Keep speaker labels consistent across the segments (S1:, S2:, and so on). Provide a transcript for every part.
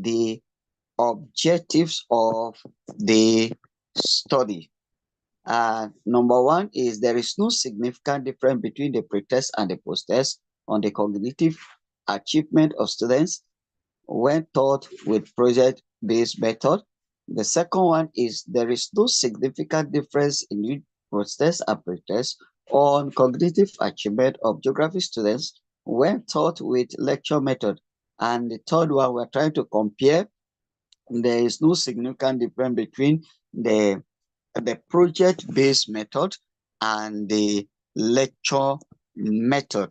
S1: the objectives of the study. Number one is there is no significant difference between the pre-test and the post-test on the cognitive achievement of students when taught with project-based method. The second one is there is no significant difference in post-test and pre-test on cognitive achievement of geography students when taught with lecture method. And the third one, we're trying to compare. There is no significant difference between the project-based method and the lecture method.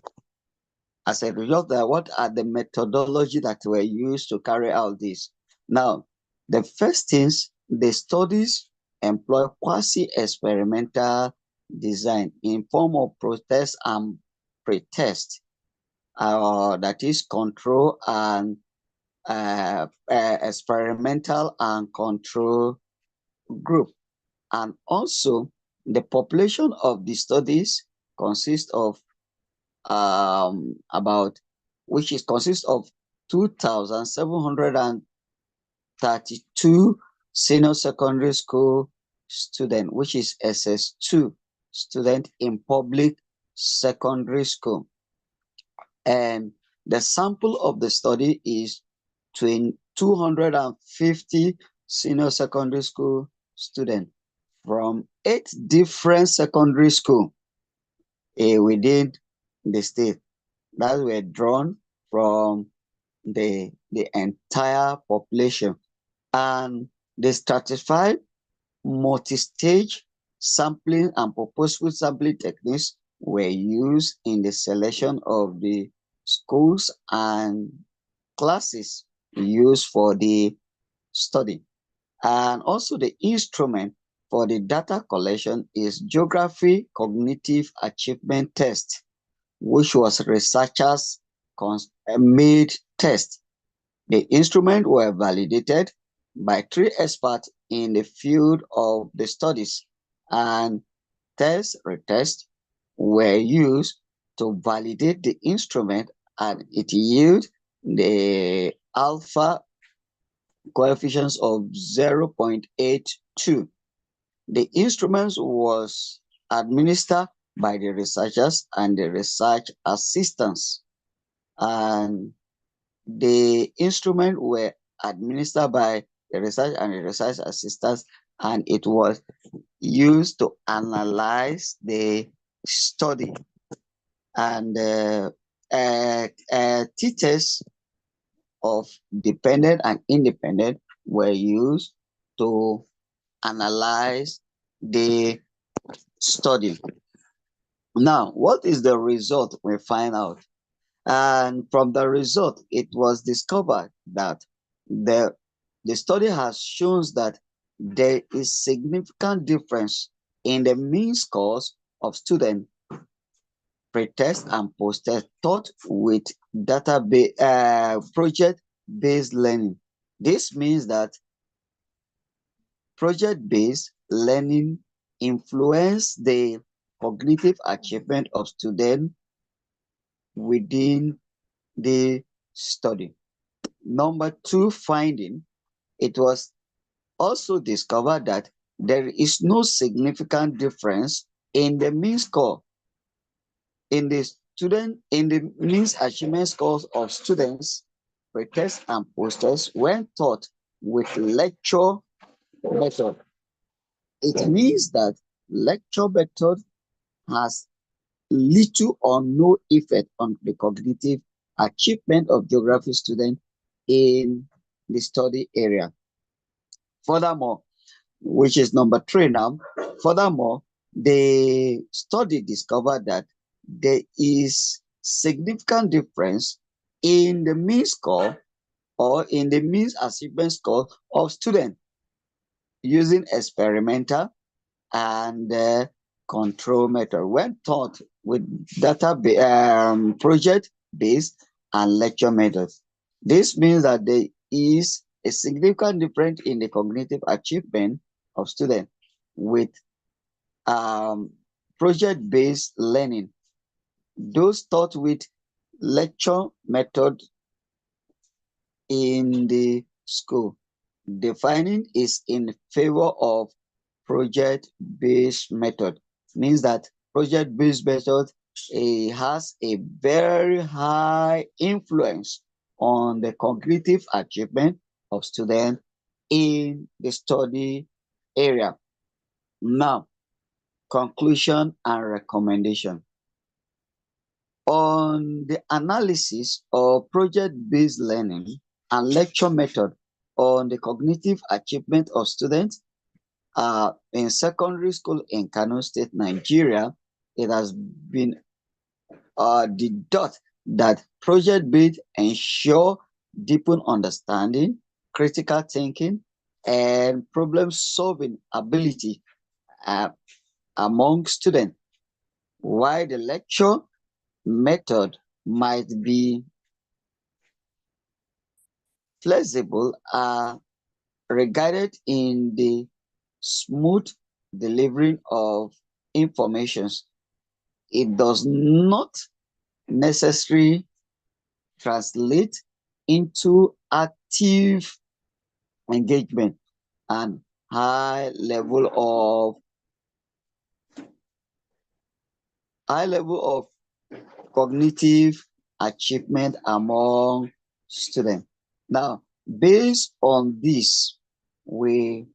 S1: As a result, what are the methodology that were used to carry out this? Now, the first things, the studies employ quasi-experimental design in form of protest and pre-test, that is control and experimental and control group. And also, the population of the studies consists of consists of 2,732 senior secondary school student, which is SS2 student in public secondary school. And the sample of the study is 250 senior secondary school students from 8 different secondary schools within the state that were drawn from the entire population. And the stratified multi-stage sampling and purposeful sampling techniques were used in the selection of the schools and classes used for the study. And also the instrument for the data collection is Geography Cognitive Achievement Test, which was researchers made test. The instruments were validated by 3 experts in the field of the studies, and test retest were used to validate the instrument, and it yielded the alpha coefficients of 0.82. The instruments was administered by the researchers and the research assistants, and the instrument were administered by the research and the research assistants, and it was used to analyze the study. And teachers of dependent and independent were used to analyze the study. Now, what is the result we find out? And from the result, it was discovered that the study has shown that there is significant difference in the mean scores of students pre-test and post-test taught with project-based learning. This means that project-based learning influence the cognitive achievement of students within the study. Number 2 finding, it was also discovered that there is no significant difference in the mean score in the means achievement scores of students pre-test and post-test when taught with lecture method. It means that lecture method has little or no effect on the cognitive achievement of geography students in the study area. Furthermore, which is number 3 now, furthermore, the study discovered that there is significant difference in the mean score or in the mean achievement score of students using experimental and control method when taught with data project-based and lecture methods. This means that there is a significant difference in the cognitive achievement of students with project-based learning. Those taught with lecture method in the school. Defining is in favor of project-based method. Means that project-based method has a very high influence on the cognitive achievement of students in the study area. Now, conclusion and recommendation. On the analysis of project-based learning and lecture method on the cognitive achievement of students in secondary school in Kano State, Nigeria, it has been deduced that project-based ensure deepen understanding, critical thinking, and problem-solving ability uh, among students, while the lecture method might be flexible regarded in the smooth delivering of informations. It does not necessarily translate into active engagement and high level of cognitive achievement among students. Now, based on this, we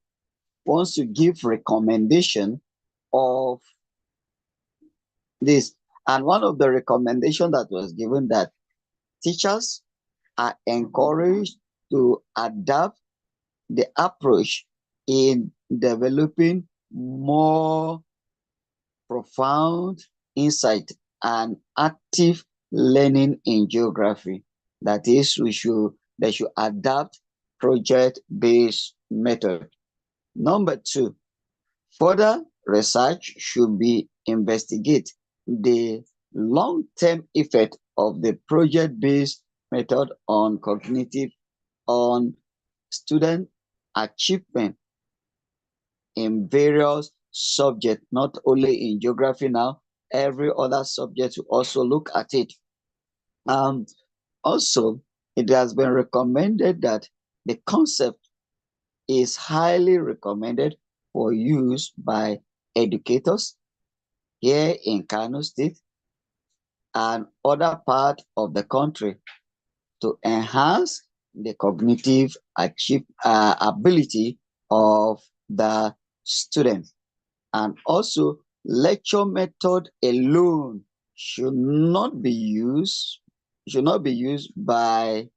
S1: want to give recommendation of this. And one of the recommendation that was given that teachers are encouraged to adapt the approach in developing more profound insight and active learning in geography. That is, they should adapt project-based method. Number two, further research should be investigate the long-term effect of the project-based method on student achievement in various subjects, not only in geography now, every other subject to also look at it. Also, it has been recommended that the concept is highly recommended for use by educators here in Kano State and other parts of the country to enhance the cognitive ability of the students. And also, lecture method alone should not be used by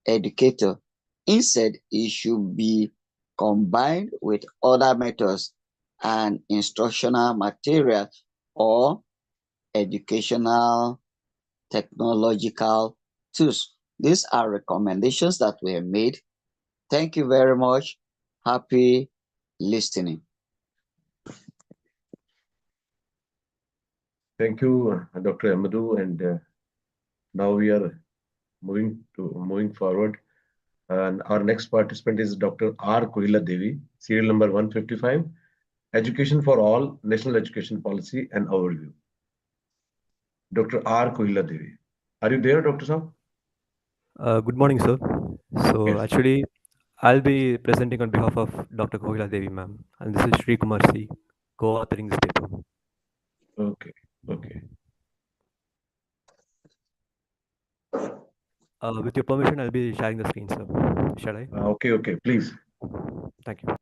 S1: educator. Instead, it should be combined with other methods and instructional material or educational technological tools. These are recommendations that were made. Thank you very much. Happy listening.
S2: Thank you, Dr. Amadou. And now we are moving forward. And our next participant is Dr. R. Kohila Devi, serial number 155, Education for All, National Education Policy and Overview. Dr. R. Kohila Devi. Are you there, Dr. Saab?
S3: Good morning, sir. So
S2: Yes.
S3: actually, I'll be presenting on behalf of Dr. Kohila Devi, ma'am, and this is Sri Kumar C, co-authoring this paper.
S2: Okay. Okay.
S3: With your permission, I'll be sharing the screen, sir. Shall I?
S2: Okay. Okay. Please.
S3: Thank you.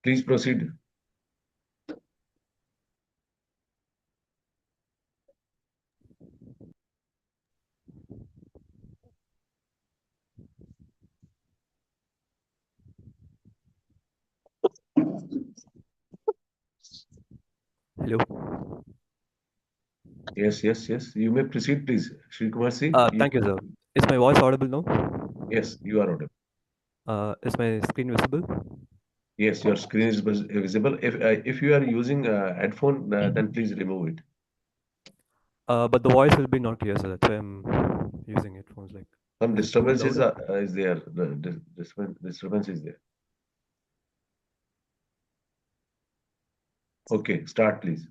S2: Please proceed.
S3: Hello.
S2: Yes. Yes. Yes. You may proceed, please. Sri Kumar C.
S3: Thank you, sir. Is my voice audible now?
S2: Yes, you are audible.
S3: Is my screen visible?
S2: Yes, your screen is visible. If you are using headphone, then please remove it.
S3: But the voice will be not clear, so that's why I'm using headphones. Like,
S2: Some
S3: is it too
S2: disturbances
S3: loud?
S2: is there. The disturbance is there. Okay, start please.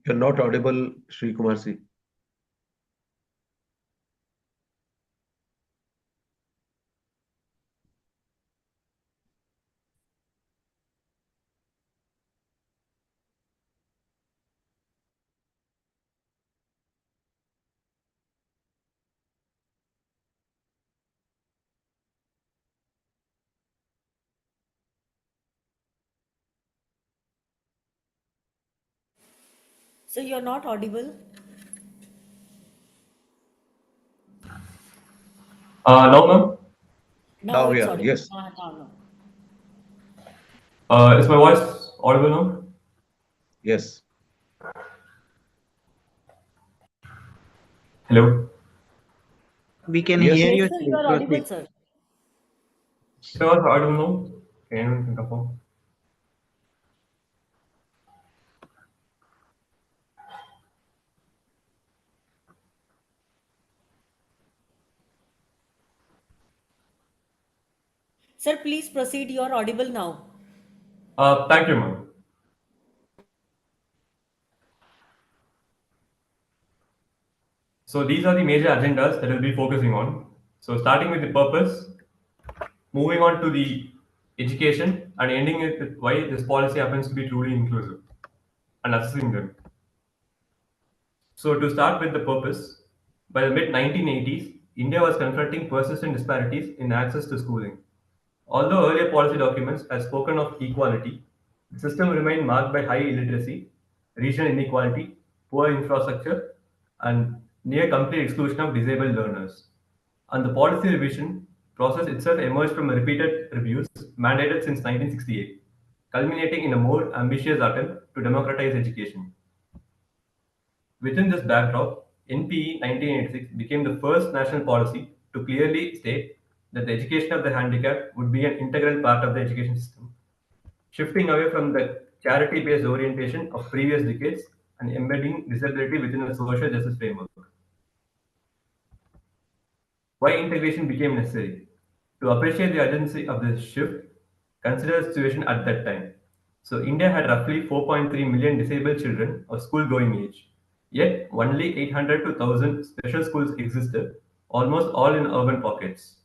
S2: You're not audible, Sri Kumarsi.
S4: So you're not audible?
S3: No, ma'am.
S4: Now
S2: Now we
S4: it's
S2: are.
S4: audible.
S2: Yes,
S4: Now.
S3: Is my voice audible now?
S2: yes,
S3: Hello.
S5: We can
S2: yes.
S5: hear
S4: Yes,
S5: you,
S4: sir, you
S5: Shri.
S4: are audible,
S5: Proceed.
S4: sir.
S3: Is my voice audible now? Can anyone think of one?
S4: Sir, please proceed. You are audible now.
S3: Thank you, ma'am. So these are the major agendas that we'll be focusing on. So starting with the purpose, moving on to the education, and ending it with why this policy happens to be truly inclusive and assessing them. So to start with the purpose, by the mid 1980s, India was confronting persistent disparities in access to schooling. Although earlier policy documents had spoken of equality, the system remained marked by high illiteracy, regional inequality, poor infrastructure, and near complete exclusion of disabled learners. And the policy revision process itself emerged from repeated reviews mandated since 1968, culminating in a more ambitious attempt to democratize education. Within this backdrop, NPE 1986 became the first national policy to clearly state that the education of the handicapped would be an integral part of the education system, shifting away from the charity based orientation of previous decades and embedding disability within a social justice framework. Why integration became necessary. To appreciate the urgency of this shift, consider the situation at that time. So, India had roughly 4.3 million disabled children of school going age, yet only 800 to 1,000 special schools existed, almost all in urban pockets.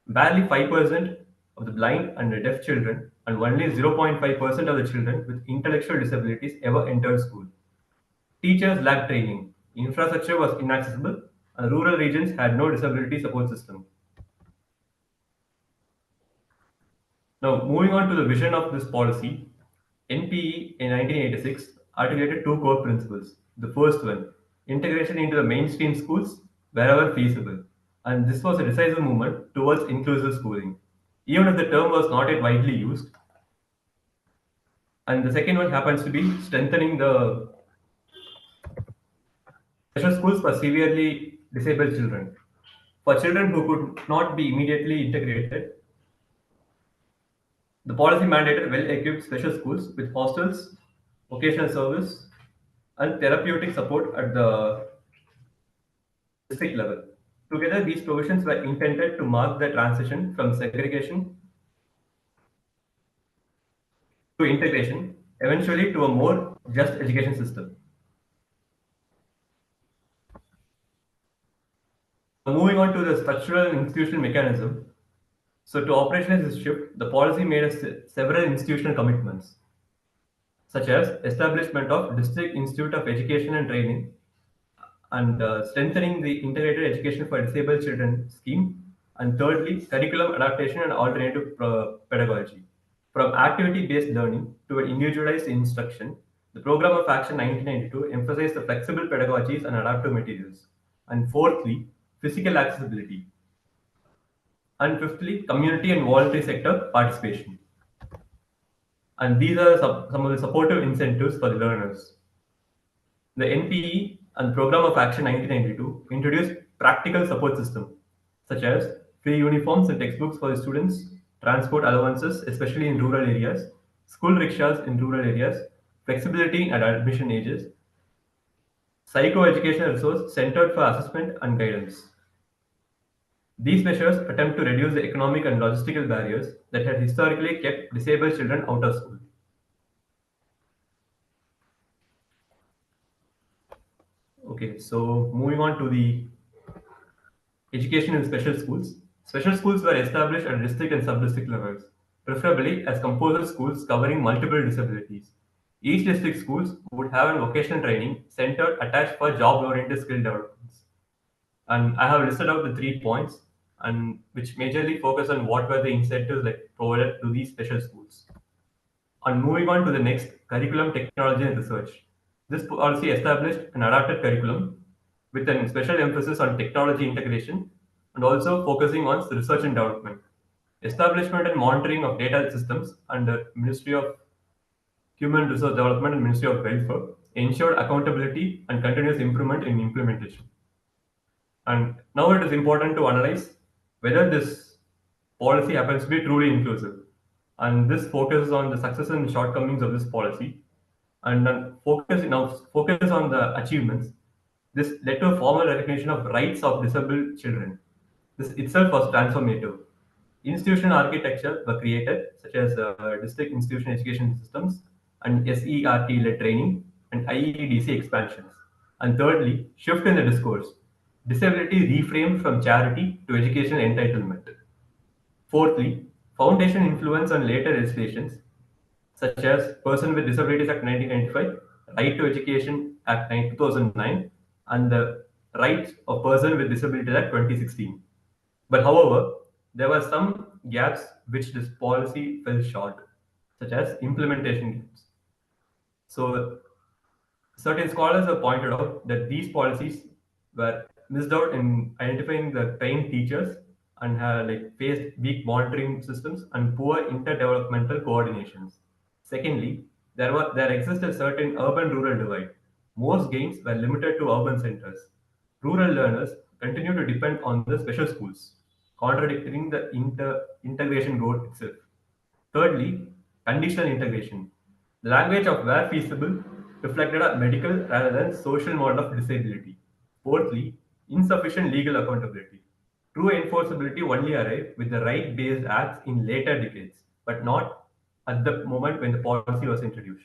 S3: Barely 5% of the blind and the deaf children, and only 0.5% of the children with intellectual disabilities ever entered school. Teachers lacked training, infrastructure was inaccessible, and rural regions had no disability support system. Now, moving on to the vision of this policy, NPE in 1986 articulated two core principles. The first one, integration into the mainstream schools wherever feasible. And this was a decisive movement towards inclusive schooling. Even if the term was not yet widely used, and the second one happens to be strengthening the special schools for severely disabled children. For children who could not be immediately integrated, the policy mandated well-equipped special schools with hostels, vocational service, and therapeutic support at the district level. Together, these provisions were intended to mark the transition from segregation to integration, eventually to a more just education system. Moving on to the structural and institutional mechanism. So, to operationalize this shift, the policy made several institutional commitments, such as establishment of District Institute of Education and Training and strengthening the integrated education for disabled children scheme, and thirdly, curriculum adaptation and alternative pedagogy. From activity-based learning to an individualized instruction, the Program of Action 1992 emphasized the flexible pedagogies and adaptive materials. And fourthly, physical accessibility. And fifthly, community and voluntary sector participation. And these are some of the supportive incentives for the learners. The NPE and Program of Action 1992 introduced practical support system such as free uniforms and textbooks for the students, transport allowances, especially in rural areas, school rickshaws in rural areas, flexibility at admission ages, psychoeducational resource centered for assessment and guidance. These measures attempt to reduce the economic and logistical barriers that had historically kept disabled children out of school. Okay, so moving on to the education in special schools. Special schools were established at district and sub-district levels, preferably as composite schools covering multiple disabilities. Each district schools would have a vocational training center attached for job-oriented skill developments. And I have listed out the 3 points, and which majorly focus on what were the incentives like provided to these special schools. And moving on to the next, curriculum, technology, and research. This policy established an adapted curriculum with a special emphasis on technology integration and also focusing on research and development. Establishment and monitoring of data systems under Ministry of Human Resource Development and Ministry of Welfare ensured accountability and continuous improvement in implementation. And now it is important to analyze whether this policy happens to be truly inclusive. And this focuses on the success and shortcomings of this policy. And then focus on the achievements. This led to a formal recognition of rights of disabled children. This itself was transformative. Institutional architecture were created, such as district institution education systems and SERT-led training and IEDC expansions. And thirdly, shift in the discourse. Disability reframed from charity to educational entitlement. Fourthly, foundation influence on later legislations, such as Person with Disabilities Act 1995, Right to Education Act 2009, and the Rights of Person with Disabilities Act 2016. But however, there were some gaps which this policy fell short, such as implementation gaps. So certain scholars have pointed out that these policies were missed out in identifying the trained teachers and have faced weak monitoring systems and poor interdevelopmental coordinations. Secondly, there exists a certain urban-rural divide. Most gains were limited to urban centers. Rural learners continue to depend on the special schools, contradicting the integration goal itself. Thirdly, conditional integration. The language of where feasible reflected a medical rather than social model of disability. Fourthly, insufficient legal accountability. True enforceability only arrived with the right-based acts in later decades, but not at the moment when the policy was introduced.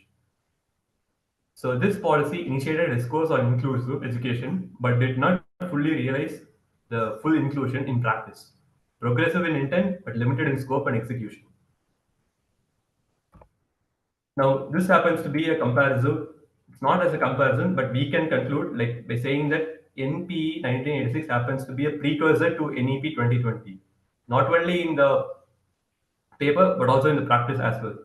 S3: So this policy initiated a discourse on inclusive education, but did not fully realize the full inclusion in practice. Progressive in intent, but limited in scope and execution. Now, this happens to be a comparison. It's not as a comparison, but we can conclude by saying that NPE 1986 happens to be a precursor to NEP 2020, not only in the paper but also in the practice as well.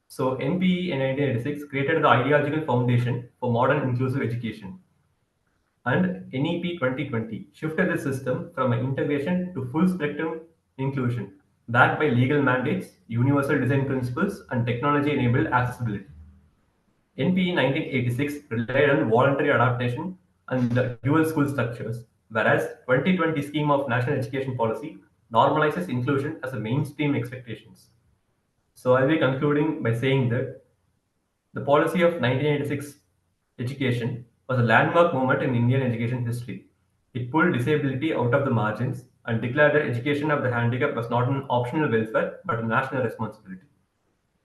S3: So NPE in 1986 created the ideological foundation for modern inclusive education. And NEP 2020 shifted the system from an integration to full spectrum inclusion, backed by legal mandates, universal design principles, and technology enabled accessibility. NPE 1986 relied on voluntary adaptation and the dual school structures, whereas 2020 scheme of national education policy normalizes inclusion as a mainstream expectations. So I'll be concluding by saying that the policy of 1986 education was a landmark moment in Indian education history. It pulled disability out of the margins and declared that education of the handicapped was not an optional welfare but a national responsibility.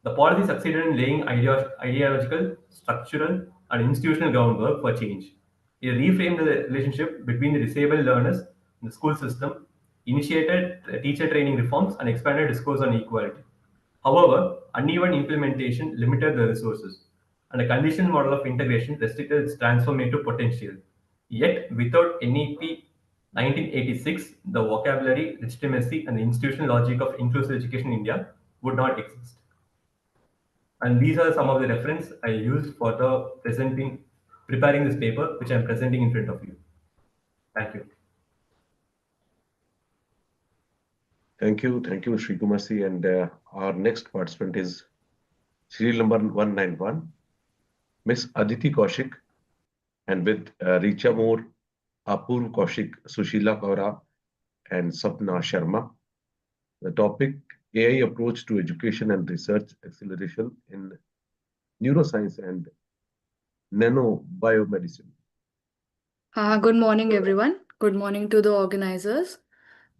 S3: The policy succeeded in laying ideological, structural, and institutional groundwork for change. It reframed the relationship between the disabled learners and the school system, initiated teacher training reforms, and expanded discourse on equality. However, uneven implementation limited the resources, and a conditional model of integration restricted its transformative potential. Yet, without NEP 1986, the vocabulary, legitimacy, and the institutional logic of inclusive education in India would not exist. And these are some of the reference I used for the preparing this paper, which I'm presenting in front of you. Thank you.
S2: Thank you, Sri Kumarsi. And our next participant is serial number 191, Miss Aditi Kaushik, and with Richa Moore, Apurv Kaushik, Sushila Kaura, and Sapna Sharma. The topic: AI approach to education and research acceleration in neuroscience and nanobiomedicine.
S6: Good morning, everyone. Good morning to the organizers.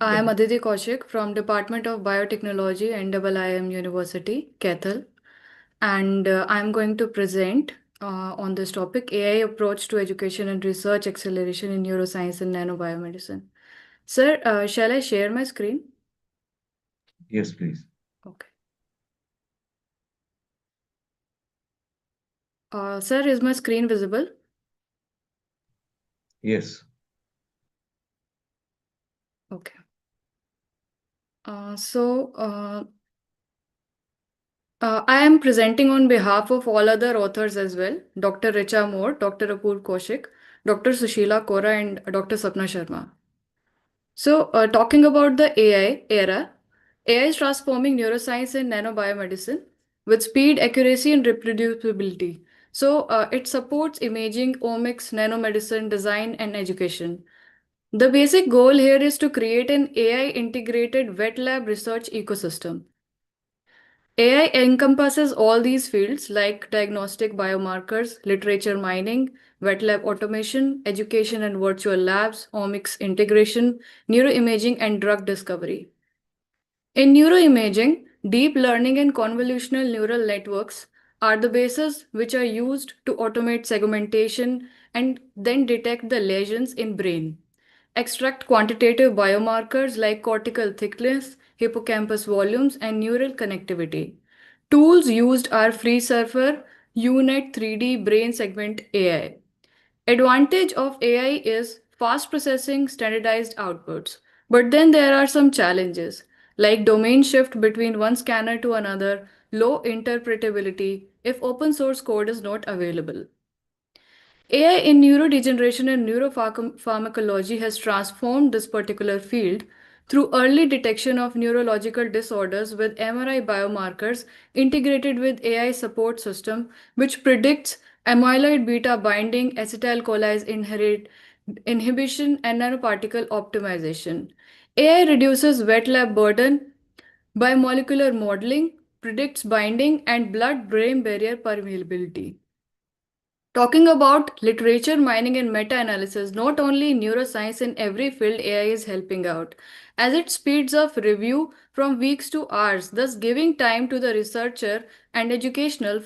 S6: I am Aditi Kaushik from Department of Biotechnology, NIIM University, Kethal, and I am going to present on this topic: AI approach to education and research acceleration in neuroscience and nanobiomedicine. Sir, shall I share my screen?
S2: Yes, please.
S6: Okay. Sir, is my screen visible?
S2: Yes.
S6: Okay. So, I am presenting on behalf of all other authors as well: Dr. Richa Moore, Dr. Apurv Kaushik, Dr. Sushila Kora, and Dr. Sapna Sharma. So, talking about the AI era, AI is transforming neuroscience and nanobiomedicine with speed, accuracy, and reproducibility. So, it supports imaging, omics, nanomedicine, design, and education. The basic goal here is to create an AI integrated wet lab research ecosystem. AI encompasses all these fields like diagnostic biomarkers, literature mining, wet lab automation, education and virtual labs, omics integration, neuroimaging, and drug discovery. In neuroimaging, deep learning and convolutional neural networks are the bases which are used to automate segmentation and then detect the lesions in brain. Extract quantitative biomarkers like cortical thickness, hippocampus volumes, and neural connectivity. Tools used are FreeSurfer, UNet 3D Brain Segment AI. Advantage of AI is fast processing, standardized outputs. But then there are some challenges like domain shift between one scanner to another, low interpretability if open source code is not available. AI in neurodegeneration and neuropharmacology has transformed this particular field through early detection of neurological disorders with MRI biomarkers integrated with AI support system, which predicts amyloid beta binding, acetylcholine inhibition, and nanoparticle optimization. AI reduces wet lab burden by molecular modeling, predicts binding, and blood-brain barrier permeability. Talking about literature mining and meta analysis, not only in neuroscience, in every field, AI is helping out, as it speeds up review from weeks to hours, thus giving time to the researcher and educational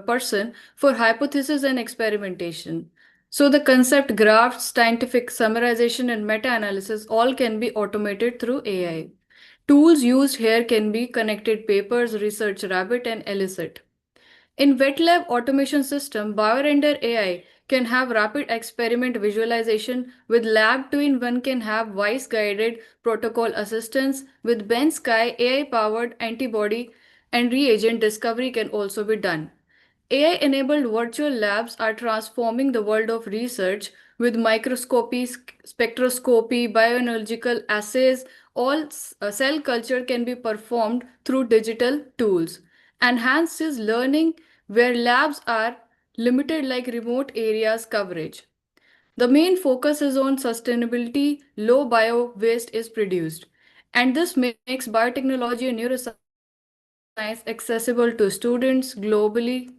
S6: person for hypothesis and experimentation. So, the concept graphs, scientific summarization, and meta analysis all can be automated through AI. Tools used here can be connected papers, Research Rabbit, and ICERT. In wet lab automation system, BioRender AI can have rapid experiment visualization. With Lab Twin, one can have voice guided protocol assistance. With Ben Sky, AI powered antibody and reagent discovery can also be done. AI enabled virtual labs are transforming the world of research with microscopy, spectroscopy, bioanalytical assays. All cell culture can be performed through digital tools. Enhances learning where labs are limited, like remote areas coverage. The main focus is on sustainability, low bio waste is produced. And this makes biotechnology and neuroscience accessible to students globally.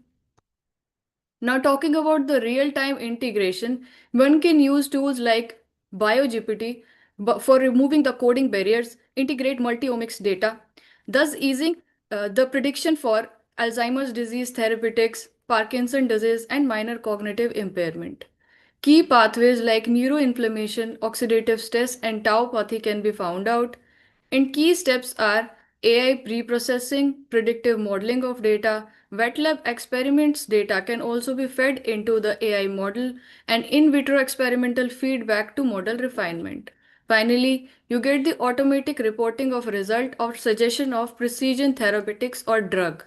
S6: Now, talking about the real-time integration, one can use tools like BioGPT for removing the coding barriers, integrate multi-omics data, thus easing the prediction for Alzheimer's disease therapeutics, Parkinson's disease, and minor cognitive impairment. Key pathways like neuroinflammation, oxidative stress, and tauopathy can be found out. And key steps are AI preprocessing, predictive modeling of data, wet lab experiments data can also be fed into the AI model, and in vitro experimental feedback to model refinement. Finally, you get the automatic reporting of result or suggestion of precision therapeutics or drug.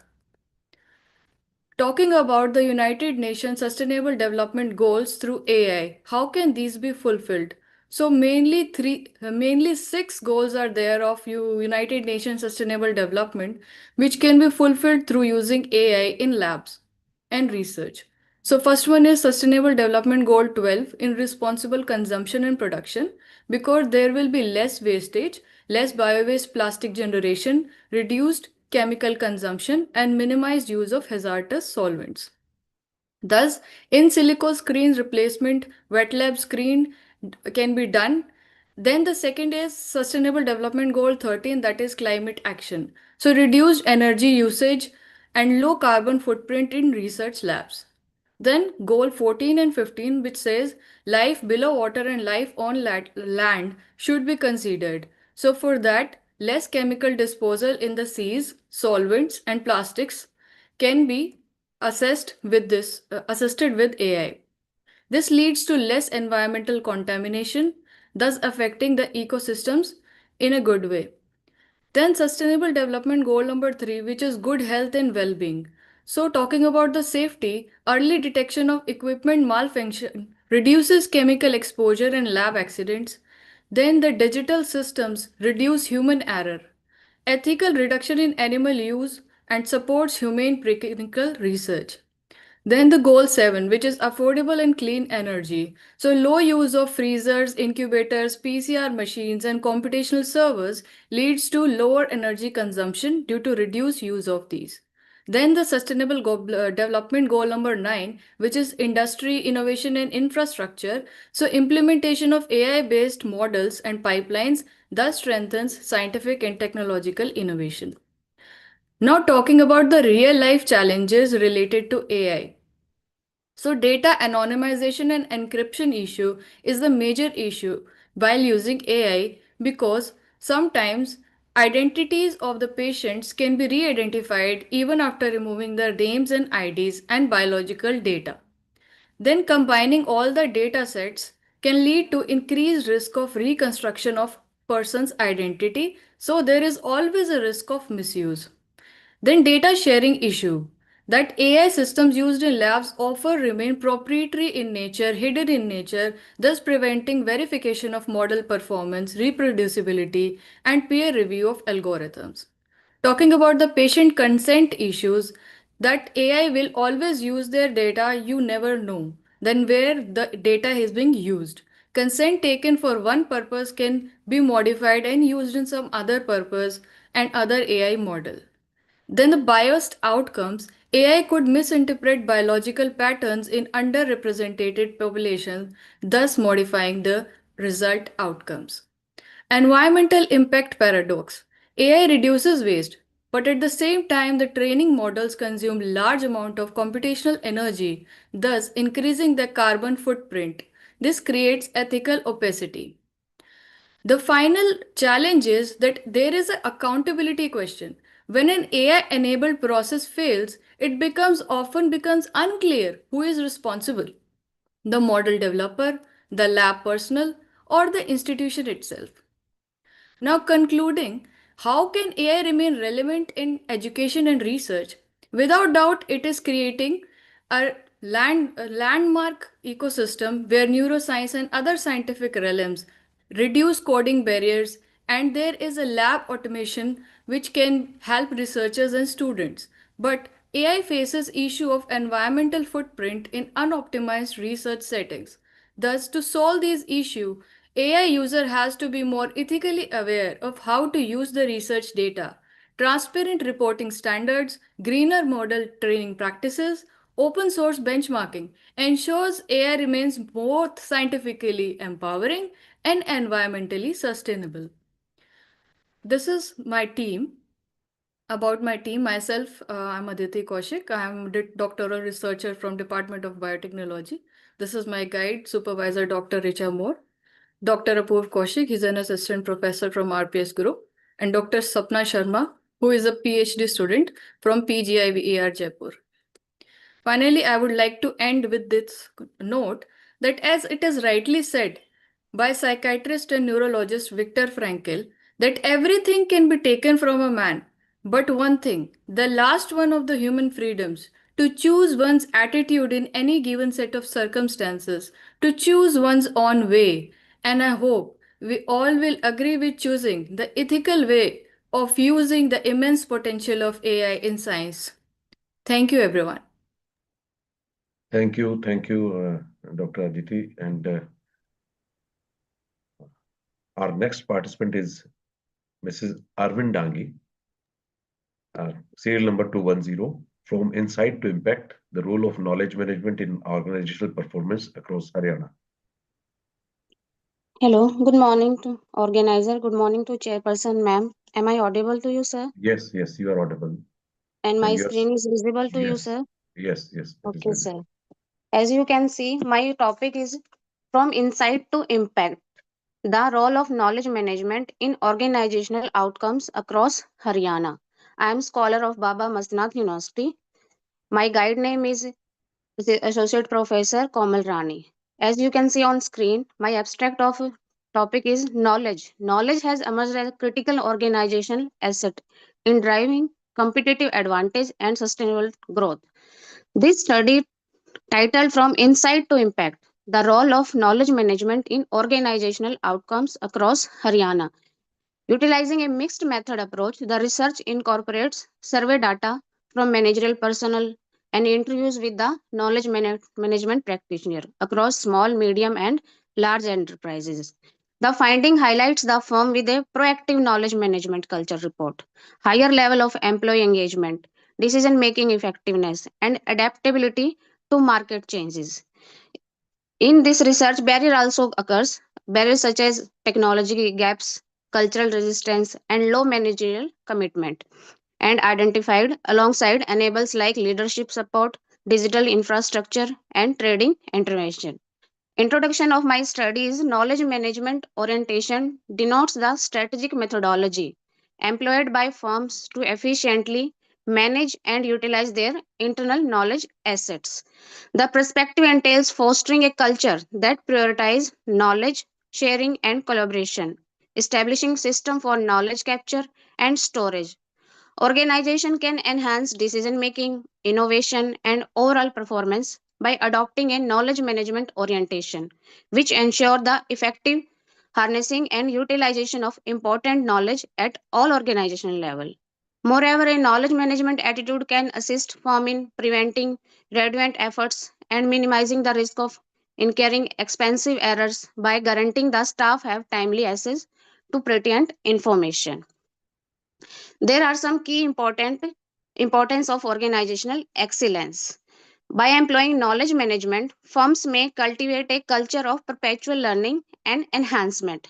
S6: Talking about the United Nations Sustainable Development Goals through AI, how can these be fulfilled? So mainly six goals are there of United Nations Sustainable Development, which can be fulfilled through using AI in labs and research. So first one is Sustainable Development Goal 12 in responsible consumption and production, because there will be less wastage, less bio-waste plastic generation, reduced chemical consumption, and minimized use of hazardous solvents. Thus, in silico screen replacement, wet lab screen can be done. Then the second is Sustainable Development Goal 13, that is climate action. So reduced energy usage and low carbon footprint in research labs. Then goal 14 and 15, which says life below water and life on land should be considered. So for that, less chemical disposal in the seas, solvents and plastics can be assisted with AI. This leads to less environmental contamination, thus affecting the ecosystems in a good way. Then Sustainable Development Goal number 3, which is good health and well-being. So talking about the safety, early detection of equipment malfunction reduces chemical exposure and lab accidents. Then the digital systems reduce human error. Ethical reduction in animal use and supports humane preclinical research. Then the goal 7, which is affordable and clean energy. So low use of freezers, incubators, PCR machines, and computational servers leads to lower energy consumption due to reduced use of these. Then the development goal number 9, which is industry, innovation, and infrastructure. So implementation of AI-based models and pipelines thus strengthens scientific and technological innovation. Now talking about the real life challenges related to AI. So data anonymization and encryption issue is the major issue while using AI, because sometimes identities of the patients can be re-identified even after removing their names and IDs and biological data. Then combining all the data sets can lead to increased risk of reconstruction of person's identity, so there is always a risk of misuse. Then data sharing issue, that AI systems used in labs often remain proprietary in nature, hidden in nature, thus preventing verification of model performance, reproducibility, and peer review of algorithms. Talking about the patient consent issues, that AI will always use their data, you never know then where the data is being used. Consent taken for one purpose can be modified and used in some other purpose and other AI model. Then the biased outcomes, AI could misinterpret biological patterns in underrepresented populations, thus modifying the result outcomes. Environmental impact paradox. AI reduces waste, but at the same time the training models consume large amount of computational energy, thus increasing the carbon footprint. This creates ethical opacity. The final challenge is that there is an accountability question. When an AI-enabled process fails, it often becomes unclear who is responsible: the model developer, the lab personnel, or the institution itself. Now, concluding, how can AI remain relevant in education and research? Without doubt, it is creating a landmark ecosystem where neuroscience and other scientific realms reduce coding barriers, and there is a lab automation which can help researchers and students. But AI faces issue of environmental footprint in unoptimized research settings. Thus, to solve these issues, AI user has to be more ethically aware of how to use the research data. Transparent reporting standards, greener model training practices, open source benchmarking ensures AI remains both scientifically empowering and environmentally sustainable. This is my team. About my team, myself, I'm Aditi Kaushik. I'm a doctoral researcher from Department of Biotechnology. This is my guide, supervisor, Dr. Richa Moore. Dr. Apoorv Kaushik, he's an assistant professor from RPS Group, and Dr. Sapna Sharma, who is a PhD student from PGIVER Jaipur. Finally, I would like to end with this note that, as it is rightly said by psychiatrist and neurologist Viktor Frankl, that everything can be taken from a man, but one thing, the last one of the human freedoms, to choose one's attitude in any given set of circumstances, to choose one's own way. And I hope we all will agree with choosing the ethical way of using the immense potential of AI in science. Thank you, everyone.
S2: Thank you, Dr. Aditi. And our next participant is Mrs. Arvindangi, serial number 210, from insight to impact, the role of knowledge management in organizational performance across Haryana.
S7: Hello, good morning to organizer. Good morning to chairperson, ma'am. Am I audible to you, sir?
S2: Yes, you are audible.
S7: And
S2: And
S7: my
S2: you are,
S7: screen is visible to you,
S2: yes,
S7: sir?
S2: yes, it is
S7: Okay,
S2: valid.
S7: sir. As you can see, my topic is from insight to impact, the role of knowledge management in organizational outcomes across Haryana. I am scholar of Baba Masnath University. My guide name is Associate Professor Komal Rani. As you can see on screen, my abstract of topic is knowledge. Knowledge has emerged as a critical organizational asset in driving competitive advantage and sustainable growth. This study, titled From Insight to Impact, the role of knowledge management in organizational outcomes across Haryana. Utilizing a mixed method approach, the research incorporates survey data from managerial personnel and interviews with the management practitioner across small, medium, and large enterprises. The finding highlights the firm with a proactive knowledge management culture report, higher level of employee engagement, decision making effectiveness, and adaptability to market changes. In this research, barrier also occurs. Barriers such as technology gaps, cultural resistance, and low managerial commitment, and identified alongside enables like leadership support, digital infrastructure, and trading intervention. Introduction of my studies, knowledge management orientation denotes the strategic methodology employed by firms to efficiently manage and utilize their internal knowledge assets. The perspective entails fostering a culture that prioritizes knowledge sharing and collaboration, establishing system for knowledge capture and storage. Organization can enhance decision making, innovation, and overall performance by adopting a knowledge management orientation, which ensure the effective harnessing and utilization of important knowledge at all organizational level. Moreover, a knowledge management attitude can assist firm in preventing redundant efforts and minimizing the risk of incurring expensive errors by guaranteeing the staff have timely access to pertinent information. There are some key important importance of organizational excellence. By employing knowledge management, firms may cultivate a culture of perpetual learning and enhancement.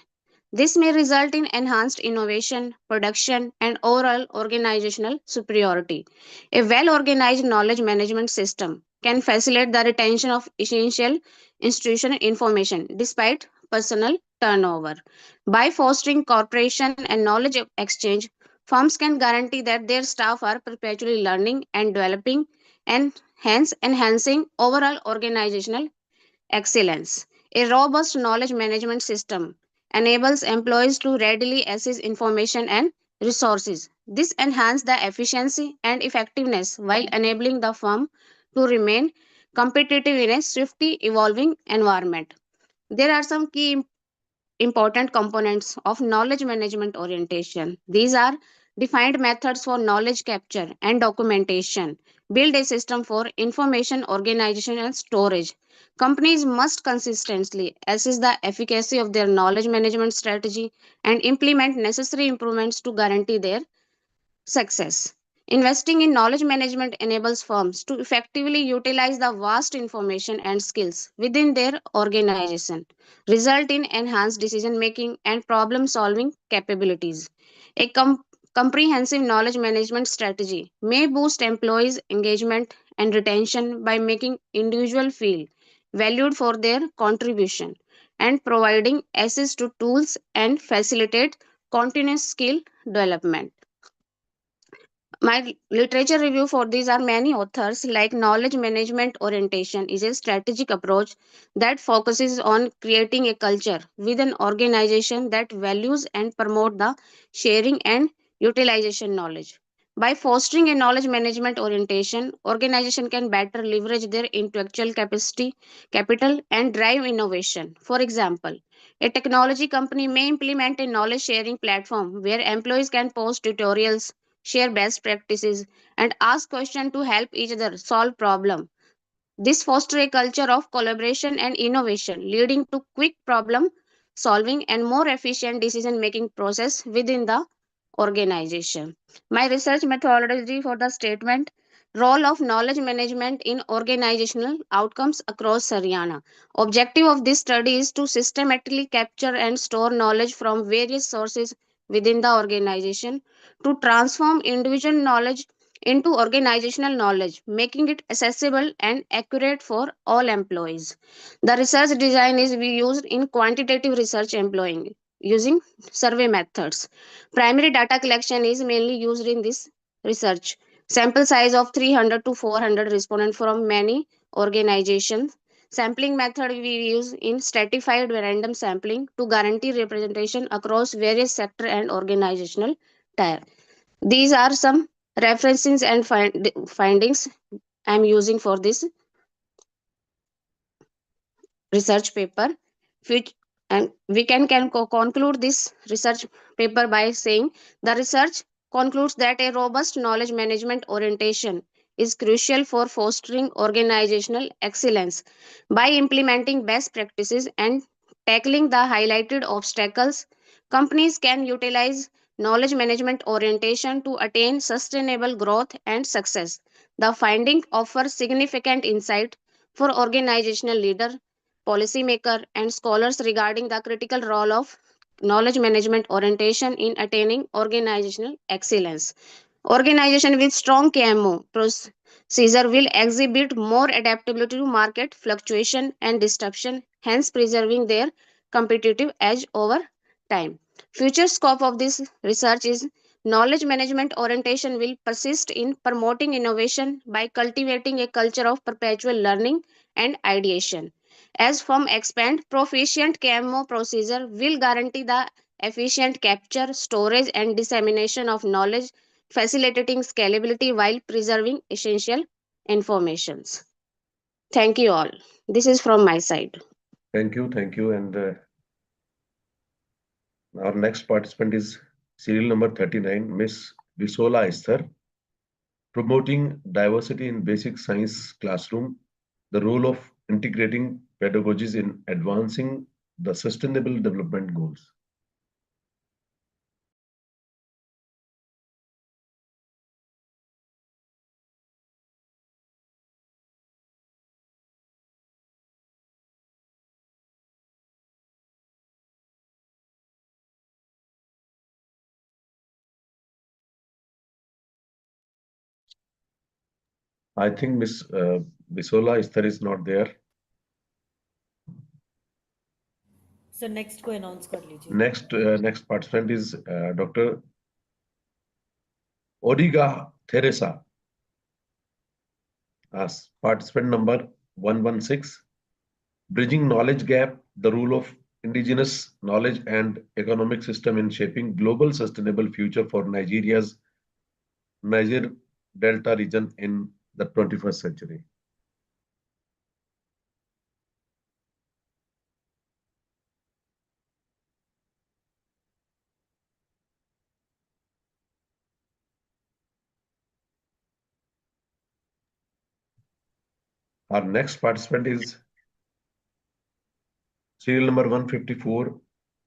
S7: This may result in enhanced innovation, production, and overall organizational superiority. A well organized knowledge management system can facilitate the retention of essential institutional information despite personal turnover. By fostering cooperation and knowledge exchange, firms can guarantee that their staff are perpetually learning and developing and hence enhancing overall organizational excellence. A robust knowledge management system enables employees to readily access information and resources. This enhances the efficiency and effectiveness while enabling the firm to remain competitive in a swiftly evolving environment. There are some key important components of knowledge management orientation. These are defined methods for knowledge capture and documentation, build a system for information organization and storage. Companies must consistently assess the efficacy of their knowledge management strategy and implement necessary improvements to guarantee their success. Investing in knowledge management enables firms to effectively utilize the vast information and skills within their organization, result in enhanced decision making and problem solving capabilities. A comprehensive knowledge management strategy may boost employees' engagement and retention by making individuals feel valued for their contribution and providing access to tools and facilitate continuous skill development. My literature review for these are many authors like knowledge management orientation is a strategic approach that focuses on creating a culture with an organization that values and promote the sharing and utilization knowledge. By fostering a knowledge management orientation, organization can better leverage their intellectual capacity, capital, and drive innovation. For example, a technology company may implement a knowledge sharing platform where employees can post tutorials, share best practices, and ask questions to help each other solve problems. This fosters a culture of collaboration and innovation, leading to quick problem solving and more efficient decision making process within the organization. My research methodology for the statement: role of knowledge management in organizational outcomes across Haryana. Objective of this study is to systematically capture and store knowledge from various sources within the organization to transform individual knowledge into organizational knowledge, making it accessible and accurate for all employees. The research design is we used in quantitative research employing using survey methods. Primary data collection is mainly used in this research. Sample size of 300 to 400 respondents from many organizations. Sampling method we use in stratified random sampling to guarantee representation across various sector and organizational tier. These are some references and findings I am using for this research paper, which and we can conclude this research paper by saying the research concludes that a robust knowledge management orientation is crucial for fostering organizational excellence. By implementing best practices and tackling the highlighted obstacles, companies can utilize knowledge management orientation to attain sustainable growth and success. The finding offers significant insight for organizational leaders, policymakers, and scholars regarding the critical role of knowledge management orientation in attaining organizational excellence. Organization with strong KMO procedure will exhibit more adaptability to market fluctuation and disruption, hence preserving their competitive edge over time. Future scope of this research is knowledge management orientation will persist in promoting innovation by cultivating a culture of perpetual learning and ideation. As firm expand, proficient KMO procedure will guarantee the efficient capture, storage, and dissemination of knowledge, facilitating scalability while preserving essential informations. Thank you all. This is from my side.
S2: Thank you, thank you. And our next participant is serial number 39, Miss Visola Esther, promoting diversity in basic science classroom, the role of integrating pedagogies in advancing the sustainable development goals. I think Miss Bisola Esther is not there.
S4: Sir next को announce कर लीजिए.
S2: Next participant is Dr. Odiga Teresa, as participant number 116, bridging knowledge gap, the role of indigenous knowledge and economic system in shaping global sustainable future for Nigeria's Niger Delta region in the 21st century. Our next participant is serial number 154,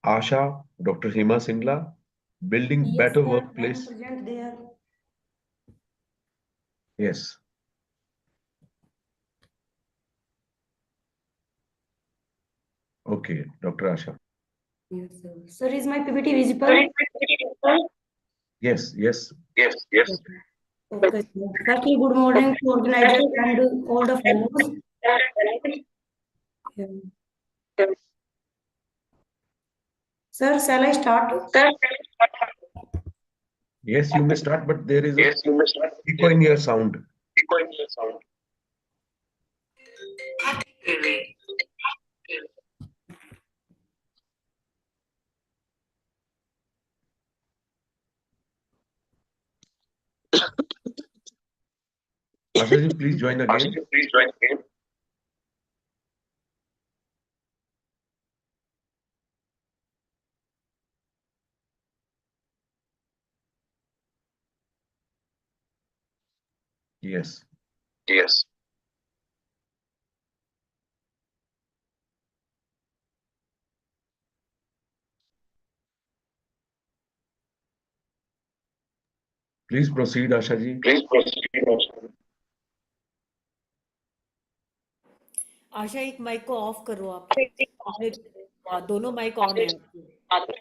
S2: Asha, Dr. Hema Singla, building
S8: Yes,
S2: better
S8: sir. I am
S2: workplace.
S8: present there.
S2: Yes. Okay, Dr. Asha.
S8: Yes, sir. Sir, is my PPT visible?
S2: Yes, yes.
S8: Okay. Okay, sir. Firstly, good morning to organizers and all the fellows. Yeah. Sir, shall I start?
S2: Yes, you may start, but there is a echo in your sound. Asha ji, please join again. Yes. Please proceed, Asha ji.
S4: आशा एक mic को of करो आप अपने दोनों mic on है आपके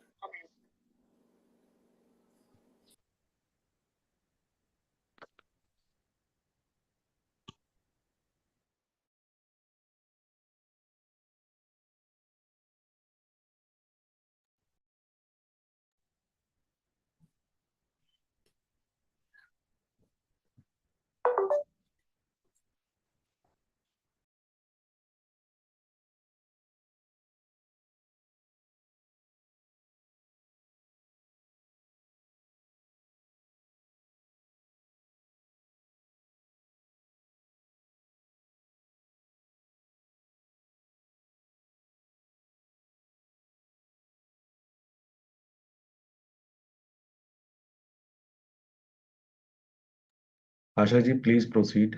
S2: Asha ji, please proceed.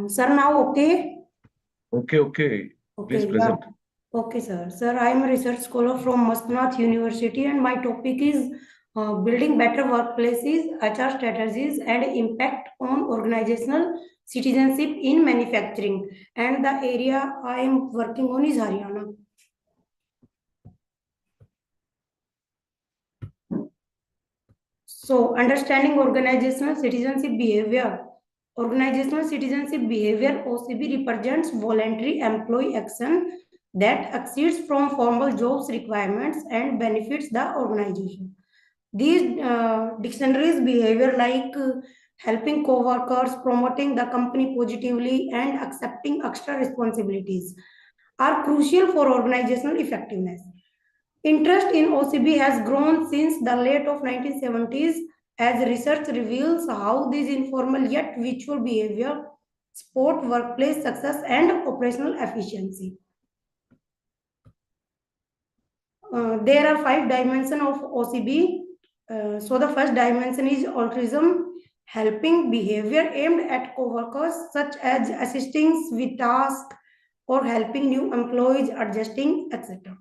S8: Sir, now okay?
S2: Okay. Please
S8: Okay,
S2: present.
S8: yeah. Okay, sir. Sir, I am a research scholar from Mastnath University, and my topic is building better workplaces, HR strategies, and impact on organizational citizenship in manufacturing. And the area I am working on is Haryana. So, understanding organizational citizenship behavior. Organizational citizenship behavior (OCB) represents voluntary employee action that exceeds from formal jobs requirements and benefits the organization. These dictionaries behavior like helping co-workers, promoting the company positively, and accepting extra responsibilities are crucial for organizational effectiveness. Interest in OCB has grown since the late of 1970s as research reveals how these informal yet virtual behavior support workplace success and operational efficiency. There are 5 dimensions of OCB. So the first dimension is altruism, helping behavior aimed at co-workers such as assisting with tasks or helping new employees adjusting, etc.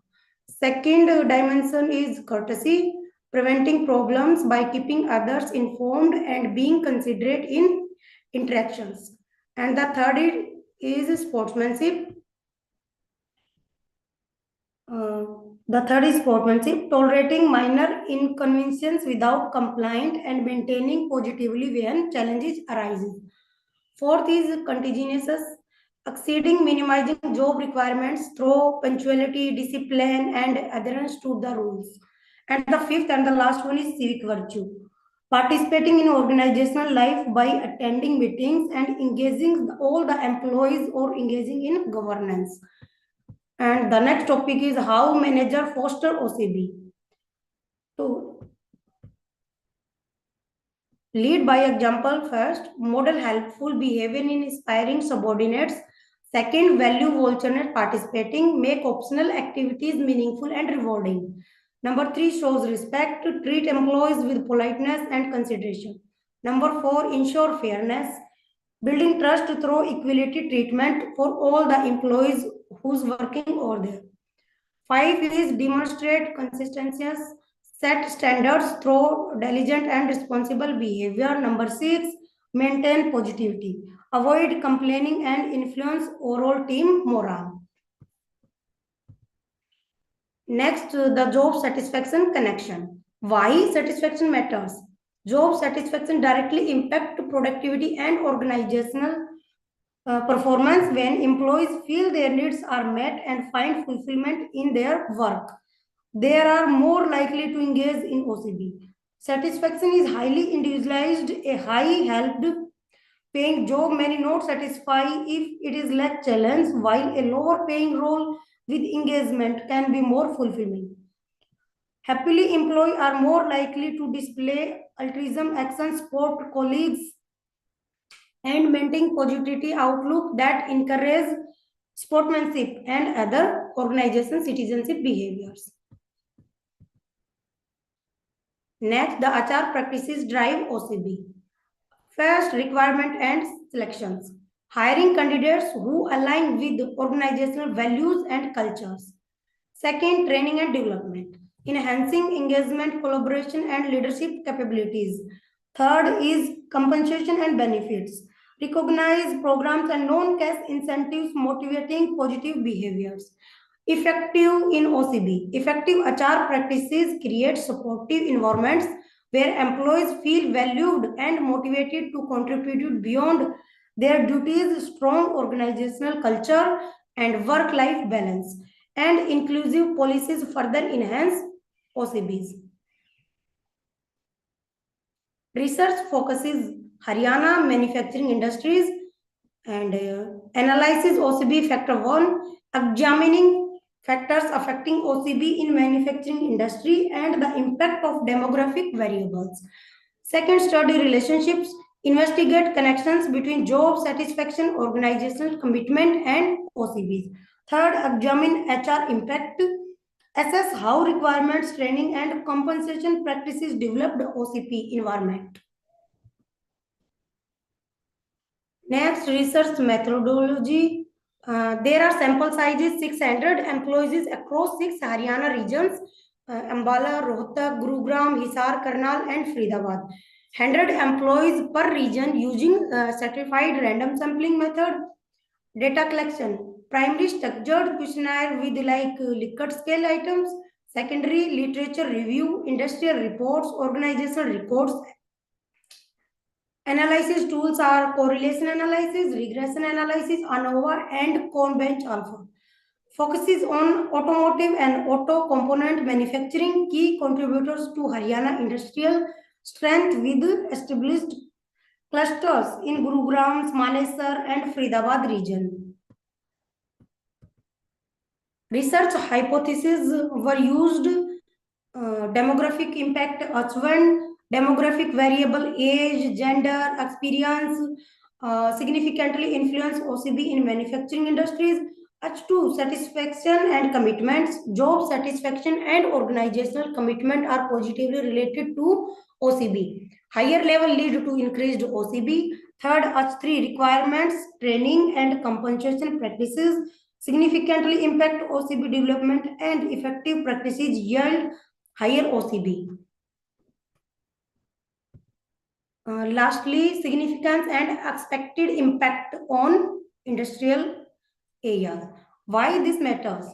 S8: Second dimension is courtesy, preventing problems by keeping others informed and being considerate in interactions. And the third is sportsmanship. Tolerating minor inconveniences without complaint and maintaining positively when challenges arise. Fourth is contingencies, exceeding minimizing job requirements through punctuality, discipline, and adherence to the rules. And the fifth and the last one is civic virtue, participating in organizational life by attending meetings and engaging all the employees or engaging in governance. And the next topic is how manager foster OCB. To lead by example first, model helpful behavior in inspiring subordinates. Second, value alternate participating, make optional activities meaningful and rewarding. Number 3, shows respect, to treat employees with politeness and consideration. Number 4, ensure fairness, building trust through equality treatment for all the employees who's working over there. 5 is demonstrate consistency, set standards through diligent and responsible behavior. Number 6, maintain positivity, avoid complaining and influence overall team morale. Next, the job satisfaction connection. Why satisfaction matters? Job satisfaction directly impact productivity and organizational performance. When employees feel their needs are met and find fulfillment in their work, they are more likely to engage in OCB. Satisfaction is highly individualized. A high helped paying job may not satisfy if it is less challenge, while a lower paying role with engagement can be more fulfilling. Happily employees are more likely to display altruism, action, support colleagues, and maintain positivity outlook that encourage sportsmanship and other organization citizenship behaviors. Next, the HR practices drive OCB. First, requirement and selections. Hiring candidates who align with organizational values and cultures. Second, training and development. Enhancing engagement, collaboration, and leadership capabilities. Third is compensation and benefits. Recognize programs and non-cash incentives motivating positive behaviors. Effective in OCB. Effective HR practices create supportive environments where employees feel valued and motivated to contribute beyond their duties, strong organizational culture, and work-life balance, and inclusive policies further enhance OCBs. Research focuses Haryana manufacturing industries and analyzes OCB factor 1, examining factors affecting OCB in manufacturing industry and the impact of demographic variables. Second, study relationships, investigate connections between job satisfaction, organizational commitment, and OCBs. Third, examine HR impact, assess how requirements, training, and compensation practices develop the OCP environment. Next, research methodology. There are sample sizes 600 employees across 6 Haryana regions, Ambala, Rohtak, Gurugram, Hisar, Karnal, and Faridabad. 100 employees per region using certified random sampling method. Data collection. Primary structured questionnaire with Likert scale items. Secondary literature review, industrial reports, organizational records. Analysis tools are correlation analysis, regression analysis, ANOVA, and Conbench Alpha. Focuses on automotive and auto component manufacturing, key contributors to Haryana industrial strength with established clusters in Gurugram, Manesar, and Faridabad region. Research hypotheses were used, demographic impact, H1, demographic variable, age, gender, experience, significantly influence OCB in manufacturing industries. H2, satisfaction and commitments, job satisfaction and organizational commitment are positively related to OCB. Higher level lead to increased OCB. Third, H3, requirements, training, and compensation practices significantly impact OCB development, and effective practices yield higher OCB. Lastly, significance and expected impact on industrial areas. Why this matters?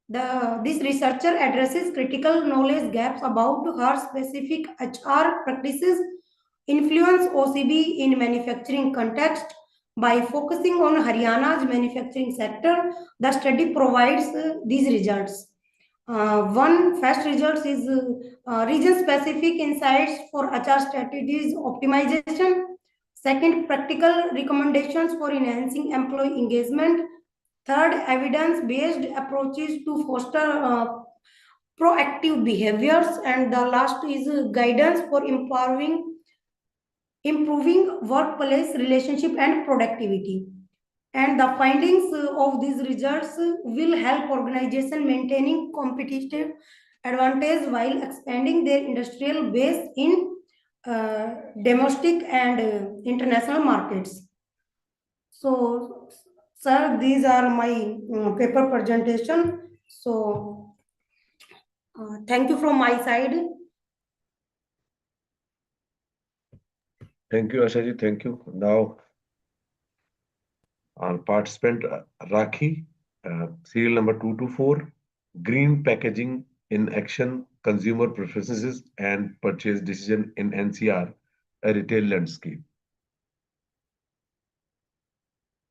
S8: This researcher addresses critical knowledge gaps about her specific HR practices influence OCB in manufacturing context. By focusing on Haryana's manufacturing sector, the study provides these results. One first results is region-specific insights for HR strategies optimization. Second, practical recommendations for enhancing employee engagement. Third, evidence-based approaches to foster proactive behaviors. And the last is guidance for improving workplace relationship and productivity. And the findings of these results will help organization maintaining competitive advantage while expanding their industrial base in domestic and international markets. So, sir, these are my paper presentation. So, thank you from my side.
S2: Thank you, Ashaji. Thank you. Now, our participant Rakhi, serial number 224, Green Packaging in Action, Consumer Preferences and Purchase Decision in NCR, a Retail Landscape.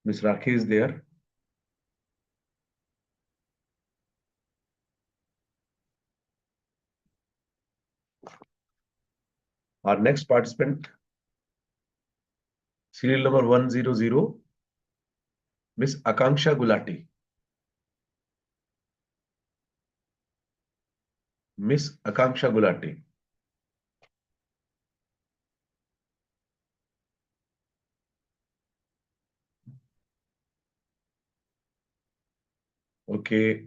S2: Ms. Rakhi is there. Our next participant, Serial number 100, Miss Akanksha Gulati. Miss Akanksha Gulati. Okay,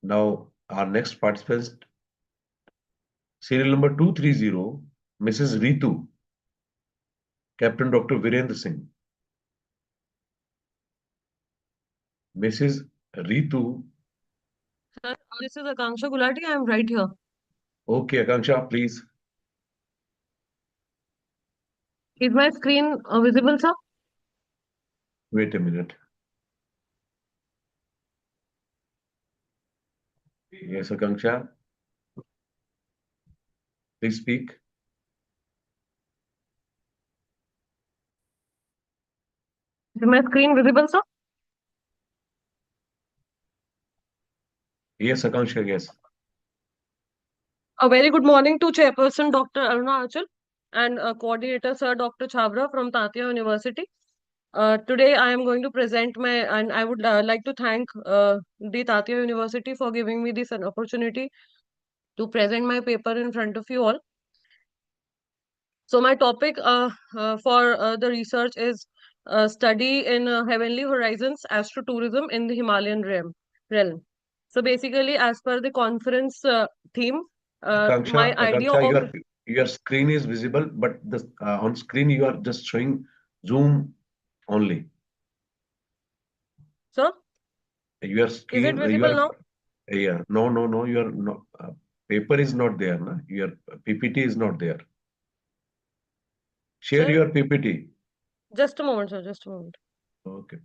S2: now our next participant, serial number 230, Mrs. Ritu, Captain Dr. Virendra Singh. Mrs. Ritu.
S9: Sir, this is Akanksha Gulati. I am right here.
S2: Okay, Akanksha, please.
S9: Is my screen visible, sir?
S2: Wait a minute. Yes, Akanksha. Please speak.
S9: Is my screen visible, sir?
S2: Yes, Akanksha, yes.
S9: A very good morning to Chairperson Dr. Aruna Achal and Coordinator Sir Dr. Chavra from Tantia University. Today I am going to present and I would like to thank the Tantia University for giving me this opportunity to present my paper in front of you all. So my topic for the research is study in heavenly horizons, astrotourism in the Himalayan realm. So basically, as per the conference theme, my idea of
S2: your screen is visible, but the on screen you are just showing Zoom only.
S9: Sir,
S2: Your
S9: is
S2: screen,
S9: it visible now?
S2: Yeah, no, your no, paper is not there, na? Your PPT is not there. Share
S9: Sir?
S2: your PPT.
S9: Just a moment, sir. Just a moment.
S2: Okay.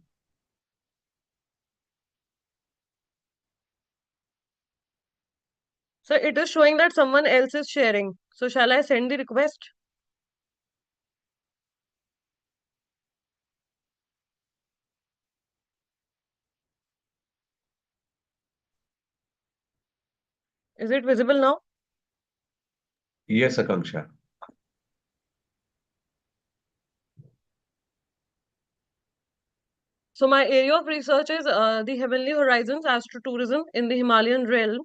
S9: So it is showing that someone else is sharing. So shall I send the request? Is it visible now?
S2: Yes, Akanksha.
S9: So my area of research is the heavenly horizons, astrotourism in the Himalayan realm.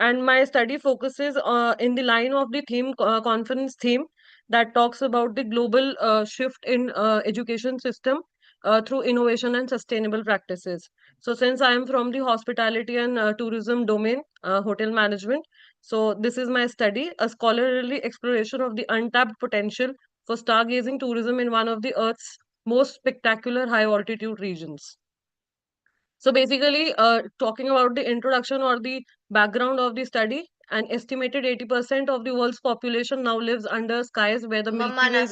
S9: And my study focuses in the line of the theme conference theme that talks about the global shift in education system through innovation and sustainable practices. So since I am from the hospitality and tourism domain, hotel management, so this is my study, a scholarly exploration of the untapped potential for stargazing tourism in one of the earth's most spectacular high altitude regions. So basically, talking about the introduction or the background of the study, an estimated 80% of the world's population now lives under skies where the Milky Way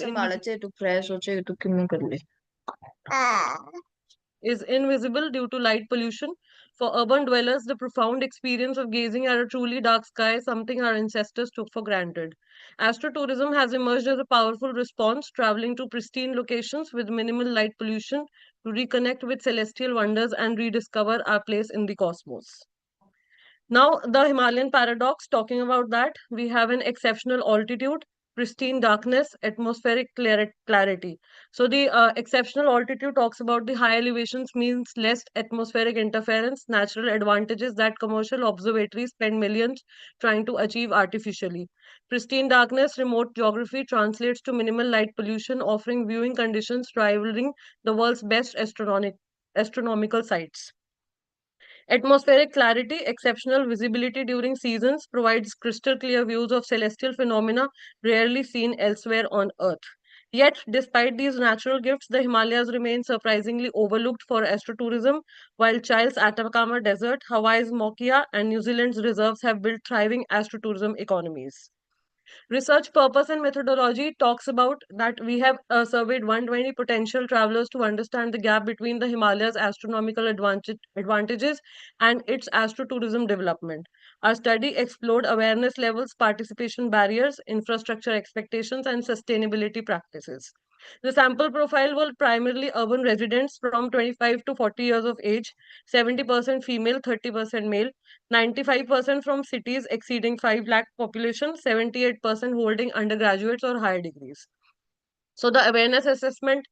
S9: is invisible due to light pollution. For urban dwellers, the profound experience of gazing at a truly dark sky is something our ancestors took for granted. Astrotourism has emerged as a powerful response, traveling to pristine locations with minimal light pollution to reconnect with celestial wonders and rediscover our place in the cosmos. Now, the Himalayan paradox, talking about that, we have an exceptional altitude, pristine darkness, atmospheric clarity. So, the exceptional altitude talks about the high elevations means less atmospheric interference, natural advantages that commercial observatories spend millions trying to achieve artificially. Pristine darkness, remote geography translates to minimal light pollution, offering viewing conditions rivaling the world's best astronomical sites. Atmospheric clarity, exceptional visibility during seasons, provides crystal clear views of celestial phenomena rarely seen elsewhere on Earth. Yet, despite these natural gifts, the Himalayas remain surprisingly overlooked for astrotourism, while Chil's Atacama Desert, Hawaii's Mokia, and New Zealand's reserves have built thriving astrotourism economies. Research purpose and methodology talks about that we have surveyed 120 potential travelers to understand the gap between the Himalayas' astronomical advantages and its astrotourism development. Our study explored awareness levels, participation barriers, infrastructure expectations, and sustainability practices. The sample profile were primarily urban residents from 25 to 40 years of age, 70% female, 30% male, 95% from cities exceeding 5 lakh population, 78% holding undergraduates or higher degrees. So the awareness assessment,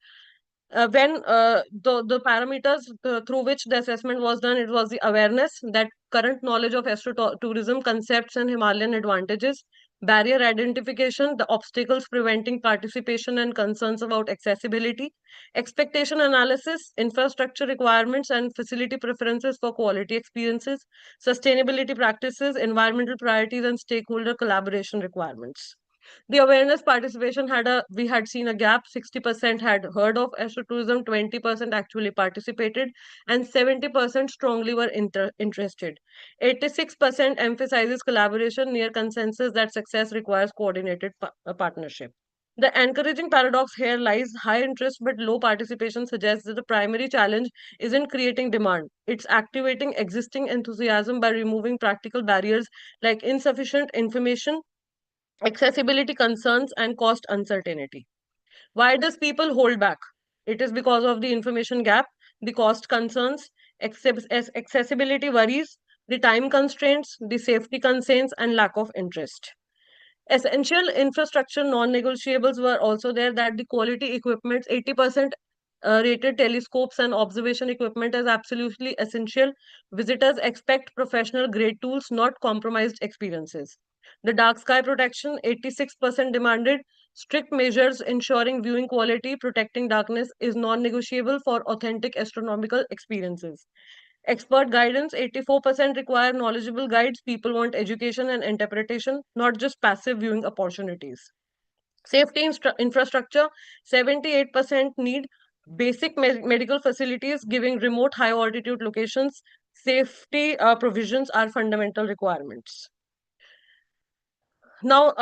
S9: when the parameters through which the assessment was done, it was the awareness that current knowledge of astrotourism concepts and Himalayan advantages, barrier identification, the obstacles preventing participation and concerns about accessibility, expectation analysis, infrastructure requirements and facility preferences for quality experiences, sustainability practices, environmental priorities, and stakeholder collaboration requirements. The awareness participation we had seen a gap. 60% had heard of astrotourism, 20% actually participated, and 70% strongly were interested. 86% emphasizes collaboration, near consensus that success requires coordinated partnership. The encouraging paradox here lies: high interest but low participation suggests that the primary challenge isn't creating demand, it's activating existing enthusiasm by removing practical barriers like insufficient information, accessibility concerns, and cost uncertainty. Why does people hold back? It is because of the information gap, the cost concerns, accessibility worries, the time constraints, the safety concerns, and lack of interest. Essential infrastructure non-negotiables were also there, that the quality equipment, 80% rated telescopes and observation equipment is absolutely essential. Visitors expect professional grade tools, not compromised experiences. The dark sky protection, 86% demanded. Strict measures ensuring viewing quality, protecting darkness is non-negotiable for authentic astronomical experiences. Expert guidance, 84% require knowledgeable guides. People want education and interpretation, not just passive viewing opportunities. Safety infrastructure, 78% need basic medical facilities, giving remote high altitude locations. Safety provisions are fundamental requirements. Now,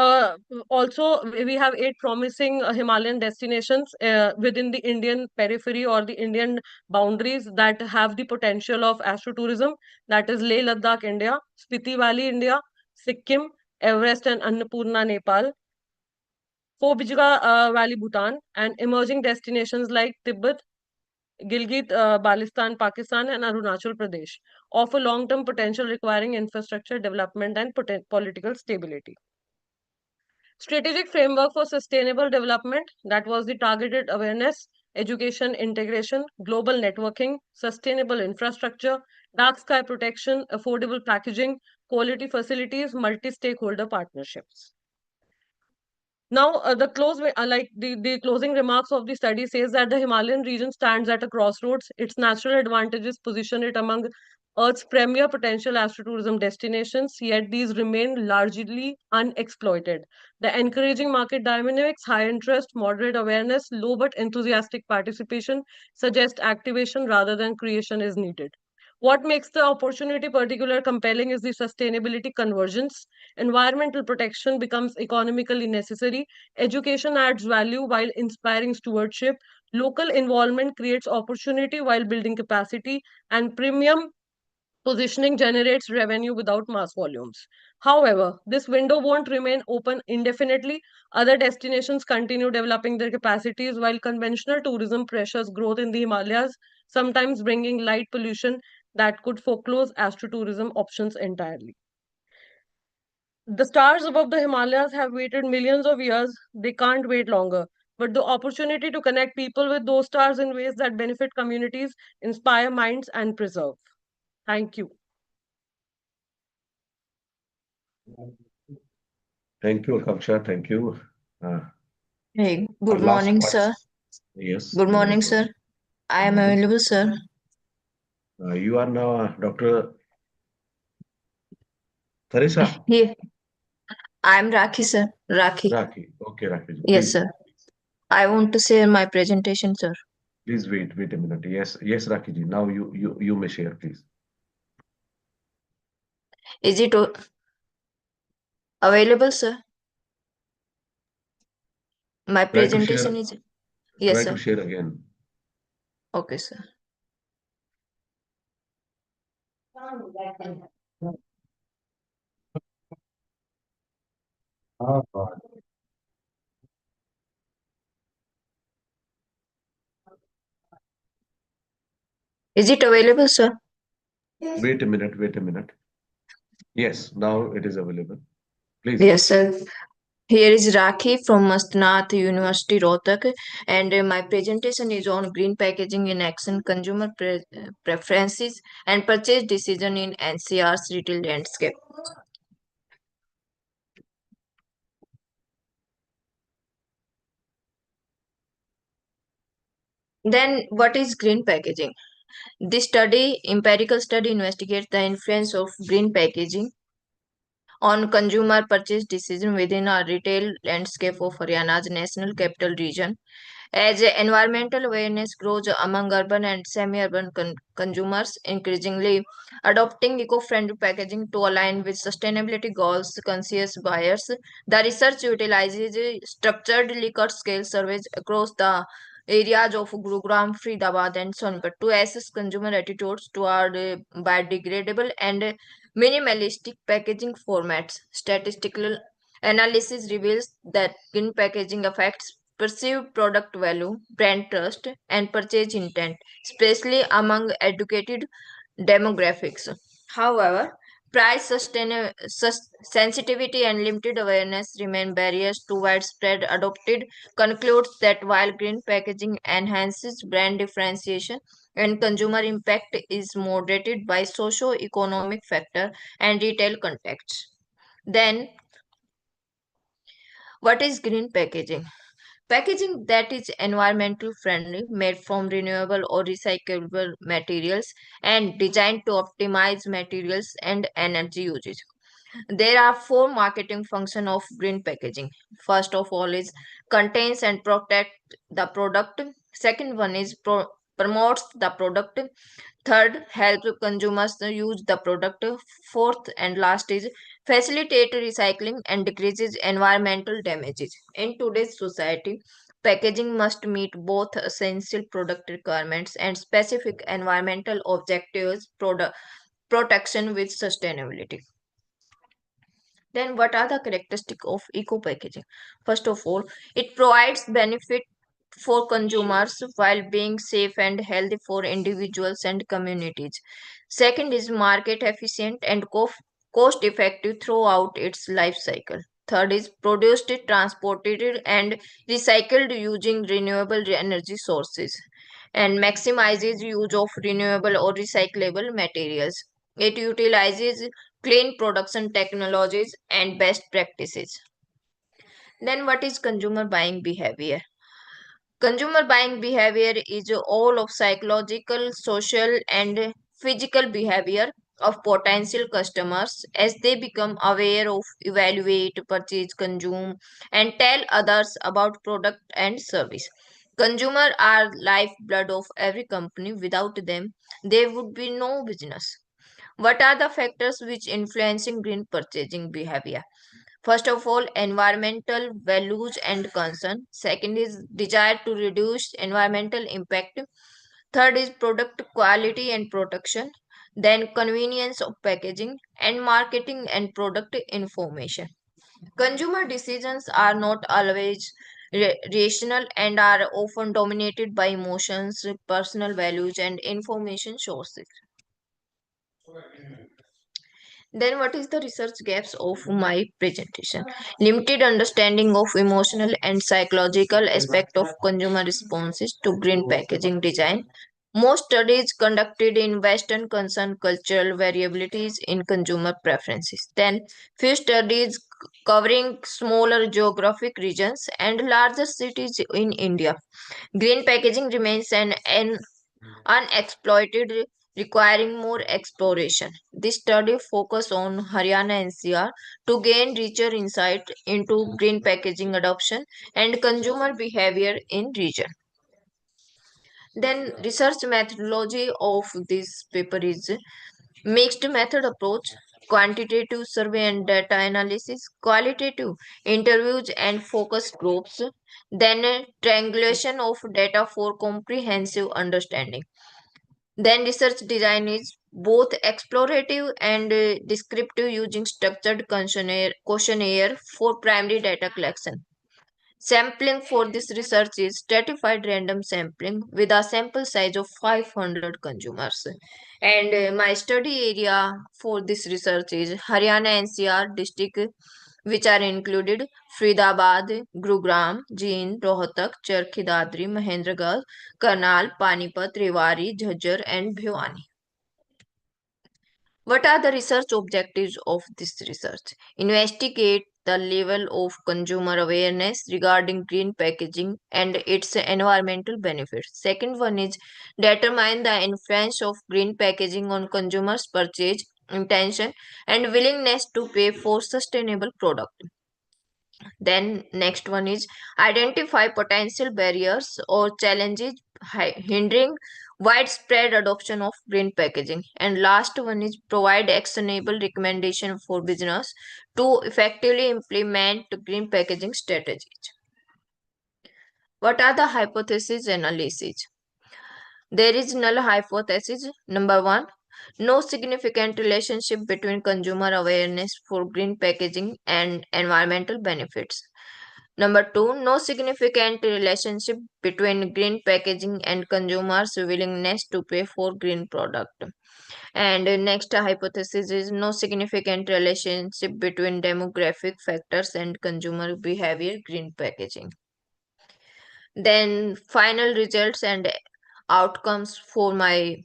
S9: also, we have 8 promising Himalayan destinations within the Indian periphery or the Indian boundaries that have the potential of astrotourism. That is Leh Ladakh, India; Spiti Valley, India; Sikkim; Everest and Annapurna, Nepal; Phobijga Valley, Bhutan; and emerging destinations like Tibet, Gilgit, Baltistan, Pakistan, and Arunachal Pradesh offer long-term potential requiring infrastructure development and political stability. Strategic framework for sustainable development, that was the targeted awareness, education integration, global networking, sustainable infrastructure, dark sky protection, affordable packaging, quality facilities, multi-stakeholder partnerships. Now, the closing remarks of the study says that the Himalayan region stands at a crossroads. Its natural advantages position it among Earth's premier potential astrotourism destinations, yet these remain largely unexploited. The encouraging market dynamics, high interest, moderate awareness, low but enthusiastic participation suggest activation rather than creation is needed. What makes the opportunity particularly compelling is the sustainability convergence. Environmental protection becomes economically necessary. Education adds value while inspiring stewardship. Local involvement creates opportunity while building capacity. And premium positioning generates revenue without mass volumes. However, this window won't remain open indefinitely. Other destinations continue developing their capacities while conventional tourism pressures growth in the Himalayas, sometimes bringing light pollution that could foreclose astrotourism options entirely. The stars above the Himalayas have waited millions of years. They can't wait longer. But the opportunity to connect people with those stars in ways that benefit communities, inspire minds, and preserve. Thank you.
S2: Thank you, Akansha. Thank you.
S10: Hey,
S2: Our
S10: good
S2: last
S10: morning,
S2: part.
S10: sir.
S2: Yes.
S10: Good morning, sir. I am available, sir.
S2: You are now Dr. Theresa.
S10: Yeah, I am Rakhi, sir. Rakhi.
S2: Rakhi. Okay, Rakhi.
S10: Yes,
S2: Please,
S10: sir. I want to share my presentation, sir.
S2: please wait a minute. Yes, yes, Rakhi ji. Now you may share, please.
S10: Is it available, sir? My
S2: Try to share.
S10: presentation is. Yes,
S2: Try
S10: sir.
S2: to share again.
S10: Okay, sir. Is it available, sir?
S2: Wait a minute. Wait a minute. Yes, now it is available. Please.
S10: Yes, sir. Here is Rakhi from Mastnath University, Rohtak, and my presentation is on green packaging in action, consumer preferences, and purchase decision in NCR's retail landscape. Then, what is green packaging? This empirical study, investigates the influence of green packaging on consumer purchase decision within a retail landscape of Haryana's national capital region. As environmental awareness grows among urban and semi-urban consumers, increasingly adopting eco-friendly packaging to align with sustainability goals, conscious buyers, the research utilizes structured Likert-scale surveys across the areas of Gurugram, Faridabad, and Sonipat to assess consumer attitudes toward biodegradable and minimalistic packaging formats. Statistical analysis reveals that green packaging affects perceived product value, brand trust, and purchase intent, especially among educated demographics. However, sensitivity and limited awareness remain barriers to widespread adopted. Concludes that while green packaging enhances brand differentiation and consumer impact is moderated by socio-economic factor and retail context. Then, what is green packaging? Packaging that is environmental friendly, made from renewable or recyclable materials, and designed to optimize materials and energy usage. There are four marketing functions of green packaging. First of all is contains and protect the product. Second one is promotes the product. Third, help consumers to use the product. Fourth and last is facilitate recycling and decreases environmental damages. In today's society, packaging must meet both essential product requirements and specific environmental objectives, product protection with sustainability. Then, what are the characteristics of eco packaging? First of all, it provides benefit for consumers while being safe and healthy for individuals and communities. Second is market efficient and cost effective throughout its life cycle. Third is produced, transported, and recycled using renewable energy sources and maximizes use of renewable or recyclable materials. It utilizes clean production technologies and best practices. Then, what is consumer buying behavior? Consumer buying behavior is all of psychological, social, and physical behavior of potential customers as they become aware of, evaluate, purchase, consume, and tell others about product and service. Consumer are lifeblood of every company. Without them, there would be no business. What are the factors which influencing green purchasing behavior? First of all, environmental values and concern. Second is desire to reduce environmental impact. Third is product quality and protection. Then convenience of packaging and marketing and product information. Consumer decisions are not always rational and are often dominated by emotions, personal values, and information sources. Then, what is the research gaps of my presentation? Limited understanding of emotional and psychological aspect of consumer responses to green packaging design. Most studies conducted in Western concern cultural variabilities in consumer preferences. Then, few studies covering smaller geographic regions and larger cities in India. Green packaging remains an unexploited, requiring more exploration. This study focused on Haryana NCR to gain richer insight into green packaging adoption and consumer behavior in region. Then research methodology of this paper is mixed method approach, quantitative survey and data analysis, qualitative interviews and focus groups, then triangulation of data for comprehensive understanding. Then research design is both explorative and descriptive using structured questionnaire for primary data collection. Sampling for this research is stratified random sampling with a sample size of 500 consumers. And my study area for this research is Haryana NCR district which are included Faridabad, Gurugram, Jind, Rohtak, Charkhi Dadri, Mahendragarh, Karnal, Panipat, Rewari, Jhajjar, and Bhiwani. What are the research objectives of this research? Investigate the level of consumer awareness regarding green packaging and its environmental benefits. Second one is determine the influence of green packaging on consumers' purchase intention and willingness to pay for sustainable product. Then next one is identify potential barriers or challenges hindering widespread adoption of green packaging. And last one is provide actionable recommendation for business to effectively implement green packaging strategies. What are the hypothesis analysis? There is null hypothesis. Number one, no significant relationship between consumer awareness for green packaging and environmental benefits. Number two, no significant relationship between green packaging and consumers' willingness to pay for green product. And next hypothesis is no significant relationship between demographic factors and consumer behavior green packaging. Then final results and outcomes for my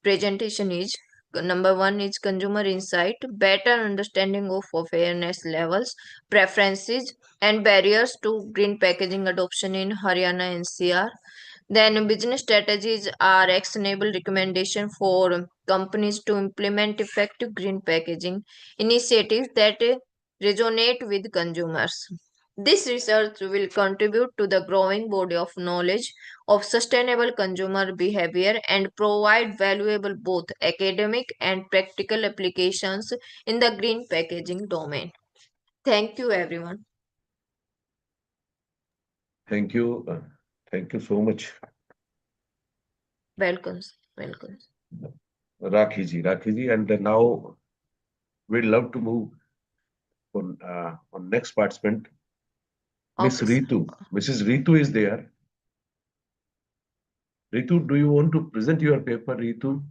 S10: presentation is number one is consumer insight, better understanding of awareness levels, preferences, and barriers to green packaging adoption in Haryana NCR. Then business strategies are actionable recommendation for companies to implement effective green packaging initiatives that resonate with consumers. This research will contribute to the growing body of knowledge of sustainable consumer behavior and provide valuable both academic and practical applications in the green packaging domain. Thank you, everyone.
S2: Thank you. Thank you so much,
S10: Welcome. Welcome.
S2: Rakhi ji. And now we'd love to move on next participant, Miss
S10: Okay, sir.
S2: Ritu. Mrs. Ritu is there. Ritu, do you want to present your paper, Ritu?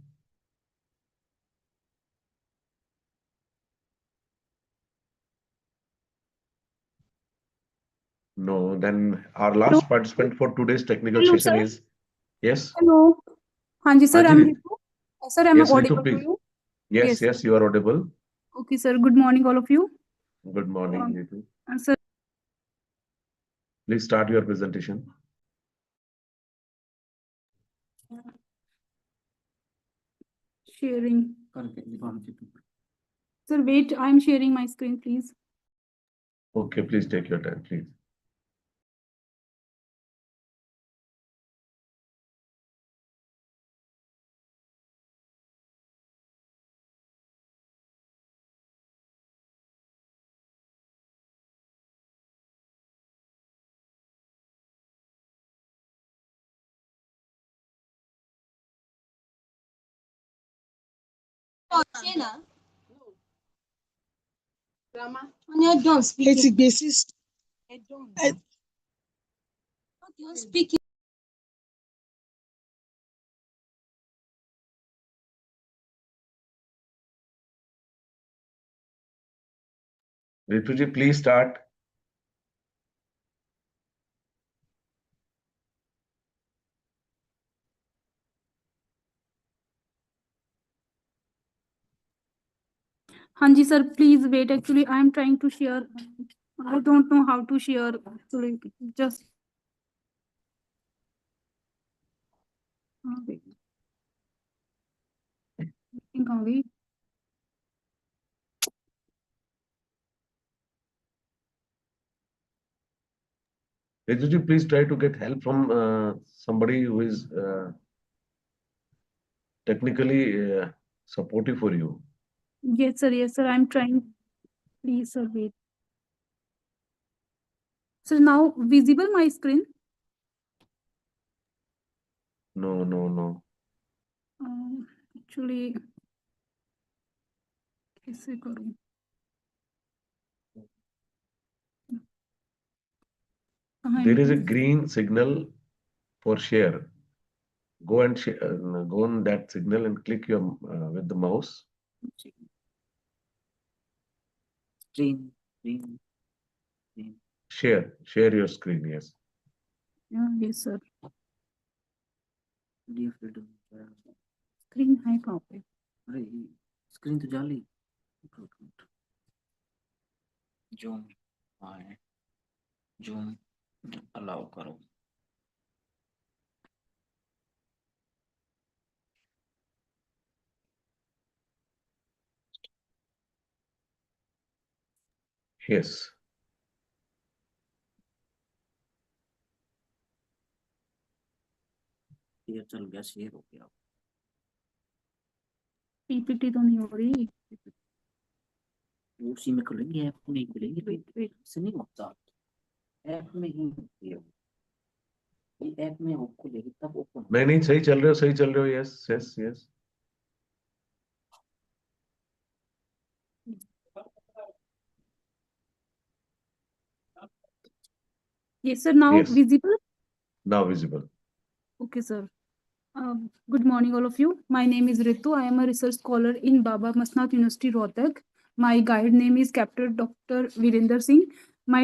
S2: No, then our last participant for today's technical
S11: Hello,
S2: session
S11: sir.
S2: is, yes?
S11: Hello. Hanji, sir, I'm
S2: Haji,
S11: Ritu. Sir, am I
S2: yes, Ritu,
S11: audible to
S2: please.
S11: you?
S2: Yes,
S11: Yes.
S2: you are audible.
S11: Okay, sir. Good morning, all of you.
S2: Good morning,
S11: Um,
S2: Ritu.
S11: Sir,
S2: Please start your presentation.
S11: sharing. Sir, wait, I'm sharing my screen, please.
S2: Okay, please take your time, please. Ritu ji, please start.
S11: Hanji, sir, please wait. Actually, I'm trying to share. I don't know how to share. Actually, just. Wait. I think I'll wait.
S2: Ritu ji, please try to get help from somebody who is technically supportive for you.
S11: Yes, sir. Yes, sir. I'm trying. Please, sir, wait. So now visible my screen.
S2: No.
S11: Actually, कैसे करूं?
S2: There is a green signal for share. Go and go on that signal and click your with the mouse.
S5: Screen.
S2: Share your screen. Yes.
S11: Yes, sir. Screen है कहाँ पे? अरे screen तो जाली. Zoom है. Zoom allow करो.
S2: Yes.
S11: ये चल गया, शेयर हो गया. पीपीटी तो नहीं हो रही. उसी में खुलेंगे, ऐप में ही खुलेंगे. वेट से नहीं होता, ऐप में ही होती है. ये ऐप में हो खुलेगी तब ओपन.
S2: नहीं सही चल रहे हो, सही चल रहे हो. Yes yes yes.
S11: Yes, sir. Now
S2: Yes.
S11: visible.
S2: Now visible.
S11: Okay, sir. Good morning, all of you. My name is Ritu. I am a research scholar in Baba Masnath University, Rohtak. My guide name is Captain Dr. Virender Singh. My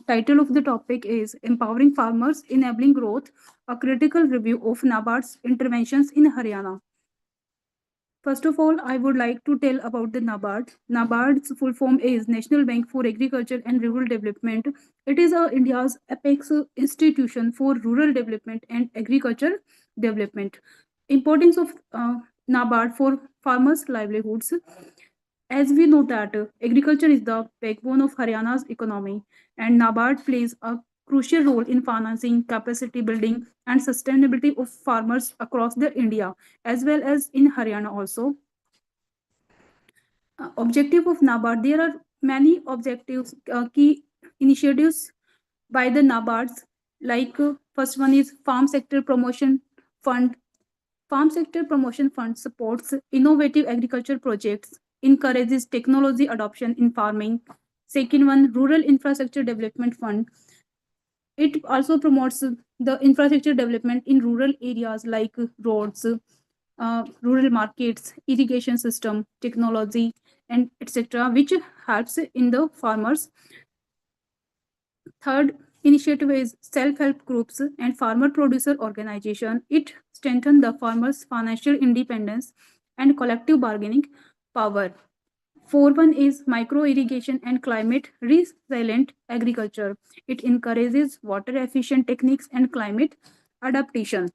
S11: title of the topic is Empowering Farmers, Enabling Growth, a critical review of NABARD's interventions in Haryana. First of all, I would like to tell about the NABARD. NABARD's full form is National Bank for Agriculture and Rural Development. It is India's apex institution for rural development and agriculture development. Importance of NABARD for farmers' livelihoods. As we know that agriculture is the backbone of Haryana's economy, and NABARD plays a crucial role in financing, capacity building, and sustainability of farmers across the India, as well as in Haryana also. Objective of NABARD, there are many objectives, key initiatives by the NABARDs, like first one is Farm Sector Promotion Fund. Farm Sector Promotion Fund supports innovative agriculture projects, encourages technology adoption in farming. Second one, Rural Infrastructure Development Fund. It also promotes the infrastructure development in rural areas like roads, rural markets, irrigation system, technology, and etc., which helps in the farmers. Third initiative is self-help groups and farmer producer organization. It strengthens the farmers' financial independence and collective bargaining power. Fourth one is micro irrigation and climate resilient agriculture. It encourages water efficient techniques and climate adaptation.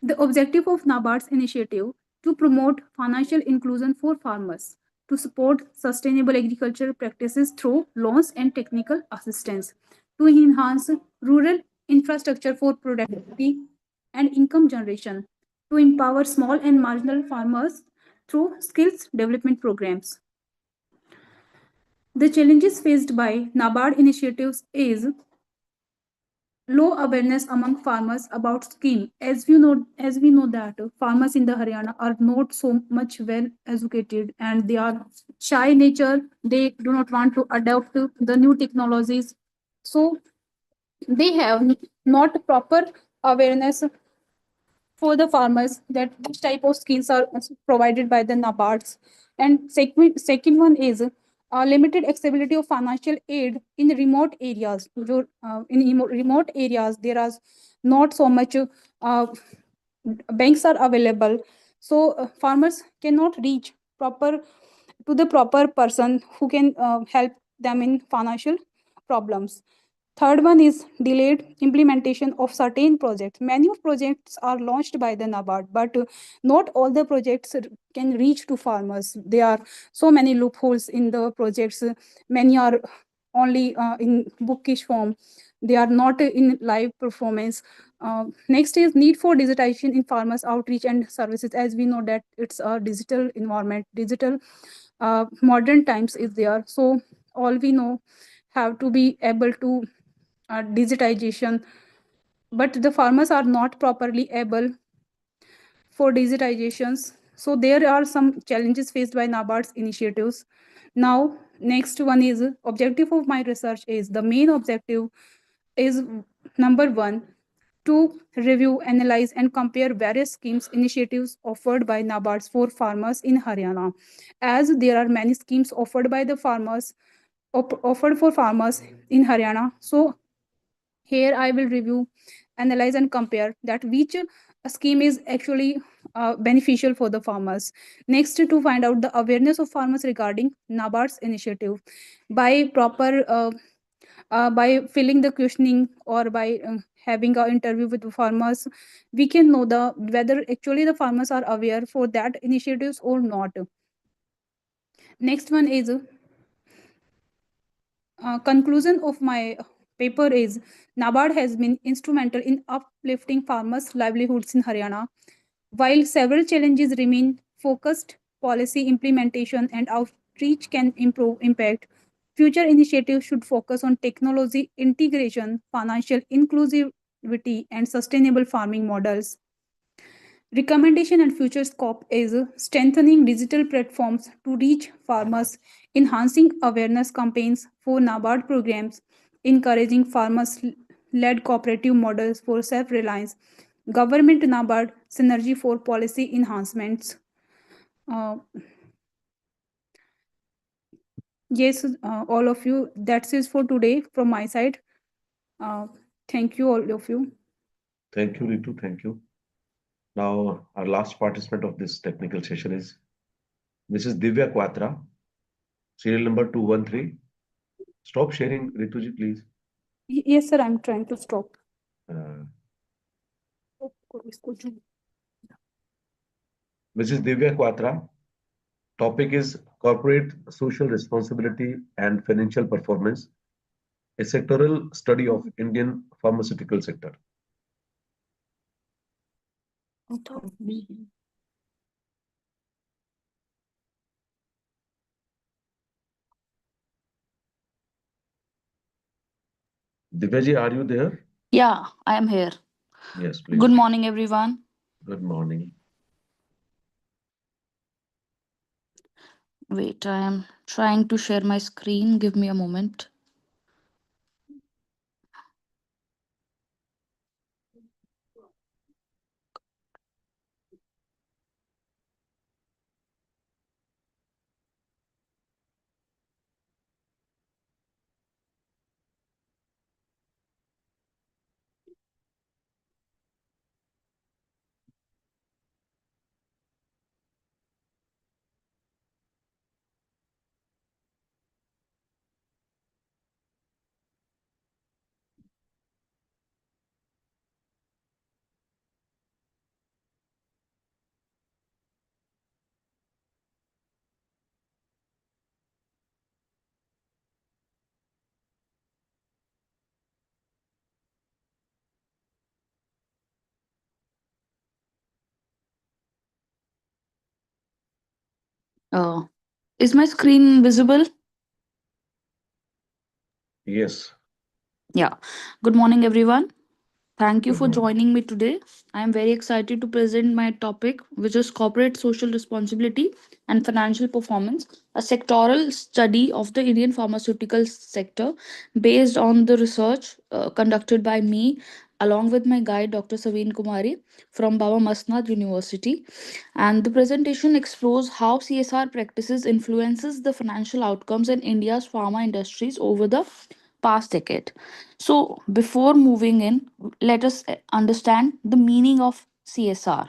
S11: The objective of NABARD's initiative to promote financial inclusion for farmers, to support sustainable agricultural practices through loans and technical assistance, to enhance rural infrastructure for productivity and income generation, to empower small and marginal farmers through skills development programs. The challenges faced by NABARD initiatives is low awareness among farmers about scheme. As we know that farmers in the Haryana are not so much well educated and they are shy nature. They do not want to adopt the new technologies. So they have not proper awareness for the farmers that which type of skills are provided by the NABARDs. And second one is limited accessibility of financial aid in remote areas. Remote areas, there are not so much banks are available. So farmers cannot reach the proper person who can help them in financial problems. Third one is delayed implementation of certain projects. Many of projects are launched by the NABARD, but not all the projects can reach to farmers. There are so many loopholes in the projects. Many are only in bookish form. They are not in live performance. Next is need for digitization in farmers outreach and services. As we know that it's a digital environment, digital modern times is there. So all we know have to be able to digitization, but the farmers are not properly able for digitizations. So there are some challenges faced by NABARD's initiatives. Now, next one is objective of my research is the main objective is number one, to review, analyze, and compare various schemes initiatives offered by NABARD for farmers in Haryana. As there are many schemes offered by the farmers, offered for farmers in Haryana, so here I will review, analyze, and compare that which scheme is actually beneficial for the farmers. Next, to find out the awareness of farmers regarding NABARD's initiative by proper by filling the questioning or by having an interview with the farmers, we can know the whether actually the farmers are aware for that initiatives or not. Next one is conclusion of my paper is NABARD has been instrumental in uplifting farmers' livelihoods in Haryana. While several challenges remain, focused policy implementation and outreach can improve impact. Future initiatives should focus on technology integration, financial inclusivity, and sustainable farming models. Recommendation and future scope is strengthening digital platforms to reach farmers, enhancing awareness campaigns for NABARD programs, encouraging farmers-led cooperative models for self-reliance, government NABARD synergy for policy enhancements. Uh, yes, all of you, that's it for today from my side. Thank you, all of you.
S2: Thank you, Ritu. Thank you. Now, our last participant of this technical session is Mrs. Divya Quatra, serial number 213. Stop sharing, Rituji, please.
S11: Yes, sir, I'm trying to stop.
S2: Mrs. Divya Quatra, topic is corporate social responsibility and financial performance, a sectoral study of Indian pharmaceutical sector. Divyaji, are you there?
S12: Yeah, I am here.
S2: Yes, please.
S12: Good morning, everyone.
S2: Good morning.
S12: Wait, I am trying to share my screen. Give me a moment. Is my screen visible?
S2: Yes.
S12: Yeah. Good morning, everyone. Thank you
S2: Good
S12: for
S2: morning.
S12: joining me today. I am very excited to present my topic, which is corporate social responsibility and financial performance, a sectoral study of the Indian pharmaceutical sector based on the research conducted by me along with my guide, Dr. Saveen Kumari from Baba Masnad University. And the presentation explores how CSR practices influences the financial outcomes in India's pharma industries over the past decade. So, before moving in, let us understand the meaning of CSR.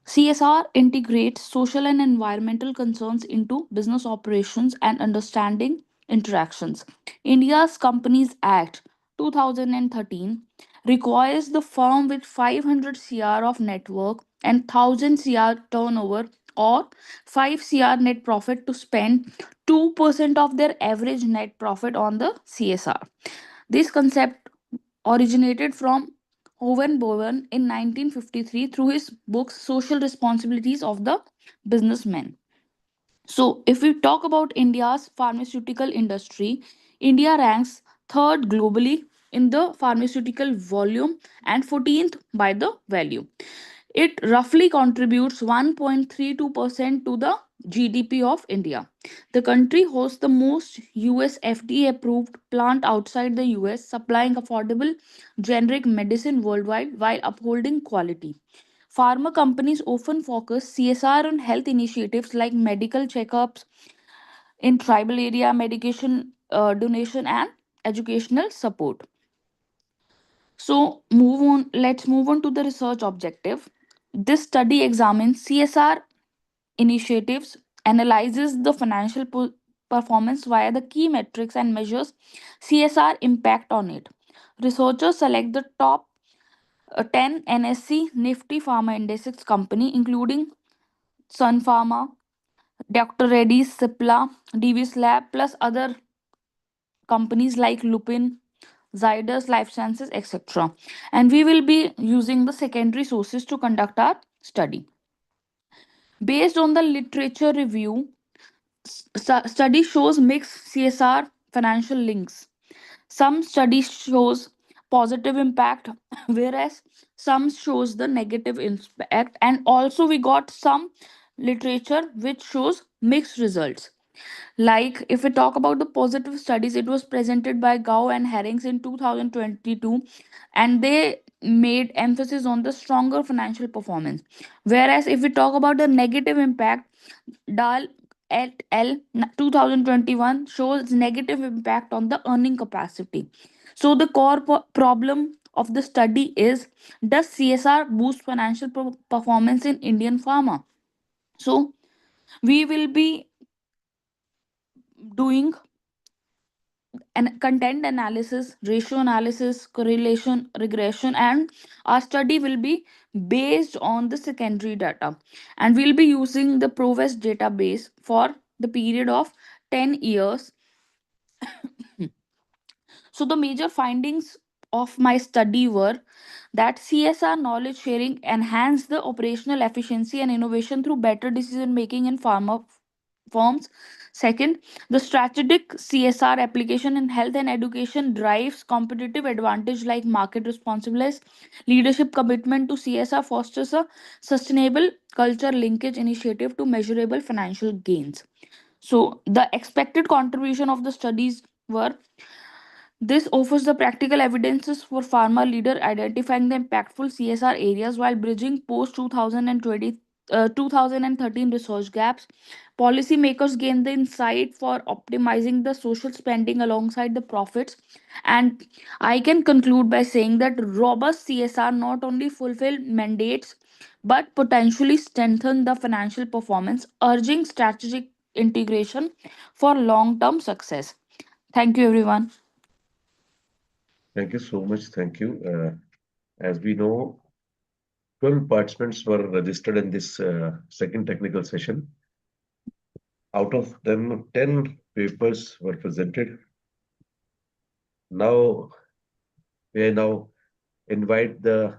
S12: CSR integrates social and environmental concerns into business operations and understanding interactions. India's Companies Act 2013 requires the firm with 500 CR of network and 1000 CR turnover or 5 CR net profit to spend 2% of their average net profit on the CSR. This concept originated from Owen Bowen in 1953 through his book Social Responsibilities of the Businessman. So, if we talk about India's pharmaceutical industry, India ranks third globally in the pharmaceutical volume and 14th by the value. It roughly contributes 1.32% to the GDP of India. The country hosts the most US FDA approved plant outside the US, supplying affordable generic medicine worldwide while upholding quality. Pharma companies often focus CSR on health initiatives like medical checkups in tribal area, medication donation, and educational support. So let's move on to the research objective. This study examines CSR initiatives, analyzes the financial performance via the key metrics and measures CSR impact on it. Researchers select the top 10 NSE Nifty Pharma Indices company, including Sun Pharma, Dr. Reddy's, Cipla, Divis Lab, plus other companies like Lupin, Zydus Life Sciences, etc. And we will be using the secondary sources to conduct our study. Based on the literature review, study shows mixed CSR financial links. Some studies shows positive impact, whereas some shows the negative impact. And also we got some literature which shows mixed results. Like if we talk about the positive studies, it was presented by Gao and Herrings in 2022, and they made emphasis on the stronger financial performance. Whereas if we talk about the negative impact, Dahl et al. 2021 shows negative impact on the earning capacity. So the core problem of the study is, does CSR boost financial performance in Indian pharma? So we will be doing an content analysis, ratio analysis, correlation, regression, and our study will be based on the secondary data. And we'll be using the ProVest database for the period of 10 years. So the major findings of my study were that CSR knowledge sharing enhanced the operational efficiency and innovation through better decision making in pharma firms. Second, the strategic CSR application in health and education drives competitive advantage like market responsiveness. Leadership commitment to CSR fosters a sustainable culture linkage initiative to measurable financial gains. So the expected contribution of the studies were, this offers the practical evidences for pharma leader identifying the impactful CSR areas while bridging post 2020 2013 research gaps. Policymakers gain the insight for optimizing the social spending alongside the profits. And I can conclude by saying that robust CSR not only fulfill mandates but potentially strengthen the financial performance, urging strategic integration for long term success. Thank you, everyone.
S2: Thank you so much. Thank you. As we know, 12 participants were registered in this second technical session. Out of them, 10 papers were presented. Now, may I now invite the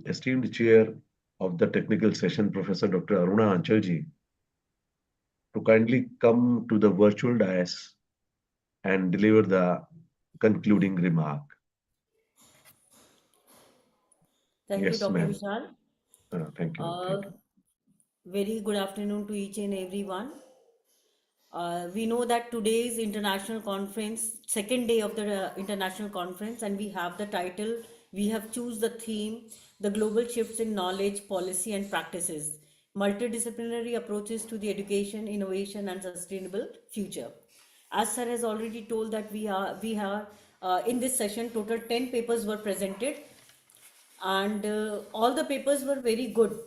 S2: esteemed chair of the technical session, Professor Dr. Aruna Anchalji, to kindly come to the virtual dais and deliver the concluding remark.
S4: Thank you,
S2: Yes,
S4: Dr.
S2: ma'am.
S4: Vishal.
S2: Thank you. Thank you.
S4: Very good afternoon to each and everyone. We know that today is international conference, second day of the international conference, and we have the title, we have choose the theme, the global shifts in knowledge, policy and practices, multidisciplinary approaches to the education, innovation and sustainable future. As sir has already told that we have in this session total 10 papers were presented, and all the papers were very good.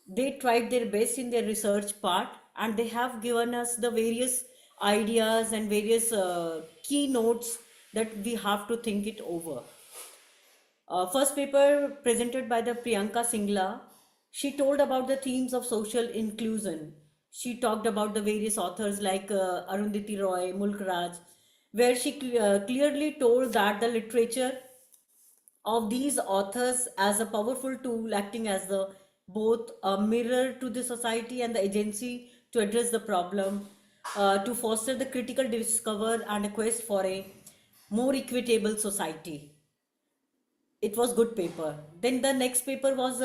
S4: They tried their best in their research part, and they have given us the various ideas and various keynotes that we have to think it over. First paper presented by the Priyanka Singla, she told about the themes of social inclusion. She talked about the various authors like Arundhati Roy, Mulk Raj, where she clearly told that the literature of these authors as a powerful tool acting as the both a mirror to the society and the agency to address the problem, to foster the critical discover and a quest for a more equitable society. It was good paper. Then the next paper was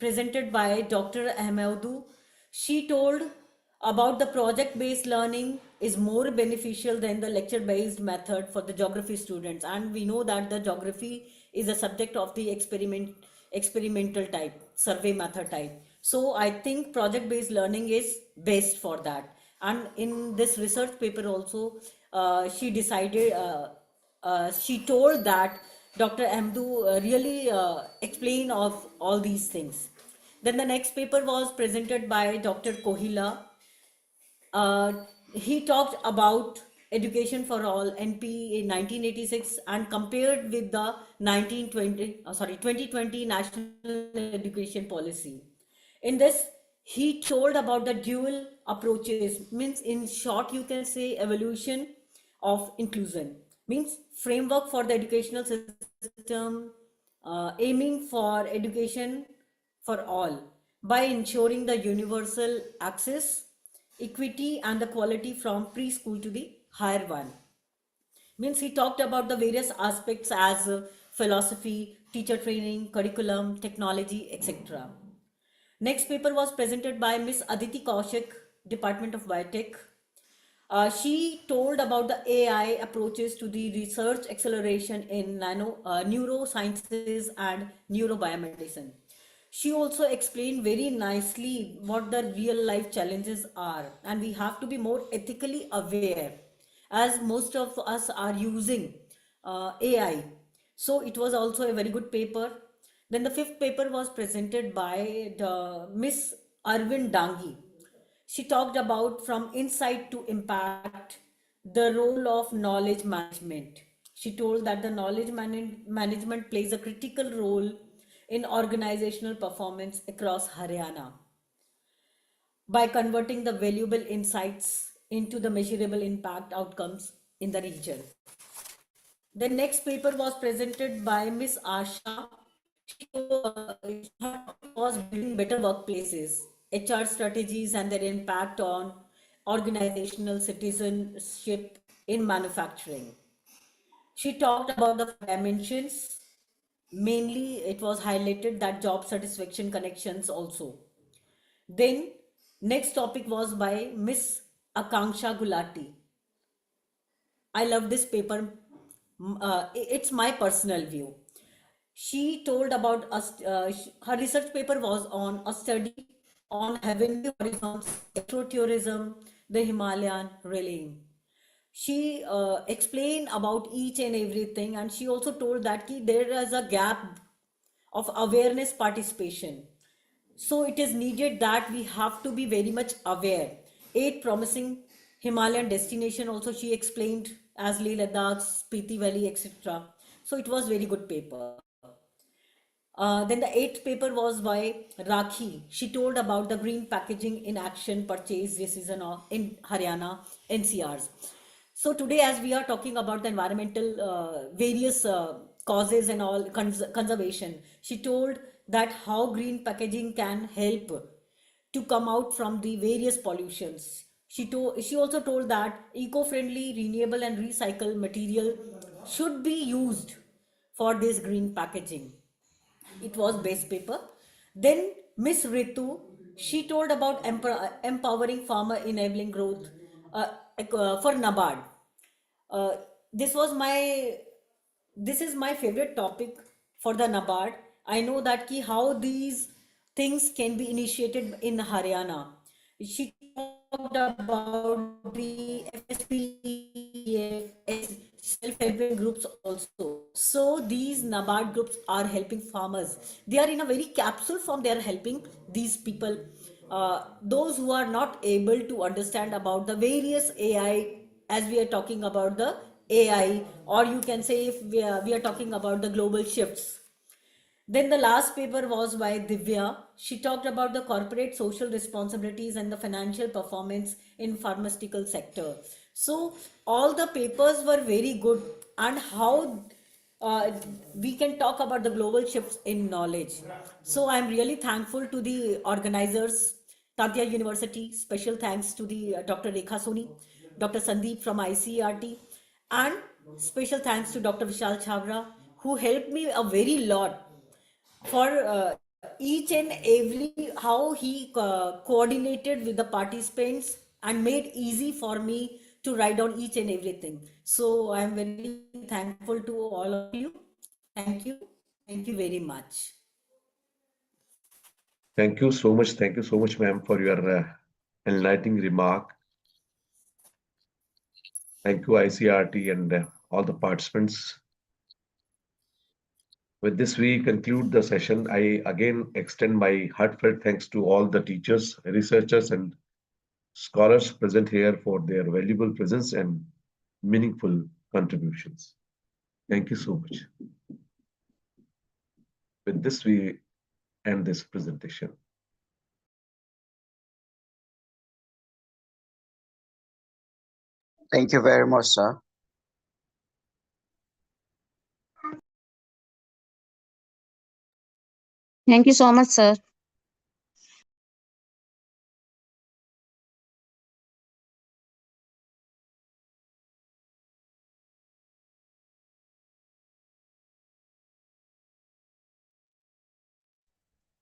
S4: presented by Dr. Ahmedu. She told about the project based learning is more beneficial than the lecture based method for the geography students, and we know that the geography is a subject of the experimental type, survey method type. So I think project based learning is best for that. And in this research paper also, she told that Dr. Amdu really explained of all these things. Then the next paper was presented by Dr. Kohila. uh, he talked about education for all NP in 1986 and compared with the 2020 national education policy. In this, he told about the dual approaches, means in short you can say evolution of inclusion, means framework for the educational system, aiming for education for all by ensuring the universal access, equity and the quality from preschool to the higher one. Means he talked about the various aspects as philosophy, teacher training, curriculum, technology, etc. Next paper was presented by Miss Aditi Kaushik, Department of Biotech. She told about the AI approaches to the research acceleration in neurosciences and neurobiomedicine. She also explained very nicely what the real life challenges are, and we have to be more ethically aware as most of us are using AI. So it was also a very good paper. Then the fifth paper was presented by the Miss Arvind Dangi. She talked about from insight to impact, the role of knowledge management. She told that the management plays a critical role in organizational performance across Haryana by converting the valuable insights into the measurable impact outcomes in the region. The next paper was presented by Miss Asha. Her topic was building better workplaces, HR strategies and their impact on organizational citizenship in manufacturing. She talked about the dimensions. Mainly, it was highlighted that job satisfaction connections also. Then, next topic was by Miss Akanksha Gulati. I love this paper. It's my personal view. She told about us. Her research paper was on a study on heavenly horizons, ecotourism, the Himalayan realm. She explained about each and everything, and she also told that there is a gap of awareness participation. So it is needed that we have to be very much aware. Eight promising Himalayan destination also she explained as Leh Ladakh, Spiti Valley, etc. So it was very good paper. Then the eighth paper was by Rakhi. She told about the green packaging in action purchase decision in Haryana NCRs. So today, as we are talking about the environmental various causes and all conservation, she told that how green packaging can help to come out from the various pollutions. She also told that eco-friendly, renewable and recycled material should be used for this green packaging. It was base paper. Then Miss Ritu, she told about empowering farmer enabling growth for NABARD. Uh, this was my this is my favorite topic for the NABARD. I know that how these things can be initiated in Haryana. She talked about the FSPF, self-help groups also. So these NABARD groups are helping farmers. They are in a very capsule form. They are helping these people, those who are not able to understand about the various AI, as we are talking about the AI, or you can say if we are talking about the global shifts. Then the last paper was by Divya. She talked about the corporate social responsibilities and the financial performance in pharmaceutical sector. So all the papers were very good, and how uh, we can talk about the global shifts in knowledge. So I'm really thankful to the organizers, Tantia University. Special thanks to the Dr. Rekha Soni, Dr. Sandeep from ICERT, and special thanks to Dr. Vishal Chavra, who helped me a very lot for each and every how he coordinated with the participants and made easy for me to write down each and everything. So I am very thankful to all of you. Thank you very much.
S2: Thank you so much. Thank you so much, ma'am, for your enlightening remark. Thank you, ICRT, and all the participants. With this, we conclude the session. I again extend my heartfelt thanks to all the teachers, researchers, and scholars present here for their valuable presence and meaningful contributions. Thank you so much. With this, we end this presentation.
S1: Thank you very much, sir.
S7: Thank you so much, sir.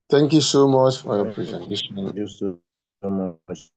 S13: Thank you so much for your
S14: Thank
S13: presentation.
S14: you so much.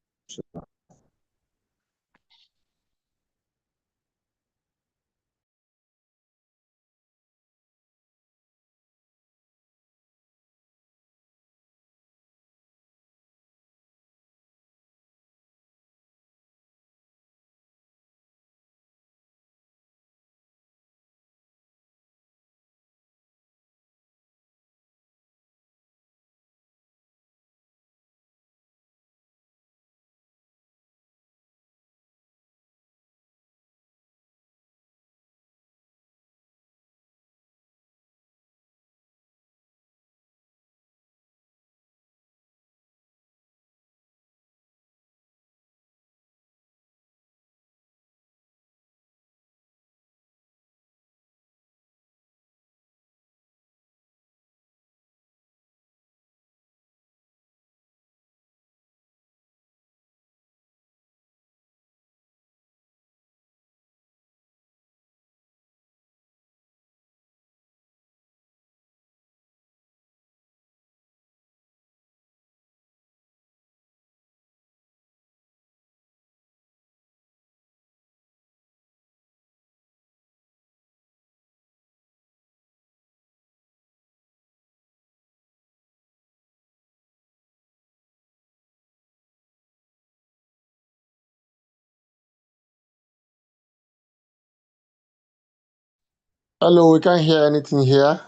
S13: Hello, we can't hear anything here.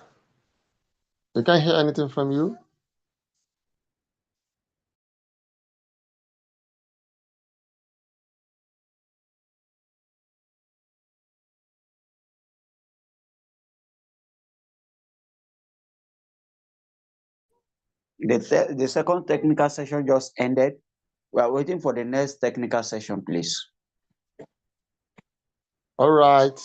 S13: We can't hear anything from you.
S1: The second technical session just ended. We are waiting for the next technical session, please.
S13: All right.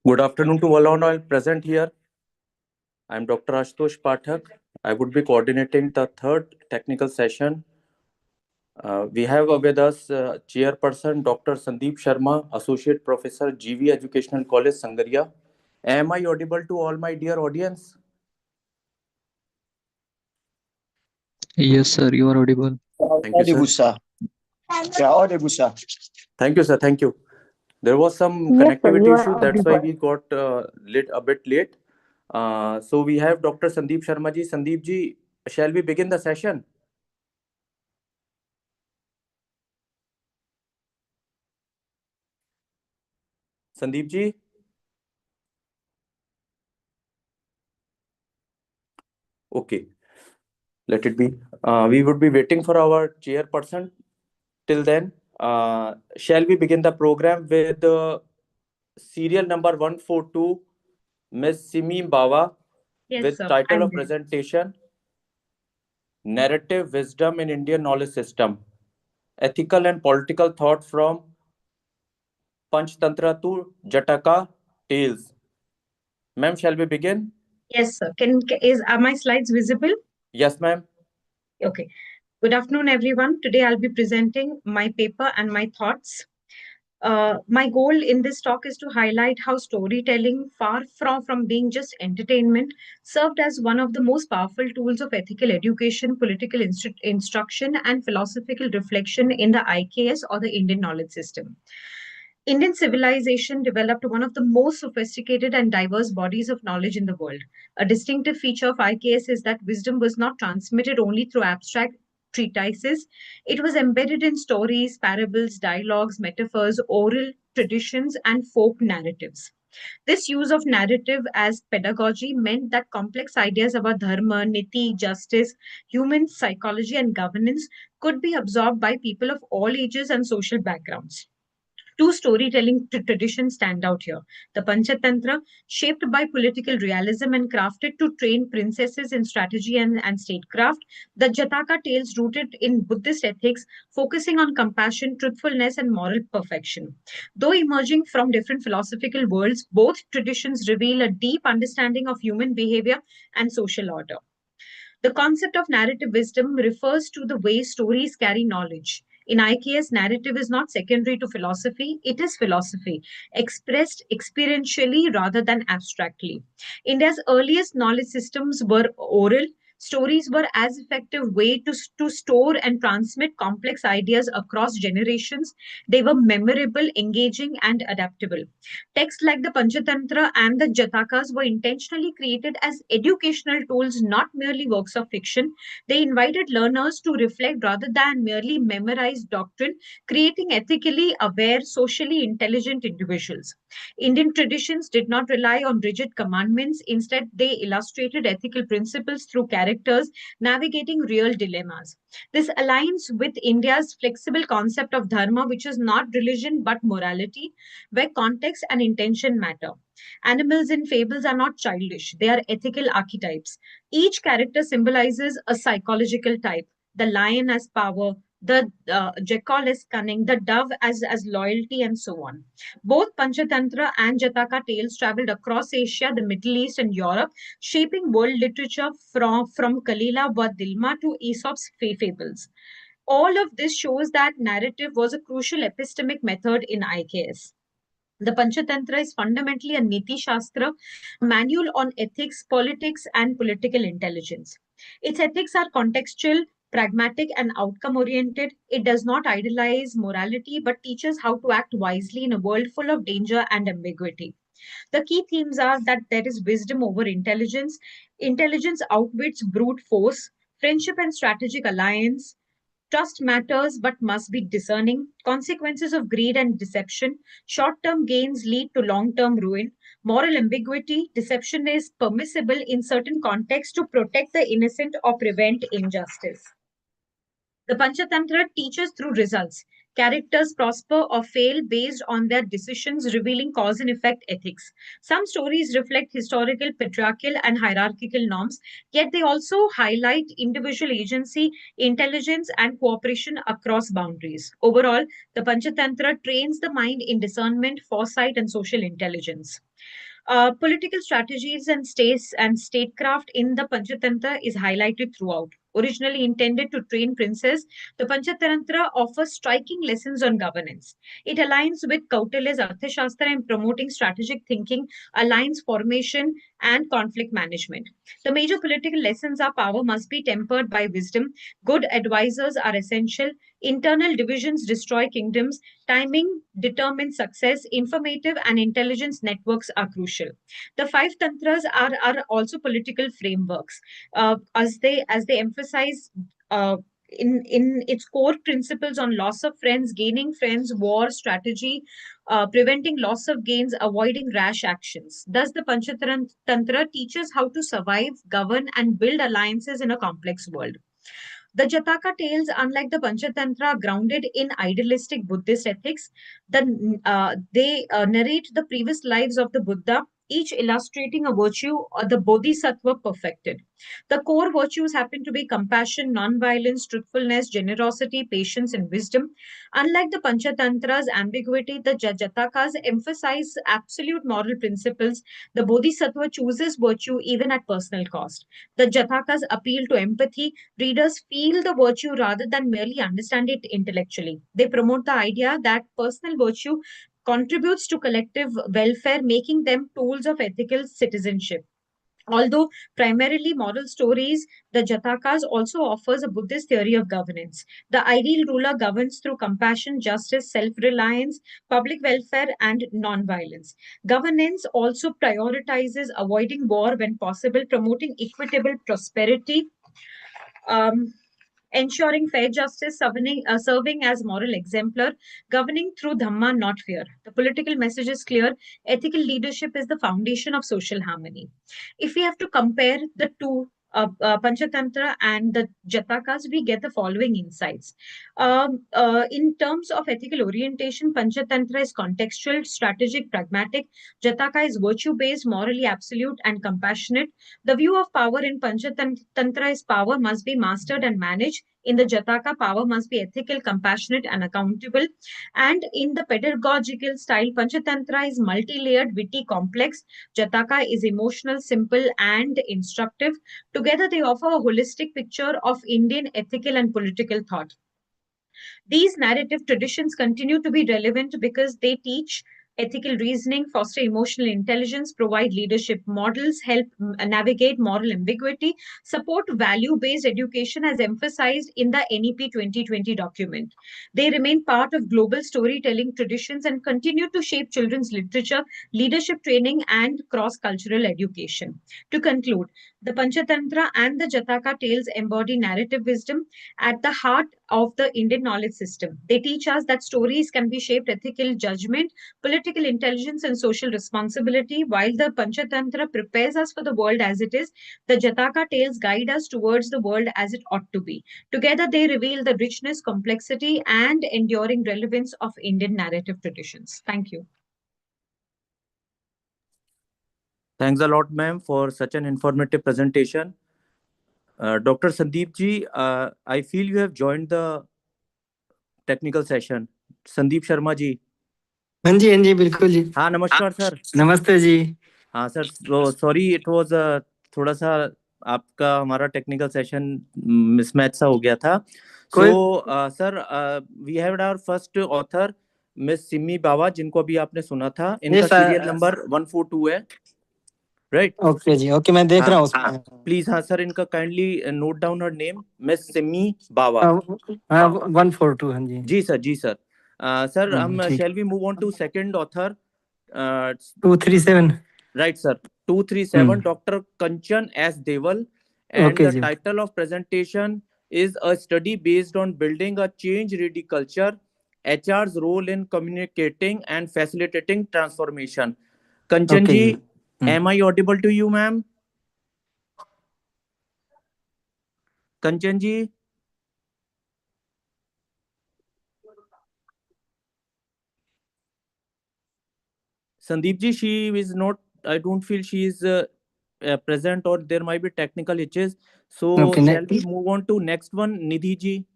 S15: Good afternoon to all present here. I am Dr. Ashutosh Pathak. I would be coordinating the third technical session. We have with us Chairperson Dr. Sandeep Sharma, Associate Professor, GV Educational College, Sangaria. Am I audible to all my dear audience?
S16: Yes, sir, you are audible.
S15: Thank you, sir. Thank you, sir. Thank you. There was some connectivity issue. That's why we got a bit late. So we have Dr. Sandeep Sharma ji. Sandeep ji, shall we begin the session? Sandeep ji? Okay, let it be. We would be waiting for our chairperson. Till then, shall we begin the program with serial number 142, Ms. Simi Bawa, with title of presentation, Narrative Wisdom in Indian Knowledge System, Ethical and Political Thought from Panchtantra to Jataka Tales. Ma'am, shall we begin?
S17: Yes, sir. Are my slides visible?
S15: Yes, ma'am.
S17: Okay. Good afternoon, everyone. Today I'll be presenting my paper and my thoughts. My goal in this talk is to highlight how storytelling, far from being just entertainment, served as one of the most powerful tools of ethical education, political instruction, and philosophical reflection in the IKS or the Indian knowledge system. Indian civilization developed one of the most sophisticated and diverse bodies of knowledge in the world. A distinctive feature of IKS is that wisdom was not transmitted only through abstract treatises. It was embedded in stories, parables, dialogues, metaphors, oral traditions, and folk narratives. This use of narrative as pedagogy meant that complex ideas about dharma, niti, justice, human psychology, and governance could be absorbed by people of all ages and social backgrounds. Two storytelling traditions stand out here. The Panchatantra, shaped by political realism and crafted to train princesses in strategy and statecraft. The Jataka tales, rooted in Buddhist ethics, focusing on compassion, truthfulness, and moral perfection. Though emerging from different philosophical worlds, both traditions reveal a deep understanding of human behavior and social order. The concept of narrative wisdom refers to the way stories carry knowledge. In IKS, narrative is not secondary to philosophy, it is philosophy, expressed experientially rather than abstractly. India's earliest knowledge systems were oral. Stories were as effective way to store and transmit complex ideas across generations. They were memorable, engaging, and adaptable. Texts like the Panchatantra and the Jatakas were intentionally created as educational tools, not merely works of fiction. They invited learners to reflect rather than merely memorize doctrine, creating ethically aware, socially intelligent individuals. Indian traditions did not rely on rigid commandments. Instead, they illustrated ethical principles through characters navigating real dilemmas. This aligns with India's flexible concept of dharma, which is not religion but morality, where context and intention matter. Animals in fables are not childish, they are ethical archetypes. Each character symbolizes a psychological type: the lion as power, the jackal as cunning, the dove as loyalty, and so on. Both Panchatantra and Jataka tales traveled across Asia, the Middle East, and Europe, shaping world literature from Kalila wa Dilma to Aesop's fables. All of this shows that narrative was a crucial epistemic method in IKS. The Panchatantra is fundamentally a Niti Shastra, a manual on ethics, politics, and political intelligence. Its ethics are contextual, pragmatic, and outcome oriented. It does not idealize morality but teaches how to act wisely in a world full of danger and ambiguity. The key themes are that there is wisdom over intelligence, intelligence outwits brute force, friendship and strategic alliance, trust matters but must be discerning. Consequences of greed and deception. Short term gains lead to long term ruin. Moral ambiguity. Deception is permissible in certain contexts to protect the innocent or prevent injustice. The Panchatantra teaches through results. Characters prosper or fail based on their decisions, revealing cause and effect ethics. Some stories reflect historical, patriarchal, and hierarchical norms, yet they also highlight individual agency, intelligence, and cooperation across boundaries. Overall, the Panchatantra trains the mind in discernment, foresight, and social intelligence. Political strategies and statecraft in the Panchatantra is highlighted throughout. Originally intended to train princes, the Panchatantra offers striking lessons on governance. It aligns with Kautilya's Arthashastra in promoting strategic thinking, alliance formation, and conflict management. The major political lessons are: power must be tempered by wisdom, good advisors are essential, internal divisions destroy kingdoms, timing determines success, informative and intelligence networks are crucial. The five tantras are also political frameworks, as they emphasize in its core principles on loss of friends, gaining friends, war, strategy, preventing loss of gains, avoiding rash actions. Thus, the Panchatantra teaches how to survive, govern, and build alliances in a complex world. The Jataka tales, unlike the Panchatantra, are grounded in idealistic Buddhist ethics. They narrate the previous lives of the Buddha, each illustrating a virtue or the Bodhisattva perfected. The core virtues happen to be compassion, non-violence, truthfulness, generosity, patience, and wisdom. Unlike the Panchatantra's ambiguity, the Jatakas emphasize absolute moral principles. The Bodhisattva chooses virtue even at personal cost. The Jatakas appeal to empathy. Readers feel the virtue rather than merely understand it intellectually. They promote the idea that personal virtue contributes to collective welfare, making them tools of ethical citizenship. Although primarily moral stories, the Jatakas also offers a Buddhist theory of governance. The ideal ruler governs through compassion, justice, self-reliance, public welfare, and non-violence. Governance also prioritizes avoiding war when possible, promoting equitable prosperity, um, ensuring fair justice, serving as moral exemplar, governing through Dhamma, not fear. The political message is clear. Ethical leadership is the foundation of social harmony. If we have to compare the two, Panchatantra and the Jatakas, we get the following insights. In terms of ethical orientation, Panchatantra is contextual, strategic, pragmatic. Jataka is virtue-based, morally absolute, and compassionate. The view of power in Panchatantra is power must be mastered and managed. In the Jataka, power must be ethical, compassionate, and accountable. And in the pedagogical style, Panchatantra is multi-layered, witty, complex. Jataka is emotional, simple, and instructive. Together, they offer a holistic picture of Indian ethical and political thought. These narrative traditions continue to be relevant because they teach ethical reasoning, foster emotional intelligence, provide leadership models, help navigate moral ambiguity, support value based education as emphasized in the NEP 2020 document. They remain part of global storytelling traditions and continue to shape children's literature, leadership training, and cross cultural education. To conclude, the Panchatantra and the Jataka tales embody narrative wisdom at the heart of the Indian knowledge system. They teach us that stories can be shaped ethical judgment, political intelligence, and social responsibility, while the Panchatantra prepares us for the world as it is. The Jataka tales guide us towards the world as it ought to be. Together, they reveal the richness, complexity, and enduring relevance of Indian narrative traditions. Thank you.
S15: Thanks a lot, ma'am, for such an informative presentation. Dr. Sandeep ji, I feel you have joined the technical session. Sandeep Sharma ji.
S18: हाँ जी बिल्कुल जी।
S15: हाँ, नमस्कार sir.
S18: नमस्ते जी।
S15: हाँ sir, sorry it was थोड़ा सा आपका हमारा टेक्निकल सेशन मिसमैच सा हो गया था। So sir, we have our first author miss Simi Bawa, जिनको अभी आपने सुना था। इनका सीरियल नंबर 142 है, राइट?
S18: ओके जी, ओके, मैं देख रहा हूँ उसमें।
S15: प्लीज हाँ सर, इनका kindly note down her name, miss Simi Bawa.
S18: 142, हाँ जी।
S15: जी सर, जी सर। सर हम shall we move on to second author
S18: 237,
S15: right sir, 237, Dr. Kanchan S. Deval, and
S18: Okay,
S15: the
S18: ji.
S15: title of presentation is a study based on building a change-ready culture, HR's role in communicating and facilitating transformation. Kanchan
S18: Okay,
S15: ji, am I audible to you, ma'am? Kanchan ji? Sandeep ji, she is not, I don't feel she is present, or there might be technical issues. So
S18: Okay,
S15: shall we move on to next one, Nidhi ji?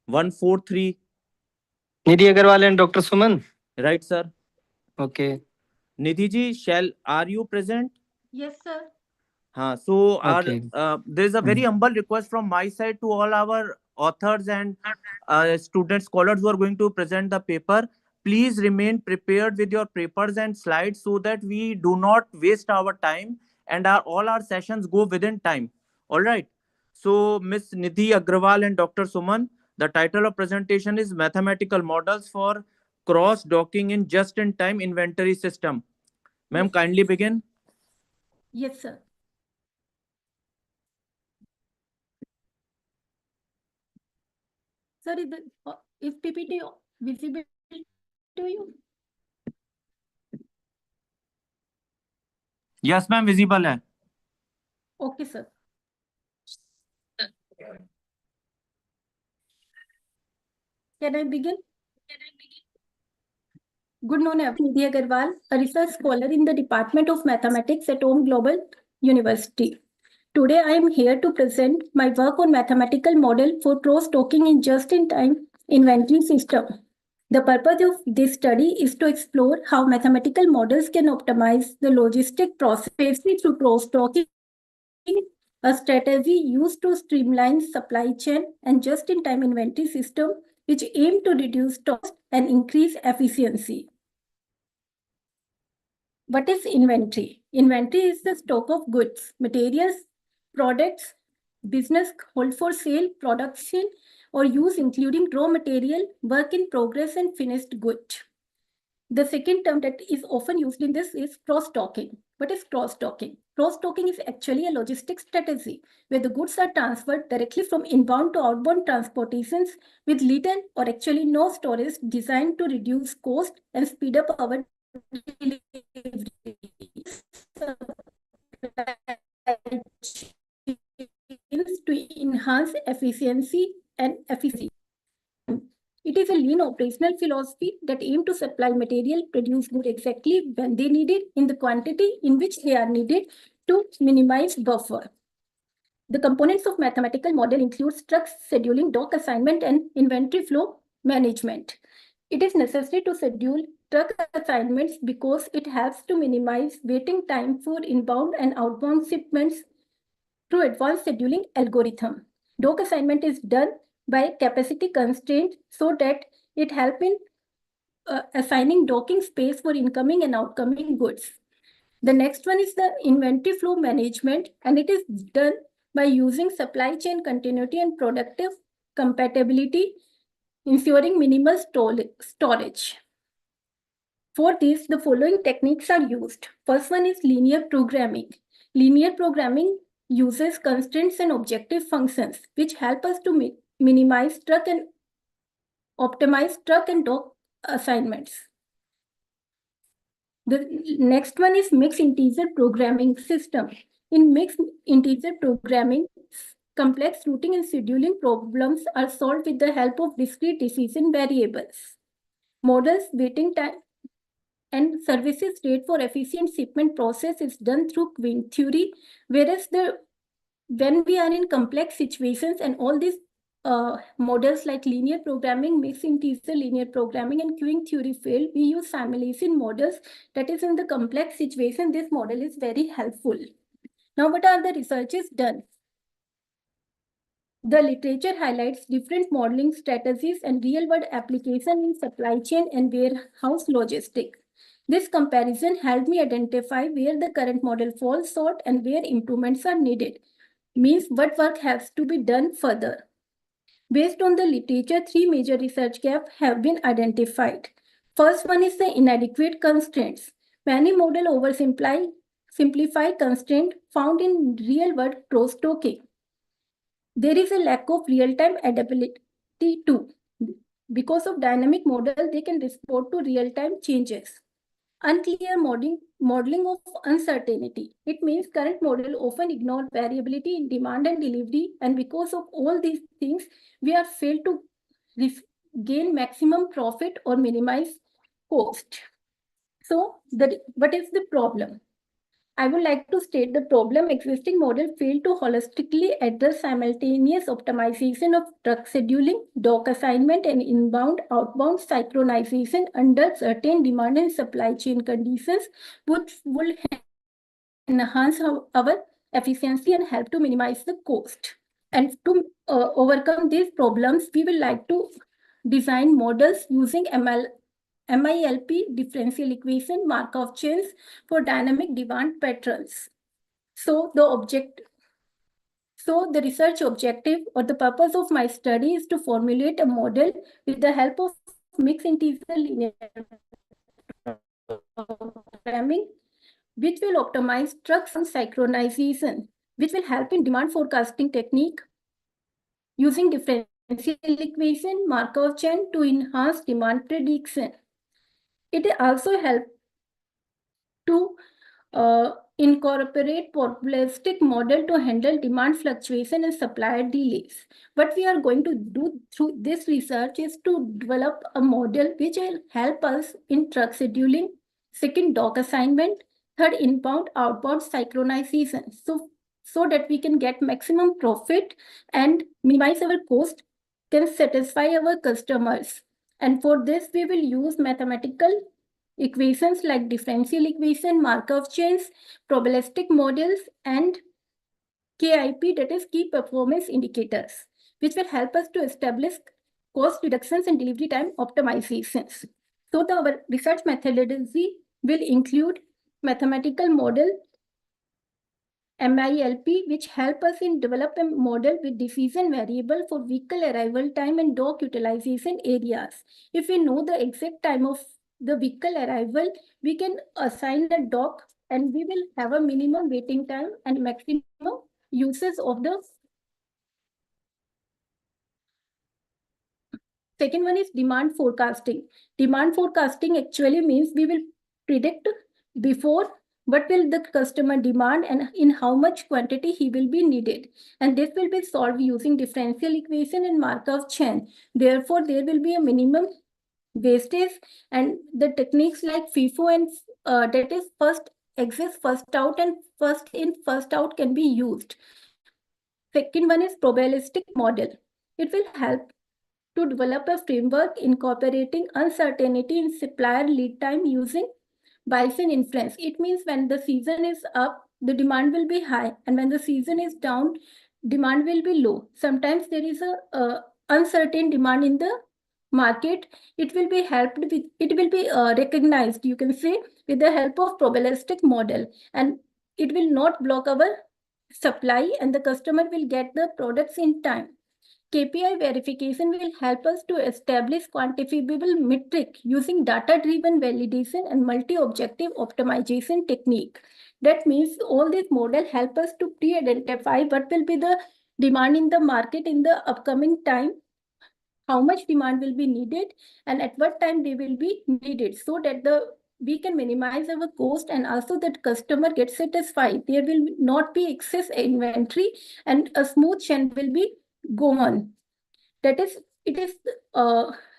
S15: 143.
S18: Nidhi Agarwal and Dr. Suman.
S15: Right, sir.
S18: Okay.
S15: Nidhi ji, are you present?
S19: Yes, sir.
S15: So
S18: Okay.
S15: there is a very humble request from my side to all our authors and student scholars who are going to present the paper. Please remain prepared with your papers and slides so that we do not waste our time and all our sessions go within time. All right. So Miss Nidhi Agrawal and Dr. Suman, the title of presentation is Mathematical Models for Cross-Docking in Just-in-Time Inventory System. Ma'am, kindly begin.
S19: Yes, sir. Sir, is PPT visible to you?
S15: Yes, ma'am, visible hai.
S19: Okay, sir. Can I begin? Good morning, Nidhi Agarwal, a research scholar in the Department of Mathematics at Om Global University. Today, I am here to present my work on mathematical model for cross-docking in just-in-time inventory system. The purpose of this study is to explore how mathematical models can optimize the logistic process through cross-docking, a strategy used to streamline supply chain and just-in-time inventory system, which aim to reduce cost and increase efficiency. What is inventory? Inventory is the stock of goods, materials, products, business hold for sale, production, or use, including raw material, work in progress, and finished good. The second term that is often used in this is cross-docking. What is cross-docking? Cross-docking is actually a logistic strategy where the goods are transferred directly from inbound to outbound transportations with little or actually no storage, designed to reduce cost and speed up our delivery. To enhance efficiency and efficiency. It is a lean operational philosophy that aims to supply material, produce goods exactly when they need it, in the quantity in which they are needed, to minimize buffer. The components of mathematical model include truck scheduling, dock assignment, and inventory flow management. It is necessary to schedule truck assignments because it helps to minimize waiting time for inbound and outbound shipments through advanced scheduling algorithm. Dock assignment is done by capacity constraint so that it helps in assigning docking space for incoming and outgoing goods. The next one is the inventory flow management, and it is done by using supply chain continuity and productive compatibility, ensuring minimal storage. For this, the following techniques are used. First one is linear programming. Linear programming uses constraints and objective functions, which help us to minimize truck and optimize truck and dock assignments. The next one is mixed integer programming system. In mixed integer programming, complex routing and scheduling problems are solved with the help of discrete decision variables. Models, waiting time, and services rate for efficient shipment process is done through queuing theory, whereas when we are in complex situations and all these models like linear programming, mixed integer linear programming, and queuing theory fail, we use simulation models. That is, in the complex situation, this model is very helpful. Now, what are the researches done? The literature highlights different modeling strategies and real-world application in supply chain and warehouse logistics. This comparison helped me identify where the current model falls short and where improvements are needed. Means what work has to be done further. Based on the literature, three major research gaps have been identified. First one is the inadequate constraints. Many models oversimplify constraints found in real-world cross-docking. There is a lack of real-time adaptability too. Because of dynamic model, they can respond to real-time changes. Unclear modeling of uncertainty. It means current model often ignore variability in demand and delivery, and because of all these things, we are failed to gain maximum profit or minimize cost. So, what is the problem? I would like to state the problem. Existing model failed to holistically address simultaneous optimization of truck scheduling, dock assignment, and inbound-outbound synchronization under certain demand and supply chain conditions, which will enhance our efficiency and help to minimize the cost. And to overcome these problems, we will like to design models using MILP differential equation Markov chains for dynamic demand patterns. So the research objective or the purpose of my study is to formulate a model with the help of mixed integer linear programming, which will optimize truck synchronization, which will help in demand forecasting technique using differential equation Markov chain to enhance demand prediction. It also helps to incorporate probabilistic model to handle demand fluctuation and supplier delays. What we are going to do through this research is to develop a model which will help us in truck scheduling, second dock assignment, third inbound outbound synchronization. So that we can get maximum profit and minimize our cost, can satisfy our customers. And for this, we will use mathematical equations like differential equation, Markov chains, probabilistic models, and KIP, that is key performance indicators, which will help us to establish cost reductions and delivery time optimizations. So our research methodology will include mathematical model MILP, which help us in develop a model with decision variable for vehicle arrival time and dock utilization areas. If we know the exact time of the vehicle arrival, we can assign the dock and we will have a minimum waiting time and maximum uses of the. Second one is demand forecasting. Demand forecasting actually means we will predict before what will the customer demand and in how much quantity he will be needed. And this will be solved using differential equation and Markov chain. Therefore, there will be a minimum wastage, and the techniques like FIFO and that is first exist, first out, and first in, first out can be used. Second one is probabilistic model. It will help to develop a framework incorporating uncertainty in supplier lead time using Bayesian inference. It means when the season is up, the demand will be high, and when the season is down, demand will be low. Sometimes there is a uncertain demand in the market. It will be helped with, it will be recognized, you can say, with the help of probabilistic model, and it will not block our supply, and the customer will get the products in time. KPI verification will help us to establish quantifiable metric using data-driven validation and multi-objective optimization technique. That means all these models help us to pre-identify what will be the demand in the market in the upcoming time, how much demand will be needed, and at what time they will be needed, so that we can minimize our cost and also that customer gets satisfied. There will not be excess inventory and a smooth chain will be go on. That is, it is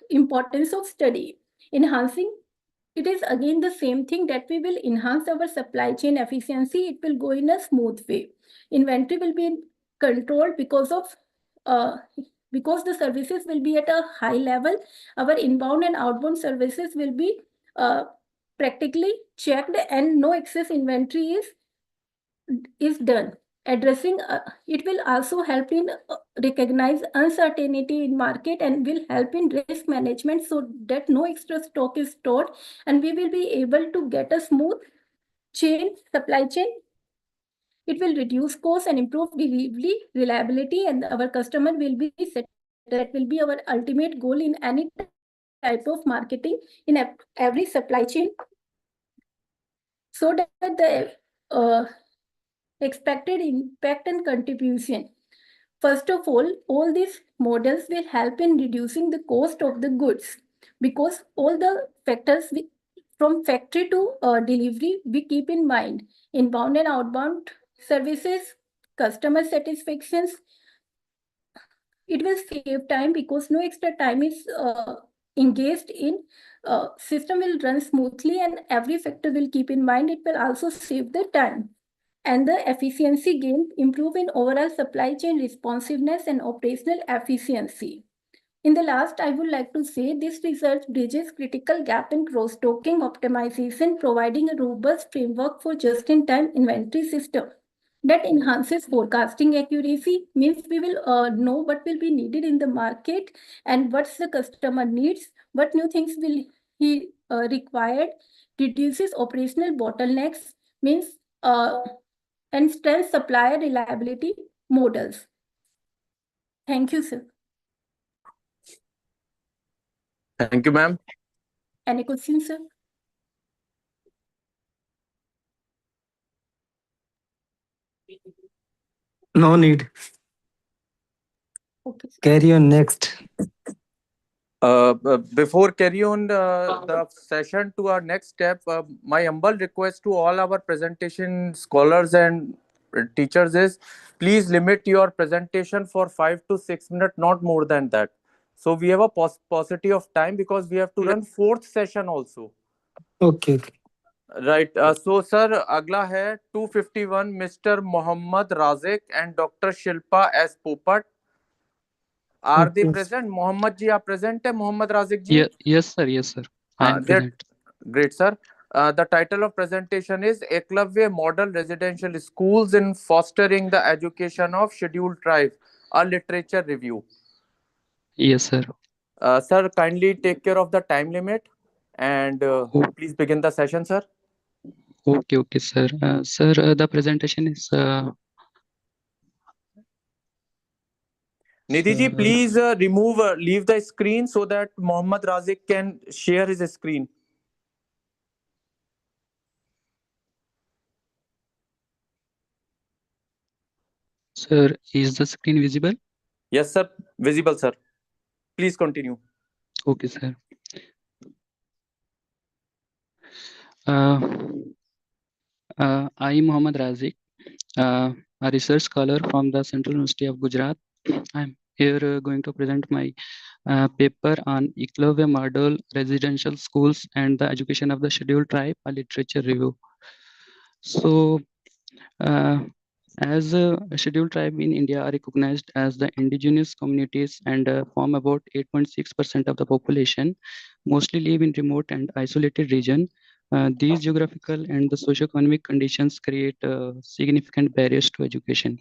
S19: importance of study. Enhancing, it is again the same thing that we will enhance our supply chain efficiency. It will go in a smooth way. Inventory will be controlled because the services will be at a high level. Our inbound and outbound services will be practically checked and no excess inventory is done. Addressing it will also help in recognize uncertainty in market and will help in risk management so that no extra stock is stored and we will be able to get a smooth supply chain. It will reduce costs and improve delivery reliability, and our customer will be set. That will be our ultimate goal in any type of marketing in every supply chain, so that the expected impact and contribution. First of all these models will help in reducing the cost of the goods because all the factors from factory to delivery we keep in mind: inbound and outbound services, customer satisfactions. It will save time because no extra time is engaged in, system will run smoothly, and every factor will keep in mind. It will also save the time and the efficiency gain, improve in overall supply chain responsiveness and operational efficiency. In the last, I would like to say this research bridges critical gap in cross-docking optimization, providing a robust framework for just-in-time inventory system that enhances forecasting accuracy. Means we will know what will be needed in the market and what's the customer needs, what new things will he required, reduces operational bottlenecks, means and strengthens supplier reliability models. Thank you, sir.
S15: Thank you, ma'am.
S19: Any questions, sir?
S18: No need.
S19: Okay.
S18: Carry on next.
S15: Before carry on the session to our next step, my humble request to all our presentation scholars and teachers is please limit your presentation for 5 to 6 minutes, not more than that. So we have a paucity of time because we have to run fourth session also.
S18: Okay.
S15: Right. So, sir, अगला है 251 Mr. Mohammad Razik and Dr. Shilpa S. Popat. Are they
S18: Okay.
S15: present? Mohammad ji, are present? Mohammad Razik ji?
S16: Yes, sir. Yes, sir. I am
S15: They're
S16: present.
S15: great, sir. The title of presentation is Eklavya Model Residential Schools in Fostering the Education of Scheduled Tribes, a literature review.
S16: Yes, sir.
S15: Sir, kindly take care of the time limit and please begin the session, sir.
S16: Okay, sir. Sir, the presentation is.
S15: Nidhi ji,
S16: Sir,
S15: please leave the screen so that Mohammad Razik can share his screen.
S16: Sir, is the screen visible?
S15: Yes, sir. Visible, sir. Please continue.
S16: Okay, sir. I am Mohammad Razik, a research scholar from the Central University of Gujarat. I'm here going to present my paper on Eklavya Model Residential Schools and the Education of the Scheduled Tribe, a literature review. So, as a scheduled tribe in India are recognized as the indigenous communities and form about 8.6% of the population, mostly live in remote and isolated region. These geographical and the socio-economic conditions create significant barriers to education.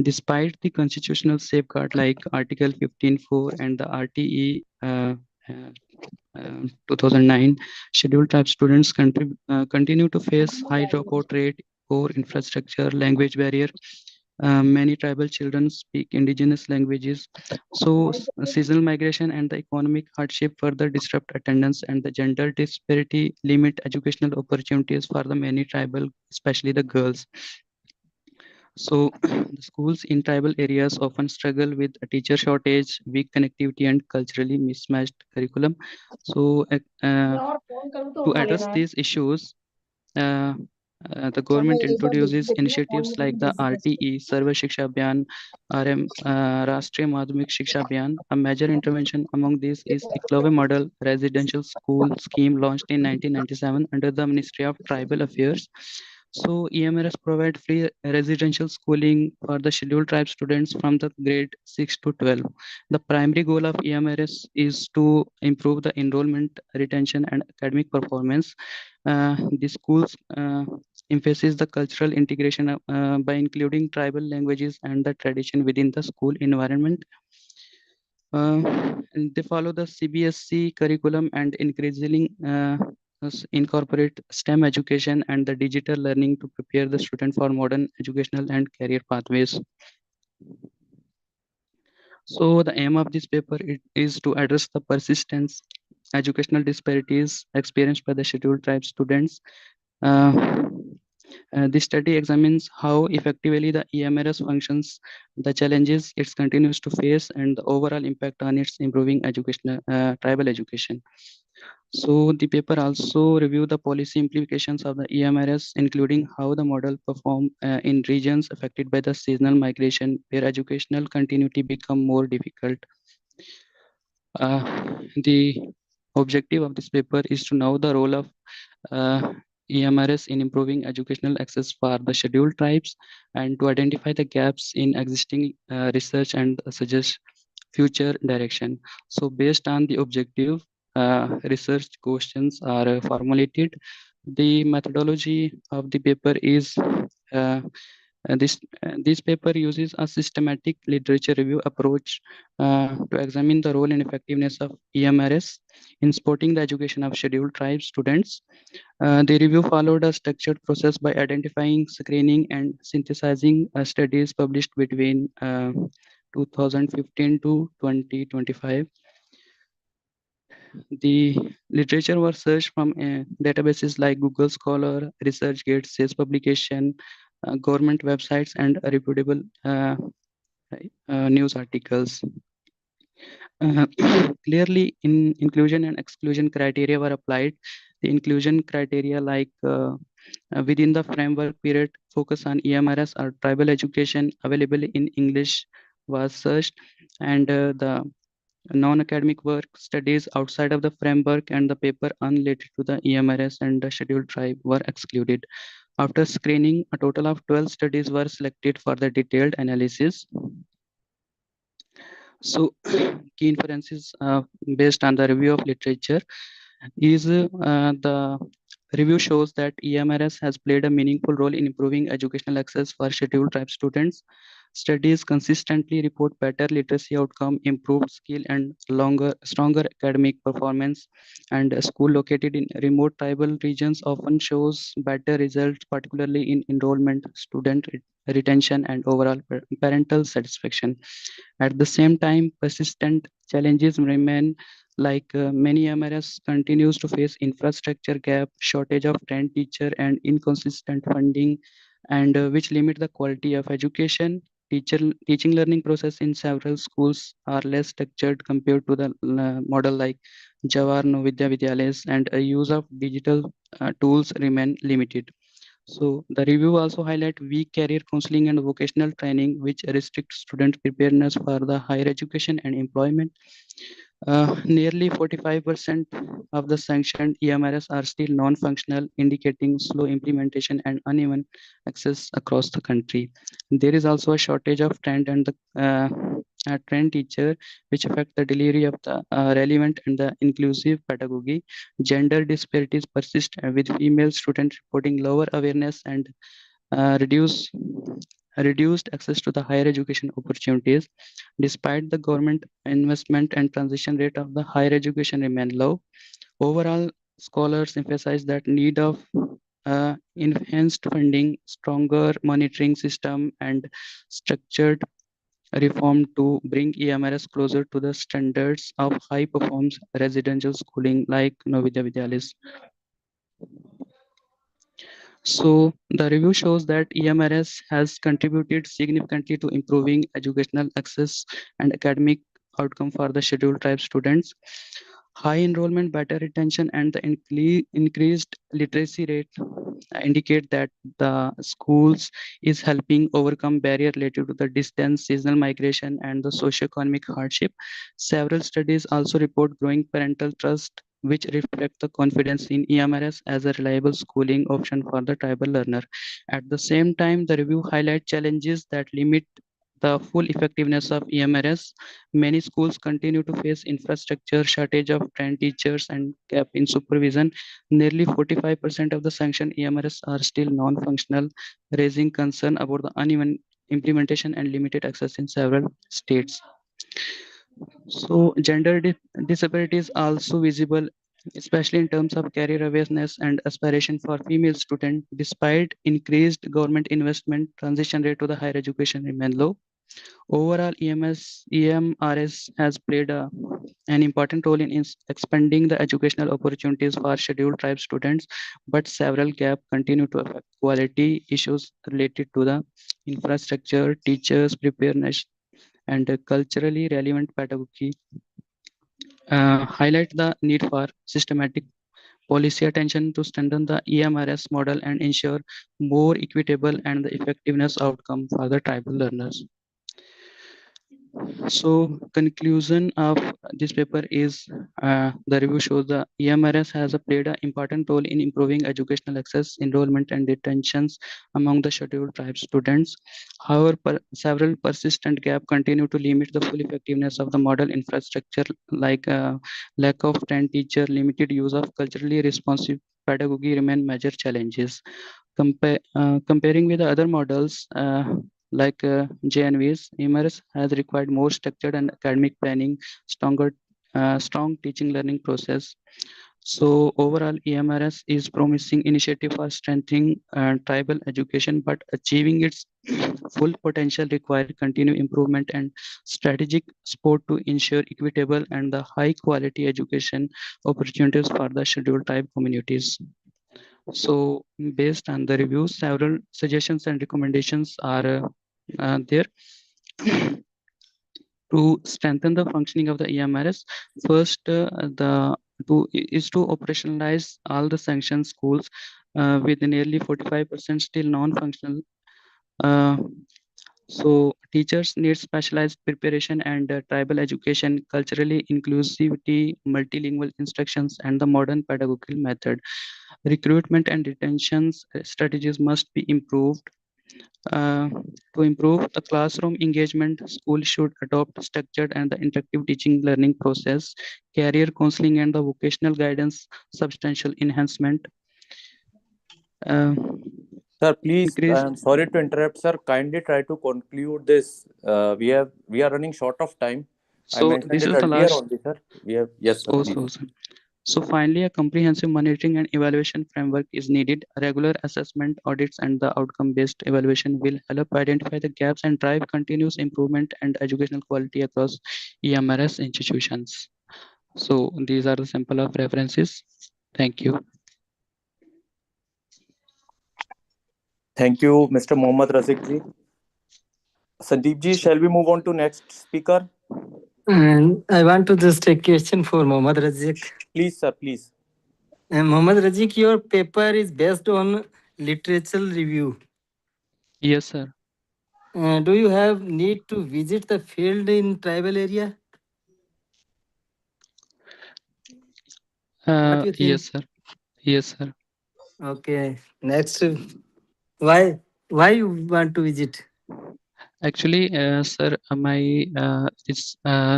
S16: Despite the constitutional safeguard like Article 15.4 and the RTE 2009, scheduled tribe students continue to face high dropout rate, poor infrastructure, language barrier. Many tribal children speak indigenous languages. So seasonal migration and the economic hardship further disrupt attendance, and the gender disparity limit educational opportunities for the many tribal, especially the girls. So the schools in tribal areas often struggle with a teacher shortage, weak connectivity, and culturally mismatched curriculum. So to address these issues, the government introduces initiatives like the RTE, Sarva Shiksha Abhiyan, Rashtriya Madhyamik Shiksha Abhiyan. A major intervention among these is Eklavya Model Residential School Scheme launched in 1997 under the Ministry of Tribal Affairs. So EMRS provide free residential schooling for the scheduled tribe students from the grade 6 to 12. The primary goal of EMRS is to improve the enrollment, retention, and academic performance. The schools emphasize the cultural integration by including tribal languages and the tradition within the school environment. And they follow the CBSE curriculum and increasingly incorporate STEM education and the digital learning to prepare the student for modern educational and career pathways. So the aim of this paper is to address the persistence educational disparities experienced by the scheduled tribe students. This study examines how effectively the EMRS functions, the challenges it continues to face, and the overall impact on its improving educational tribal education. So the paper also review the policy implications of the EMRS, including how the model perform in regions affected by the seasonal migration, where educational continuity become more difficult. The objective of this paper is to know the role of EMRS in improving educational access for the scheduled tribes and to identify the gaps in existing research and suggest future direction. So based on the objective, research questions are formulated. The methodology of the paper is this paper uses a systematic literature review approach to examine the role and effectiveness of EMRS in supporting the education of scheduled tribe students. The review followed a structured process by identifying, screening, and synthesizing studies published between 2015 to 2025. The literature was searched from databases like Google Scholar, ResearchGate, SAYS publication, government websites, and reputable news articles. Clearly, inclusion and exclusion criteria were applied. The inclusion criteria like within the framework period focus on EMRS or tribal education available in English was searched, and the non-academic work studies outside of the framework and the paper unrelated to the EMRS and the scheduled tribe were excluded. After screening, a total of 12 studies were selected for the detailed analysis. So key inferences based on the review of literature is the review shows that EMRS has played a meaningful role in improving educational access for scheduled tribe students. Studies consistently report better literacy outcome, improved skill, and stronger academic performance. And a school located in remote tribal regions often shows better results, particularly in enrollment, student retention, and overall parental satisfaction. At the same time, persistent challenges remain, like many MRS continues to face infrastructure gap, shortage of trained teacher, and inconsistent funding, and which limit the quality of education. Teaching learning process in several schools are less structured compared to the model like Jawahar Vidya Vidyalayas, and a use of digital tools remain limited. So the review also highlight weak career counseling and vocational training, which restrict student preparedness for the higher education and employment. Nearly 45% of the sanctioned EMRS are still non-functional, indicating slow implementation and uneven access across the country. There is also a shortage of trained teacher, which affect the delivery of the relevant and the inclusive pedagogy. Gender disparities persist with female students reporting lower awareness and reduced access to the higher education opportunities. Despite the government investment and transition rate of the higher education remain low, overall scholars emphasize that need of enhanced funding, stronger monitoring system, and structured reform to bring EMRS closer to the standards of high performance residential schooling like Novidya Vidyalayas. So the review shows that EMRS has contributed significantly to improving educational access and academic outcome for the scheduled tribe students. High enrollment, better retention, and the increased literacy rate indicate that the schools is helping overcome barrier related to the distance, seasonal migration, and the socioeconomic hardship. Several studies also report growing parental trust, which reflect the confidence in EMRS as a reliable schooling option for the tribal learner. At the same time, the review highlight challenges that limit the full effectiveness of EMRS. Many schools continue to face infrastructure, shortage of trained teachers, and gap in supervision. Nearly 45% of the sanctioned EMRS are still non-functional, raising concern about the uneven implementation and limited access in several states. So gender disability is also visible, especially in terms of career awareness and aspiration for female students. Despite increased government investment, transition rate to the higher education remain low. Overall, EMRS has played an important role in expanding the educational opportunities for scheduled tribe students, but several gaps continue to affect quality issues related to the infrastructure, teachers, preparedness, and culturally relevant pedagogy. Highlight the need for systematic policy attention to strengthen the EMRS model and ensure more equitable and the effectiveness outcome for the tribal learners. So conclusion of this paper is the review shows the EMRS has played an important role in improving educational access, enrollment, and retentions among the scheduled tribe students. However, several persistent gaps continue to limit the full effectiveness of the model infrastructure, like lack of trained teacher, limited use of culturally responsive pedagogy remain major challenges. Comparing with the other models, like JNVs, EMERS has required more structured and academic planning, strong teaching learning process. So overall, EMRS is promising initiative for strengthening tribal education, but achieving its full potential require continued improvement and strategic support to ensure equitable and the high quality education opportunities for the scheduled tribe communities. So based on the reviews, several suggestions and recommendations are there to strengthen the functioning of the EMRS. First, is to operationalize all the sanctioned schools with nearly 45% still non-functional. So teachers need specialized preparation and tribal education, culturally inclusivity, multilingual instructions, and the modern pedagogical method. Recruitment and retention strategies must be improved. To improve the classroom engagement, schools should adopt structured and the interactive teaching learning process, career counseling and the vocational guidance, substantial enhancement.
S15: Sir, please, I'm sorry to interrupt, sir. Kindly try to conclude this. We are running short of time. I
S16: So
S15: mentioned
S16: this
S15: it
S16: is the
S15: earlier
S16: last.
S15: only, sir. Yes, sir. Please.
S16: So finally, a comprehensive monitoring and evaluation framework is needed. Regular assessment, audits, and the outcome-based evaluation will help identify the gaps and drive continuous improvement and educational quality across EMRS institutions. So these are the sample of references. Thank you.
S15: Thank you, Mr. Mohammad Razik ji. Sandeep ji, shall we move on to next speaker?
S18: And I want to just take question for Mohammad Razik.
S15: Please, sir, please.
S18: Mohammad Razik, your paper is based on literature review.
S16: Yes, sir.
S18: Do you have need to visit the field in tribal area? What do you think?
S16: Yes, sir. Yes, sir.
S18: Okay. Next, why you want to visit?
S16: Actually, sir, my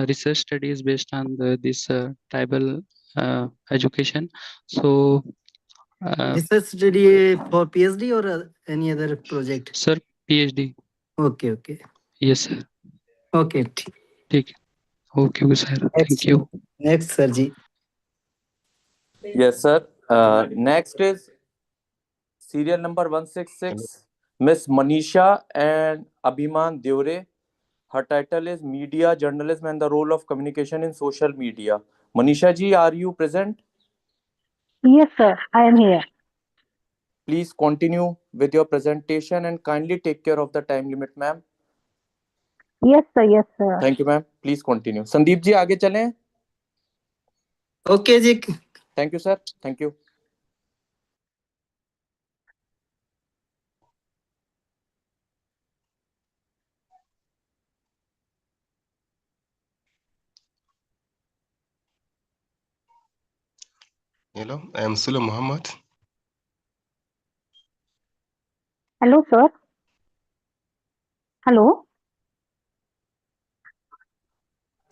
S16: research study is based on this tribal education. So,
S18: Research study for PhD or any other project?
S16: Sir, PhD.
S18: Okay, okay.
S16: Yes, sir.
S18: Okay.
S16: Okay, okay, sir. Thank you.
S18: Next, Sarji.
S15: Yes, sir. Next is serial number 166, Miss Manisha and Abhiman Deore. Her title is Media Journalism and the Role of Communication in Social Media. Manisha ji, are you present?
S20: Yes, sir. I am here.
S15: Please continue with your presentation and kindly take care of the time limit, ma'am.
S20: Yes, sir. Yes, sir.
S15: Thank you, ma'am. Please continue. Sandeep ji, आगे चलें.
S18: Okay, जी.
S15: Thank you, sir. Thank you.
S21: Hello, I am Sule Muhammad.
S20: Hello, sir. Hello.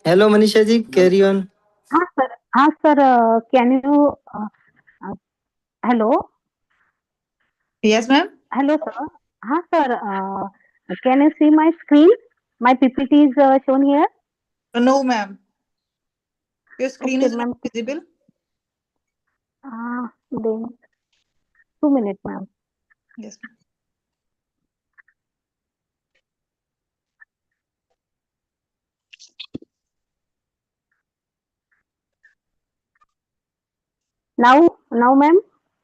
S18: Hello, Manisha ji. Carry on.
S20: Sir. Sir. Can you? Hello.
S22: Yes, ma'am.
S20: Hello, sir. Sir. Can you see my screen? My PPT is shown here.
S22: No, ma'am. Your screen
S20: Okay,
S22: is not visible.
S20: Then 2 minutes, ma'am.
S22: Yes.
S20: Now, ma'am,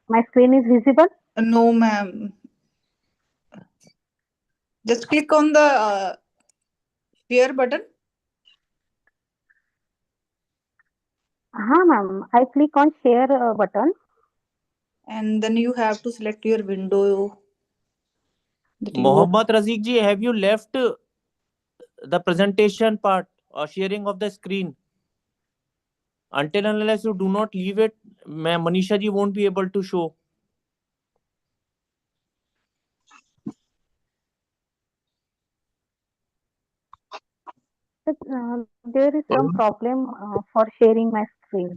S20: my screen is visible.
S22: No, ma'am. Just click on the share button.
S20: Ma'am. I click on share button.
S22: And then you have to select your window.
S15: Mohammad Razik ji, have you left the presentation part or sharing of the screen. Until and unless you do not leave it, Manisha ji won't be able to show.
S20: There is some problem for sharing my screen.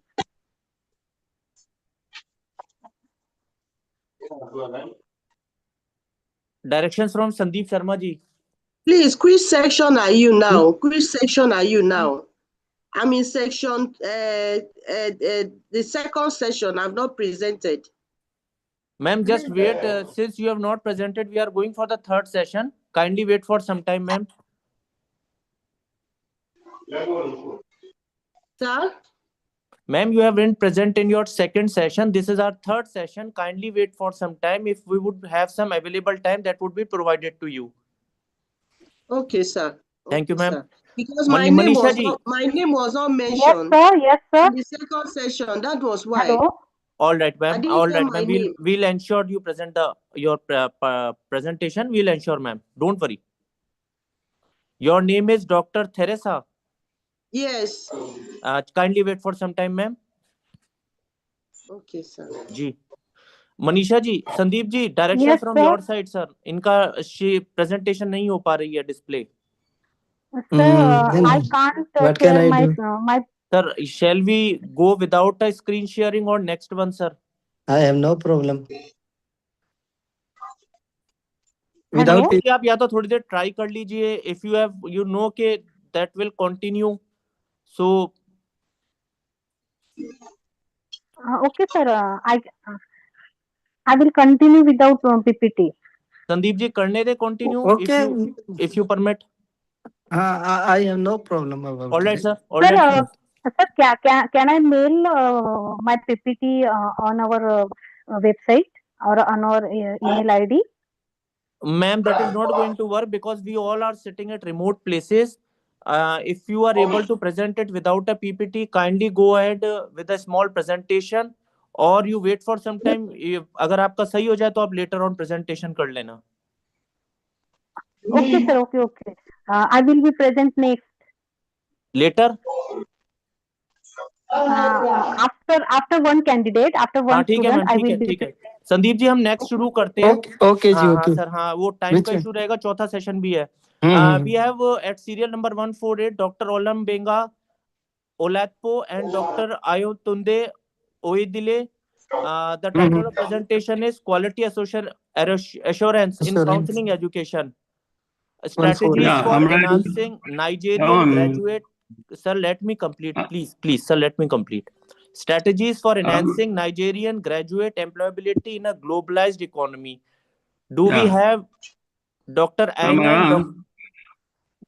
S15: Directions from Sandeep Sharma ji.
S3: Please, which section are you now? Which section are you now? I'm in section, the second session. I've not presented.
S15: Ma'am, just wait. Since you have not presented, we are going for the third session. Kindly wait for some time, ma'am.
S3: Sir?
S15: Ma'am, you have been present in your second session. This is our third session. Kindly wait for some time. If we would have some available time, that would be provided to you.
S3: Okay, sir.
S15: Thank you, ma'am.
S3: Because my name was not mentioned.
S20: Yes, sir.
S3: In the second session, that was why.
S20: Hello.
S15: All right, ma'am.
S3: I didn't
S15: All
S3: say
S15: right,
S3: my
S15: ma'am.
S3: name.
S15: We'll ensure you present your presentation. We'll ensure, ma'am. Don't worry. Your name is Dr. Teresa.
S3: Yes.
S15: Kindly wait for some time, ma'am.
S3: Okay, sir.
S15: जी Manisha ji, Sandeep ji, direction from your side sir. इनका presentation नहीं हो पा रही है display.
S20: I can't
S18: what can
S20: share
S18: I
S20: my
S18: do?
S20: my.
S15: Sir, shall we go without a screen sharing or next one, sir?
S18: I have no problem.
S20: Hello?
S15: कि आप या तो थोड़ी देर ट्राई कर लीजिए. If you have you know के that will continue. So
S20: Okay, sir. I will continue without PPT.
S15: Sandeep ji करने दे continue.
S18: Okay.
S15: if you permit.
S18: I have no problem about
S15: All right,
S18: it.
S15: sir. All right.
S20: Sir, can I mail my PPT on our website or on our email ID?
S15: Ma'am, that is not going to work because we all are sitting at remote places. If you are able to present it without a PPT, kindly go ahead with a small presentation, or you wait for some time. अगर आपका सही हो जाए तो आप later on presentation कर लेना.
S20: Okay, sir. Okay. I will be present next.
S15: Later?
S20: After one candidate, after one
S15: ठीक है
S20: student,
S15: मैम.
S20: I
S15: ठीक
S20: will
S15: है.
S20: be.
S15: ठीक है. संदीप जी, हम नेक्स्ट शुरू करते हैं.
S18: Okay जी.
S15: हाँ
S18: Okay.
S15: सर. हाँ, वो टाइम का इशू रहेगा. चौथा सेशन भी है. We have at serial number 148 Dr. Olam Benga Olatpo and Dr. Ayotunde Oedile. The title of presentation is Quality Assurance in Counseling Education. Strategies for enhancing Nigerian graduate. Sir, let me complete. Please, sir, let me complete. Strategies for enhancing Nigerian graduate employability in a globalized economy. Do we have Dr. Aina?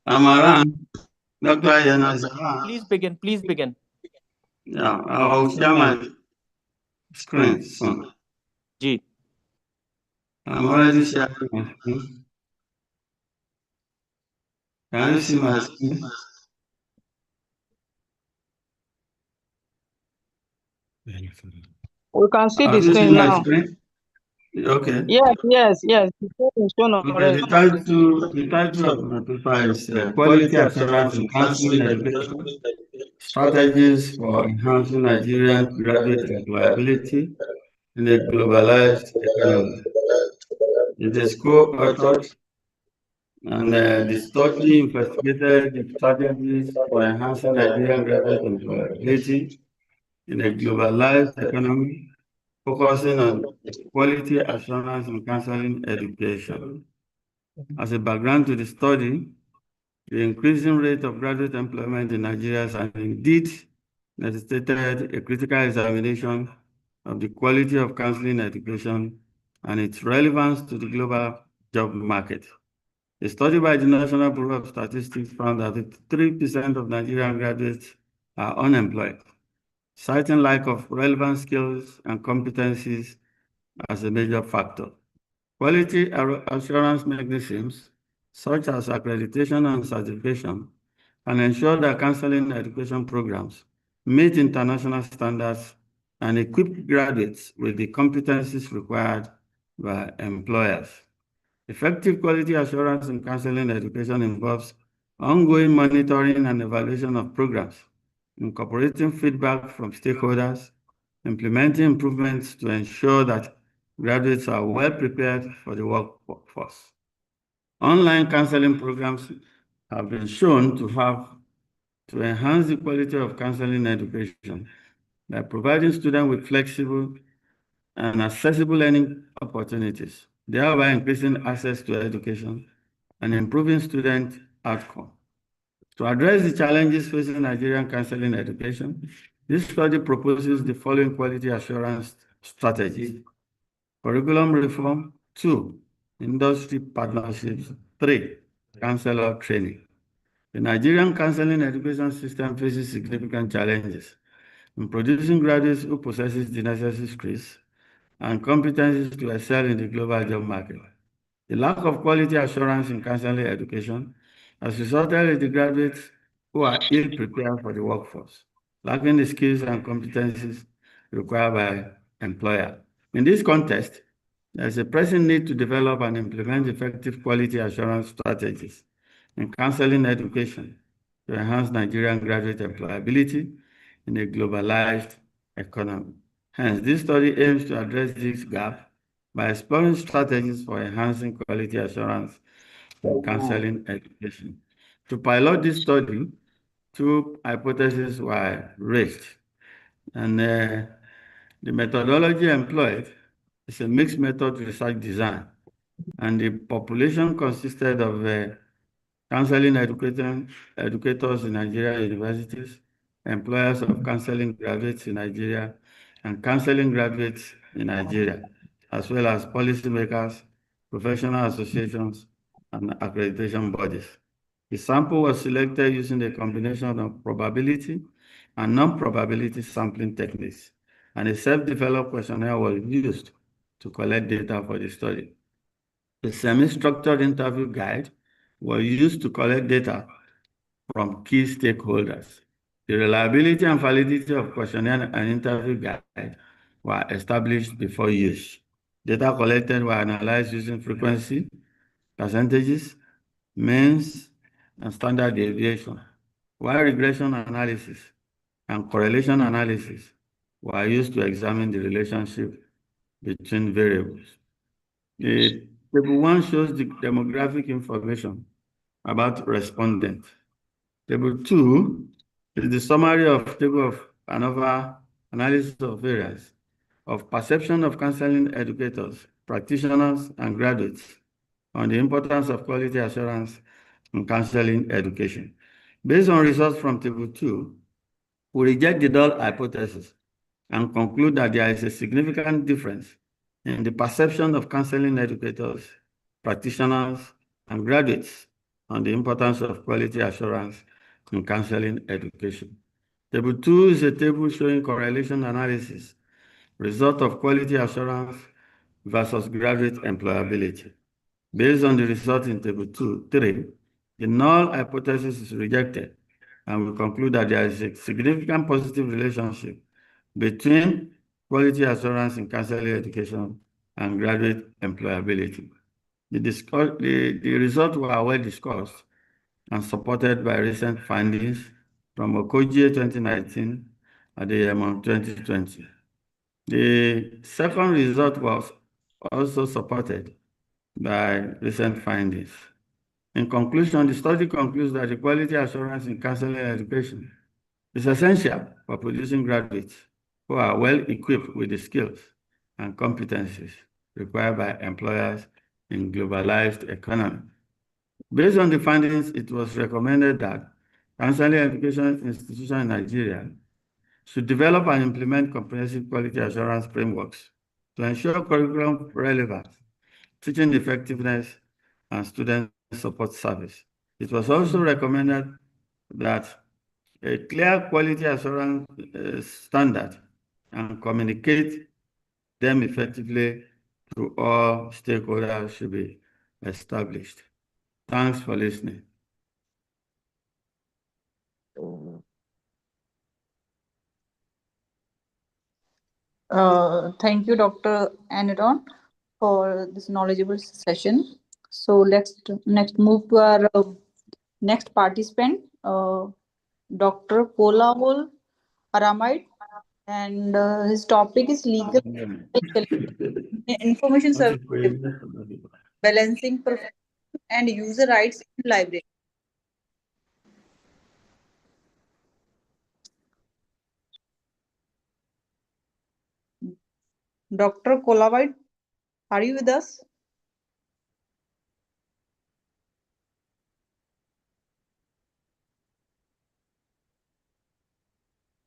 S6: I'm around. Dr. Ayana is around.
S15: Please begin.
S6: Yeah, I'll share my screen soon.
S15: Ji.
S6: I'm already sharing my screen. Can you see my screen?
S22: We can see the
S6: Have you
S22: screen
S6: seen my
S22: now.
S6: screen? Okay.
S22: Yes. The screen is shown
S6: Okay,
S22: already.
S6: the title of my paper is Quality Assurance in Counseling Education, Strategies for Enhancing Nigerian Graduate Employability in a Globalized Economy. It is co-authored, and the study investigated the strategies for enhancing Nigerian graduate employability in a globalized economy, focusing on quality assurance and counseling education. As a background to the study, the increasing rate of graduate employment in Nigeria has indeed necessitated a critical examination of the quality of counseling education and its relevance to the global job market. A study by the National Bureau of Statistics found that 3% of Nigerian graduates are unemployed, citing lack of relevant skills and competencies as a major factor. Quality assurance mechanisms, such as accreditation and certification, can ensure that counseling education programs meet international standards and equip graduates with the competencies required by employers. Effective quality assurance in counseling education involves ongoing monitoring and evaluation of programs, incorporating feedback from stakeholders, implementing improvements to ensure that graduates are well prepared for the workforce. Online counseling programs have been shown to enhance the quality of counseling education by providing students with flexible and accessible learning opportunities, thereby increasing access to education and improving student outcome. To address the challenges facing Nigerian counseling education, this study proposes the following quality assurance strategies: curriculum reform; 2, industry partnerships; 3, counselor training. The Nigerian counseling education system faces significant challenges in producing graduates who possess the necessary skills and competencies to excel in the global job market. The lack of quality assurance in counseling education has resulted in the graduates who are ill prepared for the workforce, lacking the skills and competencies required by employer. In this context, there is a pressing need to develop and implement effective quality assurance strategies in counseling education to enhance Nigerian graduate employability in a globalized economy. Hence, this study aims to address this gap by exploring strategies for enhancing quality assurance in counseling education. To pilot this study, 2 hypotheses were raised, and the methodology employed is a mixed method research design, and the population consisted of counseling educators in Nigeria universities, employers of counseling graduates in Nigeria, and counseling graduates in Nigeria, as well as policymakers, professional associations, and accreditation bodies. The sample was selected using a combination of probability and non-probability sampling techniques, and a self-developed questionnaire was used to collect data for the study. A semi-structured interview guide was used to collect data from key stakeholders. The reliability and validity of questionnaire and interview guide were established before use. Data collected were analyzed using frequency, percentages, means, and standard deviation, while regression analysis and correlation analysis were used to examine the relationship between variables. The Table 1 shows the demographic information about respondents. Table 2 is the summary of table of ANOVA analysis of variance of perception of counseling educators, practitioners, and graduates on the importance of quality assurance in counseling education. Based on results from Table 2, we reject the null hypothesis and conclude that there is a significant difference in the perception of counseling educators, practitioners, and graduates on the importance of quality assurance in counseling education. Table 2 is a table showing correlation analysis, result of quality assurance versus graduate employability. Based on the result in Table 3, the null hypothesis is rejected, and we conclude that there is a significant positive relationship between quality assurance in counseling education and graduate employability. The results were well discussed and supported by recent findings from Okogie 2019 and the EMON 2020. The second result was also supported by recent findings. In conclusion, the study concludes that the quality assurance in counseling education is essential for producing graduates who are well equipped with the skills and competencies required by employers in globalized economy. Based on the findings, it was recommended that counseling education institutions in Nigeria should develop and implement comprehensive quality assurance frameworks to ensure curriculum relevance, teaching effectiveness, and student support service. It was also recommended that a clear quality assurance standard and communicate them effectively to all stakeholders should be established. Thanks for listening.
S8: Thank you, Dr. Aniron, for this knowledgeable session. So let's next move to our Next participant, Dr. Kolawol Aramide, and his topic is legal information service, balancing professional and user rights in library. Dr. Kolawide, are you with us?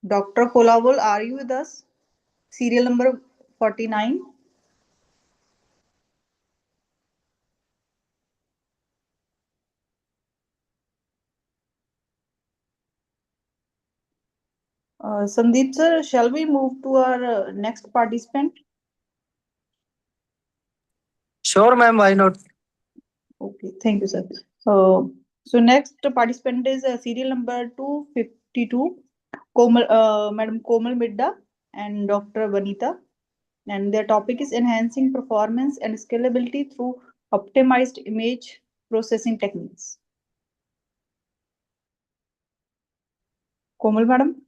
S8: Dr. Kolawol, are you with us? Serial number 49. Sandeep sir, shall we move to our next participant?
S18: Sure, ma'am. Why not?
S8: Okay, thank you, sir. So next participant is serial number 252, Madam Komal Midda and Dr. Vanita, and their topic is enhancing performance and scalability through optimized image processing techniques. Komal madam,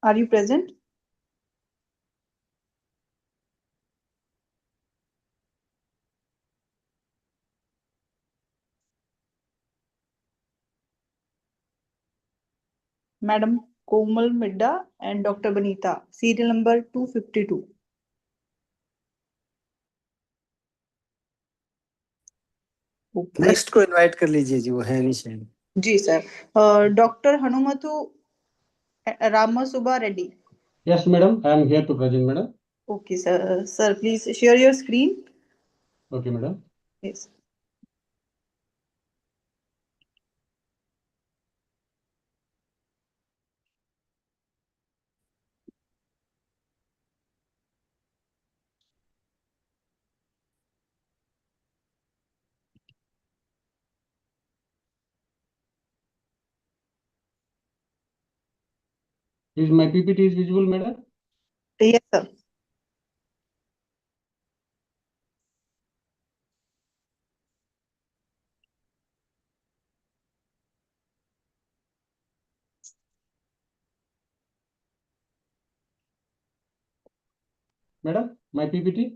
S8: are you present? Madam Komal Midda and Dr. Vanita, serial number 252. Okay.
S18: Next को invite कर लीजिए जी, वो है नहीं शायद.
S8: जी sir. Dr. Hanumatu Ramasuba Reddy.
S6: Yes, madam. I am here to present, madam.
S8: Okay, sir. Sir, please share your screen.
S6: Okay, madam.
S8: Yes.
S6: Is my PPT is visible, madam?
S8: Yes, sir.
S6: Madam, my PPT?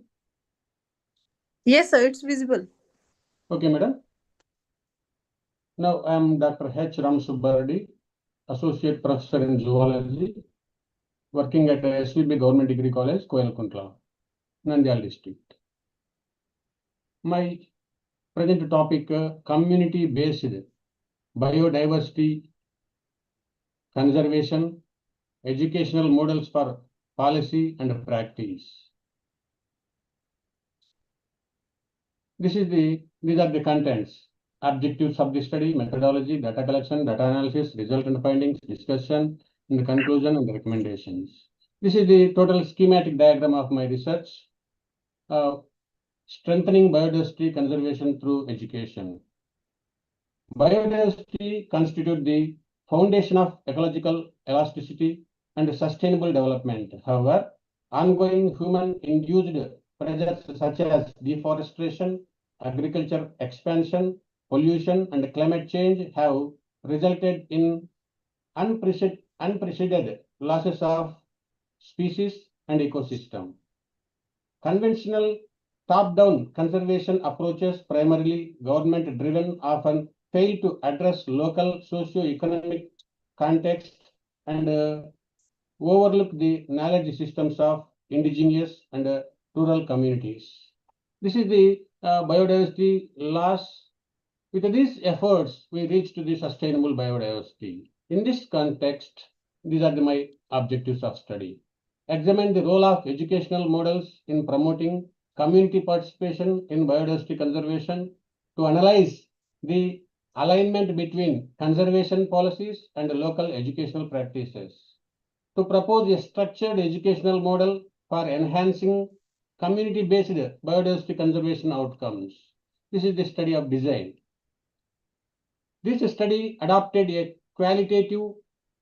S8: Yes, sir, it's visible.
S6: Okay, madam. Now I am Dr. H. Ramsubbaradi, Associate Professor in Zoology, working at SVB Government Degree College, Koyalkuntla, Nandyal District. My present topic, community-based biodiversity conservation, educational models for policy and practice. These are the contents: objectives of the study, methodology, data collection, data analysis, result and findings, discussion, and conclusion and recommendations. This is the total schematic diagram of my research. Strengthening biodiversity conservation through education. Biodiversity constitutes the foundation of ecological elasticity and sustainable development. However, ongoing human-induced pressures such as deforestation, agriculture expansion, pollution, and climate change have resulted in unprecedented losses of species and ecosystem. Conventional top-down conservation approaches, primarily government-driven, often fail to address local socio-economic context and overlook the knowledge systems of indigenous and rural communities. This is the biodiversity loss. With these efforts, we reach to the sustainable biodiversity. In this context, these are my objectives of study. Examine the role of educational models in promoting community participation in biodiversity conservation, to analyze the alignment between conservation policies and local educational practices, to propose a structured educational model for enhancing community-based biodiversity conservation outcomes. This is the study of design. This study adopted a qualitative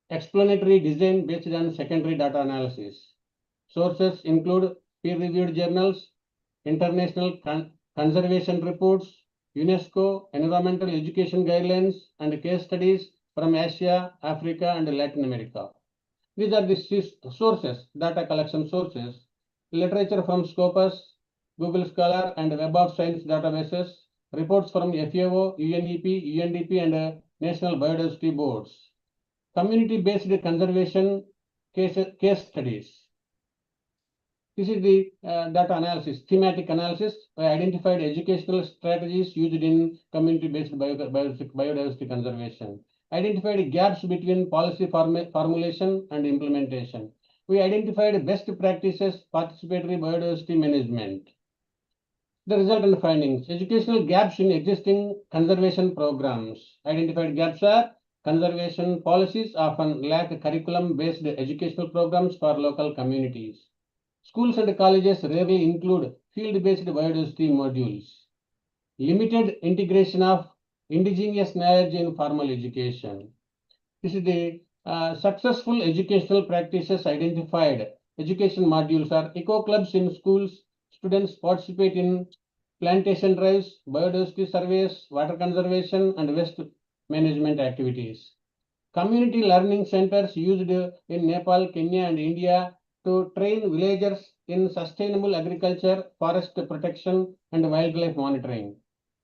S6: explanatory design based on secondary data analysis. Sources include peer-reviewed journals, international conservation reports,
S9: UNESCO, environmental education guidelines, and case studies from Asia, Africa, and Latin America. These are the sources, data collection sources, literature from Scopus, Google Scholar, and Web of Science databases, reports from FAO, UNEP, UNDP, and National Biodiversity Boards. Community-based conservation case studies. This is the data analysis, thematic analysis. I identified educational strategies used in community-based biodiversity conservation. Identified gaps between policy formulation and implementation. We identified best practices, participatory biodiversity management. The result and findings. Educational gaps in existing conservation programs. Identified gaps are conservation policies often lack curriculum-based educational programs for local communities. Schools and colleges rarely include field-based biodiversity modules. Limited integration of indigenous knowledge in formal education. This is the successful educational practices identified. Education modules are eco clubs in schools. Students participate in plantation drives, biodiversity surveys, water conservation, and waste management activities. Community learning centers used in Nepal, Kenya, and India to train villagers in sustainable agriculture, forest protection, and wildlife monitoring.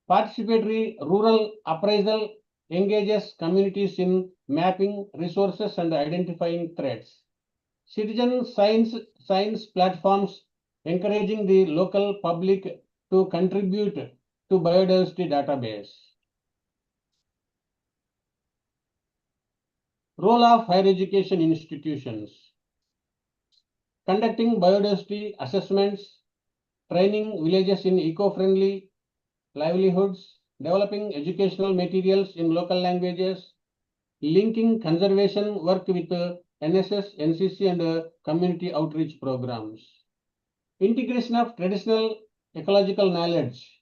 S9: Participatory rural appraisal engages communities in mapping resources and identifying threats. Citizen science platforms encouraging the local public to contribute to biodiversity database. Role of higher education institutions. Conducting biodiversity assessments, training villages in eco-friendly livelihoods, developing educational materials in local languages, linking conservation work with NSS, NCC, and community outreach programs. Integration of traditional ecological knowledge.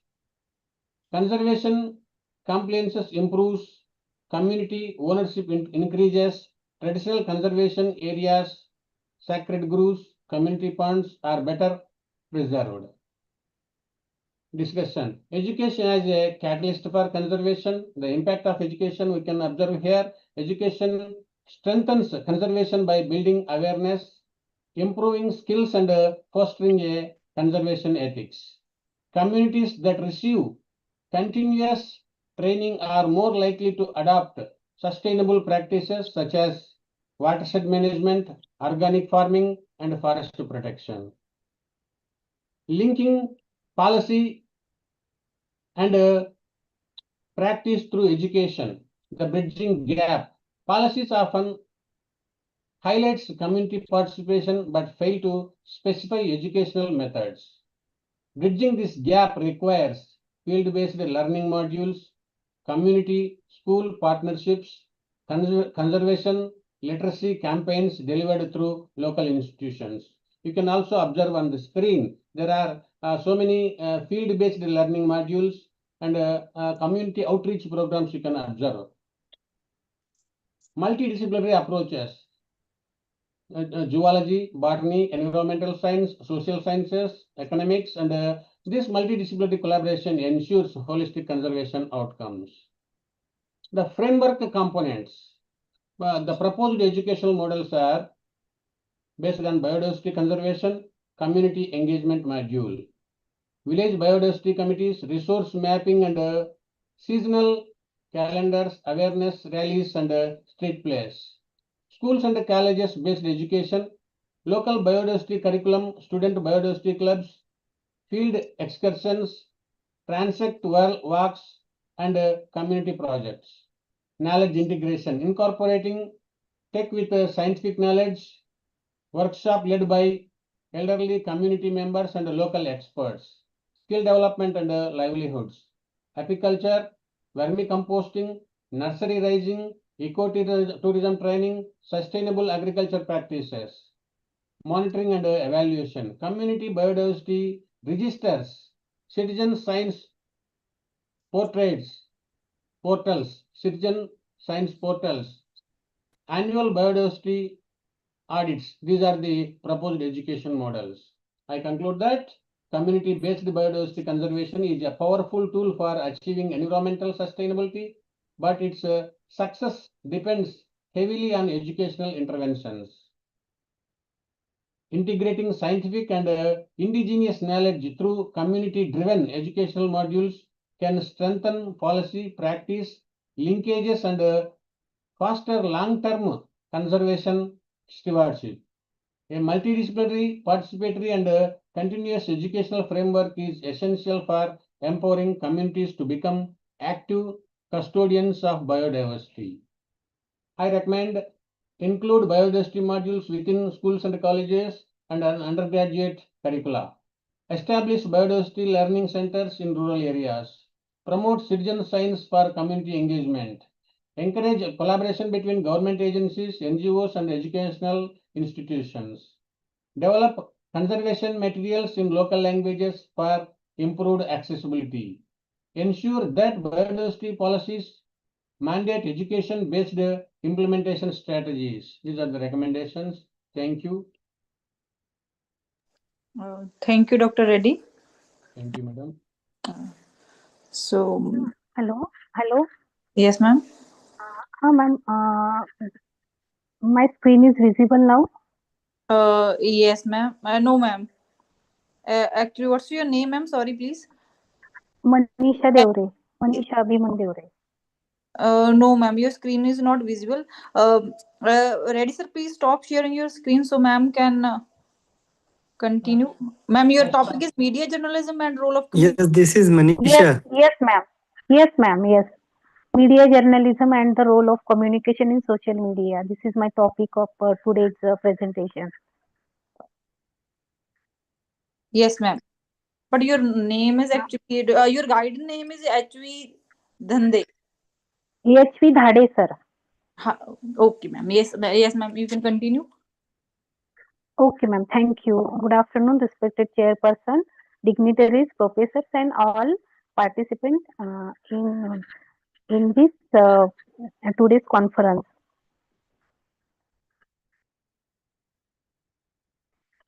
S9: Conservation compliances improves, community ownership increases, traditional conservation areas, sacred groves, community ponds are better preserved. Discussion. Education as a catalyst for conservation. The impact of education we can observe here. Education strengthens conservation by building awareness, improving skills, and fostering a conservation ethics. Communities that receive continuous training are more likely to adopt sustainable practices such as watershed management, organic farming, and forest protection. Linking policy and practice through education, the bridging gap. Policies often highlights community participation but fail to specify educational methods. Bridging this gap requires field-based learning modules, community school partnerships, conservation literacy campaigns delivered through local institutions. You can also observe on the screen, there are so many field-based learning modules and community outreach programs you can observe. Multidisciplinary approaches, zoology, botany, environmental science, social sciences, economics, and this multidisciplinary collaboration ensures holistic conservation outcomes. The framework components, the proposed educational models are based on biodiversity conservation, community engagement module, village biodiversity committees, resource mapping, and seasonal calendars, awareness rallies, and street plays. Schools and colleges based education, local biodiversity curriculum, student biodiversity clubs, field excursions, transect walks, and community projects. Knowledge integration, incorporating tech with scientific knowledge, workshop led by elderly community members and local experts. Skill development and livelihoods. Apiculture, vermicomposting, nursery raising, ecotourism training, sustainable agriculture practices, monitoring and evaluation, community biodiversity registers, citizen science portals, citizen science portals, annual biodiversity audits. These are the proposed education models. I conclude that community-based biodiversity conservation is a powerful tool for achieving environmental sustainability, but its success depends heavily on educational interventions. Integrating scientific and indigenous knowledge through community-driven educational modules can strengthen policy practice, linkages, and foster long-term conservation stewardship. A multidisciplinary, participatory, and continuous educational framework is essential for empowering communities to become active custodians of biodiversity. I recommend include biodiversity modules within schools and colleges and undergraduate curricula. Establish biodiversity learning centers in rural areas. Promote citizen science for community engagement. Encourage collaboration between government agencies, NGOs, and educational institutions. Develop conservation materials in local languages for improved accessibility. Ensure that biodiversity policies mandate education-based implementation strategies. These are the recommendations. Thank you.
S8: Thank you, Dr. Reddy.
S9: Thank you, madam.
S8: So,
S20: Hello.
S8: yes, ma'am.
S20: Ma'am, my screen is visible now.
S8: Yes, ma'am. No, ma'am. Actually, what's your name, ma'am? Sorry, please.
S20: Manisha Devre. Manisha Abhiman Devre.
S8: No, ma'am. Your screen is not visible. Ready, sir? Please stop sharing your screen so ma'am can continue. Ma'am, your topic is media journalism and role of
S18: Yes, this is
S20: Yes,
S18: Manisha.
S20: yes, ma'am. Yes, ma'am. Yes. Media journalism and the role of communication in social media. This is my topic of today's presentation.
S8: Yes, ma'am. But your name is actually your guide name is actually Dhande.
S20: HP Dhade, sir.
S8: Okay, ma'am. Yes, yes, ma'am. You can continue.
S20: Okay, ma'am. Thank you. Good afternoon, respected chairperson, dignitaries, professors, and all participants in this today's conference.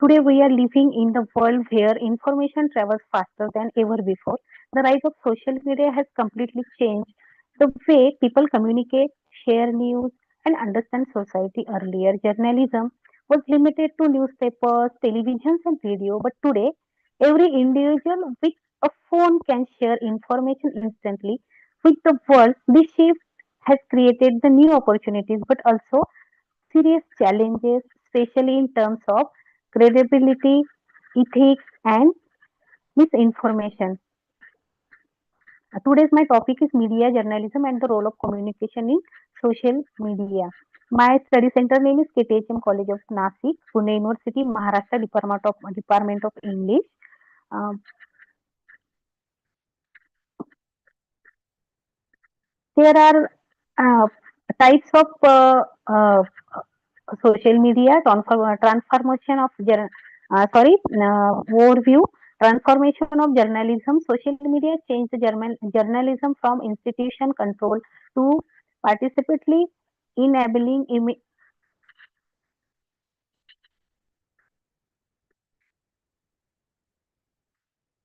S20: Today, we are living in the world where information travels faster than ever before. The rise of social media has completely changed the way people communicate, share news, and understand society. Earlier, journalism was limited to newspapers, televisions, and radio, but today, every individual with a phone can share information instantly with the world. This shift has created the new opportunities, but also serious challenges, especially in terms of credibility, ethics, and misinformation. Today's my topic is media journalism and the role of communication in social media. My study center name is KTHM College of Nasik, Pune University, Maharashtra, Department of English. Um, there are types of social media transformation of overview. Transformation of journalism. Social media changed the journalism from institution control to participatory, enabling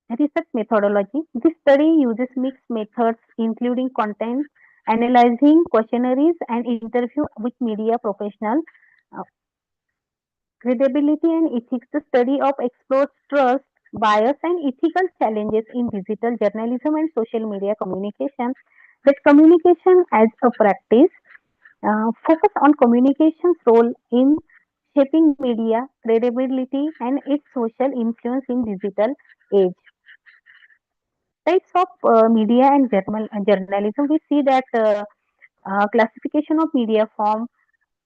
S20: research methodology. This study uses mixed methods, including content analyzing, questionnaires, and interview with media professionals. Uh, Credibility and ethics. The study of explores trust, bias, and ethical challenges in digital journalism and social media communication. That communication as a practice. Focus on communication's role in shaping media credibility and its social influence in digital age. Types of media and journalism. We see that classification of media form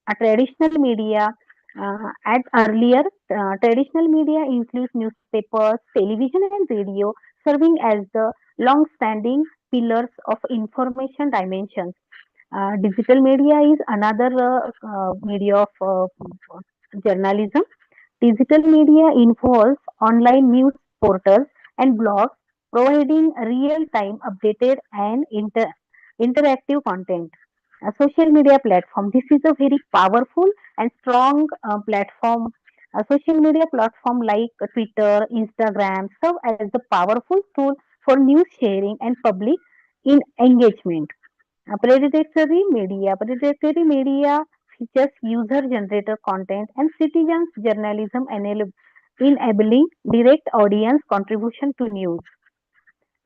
S20: a traditional media. As earlier, traditional media includes newspapers, television, and radio, serving as the long-standing pillars of information dimensions. Digital media is another media of journalism. Digital media involves online news portals and blogs providing real-time updated and interactive content. A social media platform. This is a very powerful and strong platform A social media platform like Twitter, Instagram serve as the powerful tool for news sharing and public in engagement. Predatory media features user-generated content and citizens journalism enabling direct audience contribution to news.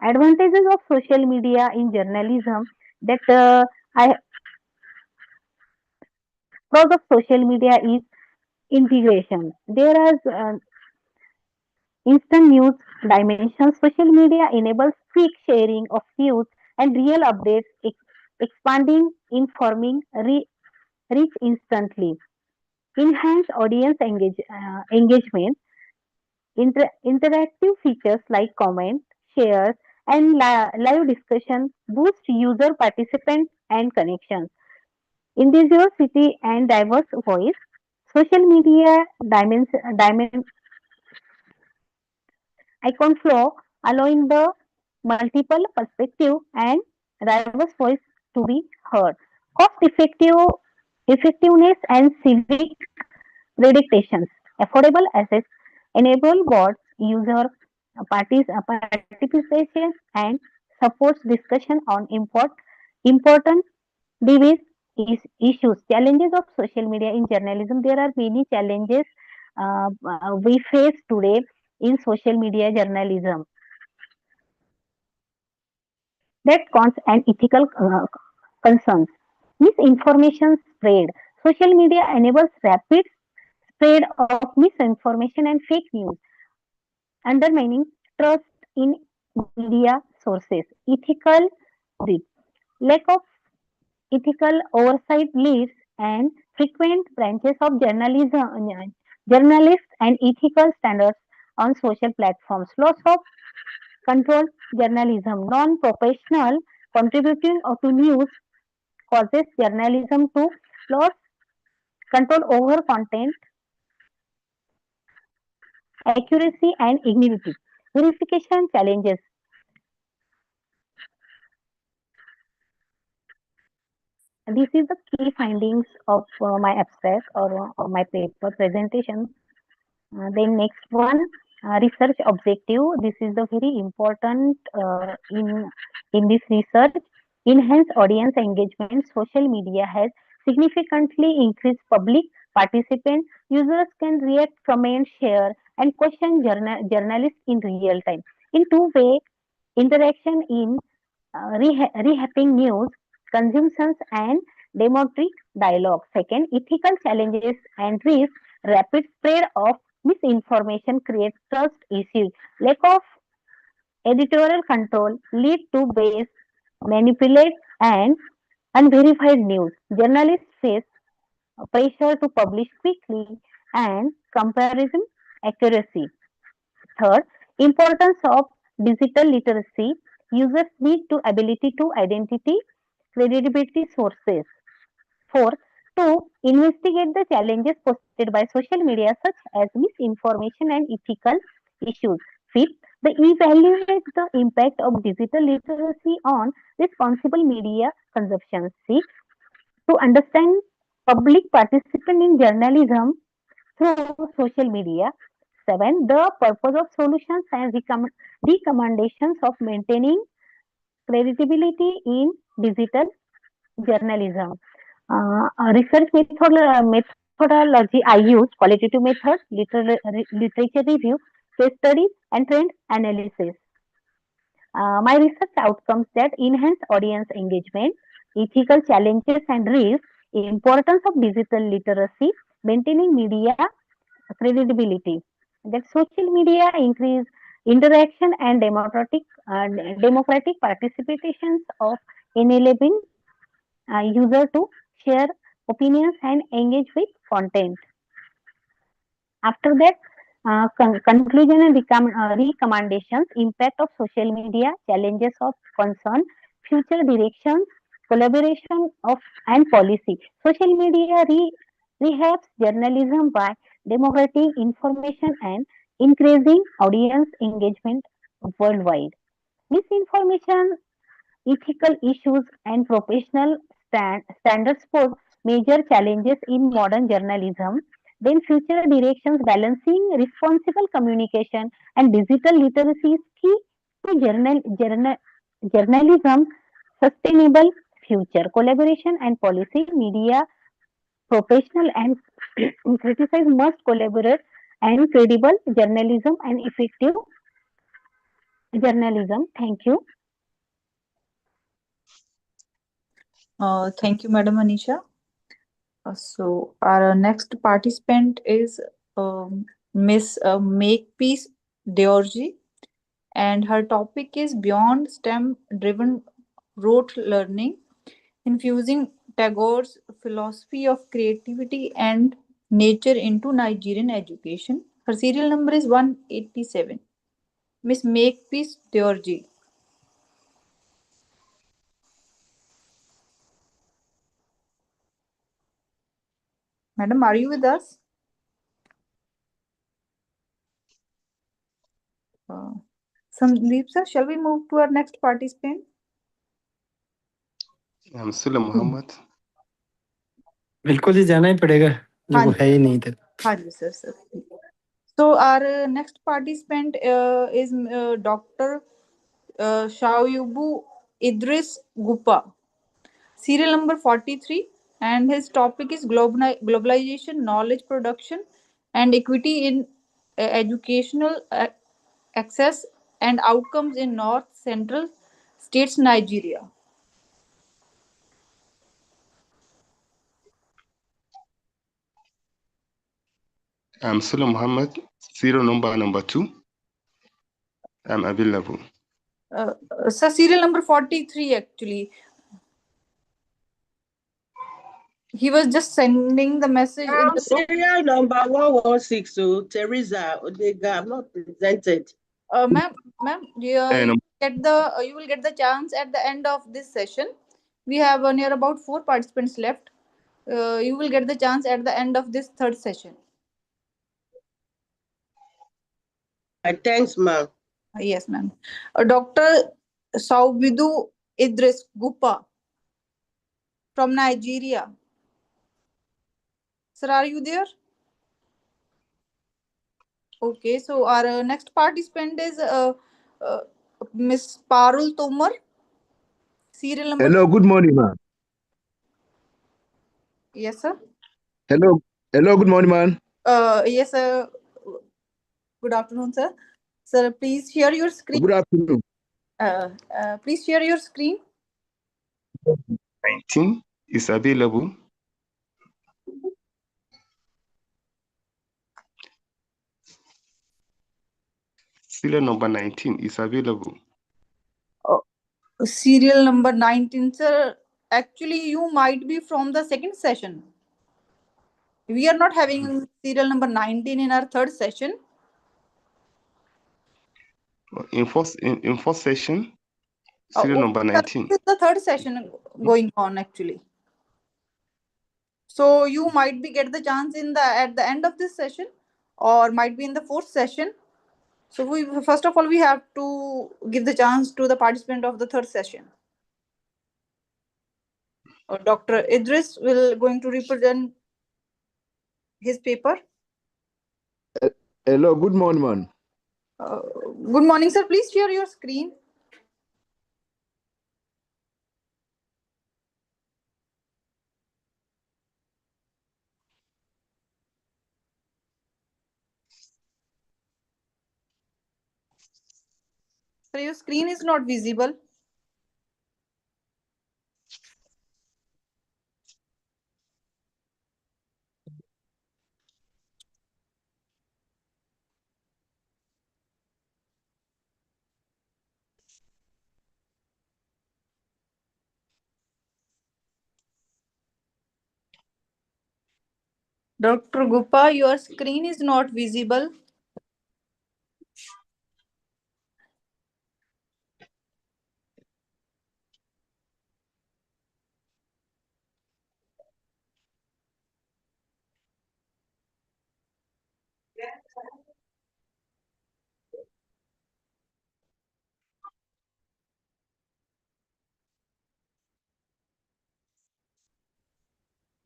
S20: Advantages of social media in journalism that I pros of social media is integration. There is instant news dimension. Social media enables quick sharing of news and real updates, expanding, informing, reach instantly. Enhance audience engagement. Interactive features like comment, shares, and live discussion boost user participant and connection. Individuality and diverse voice. Social media icon flow, allowing the multiple perspective and diverse voice to be heard. Effectiveness and civic predictions. Affordable access enable board user participation and supports discussion on important device issues. Challenges of social media in journalism. There are many challenges we face today in social media journalism. That cons and ethical concerns. Misinformation spread. Social media enables rapid spread of misinformation and fake news, undermining trust in media sources. Ethical breach. Lack of ethical oversight leads and frequent branches of journalists and ethical standards on social platforms. Loss of controlled journalism. Non-professional contributing to news causes journalism to lose control over content, accuracy, and integrity. Verification challenges. This is the key findings of my abstract or my paper presentation. Then next one, research objective. This is the very important in this research. Enhance audience engagement. Social media has significantly increased public participant. Users can react, comment, share, and question journalists in real time. In two-way interaction in rehapping news, consumptions, and democratic dialogue. Second, ethical challenges and risks. Rapid spread of misinformation creates trust issues. Lack of editorial control lead to bias, manipulate, and unverified news. Journalists face pressure to publish quickly and comparison accuracy. Third, importance of digital literacy. Users need to ability to identity credibility sources. Fourth, to investigate the challenges posted by social media such as misinformation and ethical issues. Fifth, the evaluate the impact of digital literacy on responsible media consumption. Sixth, to understand public participation in journalism through social media. Seven, the purpose of solutions and recommendations of maintaining credibility in digital journalism. Research methodology I use qualitative method, literature review, case studies, and trend analysis. My research outcomes that enhance audience engagement, ethical challenges and risks, importance of digital literacy, maintaining media credibility. That social media increase interaction and democratic participations of enabling user to share opinions and engage with content. After that, conclusion and recommendations, impact of social media, challenges of concern, future directions, collaboration of and policy. Social media rehabs journalism by democratic information and increasing audience engagement worldwide. Misinformation, ethical issues, and professional standards pose major challenges in modern journalism. Then future directions balancing responsible communication and digital literacy is key to journalism, sustainable future collaboration and policy media professional and criticize must collaborate and credible journalism and effective journalism. Thank you.
S8: Thank you, Madam Anisha. So our next participant is Miss Makepeace Deorji, and her topic is Beyond STEM-driven rote learning, infusing Tagore's philosophy of creativity and nature into Nigerian education. Her serial number is 187. Miss Makepeace Deorji. Madam, are you with us? Sandeep sir, shall we move to our next participant?
S21: I'm Sula Muhammad.
S18: बिल्कुल ही जाना ही पड़ेगा जो वो है ही नहीं इधर.
S8: हाँ जी sir sir. So our next participant is Dr. Shauyubu Idris Gupa, serial number 43, and his topic is globalization, knowledge production, and equity in educational access and outcomes in North Central States, Nigeria.
S21: I'm Sula Muhammad, serial number 2. I'm available.
S8: So serial number 43 actually. He was just sending the message in the
S3: serial number 116. So Teresa Odega, I'm not presented.
S8: Ma'am, you will get the chance at the end of this session. We have near about 4 participants left. You will get the chance at the end of this third session.
S3: Thanks, ma'am.
S8: Yes, ma'am. Dr. Saubidu Idris Gupa from Nigeria. Sir, are you there? Okay, so our next participant is Miss Parul Tomar. Serial number.
S5: Hello, good morning, ma'am.
S8: Yes, sir.
S5: Hello, good morning, ma'am.
S8: Yes, sir. Good afternoon, sir. Sir, please share your screen.
S5: Good afternoon.
S8: Please share your screen.
S21: 19 is available. Serial number 19 is available.
S8: Serial number 19, sir. Actually, you might be from the second session. We are not having serial number 19 in our third session.
S21: In first session, serial number 19.
S8: This is the third session going on actually. So you might be get the chance at the end of this session, or might be in the fourth session. So we first of all we have to give the chance to the participant of the third session. Dr. Idris will going to represent his paper.
S5: Hello, good morning, man.
S8: Good morning, sir. Please share your screen. Sir, your screen is not visible. Dr. Gupa, your screen is not visible.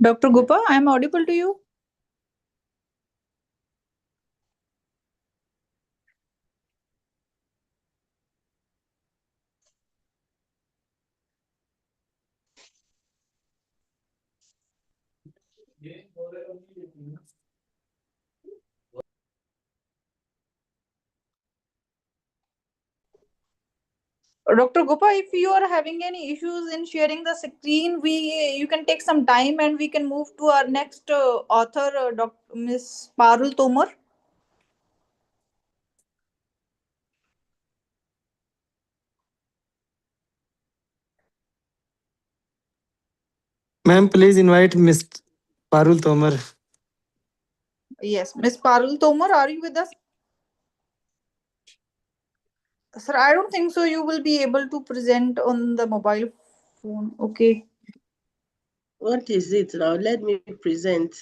S8: Dr. Gupa, I am audible to you. Dr. Gopa, if you are having any issues in sharing the screen, you can take some time and we can move to our next author, Ms. Parul Tomar.
S18: Ma'am, please invite Ms. Parul Tomar.
S8: Yes, Ms. Parul Tomar, are you with us? Sir, I don't think so. You will be able to present on the mobile phone. Okay.
S3: What is it now? Let me present.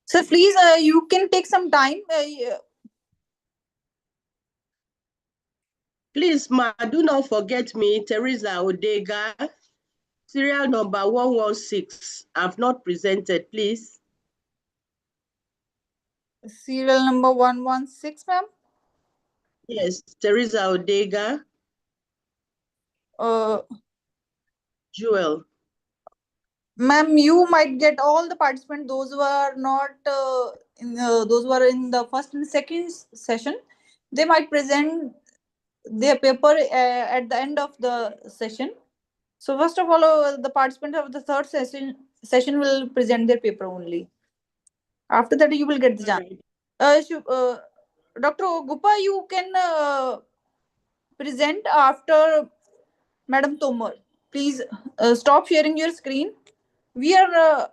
S8: Sir, please, you can take some time.
S3: Please, ma, do not forget me, Teresa Odega, serial number 116. I've not presented, please.
S8: Serial number 116, ma'am?
S3: Yes, Teresa Odega. Jewel.
S8: Ma'am, you might get all the participants, those who are not those who are in the first and second session, they might present their paper at the end of the session. So first of all, the participants of the third session will present their paper only. After that, you will get the chance. Dr. Gupa, you can present after Madam Tomar. Please stop sharing your screen. We are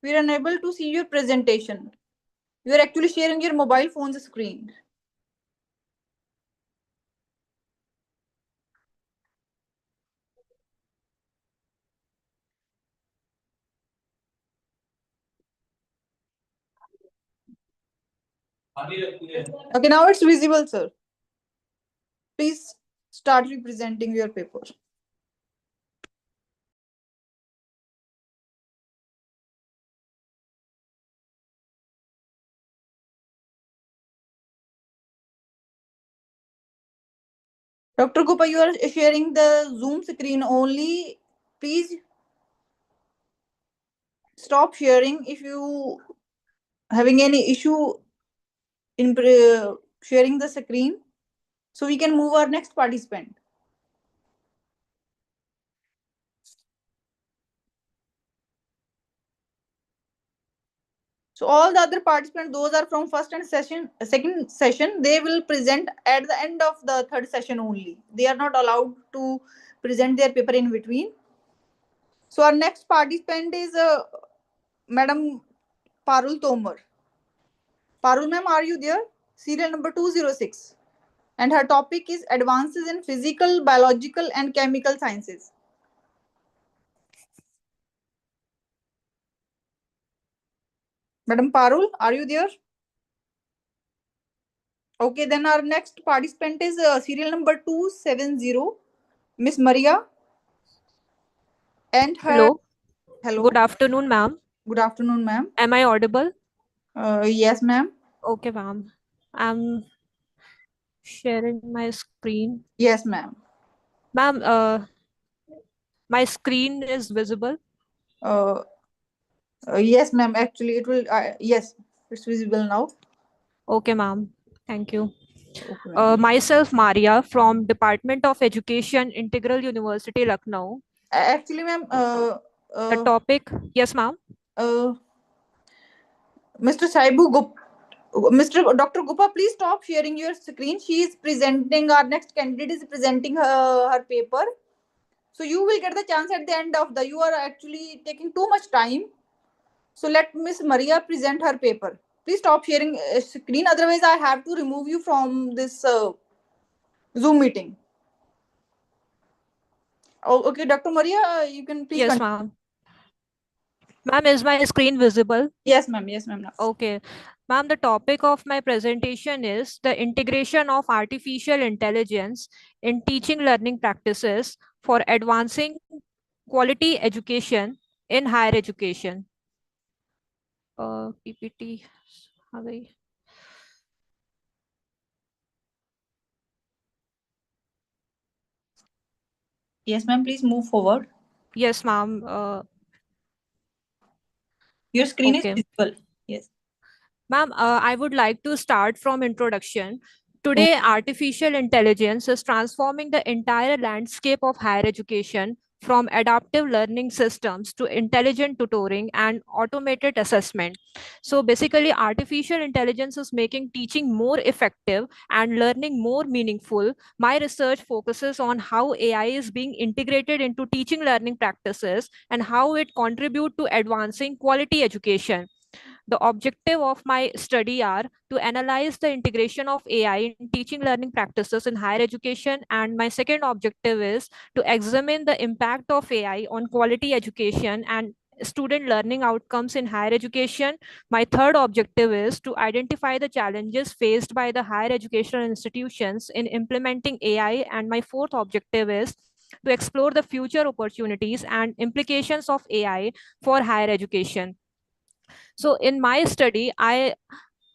S8: unable to see your presentation. You are actually sharing your mobile phone's screen. Okay, now it's visible, sir. Please start representing your paper. Dr. Gupa, you are sharing the Zoom screen only. Please stop sharing if you having any issue in sharing the screen, so we can move our next participant. So all the other participants, those are from first and second session, they will present at the end of the third session only. They are not allowed to present their paper in between. So our next participant is Madam Parul Tomar. Parul ma'am, are you there? Serial number 206. And her topic is advances in physical, biological and chemical sciences. Madam Parul, are you there? Okay, then our next participant is serial number 270, Miss Maria. And her. Hello.
S10: Good afternoon, ma'am.
S8: Good afternoon, ma'am.
S10: Am I audible?
S8: Yes, ma'am.
S10: Okay, ma'am. I'm sharing my screen.
S8: Yes, ma'am.
S10: Ma'am, my screen is visible.
S8: Yes, ma'am. Actually, it will. Yes, it's visible now.
S10: Okay, ma'am. Thank you. Okay, myself, Maria, from Department of Education, Integral University, Lucknow.
S8: Actually, ma'am.
S10: The topic, yes, ma'am.
S8: Mr. Saibu Gup. Mr. Dr. Gupa, please stop sharing your screen. She is presenting. Our next candidate is presenting her paper. So you will get the chance at the end of the. You are actually taking too much time. So let Miss Maria present her paper. Please stop sharing screen. Otherwise, I have to remove you from this Zoom meeting. Oh, okay, Dr. Maria, you can please.
S10: Yes, ma'am. Ma'am, is my screen visible?
S8: Yes, ma'am. Yes, ma'am.
S10: Okay. Ma'am, the topic of my presentation is the integration of artificial intelligence in teaching learning practices for advancing quality education in higher education. PPT.
S8: Yes, ma'am. Please move forward.
S10: Yes, ma'am.
S8: Your screen is
S10: Okay.
S8: visible. Yes.
S10: Ma'am, I would like to start from introduction. Today, artificial intelligence is transforming the entire landscape of higher education from adaptive learning systems to intelligent tutoring and automated assessment. So basically, artificial intelligence is making teaching more effective and learning more meaningful. My research focuses on how AI is being integrated into teaching learning practices and how it contributes to advancing quality education. The objective of my study are to analyze the integration of AI in teaching learning practices in higher education, and my second objective is to examine the impact of AI on quality education and student learning outcomes in higher education. My third objective is to identify the challenges faced by the higher educational institutions in implementing AI, and my fourth objective is to explore the future opportunities and implications of AI for higher education. So in my study, I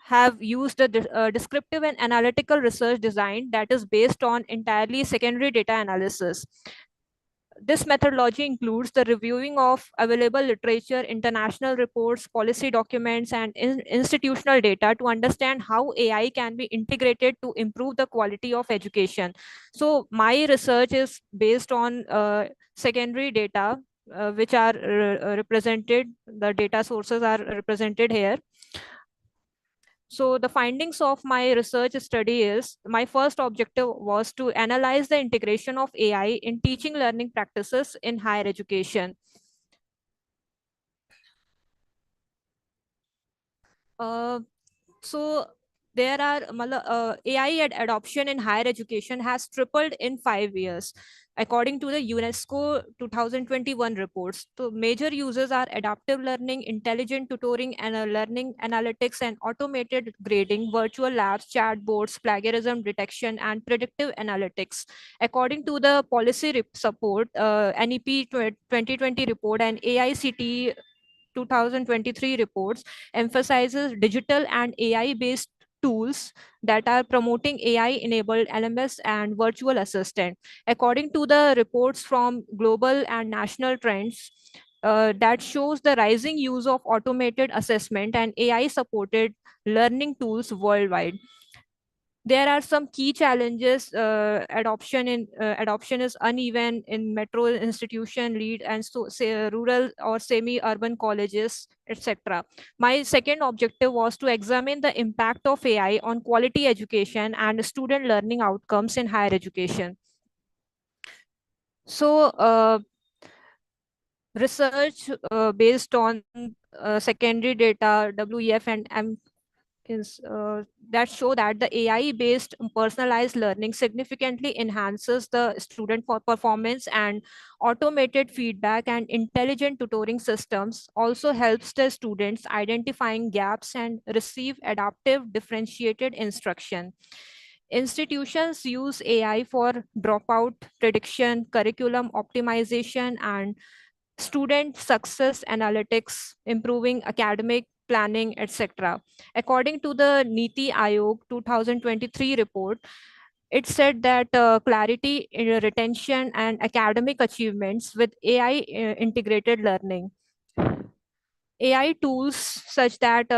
S10: have used a descriptive and analytical research design that is based on entirely secondary data analysis. This methodology includes the reviewing of available literature, international reports, policy documents, and institutional data to understand how AI can be integrated to improve the quality of education. So my research is based on secondary data, which are represented, the data sources are represented here. So the findings of my research study is my first objective was to analyze the integration of AI in teaching learning practices in higher education. So there are AI adoption in higher education has tripled in 5 years, according to the UNESCO 2021 reports. So major users are adaptive learning, intelligent tutoring, and learning analytics and automated grading, virtual labs, chatbots, plagiarism detection, and predictive analytics. According to the policy support, NEP 2020 report and AICT 2023 reports emphasizes digital and AI based tools that are promoting AI enabled LMS and virtual assistant. According to the reports from global and national trends, that shows the rising use of automated assessment and AI supported learning tools worldwide. There are some key challenges. Adoption is uneven in metro institution lead and so say rural or semi urban colleges, etc. My second objective was to examine the impact of AI on quality education and student learning outcomes in higher education. So research based on secondary data, WEF and M is that show that the AI based personalized learning significantly enhances the student performance, and automated feedback and intelligent tutoring systems also helps the students identifying gaps and receive adaptive differentiated instruction. Institutions use AI for dropout prediction, curriculum optimization, and student success analytics, improving academic planning, etc. According to the Niti Aayog 2023 report, it said that clarity, retention, and academic achievements with AI integrated learning. AI tools such that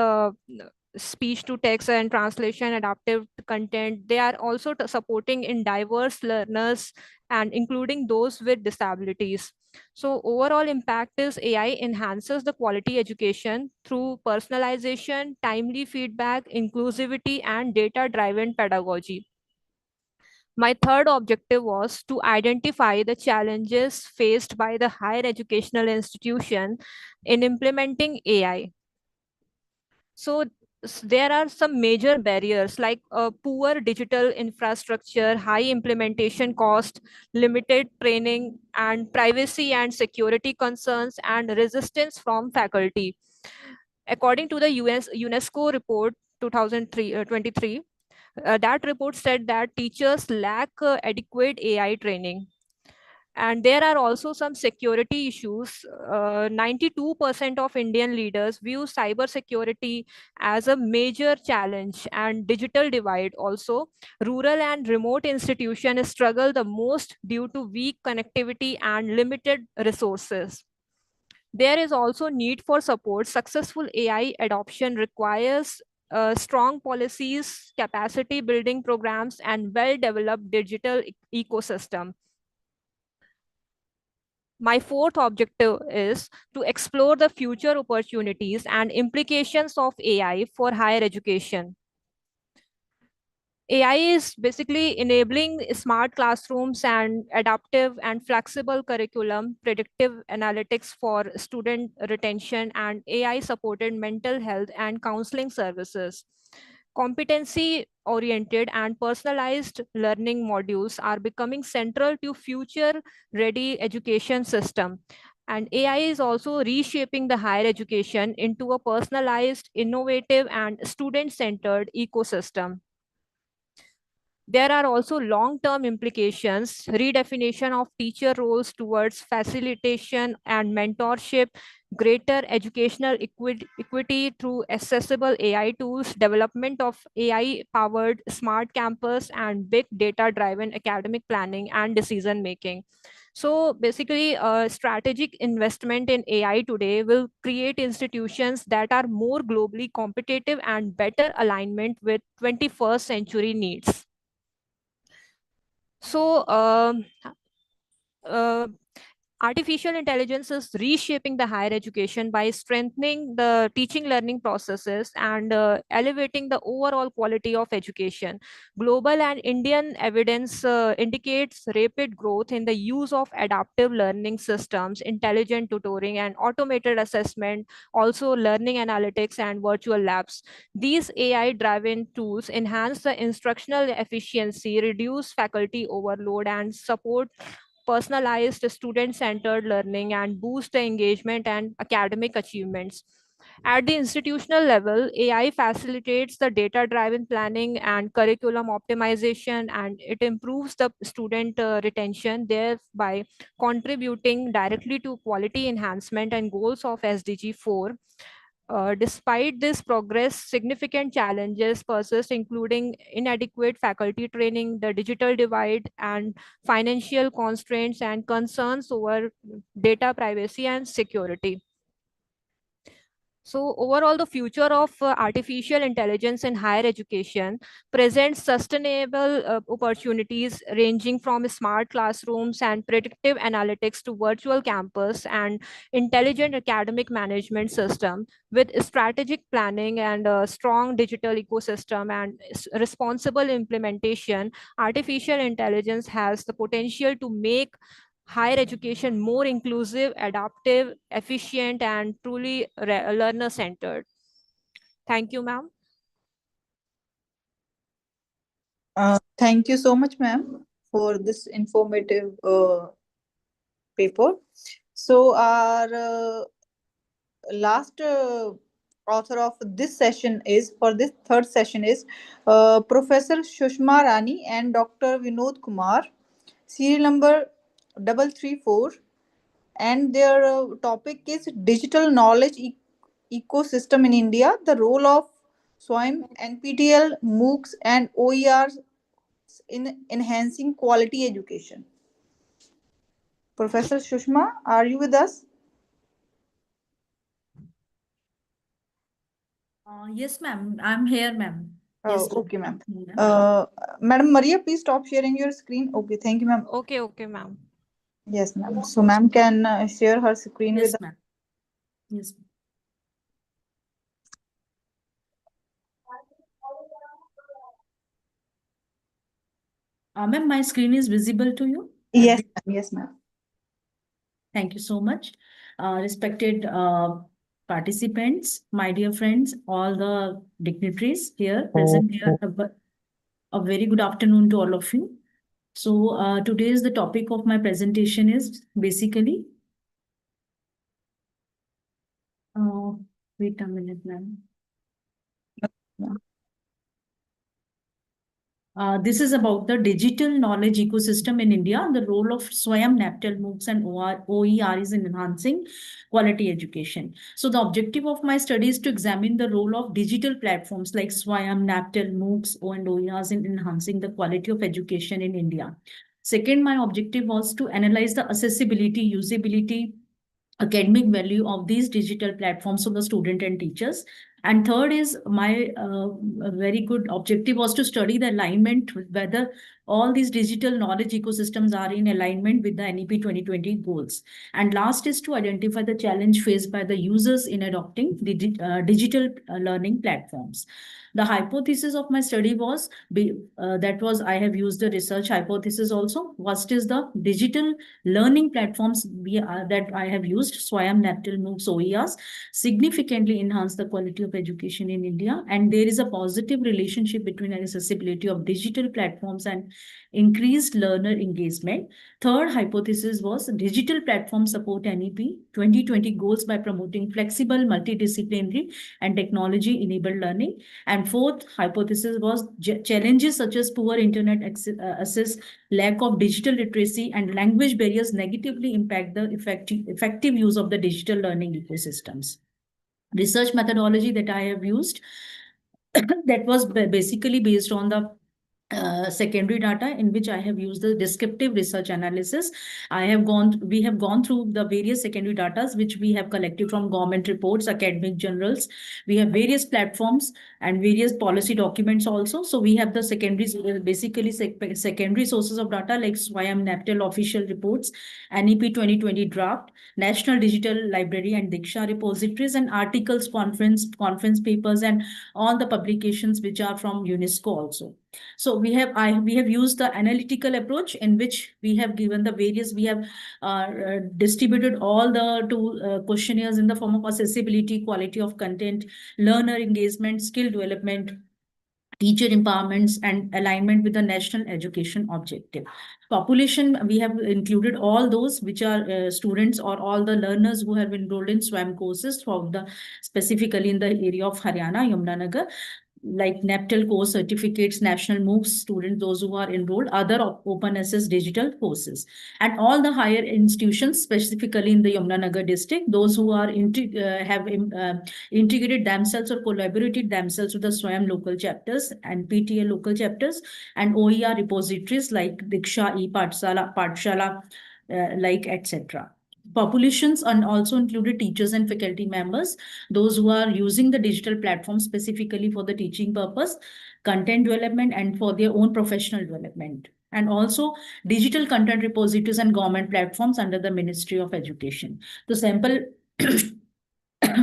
S10: speech to text and translation, adaptive content, they are also supporting in diverse learners and including those with disabilities. So overall impact is AI enhances the quality education through personalization, timely feedback, inclusivity, and data-driven pedagogy. My third objective was to identify the challenges faced by the higher educational institution in implementing AI. So there are some major barriers like poor digital infrastructure, high implementation cost, limited training, and privacy and security concerns, and resistance from faculty. According to the UNESCO report 2023, that report said that teachers lack adequate AI training, And there are also some security issues. 92% of Indian leaders view cybersecurity as a major challenge, and digital divide also. Rural and remote institutions struggle the most due to weak connectivity and limited resources. There is also need for support. Successful AI adoption requires strong policies, capacity building programs, and well-developed digital ecosystem. My fourth objective is to explore the future opportunities and implications of AI for higher education. AI is basically enabling smart classrooms and adaptive and flexible curriculum, predictive analytics for student retention, and AI supported mental health and counseling services. Competency oriented and personalized learning modules are becoming central to future ready education system. And AI is also reshaping the higher education into a personalized, innovative, and student centered ecosystem. There are also long-term implications, redefinition of teacher roles towards facilitation and mentorship, greater educational equity through accessible AI tools, development of AI-powered smart campus, and big data-driven academic planning and decision-making. So basically, strategic investment in AI today will create institutions that are more globally competitive and better alignment with 21st century needs. So, uh, artificial intelligence is reshaping the higher education by strengthening the teaching learning processes and elevating the overall quality of education. Global and Indian evidence indicates rapid growth in the use of adaptive learning systems, intelligent tutoring, and automated assessment, also learning analytics and virtual labs. These AI driven tools enhance the instructional efficiency, reduce faculty overload, and support personalized student-centered learning and boost the engagement and academic achievements. At the institutional level, AI facilitates the data-driven planning and curriculum optimization, and it improves the student retention, thereby contributing directly to quality enhancement and goals of SDG 4. Despite this progress, significant challenges persist, including inadequate faculty training, the digital divide, and financial constraints and concerns over data privacy and security. So overall, the future of artificial intelligence in higher education presents sustainable opportunities ranging from smart classrooms and predictive analytics to virtual campus and intelligent academic management system. With strategic planning and a strong digital ecosystem and responsible implementation, artificial intelligence has the potential to make higher education more inclusive, adaptive, efficient, and truly learner-centered. Thank you, ma'am.
S8: Thank you so much, ma'am, for this informative paper. So our last author of this session is, for this third session is Professor Shushma Rani and Dr. Vinod Kumar, serial number 334, and their topic is digital knowledge ecosystem in India, the role of SWAYM, NPTEL, MOOCs, and OERs in enhancing quality education. Professor Shushma, are you with us?
S11: Yes, ma'am. I'm here, ma'am.
S8: Oh, okay, ma'am. Madam Maria, please stop sharing your screen. Okay, thank you, ma'am.
S10: Okay, ma'am.
S8: Yes, ma'am. So, ma'am can share her screen with us.
S11: Ma'am. Yes. Ma'am, my screen is visible to you?
S8: Yes, ma'am. Yes, ma'am.
S11: Thank you so much. Respected participants, my dear friends, all the dignitaries here present here, a very good afternoon to all of you. So today is the topic of my presentation is basically, wait a minute, ma'am. This is about the digital knowledge ecosystem in India and the role of SWAYAM, NAPTEL, MOOCs, and OERs in enhancing quality education. So the objective of my study is to examine the role of digital platforms like SWAYAM, NAPTEL, MOOCs, and OERs in enhancing the quality of education in India. Second, my objective was to analyze the accessibility, usability, academic value of these digital platforms for the student and teachers. And third is my very good objective was to study the alignment, whether all these digital knowledge ecosystems are in alignment with the NEP 2020 goals. And last is to identify the challenge faced by the users in adopting the digital learning platforms. The hypothesis of my study was, I have used the research hypothesis also. First is the digital learning platforms that I have used, SWAYAM, NAPTEL, MOOCs, OERs, significantly enhance the quality of education in India. And there is a positive relationship between accessibility of digital platforms and increased learner engagement. Third hypothesis was digital platforms support NEP 2020 goals by promoting flexible, multidisciplinary, and technology-enabled learning. And fourth hypothesis was challenges such as poor internet access, lack of digital literacy, and language barriers negatively impact the effective use of the digital learning ecosystems. Research methodology that I have used that was basically based on the secondary data, in which I have used the descriptive research analysis. We have gone through the various secondary data which we have collected from government reports, academic journals. We have various platforms and various policy documents also. So we have the secondaries, basically secondary sources of data like SWAYAM, NAPTEL official reports, NEP 2020 draft, National Digital Library and Diksha repositories, and articles, conference papers, and all the publications which are from UNESCO also. So we have used the analytical approach, in which we have given the various, we have distributed all the questionnaires in the form of accessibility, quality of content, learner engagement, skill development, teacher empowerments, and alignment with the national education objective. Population, we have included all those which are students or all the learners who have enrolled in SWAYAM courses specifically in the area of Haryana, Yamuna, like NAPTEL course certificates, national MOOCs students, those who are enrolled, other open access digital courses, and all the higher institutions, specifically in the Yamuna district, those who are integrated themselves or collaborated themselves with the SWAYAM local chapters and PTA local chapters, and OER repositories like Diksha, Pathshala, like etc. Populations and also included teachers and faculty members, those who are using the digital platform specifically for the teaching purpose, content development, and for their own professional development. And also digital content repositories and government platforms under the Ministry of Education. The sample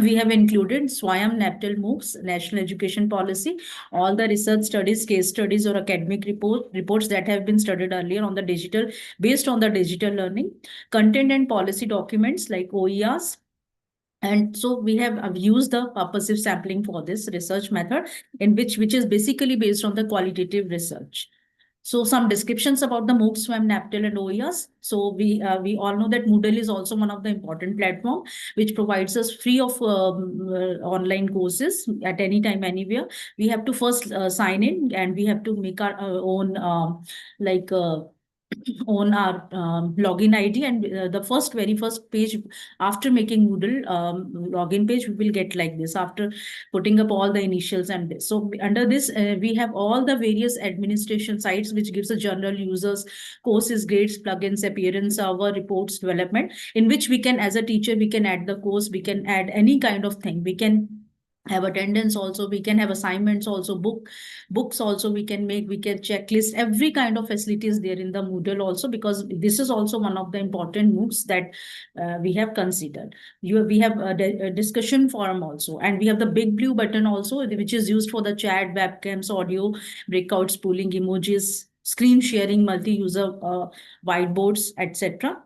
S11: we have included SWAYAM, NAPTEL, MOOCs, National Education Policy, all the research studies, case studies, or academic reports that have been studied earlier on the digital, based on the digital learning, content and policy documents like OERs. And so we have used the purposive sampling for this research method, which is basically based on the qualitative research. So some descriptions about the MOOCs, SWAYAM, NAPTEL, and OERs. So we all know that Moodle is also one of the important platform which provides us free of online courses at any time, anywhere. We have to first sign in, and we have to make our own on our login ID, and the very first page after making Moodle login page, we will get like this after putting up all the initials and this. So under this, we have all the various administration sites which gives the general users courses, grades, plugins, appearance, server, reports, development, in which we can, as a teacher, we can add the course, we can add any kind of thing, we can have attendance also, we can have assignments also, books also we can make, we can checklist, every kind of facilities there in the Moodle also, because this is also one of the important MOOCs that we have considered. We have a discussion forum also, and we have the big blue button also, which is used for the chat, webcams, audio, breakouts, pooling, emojis, screen sharing, multi-user whiteboards, etc.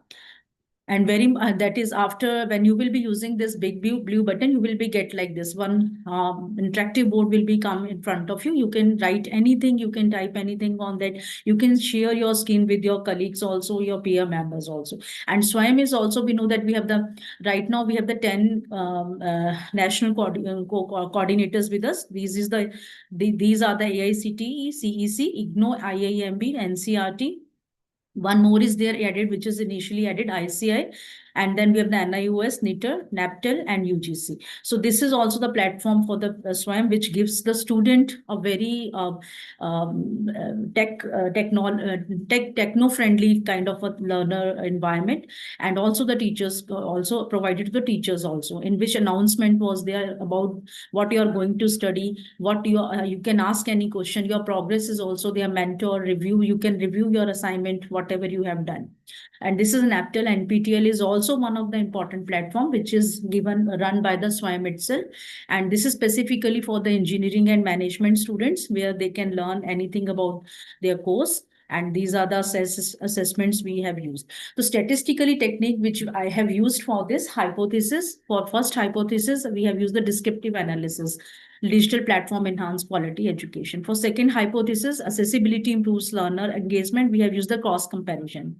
S11: And that is after, when you will be using this big blue button, you will be get like this one interactive board will be come in front of you. You can write anything, you can type anything on that. You can share your screen with your colleagues also, your peer members also. And SWAYAM is also, we know that we have right now we have the 10 national coordinators with us. These are the AICTE, CEC, IGNO, IIMB, NCRT. One more is there added, which is initially added, ICI, and then we have the NIOS, NITR, NAPTEL, and UGC. So this is also the platform for the SWAYAM, which gives the student a very techno-friendly kind of a learner environment, and also the teachers also provided to the teachers also, in which announcement was there about what you are going to study, what you can ask any question, your progress is also their mentor review. You can review your assignment, whatever you have done. And this is an NAPTEL. NPTEL is also one of the important platform which is run by the SWAYAM itself. And this is specifically for the engineering and management students, where they can learn anything about their course. And these are the assessments we have used. The statistically technique which I have used for this hypothesis, for first hypothesis, we have used the descriptive analysis. Digital platform enhance quality education. For second hypothesis, accessibility improves learner engagement, we have used the cross comparison.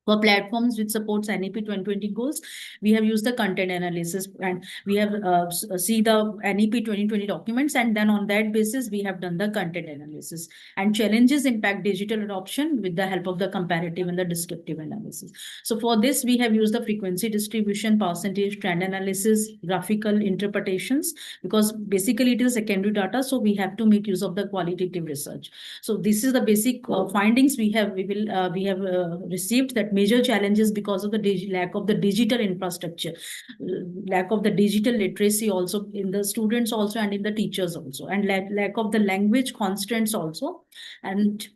S11: For platforms which supports NEP 2020 goals, we have used the content analysis, and we have see the NEP 2020 documents, and then on that basis, we have done the content analysis. And challenges impact digital adoption with the help of the comparative and the descriptive analysis. So for this, we have used the frequency distribution, percentage, trend analysis, graphical interpretations, because basically it is secondary data, so we have to make use of the qualitative research. So this is the basic findings we have received, that major challenges because of the lack of the digital infrastructure, lack of the digital literacy also in the students also and in the teachers also, and lack of the language constraints also. And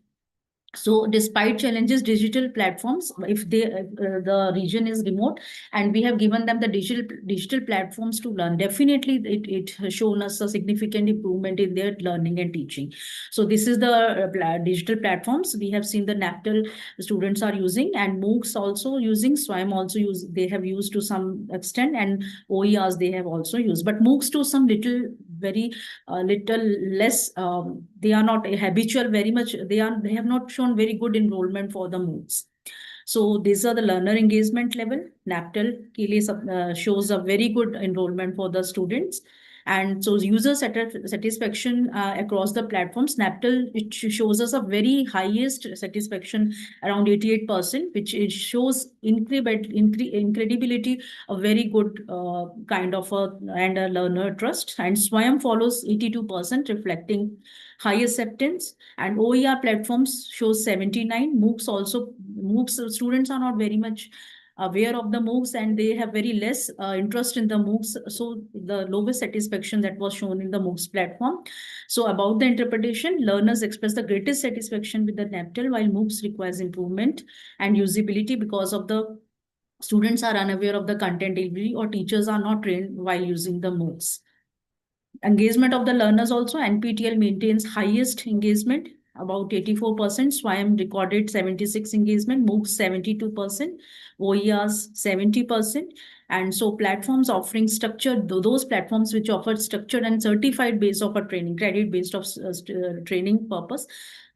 S11: so despite challenges, digital platforms, if the region is remote, and we have given them the digital platforms to learn, definitely it has shown us a significant improvement in their learning and teaching. So this is the digital platforms we have seen the NAPTEL students are using, and MOOCs also using, SWAYAM also they have used to some extent, and OERs they have also used, but MOOCs to some very little less. They are not habitual very much. They have not shown very good enrollment for the MOOCs. So these are the learner engagement level. NAPTEL shows a very good enrollment for the students. And so user satisfaction across the platforms, NAPTEL, it shows us a very highest satisfaction around 88%, which it shows incredibility, a very good kind of a learner trust. And SWAYAM follows 82%, reflecting high acceptance. And OER platforms shows 79. MOOCs students are not very much aware of the MOOCs, and they have very less interest in the MOOCs. So the lowest satisfaction that was shown in the MOOCs platform. So about the interpretation, learners express the greatest satisfaction with the NAPTEL, while MOOCs requires improvement and usability because of the students are unaware of the content delivery, or teachers are not trained while using the MOOCs. Engagement of the learners also, NPTEL maintains highest engagement, about 84%. SWAYAM recorded 76 engagement, MOOCs 72%, OERs 70%. And so platforms offering structured, those platforms which offer structured and certified base of a training, credit based of training purpose,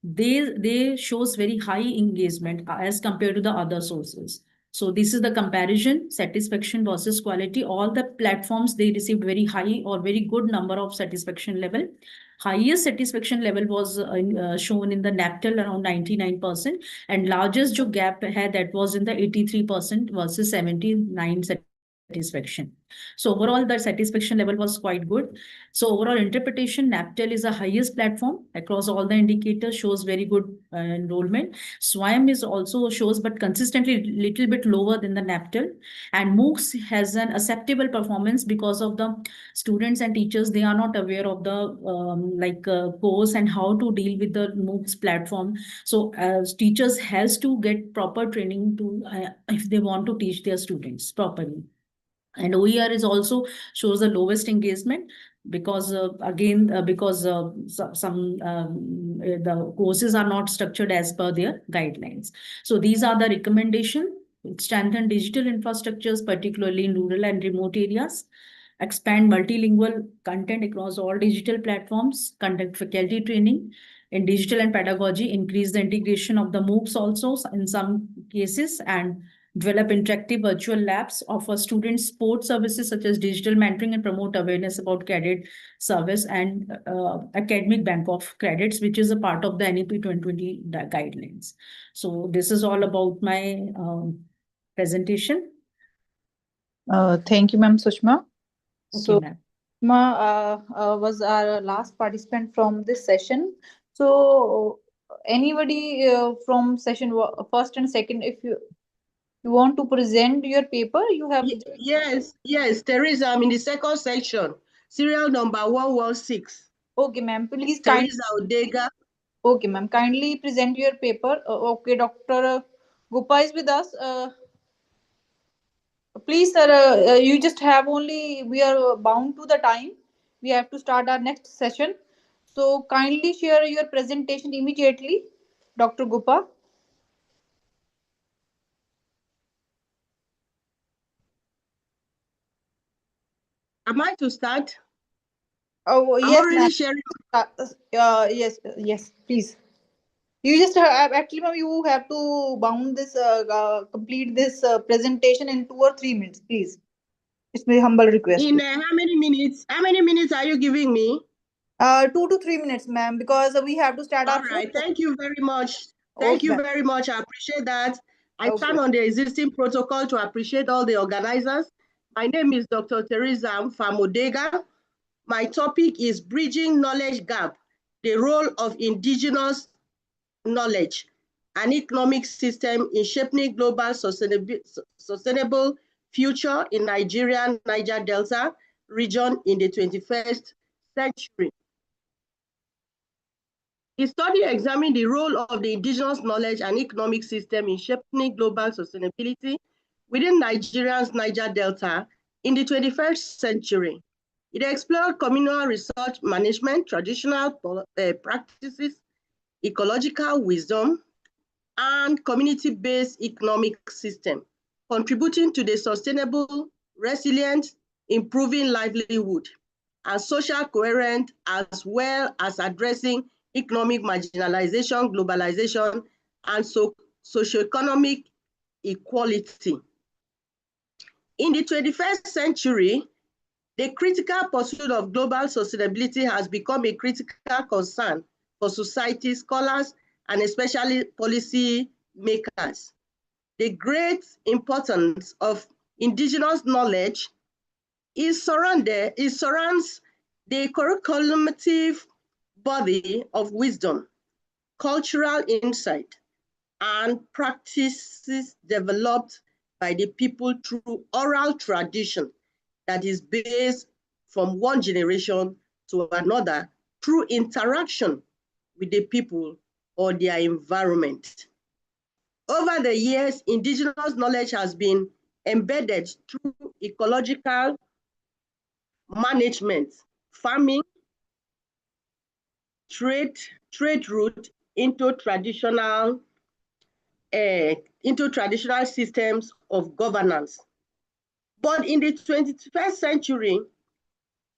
S11: they shows very high engagement as compared to the other sources. So this is the comparison, satisfaction versus quality. All the platforms, they received very high or very good number of satisfaction level. Highest satisfaction level was shown in the NAPTEL, around 99%, and largest jo gap had, that was in the 83% versus 79 satisfaction. So overall, the satisfaction level was quite good. So overall interpretation, NAPTEL is the highest platform across all the indicators, shows very good enrollment. SWAYAM is also shows, but consistently little bit lower than the NAPTEL. And MOOCs has an acceptable performance because of the students and teachers, they are not aware of the course and how to deal with the MOOCs platform. So teachers has to get proper training to if they want to teach their students properly. And OER is also shows the lowest engagement because the courses are not structured as per their guidelines. So these are the recommendations strengthen digital infrastructures, particularly in rural and remote areas, expand multilingual content across all digital platforms, conduct faculty training in digital and pedagogy, increase the integration of the MOOCs also in some cases, and develop interactive virtual labs, offer students support services such as digital mentoring, and promote awareness about credit service and academic bank of credits, which is a part of the NEP 2020 guidelines. So this is all about my presentation.
S8: Thank you, Ma'am Sushma.
S11: Okay,
S8: So,
S11: ma'am.
S8: Sushma was our last participant from this session. So, anybody from session first and second, if you want to present your paper, you have.
S3: Yes, Teresa, I'm in the second section, serial number 116.
S8: Okay, ma'am. Please
S3: Teresa Odega.
S8: Okay, ma'am. Kindly present your paper. Okay, Dr. Gupa is with us. Please, sir, you just have only, we are bound to the time. We have to start our next session. So kindly share your presentation immediately, Dr. Gupa.
S3: Am I to start?
S8: Oh,
S3: I'm
S8: yes,
S3: already
S8: ma'am.
S3: sharing.
S8: Yes, please. You just have, actually, ma'am, you have to bound this, complete this presentation in 2 or 3 minutes, please. It's my humble request.
S3: In how many minutes? How many minutes are you giving me?
S8: 2 to 3 minutes, ma'am, because we have to start
S3: All
S8: our
S3: right.
S8: fourth.
S3: Thank you very much. Thank you very much. I appreciate that. I stand on the existing protocol to appreciate all the organizers. My name is Dr. Teresa Famodega. My topic is Bridging Knowledge Gap, the role of indigenous knowledge and economic system in shaping global sustainable future in Nigeria, Niger Delta region in the 21st century. The study examined the role of the indigenous knowledge and economic system in shaping global sustainability within Nigeria's Niger Delta in the 21st century. It explored communal resource management, traditional practices, ecological wisdom, and community-based economic system, contributing to the sustainable, resilient, improving livelihood, and social coherence, as well as addressing economic marginalization, globalization, and socioeconomic equality. In the 21st century, the critical pursuit of global sustainability has become a critical concern for society, scholars, and especially policy makers. The great importance of indigenous knowledge surrounds the curriculative body of wisdom, cultural insight, and practices developed by the people through oral tradition that is based from one generation to another through interaction with the people or their environment. Over the years, indigenous knowledge has been embedded through ecological management, farming, trade route into traditional systems of governance. But in the 21st century,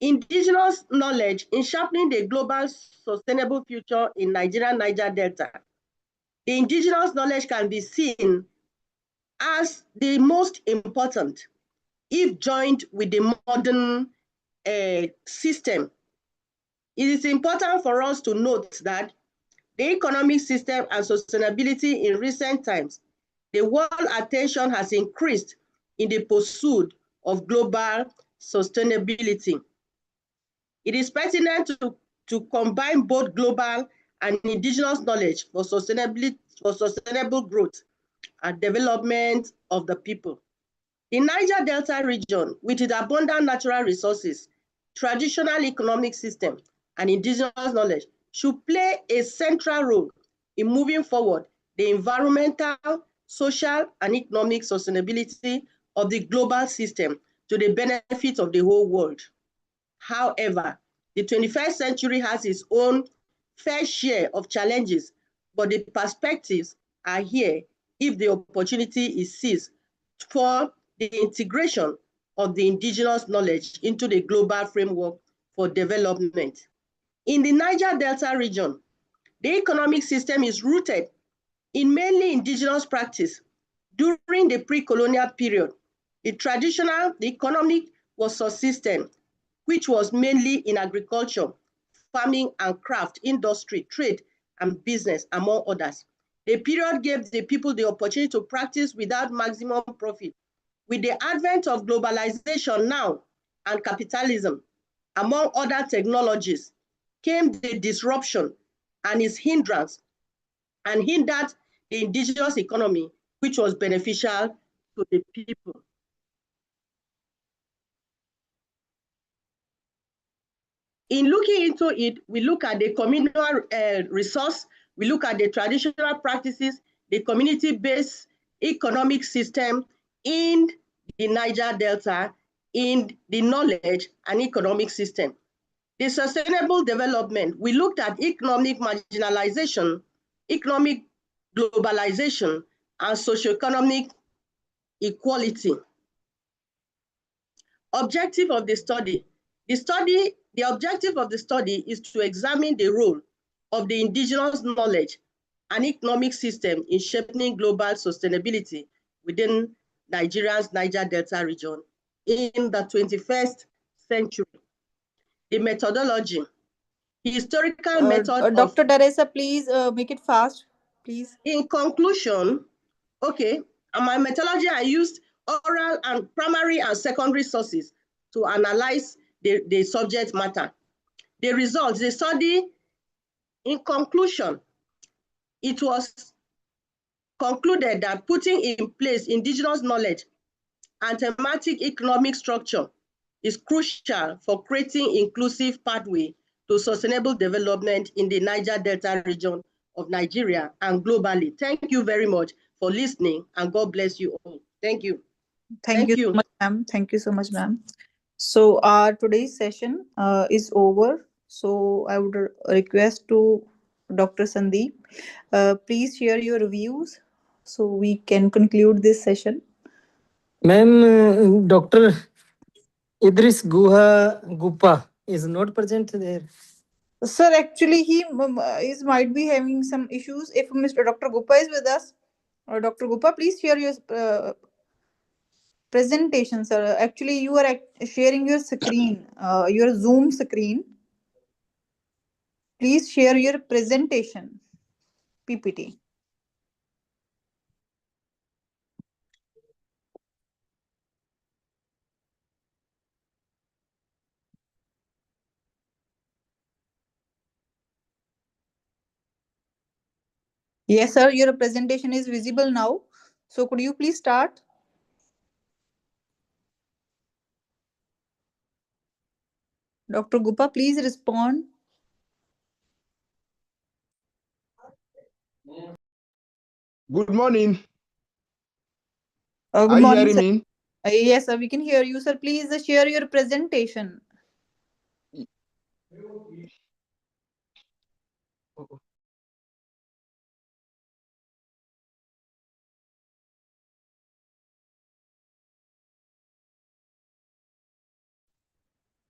S3: indigenous knowledge in sharpening the global sustainable future in Nigeria, Niger Delta, the indigenous knowledge can be seen as the most important if joined with the modern system. It is important for us to note that the economic system and sustainability in recent times, the world attention has increased in the pursuit of global sustainability. It is pertinent to combine both global and indigenous knowledge for sustainable growth and development of the people. The Niger Delta region, with its abundant natural resources, traditional economic system, and indigenous knowledge, should play a central role in moving forward the environmental, social, and economic sustainability of the global system to the benefit of the whole world. However, the 21st century has its own fair share of challenges, but the perspectives are here if the opportunity is seized for the integration of the indigenous knowledge into the global framework for development. In the Niger Delta region, the economic system is rooted in mainly indigenous practice. During the pre-colonial period, the economic was subsistent, which was mainly in agriculture, farming and craft, industry, trade, and business, among others. The period gave the people the opportunity to practice without maximum profit. With the advent of globalization now and capitalism, among other technologies, came the disruption and its hindrance and hindered the indigenous economy, which was beneficial to the people. In looking into it, we look at the communal resource, we look at the traditional practices, the community-based economic system in the Niger Delta, in the knowledge and economic system. The sustainable development, we looked at economic marginalization, economic globalization, and socioeconomic equality. Objective of the study. The objective of the study is to examine the role of the indigenous knowledge and economic system in shaping global sustainability within Nigeria's Niger Delta region in the 21st century. The methodology, historical method of...
S8: Dr. Teresa, please make it fast, please.
S3: In conclusion, okay, my methodology, I used oral and primary and secondary sources to analyze the subject matter. The results, the study, in conclusion, it was concluded that putting in place indigenous knowledge and thematic economic structure is crucial for creating inclusive pathway to sustainable development in the Niger Delta region of Nigeria and globally. Thank you very much for listening, and God bless you all. Thank you.
S8: Thank you so much, ma'am. Thank you so much, ma'am. So our today's session is over. So I would request to Dr. Sandeep, please share your views so we can conclude this session.
S18: Ma'am, Dr. Idris Guha Gupa is not present there.
S8: Sir, actually, he might be having some issues. If Mr. Dr. Gupa is with us, Dr. Gupa, please share your presentation, sir. Actually, you are sharing your screen, your Zoom screen. Please share your presentation, PPT. Yes, sir, your presentation is visible now. So could you please start? Dr. Gupa, please respond.
S5: Good morning.
S8: Good
S5: Are you
S8: morning,
S5: hearing
S8: sir.
S5: me?
S8: Yes, sir, we can hear you, sir. Please share your presentation.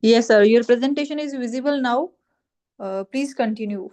S8: Yes, sir, your presentation is visible now. Please continue.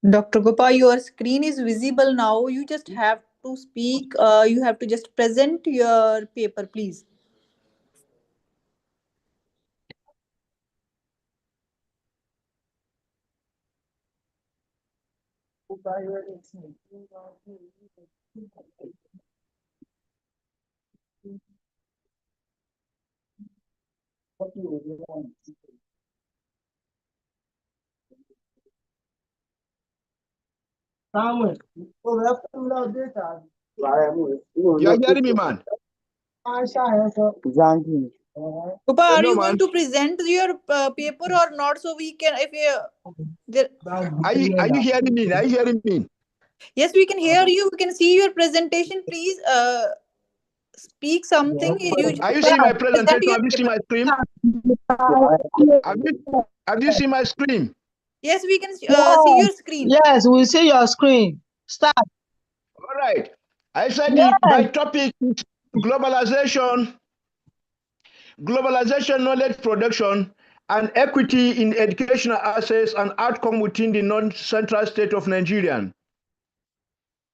S8: Dr. Gopa, your screen is visible now. You just have to speak. You have to just present your paper, please.
S5: You are hearing me, man?
S8: Papa, are
S5: No,
S8: you going
S5: man.
S8: to present your paper or not? So we can, if you,
S5: Are you hearing me? Are you hearing me?
S8: yes, we can hear you. We can see your presentation. Please, speak something.
S5: Are you seeing my
S8: present
S5: presentation?
S8: your
S5: Have you seen
S8: paper.
S5: my screen? Have you seen my screen?
S8: Yes, we can see your screen.
S4: Yes, we see your screen. Start.
S5: All right. I said my
S4: Yes.
S5: topic is globalization, knowledge production, and equity in educational access and outcome within the non-central state of Nigeria.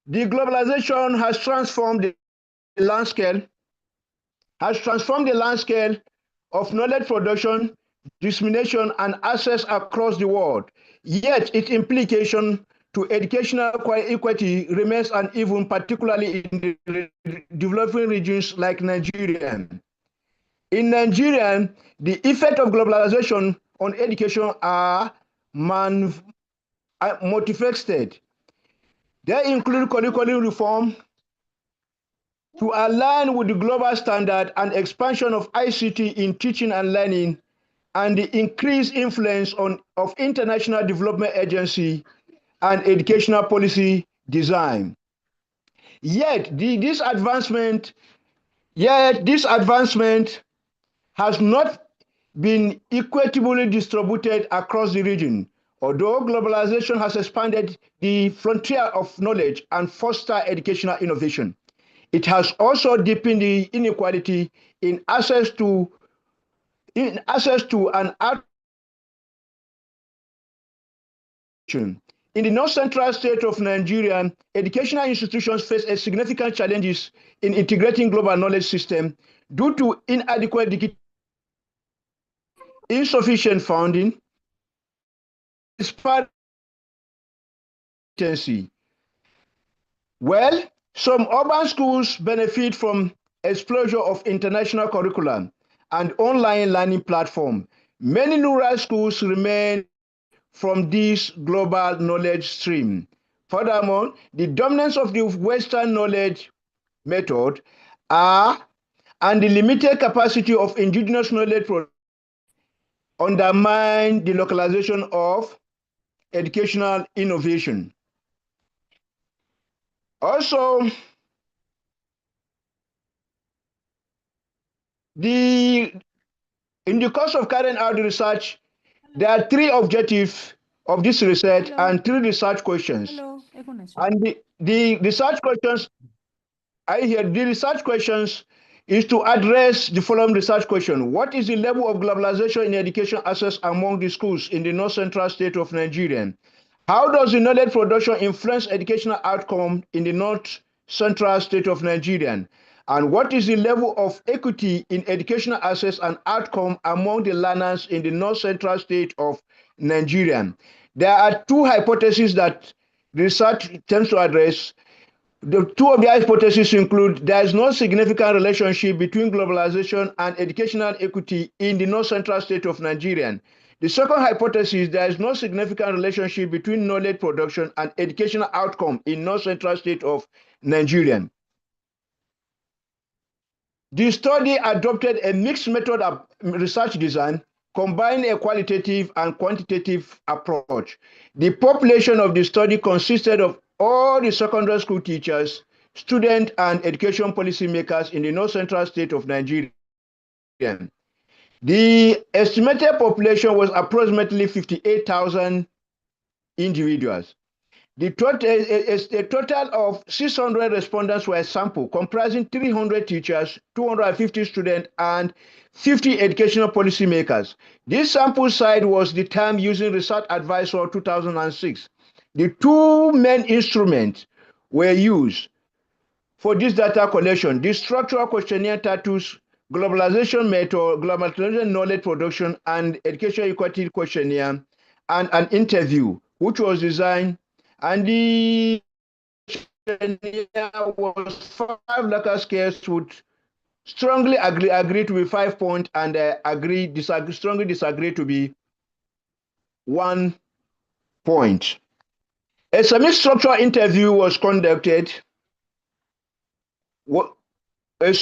S5: The globalization has transformed the landscape of knowledge production, dissemination, and access across the world. Yet its implication to educational equity remains uneven, particularly in the developing regions like Nigeria. In Nigeria, the effect of globalization on education are multifaceted. They include curriculum reform to align with the global standard and expansion of ICT in teaching and learning, and the increased influence of international development agency and educational policy design. Yet this advancement has not been equitably distributed across the region. Although globalization has expanded the frontier of knowledge and fostered educational innovation, it has also deepened the inequality in access to and in the north-central state of Nigeria, educational institutions face a significant challenges in integrating global knowledge system due to inadequate insufficient funding, disparity. Well, some urban schools benefit from exposure of international curriculum and online learning platform. Many rural schools remain from this global knowledge stream. Furthermore, the dominance of the Western knowledge method and the limited capacity of indigenous knowledge undermine the localization of educational innovation. Also, in the course of carrying out the research, there are three objectives of this research and three research questions. And the research questions the research questions is to address the following research question. What is the level of globalization in education access among the schools in the north central state of Nigeria? How does the knowledge production influence educational outcome in the north central state of Nigeria? And what is the level of equity in educational access and outcome among the learners in the north central state of Nigeria? There are two hypotheses that research tends to address. The two of the hypotheses include there is no significant relationship between globalization and educational equity in the north central state of Nigeria. The second hypothesis, there is no significant relationship between knowledge production and educational outcome in north central state of Nigeria. The study adopted a mixed method of research design, combining a qualitative and quantitative approach. The population of the study consisted of all the secondary school teachers, students, and education policymakers in the north central state of Nigeria. The estimated population was approximately 58,000 individuals. A total of 600 respondents were sampled, comprising 300 teachers, 250 students, and 50 educational policymakers. This sample size was determined using Research Advisor 2006. The two main instruments were used for this data collection: the structural questionnaire titles, globalization method, globalization knowledge production, and education equity questionnaire, and an interview, which was designed, and the questionnaire was 5 local scales with strongly agree to be 5 points and strongly disagree to be 1 point. A semi-structured interview was conducted. A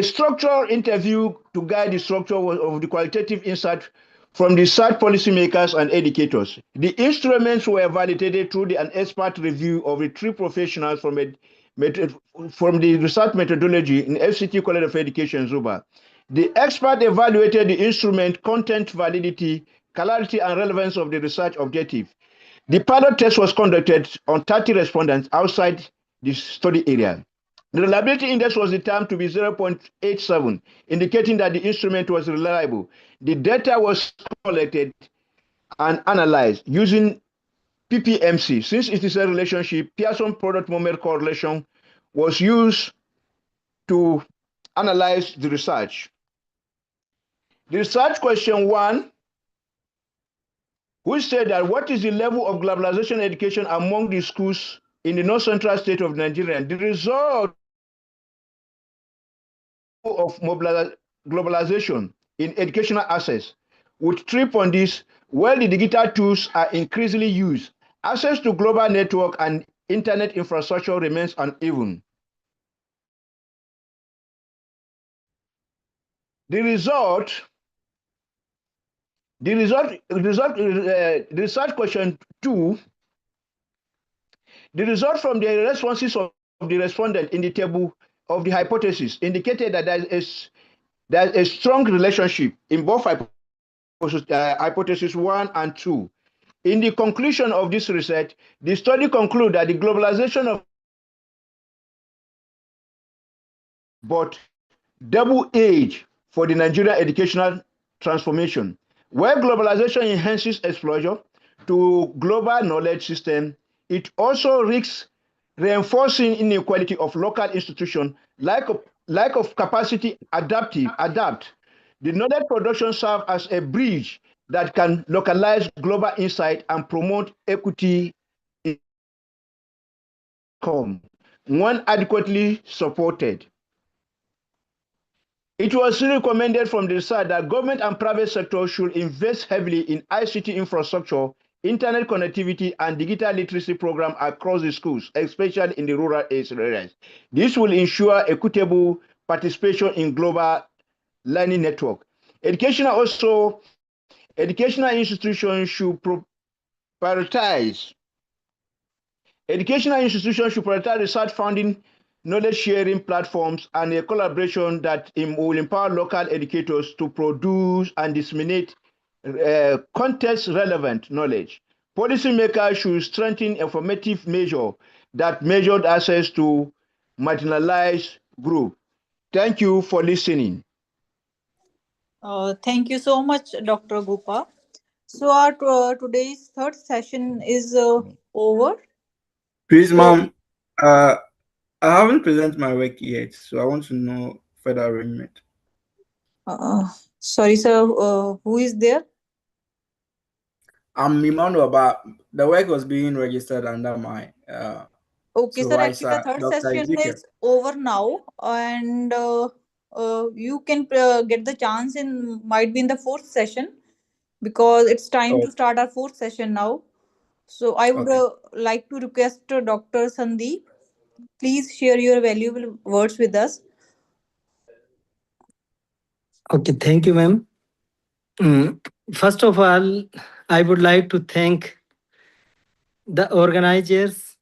S5: structural interview to guide the structure of the qualitative insight from the research policymakers and educators. The instruments were validated through an expert review of the three professionals from the research methodology in FCT College of Education, Zuba. The expert evaluated the instrument content validity, clarity, and relevance of the research objective. The pilot test was conducted on 30 respondents outside the study area. The reliability index was determined to be 0.87, indicating that the instrument was reliable. The data was collected and analyzed using PPMC. Since it is a relationship, Pearson product moment correlation was used to analyze the research. The research question 1, which said that what is the level of globalization education among the schools in the north central state of Nigeria? The result of globalization in educational access with 3 points, where the digital tools are increasingly used, access to global network and internet infrastructure remains uneven. The research question 2, the result from the responses of the respondent in the table of the hypothesis indicated that there's a strong relationship in both hypothesis 1 and 2. In the conclusion of this research, the study concluded that the globalization of but double age for the Nigerian educational transformation, where globalization enhances exposure to global knowledge system, it also risks reinforcing inequality of local institutions, lack of capacity adapt. The knowledge production serves as a bridge that can localize global insight and promote equity income when adequately supported. It was recommended from the research that government and private sector should invest heavily in ICT infrastructure, internet connectivity, and digital literacy program across the schools, especially in the rural areas. This will ensure equitable participation in global learning network. Educational institutions should prioritize. Educational institutions should prioritize research funding, knowledge sharing platforms, and a collaboration that will empower local educators to produce and disseminate context relevant knowledge. Policymakers should strengthen informative measures that measured access to marginalized groups. Thank you for listening.
S8: Thank you so much, Dr. Gupa. So our today's third session is over.
S6: Please, ma'am, I haven't presented my work yet, so I want to know further arrangement.
S8: Sorry, sir. Who is there?
S6: I'm Emmanuel, but the work was being registered under my
S8: Okay, sir. Actually,
S6: supervisor,
S8: the third
S6: Dr.
S8: session
S6: Ezekiel.
S8: is over now, and you can get the chance in might be in the fourth session, because it's time to start our fourth session now. So I would like to request Dr. Sandeep, please share your valuable words with us.
S18: Okay, thank you, ma'am. First of all, I would like to thank the organizers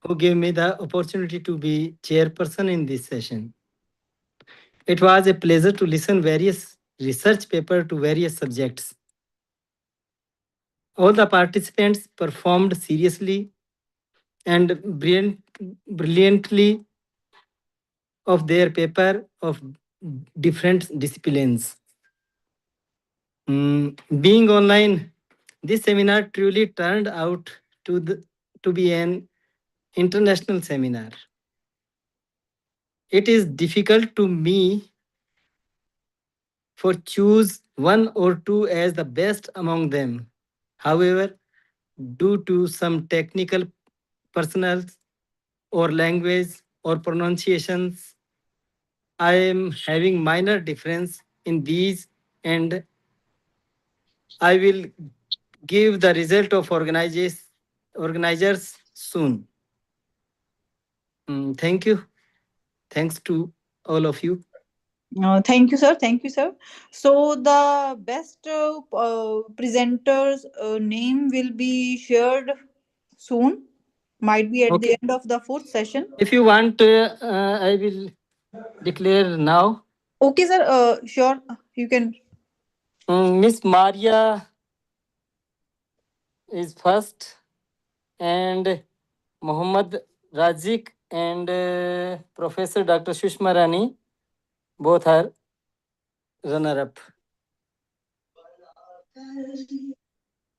S18: who gave me the opportunity to be chairperson in this session. It was a pleasure to listen various research papers to various subjects. All the participants performed seriously and brilliantly of their paper of different disciplines. Being online, this seminar truly turned out to be an international seminar. It is difficult to me for choose one or two as the best among them. However, due to some technical, personal, or language or pronunciations, I am having minor difference in these, and I will give the result of organizers soon. Thank you. Thanks to all of you.
S8: Thank you, sir. Thank you, sir. So the best presenters' name will be shared soon. Might be at the
S18: Okay.
S8: end of the fourth session.
S18: If you want, I will declare now.
S8: Okay, sir. Sure. You can.
S18: Miss Maria is first, and Muhammad Razik and Professor Dr. Shushma Rani both are runner-up.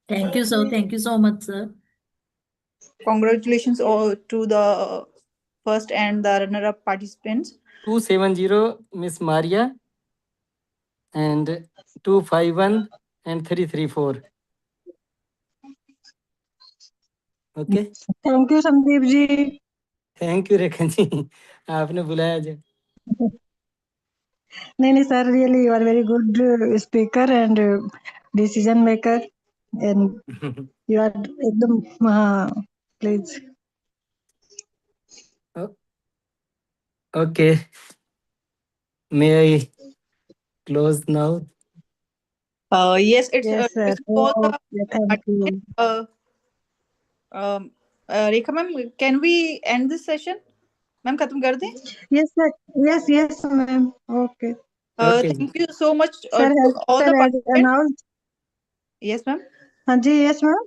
S11: Thank you, sir. Thank you so much, sir.
S8: Congratulations all to the first and the runner-up participants.
S18: 270 Miss Maria and 251 and 334. Okay.
S2: Thank you Sandeep ji
S18: thank you Rekha ji आपने बुलाया जी
S2: नहीं sir really you are very good speaker and decision maker and you are एकदम हाँ please
S18: Okay. May I close now?
S8: Yes, it's
S2: yes sir
S8: all the
S2: thank you
S8: Rekha ma'am, can we end this session? Ma'am, खत्म कर दें?
S2: yes ma'am okay
S18: Okay.
S8: Thank you so much
S2: sir
S8: to all the
S2: has
S8: participants.
S2: announced
S8: Yes, ma'am.
S2: हाँ जी yes ma'am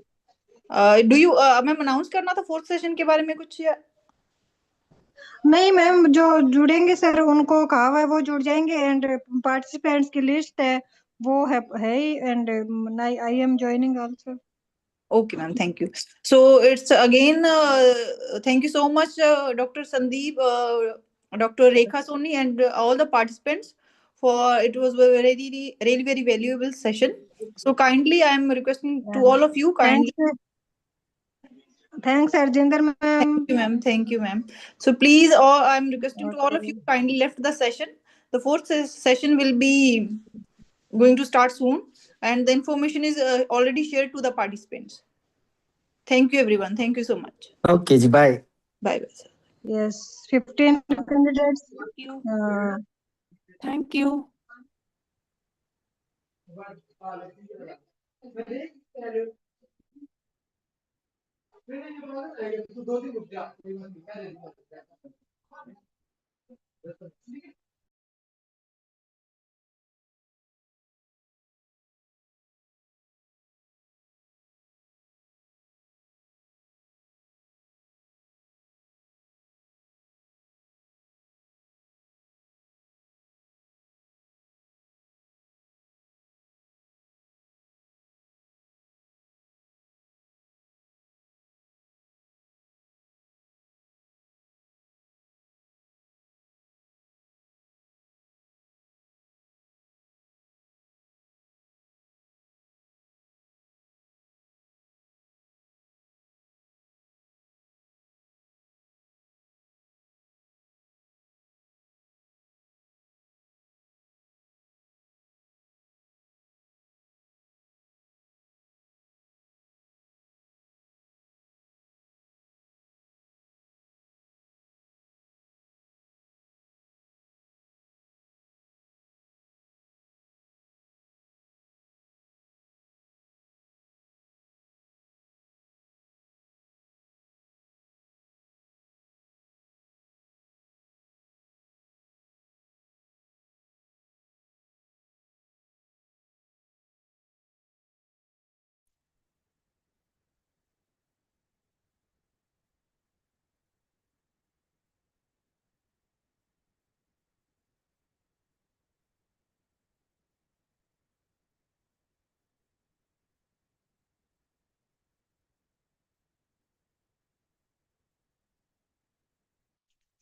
S8: Do you ma'am announce करना था fourth session के बारे में कुछ या
S2: नहीं मैम जो जुड़ेंगे सर उनको कहा हुआ है वो जुड़ जाएंगे एंड पार्टिसिपेंट्स की लिस्ट है वो है ही and I am joining also
S8: Okay, ma'am. Thank you. So it's again, thank you so much, Dr. Sandeep, Dr. Rekha Soni, and all the participants for it was a really very valuable session. So kindly, I am requesting to all of you kindly.
S2: Thanks, Arjinder ma'am.
S8: Thank you, ma'am. Thank you, ma'am. So please, all I'm requesting to all of you kindly left the session. The fourth session will be going to start soon, and the information is already shared to the participants. Thank you, everyone. Thank you so much.
S18: Okay, ji, bye.
S8: Bye, bye.
S2: Yes, 15 candidates.
S11: Thank you.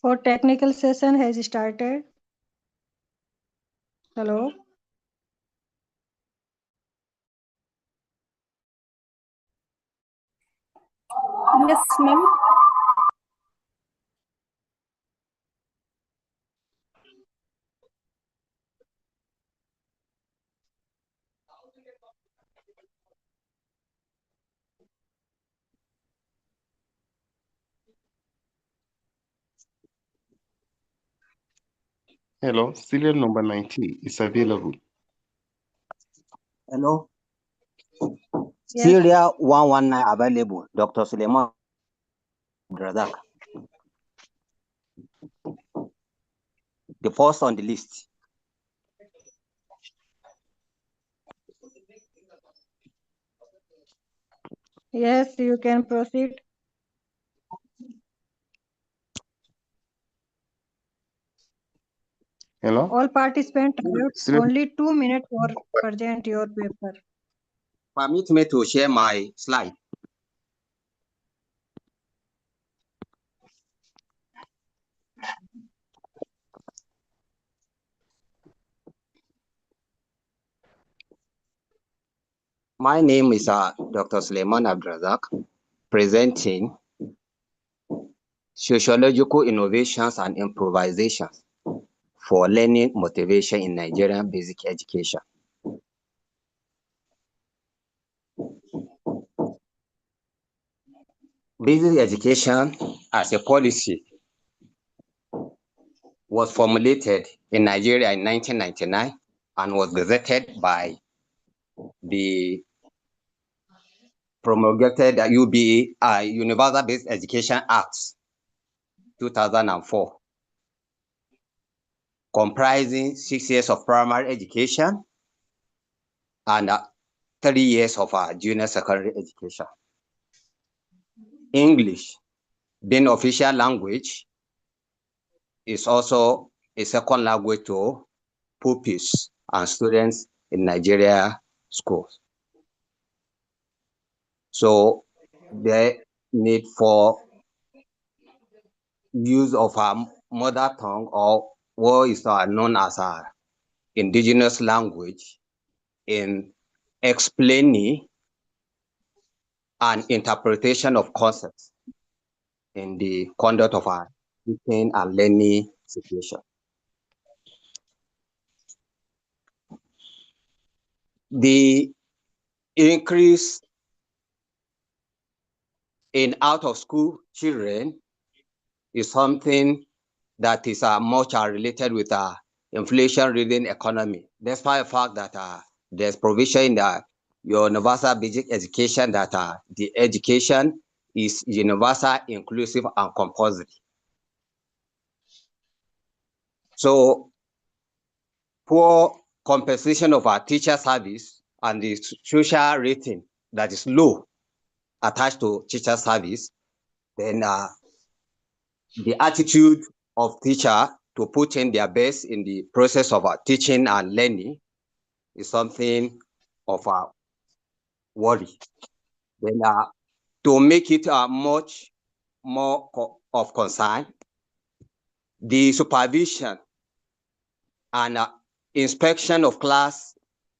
S2: For technical session has started. Hello.
S19: Yes, ma'am.
S21: Hello, serial number 19 is available.
S7: Hello.
S2: Yes.
S7: Serial 119 available. Dr. Suleiman Abdrazak. The first on the list.
S2: Yes, you can proceed.
S21: Hello?
S2: All participants have
S21: Serial
S2: only 2 minutes for present your paper.
S7: Permit me to share my slide. My name is Dr. Suleiman Abdrazak, presenting Sociological Innovations and Improvisations for Learning Motivation in Nigerian Basic Education. Basic education as a policy was formulated in Nigeria in 1999 and was gazetted by the promulgated UBA, Universal Basic Education Act 2004, comprising 6 years of primary education and 3 years of junior secondary education. English, being official language, is also a second language to pupils and students in Nigeria schools. So the need for use of our mother tongue, or what is known as our indigenous language, in explaining and interpretation of concepts in the conduct of our teaching and learning situation. The increase in out-of-school children is something that is much related with inflation-ridden economy, despite the fact that there's provision in the universal basic education that the education is universal, inclusive, and compulsory. So poor compensation of our teacher service and the social rating that is low attached to teacher service, then the attitude of teacher to put in their best in the process of teaching and learning is something of a worry. Then to make it much more of concern, the supervision and inspection of class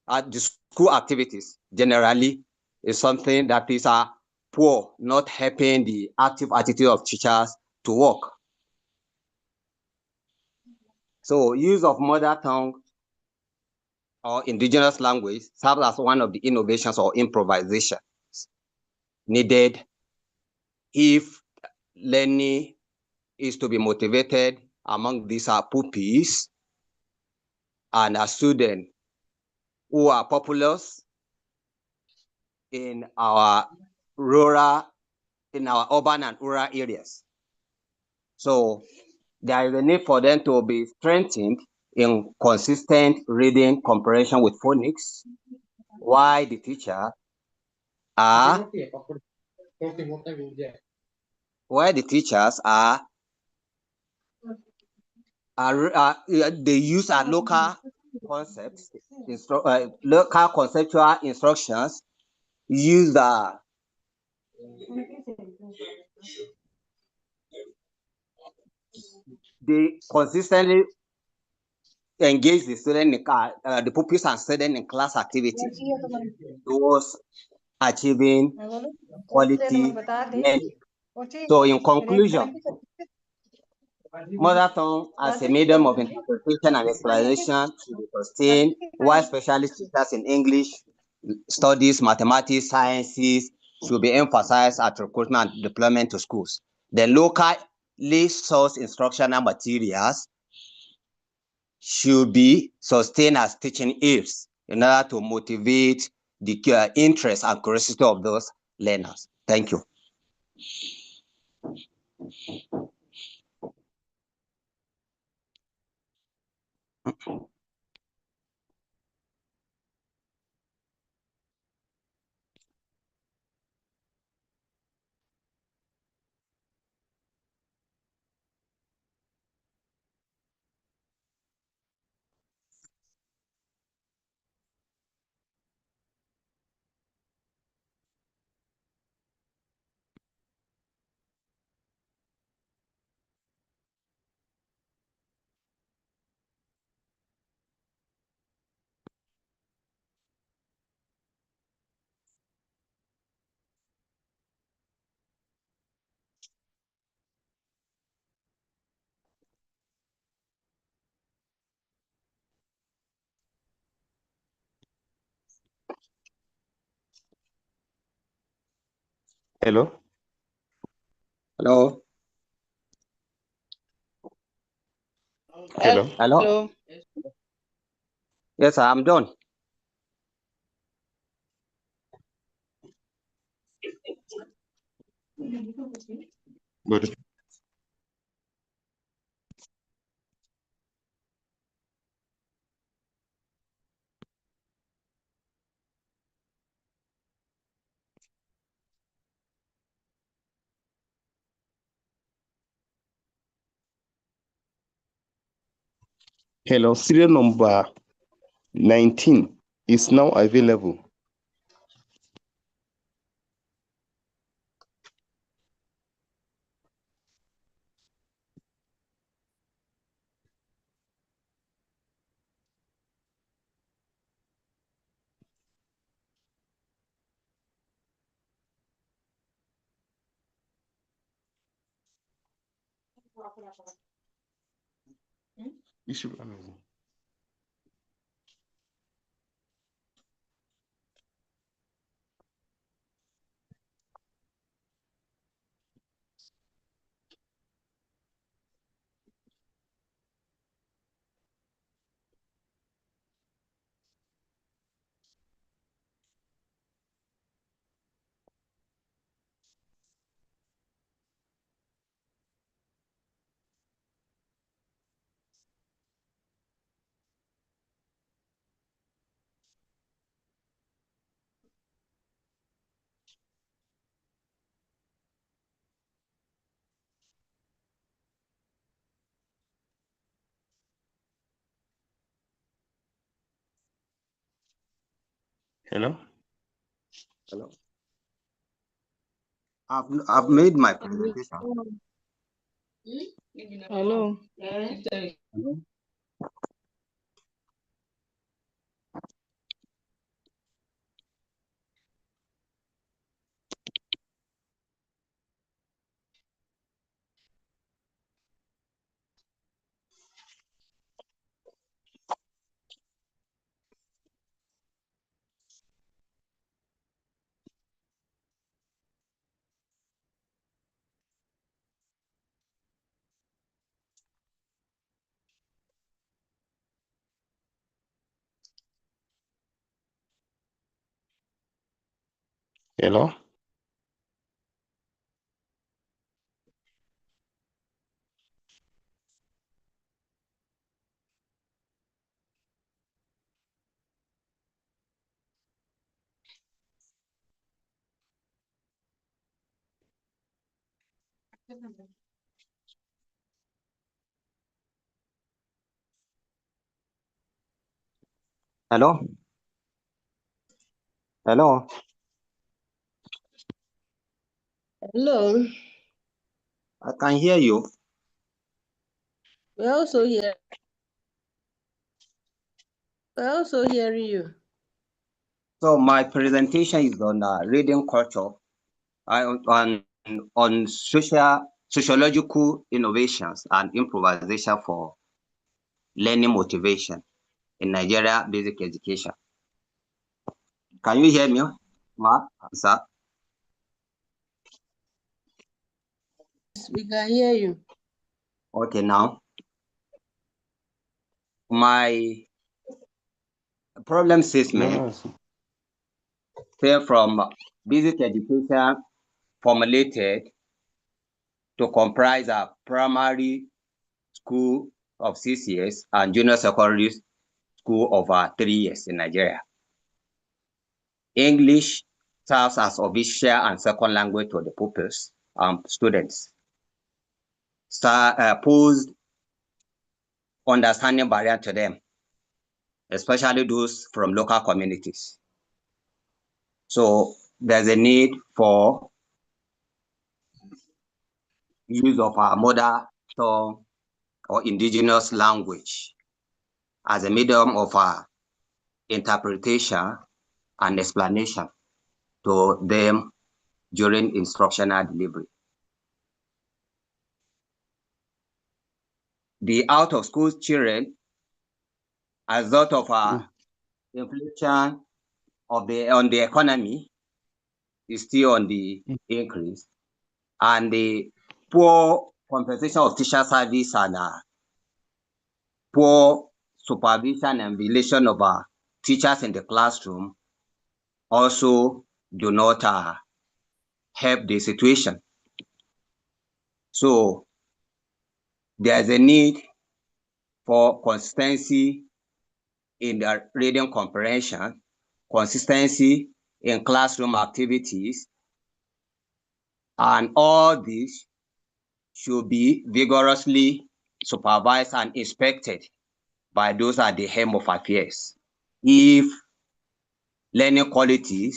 S7: the school activities generally is something that is poor, not helping the active attitude of teachers to work. So use of mother tongue or indigenous language serves as one of the innovations or improvisations needed if learning is to be motivated among these pupils and students who are populous in our urban and rural areas. So there is a need for them to be strengthened in consistent reading comprehension with phonics, while the teacher they use local concepts, local conceptual instructions, use they consistently engage the student in the pupils and students in class activities towards achieving quality learning. So in conclusion, mother tongue as a medium of interpretation and explanation should be sustained, while specialist teachers in English studies, mathematics, sciences should be emphasized at recruitment and deployment to schools. The locally sourced instructional materials should be sustained as teaching aids in order to motivate the interest and curiosity of those learners. Thank you.
S21: Hello?
S7: Hello?
S21: Hello?
S7: Hello? Yes, I'm done.
S21: Good. Hello, serial number 19 is now available. Issue available. Hello?
S7: Hello? I've made my presentation.
S3: Hello.
S7: Hello?
S21: Hello?
S7: Hello? Hello?
S3: Hello.
S7: I can hear you.
S3: We're also here. We're also hearing you.
S7: So my presentation is on reading culture, on sociological innovations and improvisation for learning motivation in Nigeria basic education. Can you hear me, Ma? Sir?
S3: We can hear you.
S7: Okay, now. My problem statement came from basic education formulated to comprise a primary school of 6 years and junior secondary school of 3 years in Nigeria. English serves as official and second language to the pupils and students. Posed understanding barrier to them, especially those from local communities. So there's a need for use of our mother tongue or indigenous language as a medium of interpretation and explanation to them during instructional delivery. The out-of-school children, as a result of inflation on the economy, is still on the increase, and the poor compensation of teacher service and poor supervision and relation of teachers in the classroom also do not help the situation. So there's a need for consistency in the reading comprehension, consistency in classroom activities, and all this should be vigorously supervised and inspected by those at the helm of affairs. If learning quality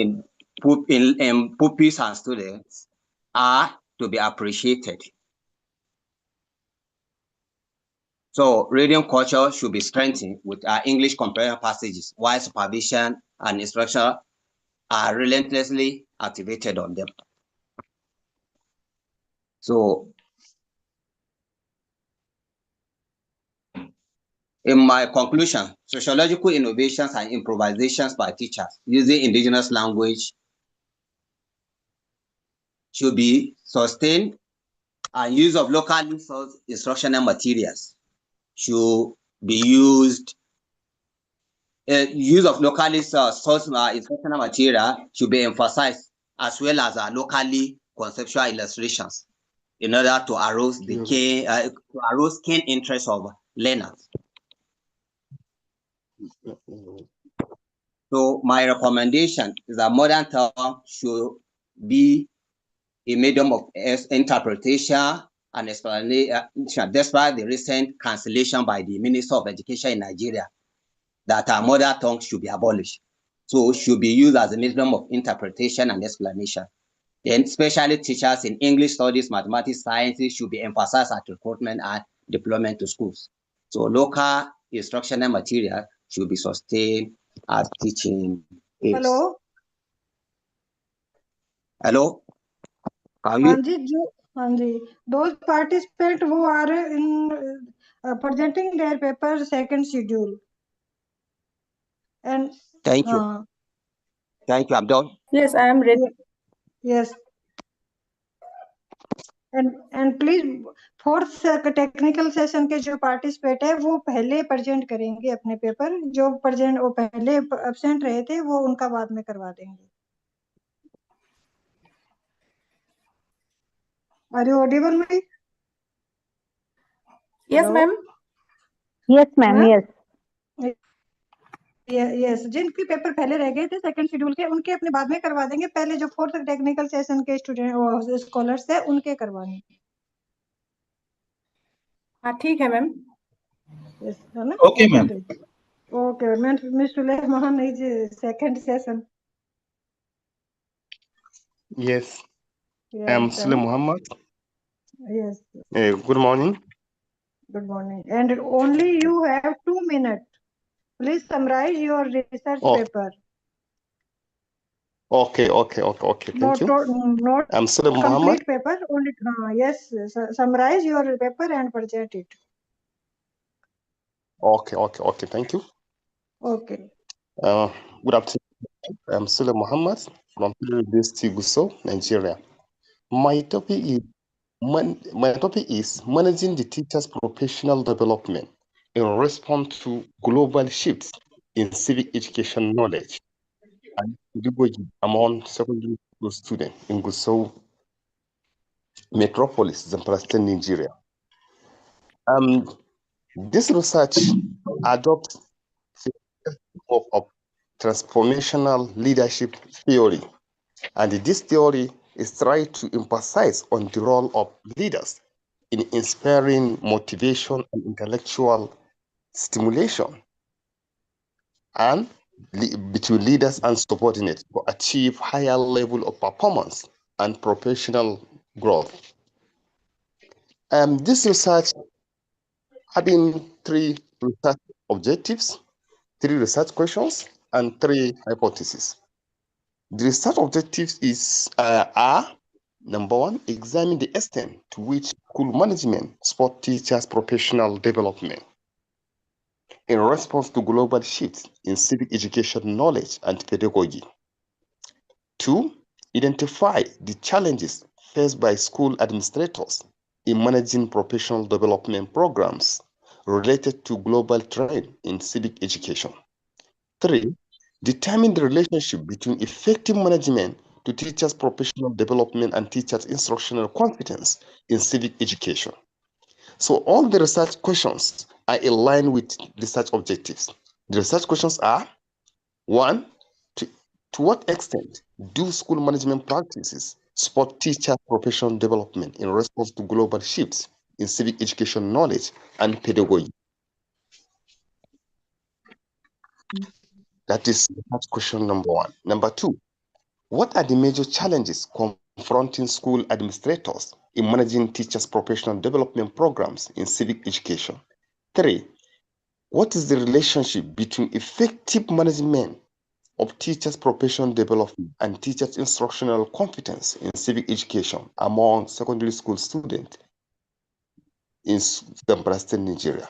S7: in pupils and students are to be appreciated. So reading culture should be strengthened with our English comprehension passages, while supervision and instruction are relentlessly activated on them. So in my conclusion, sociological innovations and improvisations by teachers using indigenous language should be sustained, and use of locally sourced instructional materials should be used. Use of locally sourced instructional material should be emphasized, as well as locally conceptual illustrations, in order to arouse the keen interest of learners. So my recommendation is that modern tongue should be a medium of interpretation and explanation, despite the recent cancellation by the Minister of Education in Nigeria that our mother tongue should be abolished. So should be used as a medium of interpretation and explanation. Then especially teachers in English studies, mathematics, sciences should be emphasized at recruitment and deployment to schools. So local instructional material should be sustained as teaching aids. Hello? Can you?
S2: Those participants who are in presenting their paper second schedule. And
S7: thank you. Thank you. I'm done.
S8: Yes, I am ready.
S2: Yes. And please fourth technical session के जो participate है वो पहले present करेंगे अपने paper, जो present वो पहले एब्सेंट रहे थे वो उनका बाद में करवा देंगे. Are you audible, ma'am?
S8: Yes, ma'am.
S20: Yes, ma'am. Yes.
S2: Yes, जिनके पेपर पहले रह गए थे सेकंड शेड्यूल के, उनके अपने बाद में करवा देंगे. पहले जो फोर्थ टेक्निकल सेशन के स्टूडेंट स्कॉलर्स है उनके करवाने.
S8: हाँ ठीक है मैम.
S2: यस है ना.
S4: Okay ma'am.
S2: Okay ma'am. Miss Suleman is second session.
S21: Yes. I'm Sule Muhammad.
S2: Yes.
S21: Good morning.
S2: Good morning. And only you have 2 minutes. Please summarize your research paper.
S21: Okay. Thank you.
S2: Not
S21: I'm Sule Muhammad.
S2: complete paper. Only yes. Summarize your paper and present it.
S21: Okay. Thank you.
S2: Okay.
S21: Good afternoon. I'm Sule Muhammad from University Gusau, Nigeria. My topic is managing the teacher's professional development in response to global shifts in civic education knowledge and pedagogy among secondary school students in Gusau metropolis, Zamfara State, Nigeria. This research adopts the of transformational leadership theory, and this theory is trying to emphasize on the role of leaders in inspiring motivation and intellectual stimulation, and between leaders and subordinates to achieve higher level of performance and professional growth. This research having three research objectives, 3 research questions, and 3 hypotheses. The research objectives are: number 1, examine the extent to which school management support teachers' professional development in response to global shifts in civic education knowledge and pedagogy. 2, identify the challenges faced by school administrators in managing professional development programs related to global trend in civic education. 3, determine the relationship between effective management to teachers' professional development and teachers' instructional competence in civic education. So all the research questions are aligned with research objectives. The research questions are: 1, to what extent do school management practices support teacher professional development in response to global shifts in civic education knowledge and pedagogy? That is question number 1. Number 2, what are the major challenges confronting school administrators in managing teachers' professional development programs in civic education? 3, what is the relationship between effective management of teachers' professional development and teachers' instructional competence in civic education among secondary school students in Zamfara State, Nigeria?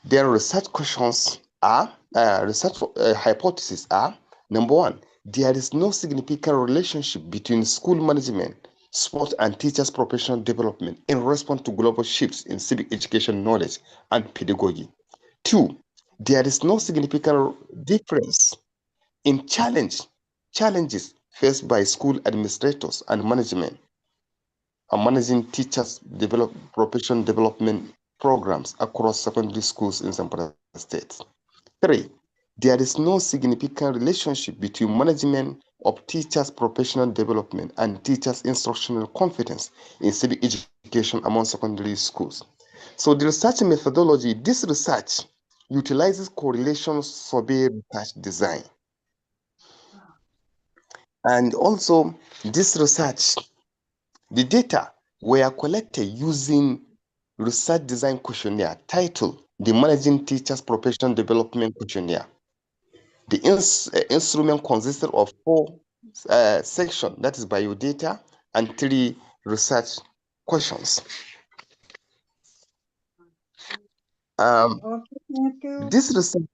S21: Their research questions are, hypotheses are: number 1, there is no significant relationship between school management, sport, and teachers' professional development in response to global shifts in civic education knowledge and pedagogy. 2, there is no significant difference in challenges faced by school administrators and management and managing teachers' professional development programs across secondary schools in Zamfara State. 3, there is no significant relationship between management of teachers' professional development and teachers' instructional competence in civic education among secondary schools. So the research methodology, this research utilizes correlation survey research design. And also this research, the data were collected using research design questionnaire titled the Managing Teachers Professional Development Questionnaire. The instrument consisted of 4 sections, that is biodata, and 3 research questions.
S2: Okay, thank you.
S21: This research.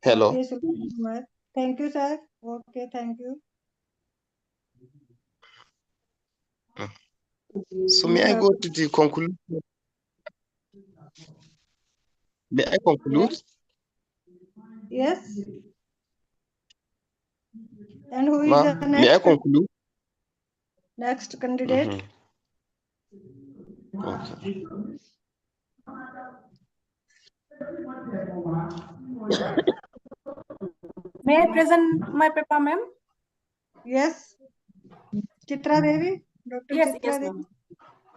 S21: Hello.
S2: Okay, so much. Thank you, sir. Okay, thank you.
S21: So may I go to the conclusion? May I conclude?
S2: Yes. And who is the next?
S21: May I conclude?
S2: Next candidate.
S21: Okay.
S12: May I present my paper, ma'am?
S2: Yes. Chitra Devi, Dr.
S12: Yes,
S2: Chitra
S12: yes,
S2: Devi.
S12: ma'am.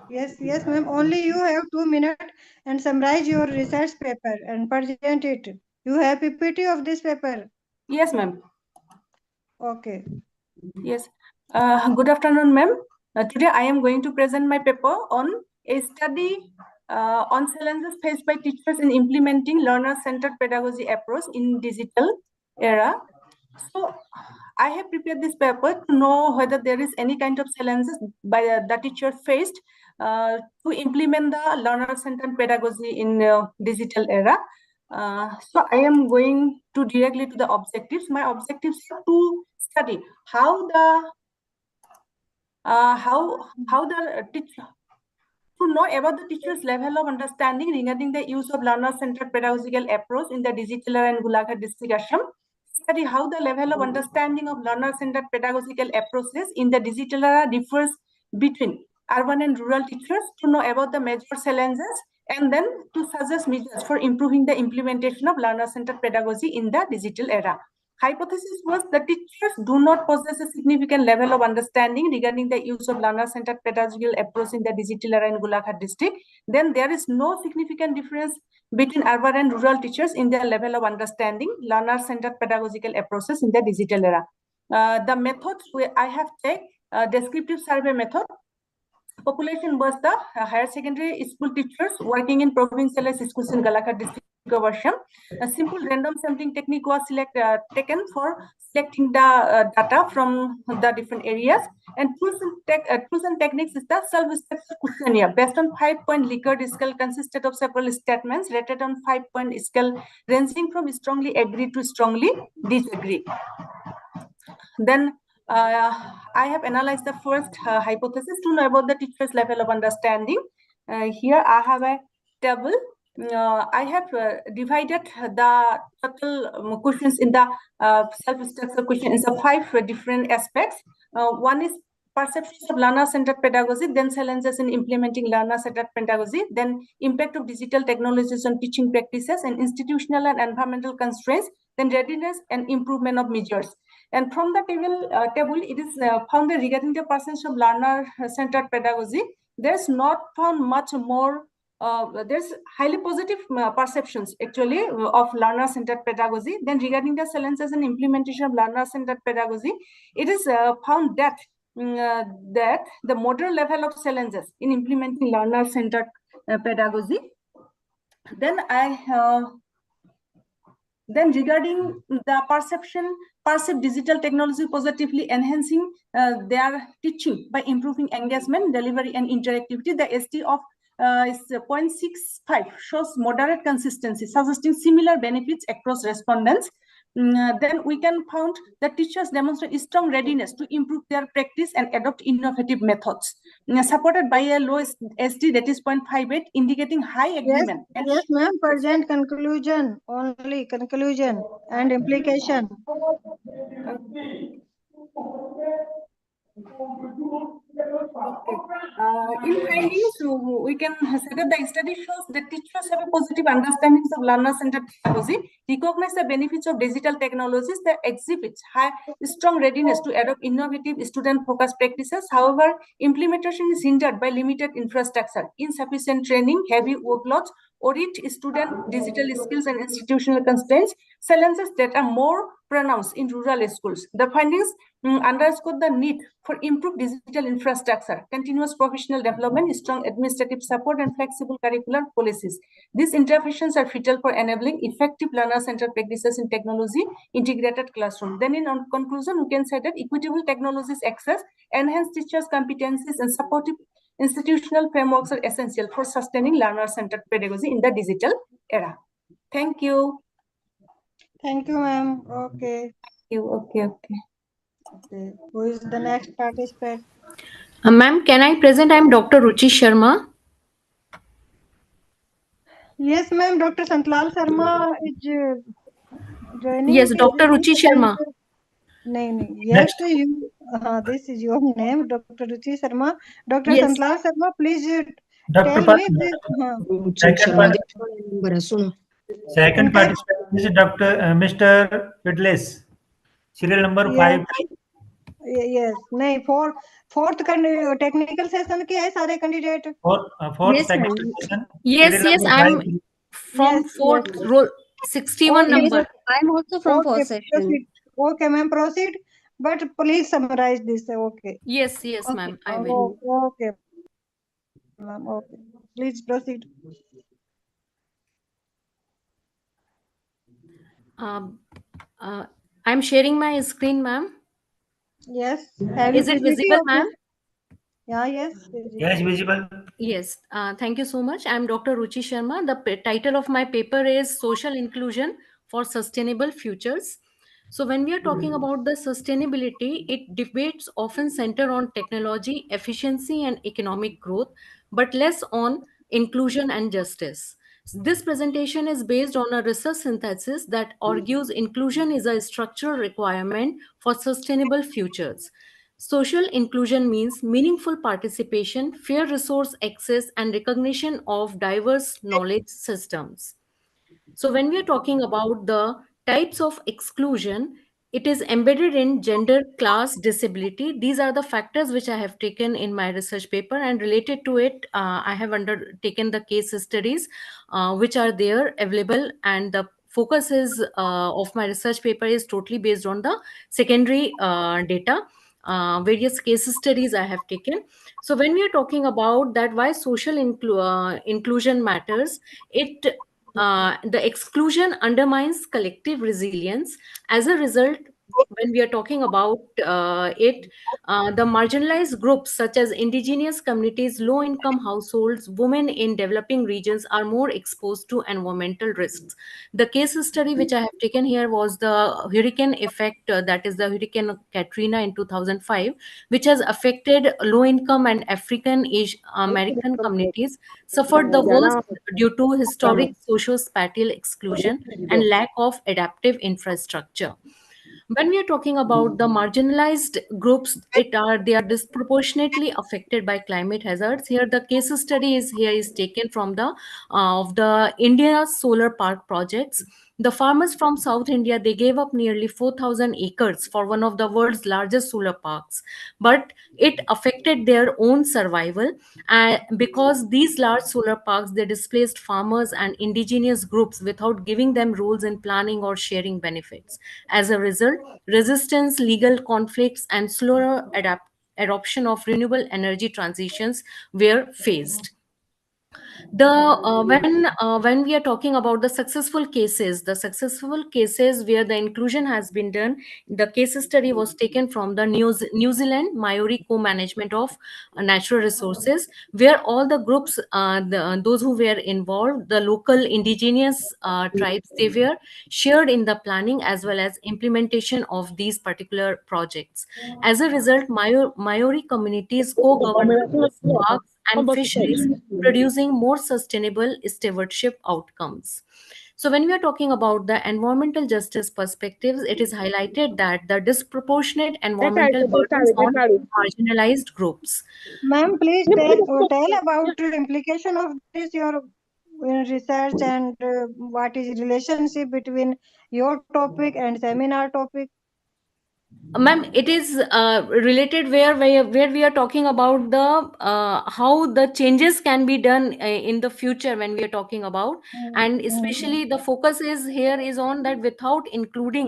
S2: Yes, ma'am. Only you have 2 minutes and summarize your research paper and present it. You have PPT of this paper.
S12: Yes, ma'am.
S2: Okay.
S12: Yes. Good afternoon, ma'am. Today I am going to present my paper on a study on challenges faced by teachers in implementing learner-centered pedagogy approach in digital era. So I have prepared this paper to know whether there is any kind of challenges by the teacher faced to implement the learner-centered pedagogy in digital era. So I am going to directly to the objectives. My objectives are to study how the teacher to know about the teacher's level of understanding regarding the use of learner-centered pedagogical approach in the digital era and Gulaghar district Assam. Study how the level of understanding of learner-centered pedagogical approaches in the digital era differs between urban and rural teachers, to know about the major challenges, and then to suggest measures for improving the implementation of learner-centered pedagogy in the digital era. Hypothesis was that teachers do not possess a significant level of understanding regarding the use of learner-centered pedagogical approach in the digital era in Gulaghar district. Then there is no significant difference between urban and rural teachers in their level of understanding learner-centered pedagogical approaches in the digital era. The methods I have taken, descriptive survey method. Population was the higher secondary school teachers working in provincial schools in Gulaghar district of Assam. A simple random sampling technique was taken for selecting the data from the different areas. And tools and techniques is the self-structure questionnaire based on 5-point Likert scale, consisted of several statements rated on 5-point scale, ranging from strongly agree to strongly disagree. Then I have analyzed the first hypothesis to know about the teacher's level of understanding. Here I have a table. I have divided the total questions in the self-structure question into 5 different aspects. One is perceptions of learner-centered pedagogy, then challenges in implementing learner-centered pedagogy, then impact of digital technologies on teaching practices, and institutional and environmental constraints, then readiness and improvement of measures. And from the table, it is found that regarding the percentage of learner-centered pedagogy, there's not found much more. There's highly positive perceptions actually of learner-centered pedagogy. Then regarding the challenges and implementation of learner-centered pedagogy, it is found that that the moderate level of challenges in implementing learner-centered pedagogy. Then regarding the perceived digital technology positively enhancing their teaching by improving engagement, delivery, and interactivity, the ST of is 0.65 shows moderate consistency, suggesting similar benefits across respondents. Then we can find that teachers demonstrate strong readiness to improve their practice and adopt innovative methods, supported by a low ST that is 0.58, indicating high agreement.
S2: Yes, ma'am. Present conclusion, only conclusion and implication.
S12: Okay. In findings, we can say that the study shows that teachers have a positive understanding of learner-centered pedagogy, recognize the benefits of digital technologies, that exhibits strong readiness to adopt innovative student-focused practices. However, implementation is hindered by limited infrastructure, insufficient training, heavy workloads, audit student digital skills, and institutional constraints, challenges that are more pronounced in rural schools. The findings underscore the need for improved digital infrastructure, continuous professional development, strong administrative support, and flexible curricular policies. These interventions are vital for enabling effective learner-centered practices in technology integrated classroom. Then in conclusion, we can say that equitable technologies access, enhanced teachers' competencies, and supportive institutional frameworks are essential for sustaining learner-centered pedagogy in the digital era. Thank you.
S2: Thank you, ma'am. Okay.
S12: Okay.
S2: Okay. Who is the next participant?
S1: Ma'am, can I present? I'm Dr. Ruchi Sharma.
S2: Yes, ma'am. Dr. Santlal Sharma is joining.
S1: Yes, Dr. Ruchi Sharma.
S2: No. Yes, you. This is your name, Dr. Ruchi Sharma. Dr.
S1: Yes.
S2: Santlal Sharma, please
S14: Dr.
S2: tell me.
S14: Second participant is Dr. Mr. Fiddles. Serial number 5.
S2: Yes. नहीं fourth technical session के है सारे candidate.
S14: Fourth
S1: Yes,
S14: technical session.
S1: Yes, I'm from fourth row, 61
S2: Okay.
S1: number.
S23: I'm also from
S2: Okay,
S23: fourth session.
S2: proceed. Okay, ma'am, proceed. But please summarize this. Okay.
S1: Yes, ma'am, I will.
S2: Okay, ma'am. Okay. Please proceed.
S1: I'm sharing my screen, ma'am.
S2: Yes.
S1: Is it visible, ma'am?
S2: Yeah, yes.
S14: Yes, visible.
S1: Yes, thank you so much. I'm Dr. Ruchi Sharma. The title of my paper is Social Inclusion for Sustainable Futures. So when we are talking about the sustainability, debates often center on technology, efficiency, and economic growth. but less on inclusion and justice. This presentation is based on a research synthesis that argues inclusion is a structural requirement for sustainable futures. Social inclusion means meaningful participation, fair resource access, and recognition of diverse knowledge systems. So when we are talking about the types of exclusion, it is embedded in gender, class, disability. These are the factors which I have taken in my research paper, and related to it, I have undertaken the case studies which are there available, and the focus is of my research paper is totally based on the secondary data. Various case studies I have taken. So when we are talking about that, why social inclusion matters, the exclusion undermines collective resilience. As a result, when we are talking about the marginalized groups such as indigenous communities, low income households, women in developing regions are more exposed to environmental risks. The case study which I have taken here was the hurricane effect, that is the Hurricane Katrina in 2005, which has affected low income and African American communities, suffered the worst due to historic socio-spatial exclusion and lack of adaptive infrastructure. When we are talking about the marginalized groups, they are disproportionately affected by climate hazards. Here the case study is taken from the of the India solar park projects. The farmers from South India, they gave up nearly 4,000 acres for one of the world's largest solar parks, but it affected their own survival, because these large solar parks, they displaced farmers and indigenous groups without giving them roles in planning or sharing benefits. As a result, resistance, legal conflicts, and slower adoption of renewable energy transitions were faced. When we are talking about the successful cases where the inclusion has been done, the case study was taken from the New Zealand Maori co-management of natural resources, where all the groups, those who were involved, the local indigenous tribes, they were shared in the planning as well as implementation of these particular projects. As a result, Maori communities co-governed rivers, parks, and fisheries, producing more sustainable stewardship outcomes. So, when we are talking about the environmental justice perspectives, it is highlighted that the disproportionate environmental burdens on marginalized groups.
S2: Ma'am, please tell about the implication of this your research, and what is relationship between your topic and seminar topic.
S1: Ma'am, it is related where we are talking about the how the changes can be done in the future when we are talking about, and especially the focus is here is on that without including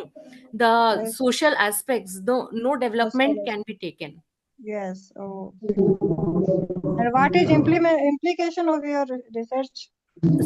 S1: the
S2: Yes.
S1: social aspects, no development
S2: Social.
S1: can be taken.
S2: Yes. Oh. And what is implication of your research?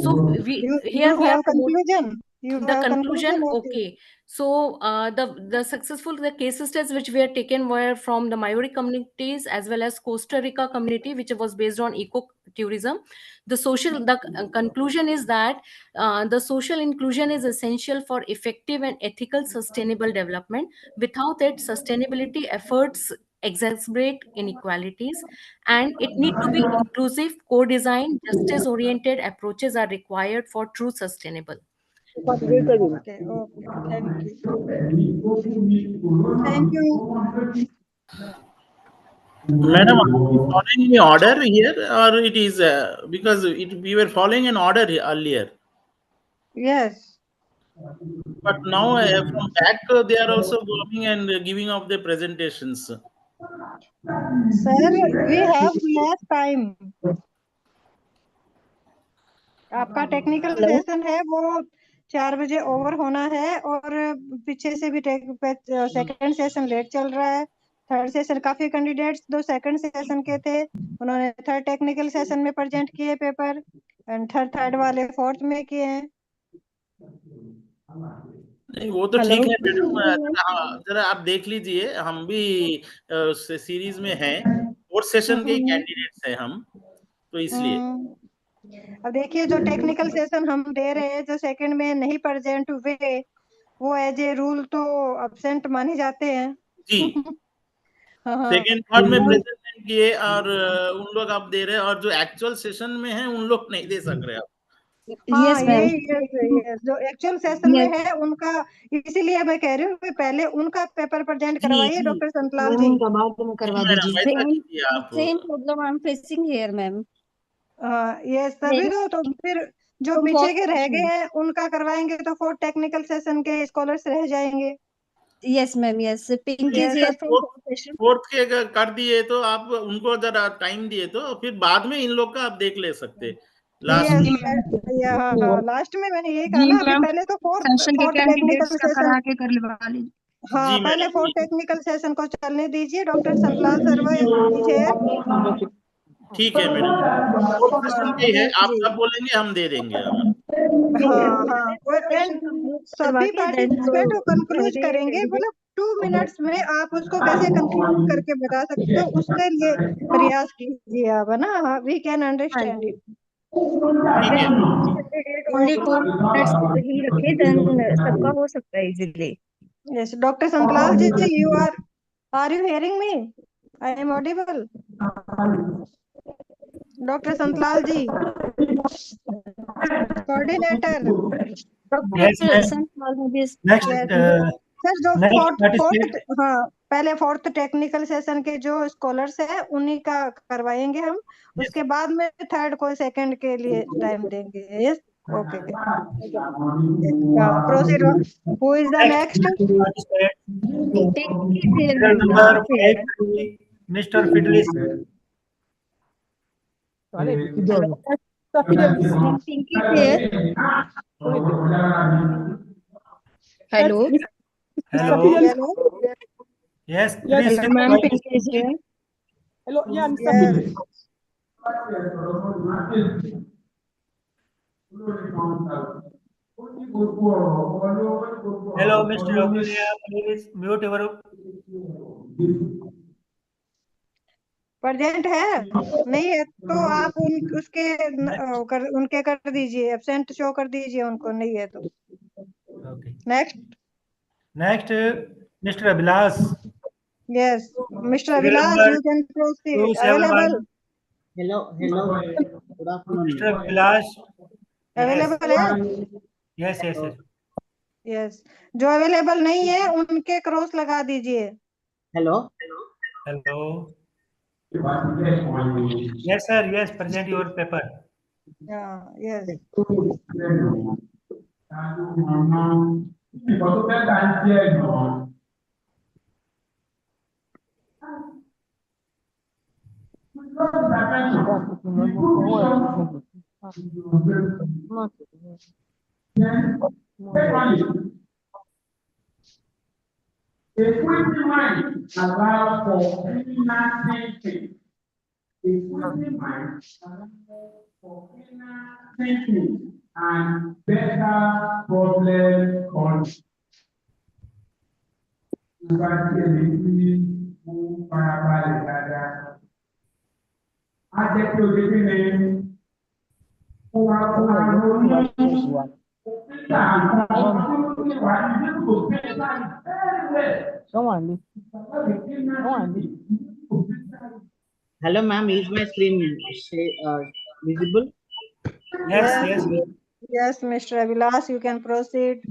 S1: So
S2: You
S1: we are
S2: have conclusion. You
S1: the
S2: have conclusion
S1: conclusion,
S2: of this.
S1: okay. So the case studies which were taken were from the Maori communities as well as Costa Rica community, which was based on eco tourism. The conclusion is that the social inclusion is essential for effective and ethical sustainable development. Without it, sustainability efforts exacerbate inequalities, and it need to be inclusive, co-design, justice oriented approaches are required for true sustainable.
S2: Okay. Okay. Thank you. Thank you.
S13: Madam, are we following any order here, or it is because we were following an order earlier,
S2: Yes.
S13: but now from back they are also coming and giving up their presentations.
S2: Sir, we have less time. आपका technical session है वो 4 बजे over होना है, और पीछे से भी सेकंड सेशन लेट चल रहा है। थर्ड सेशन काफी कैंडिडेट्स 2 सेकंड सेशन के थे, उन्होंने थर्ड टेक्निकल सेशन में प्रेजेंट किए पेपर, एंड थर्ड वाले फोर्थ में किए हैं।
S13: नहीं वो तो ठीक है मैडम, जरा आप देख लीजिए, हम भी सीरीज में हैं, फोर्थ सेशन के कैंडिडेट्स हैं हम, तो इसलिए
S2: अब देखिए जो टेक्निकल सेशन हम दे रहे हैं, जो सेकंड में नहीं प्रेजेंट हुए, वो एज ए रूल तो अब्सेंट माने जाते हैं।
S13: जी
S2: हाँ।
S13: सेकंड पार्ट में प्रेजेंट किए और उन लोग आप दे रहे हैं, और जो एक्चुअल सेशन में है उन लोग नहीं दे सक रहे आप।
S2: हाँ ये जो एक्चुअल सेशन में है उनका, इसीलिए मैं कह रही हूँ कि पहले उनका पेपर प्रेजेंट करवाइए डॉक्टर संतलाल जी।
S16: बाद में करवा दीजिए।
S13: Same
S16: problem I am facing here ma'am.
S2: ये सभी तो फिर जो पीछे के रह गए हैं उनका करवाएंगे तो 4 टेक्निकल सेशन के स्कॉलर्स रह जाएंगे।
S16: Yes ma'am yes, pink is here from
S13: fourth के कर दिए तो आप उनको जरा टाइम दिए तो फिर बाद में इन लोग का आप देख ले सकते लास्ट
S2: लास्ट में मैंने यही कहा ना, अभी पहले तो फोर्थ टेक्निकल सेशन हाँ पहले 4 टेक्निकल सेशन को चलने दीजिए। डॉक्टर संतलाल सर
S13: ठीक है मैडम, फोर्थ सेशन के है, आप सब बोलेंगे हम दे देंगे हम।
S2: सभी पार्टिसिपेंट को कंक्लूड करेंगे, मतलब 2 मिनट्स में आप उसको कैसे कंक्लूड करके बता सकते हो उसके लिए प्रयास कीजिए आप, है ना। We can understand it.
S16: Only 2 minutes ही रखे देन सबका हो सकता है easily.
S2: Yes doctor Santlal ji, you are you hearing me? I am audible? Doctor Santlal ji, coordinator. Sir जो फोर्थ पहले 4th टेक्निकल सेशन के जो स्कॉलर्स है उन्हीं का करवाएंगे हम, उसके बाद में 3rd को 2nd के लिए टाइम देंगे। Yes okay proceed. Who is the next?
S14: Mister Fidelis.
S16: Hello.
S14: Hello. Yes, please.
S16: Hello, ma'am. Pink is here.
S12: Hello, yeah, Mr. Philip.
S14: Hello, Mr. Oculia. Please mute your.
S2: Present है नहीं है तो आप उनके कर दीजिए, एब्सेंट शो कर दीजिए उनको, नहीं है तो।
S14: Next mister Abhilash.
S2: Yes mister Abhilash, you can proceed. Available?
S17: Hello good afternoon
S14: mister Abhilash
S2: available है?
S14: यस यस यस
S2: यस जो अवेलेबल नहीं है उनके क्रॉस लगा दीजिए।
S17: Hello
S14: hello yes sir, yes, present your paper.
S2: Yes
S23: Equity mind allows for criminal thinking. Equity mind allows for criminal thinking and better problem solving.
S17: Hello, ma'am. Is my screen visible?
S2: Yes, Mr. Abhilash, you can proceed.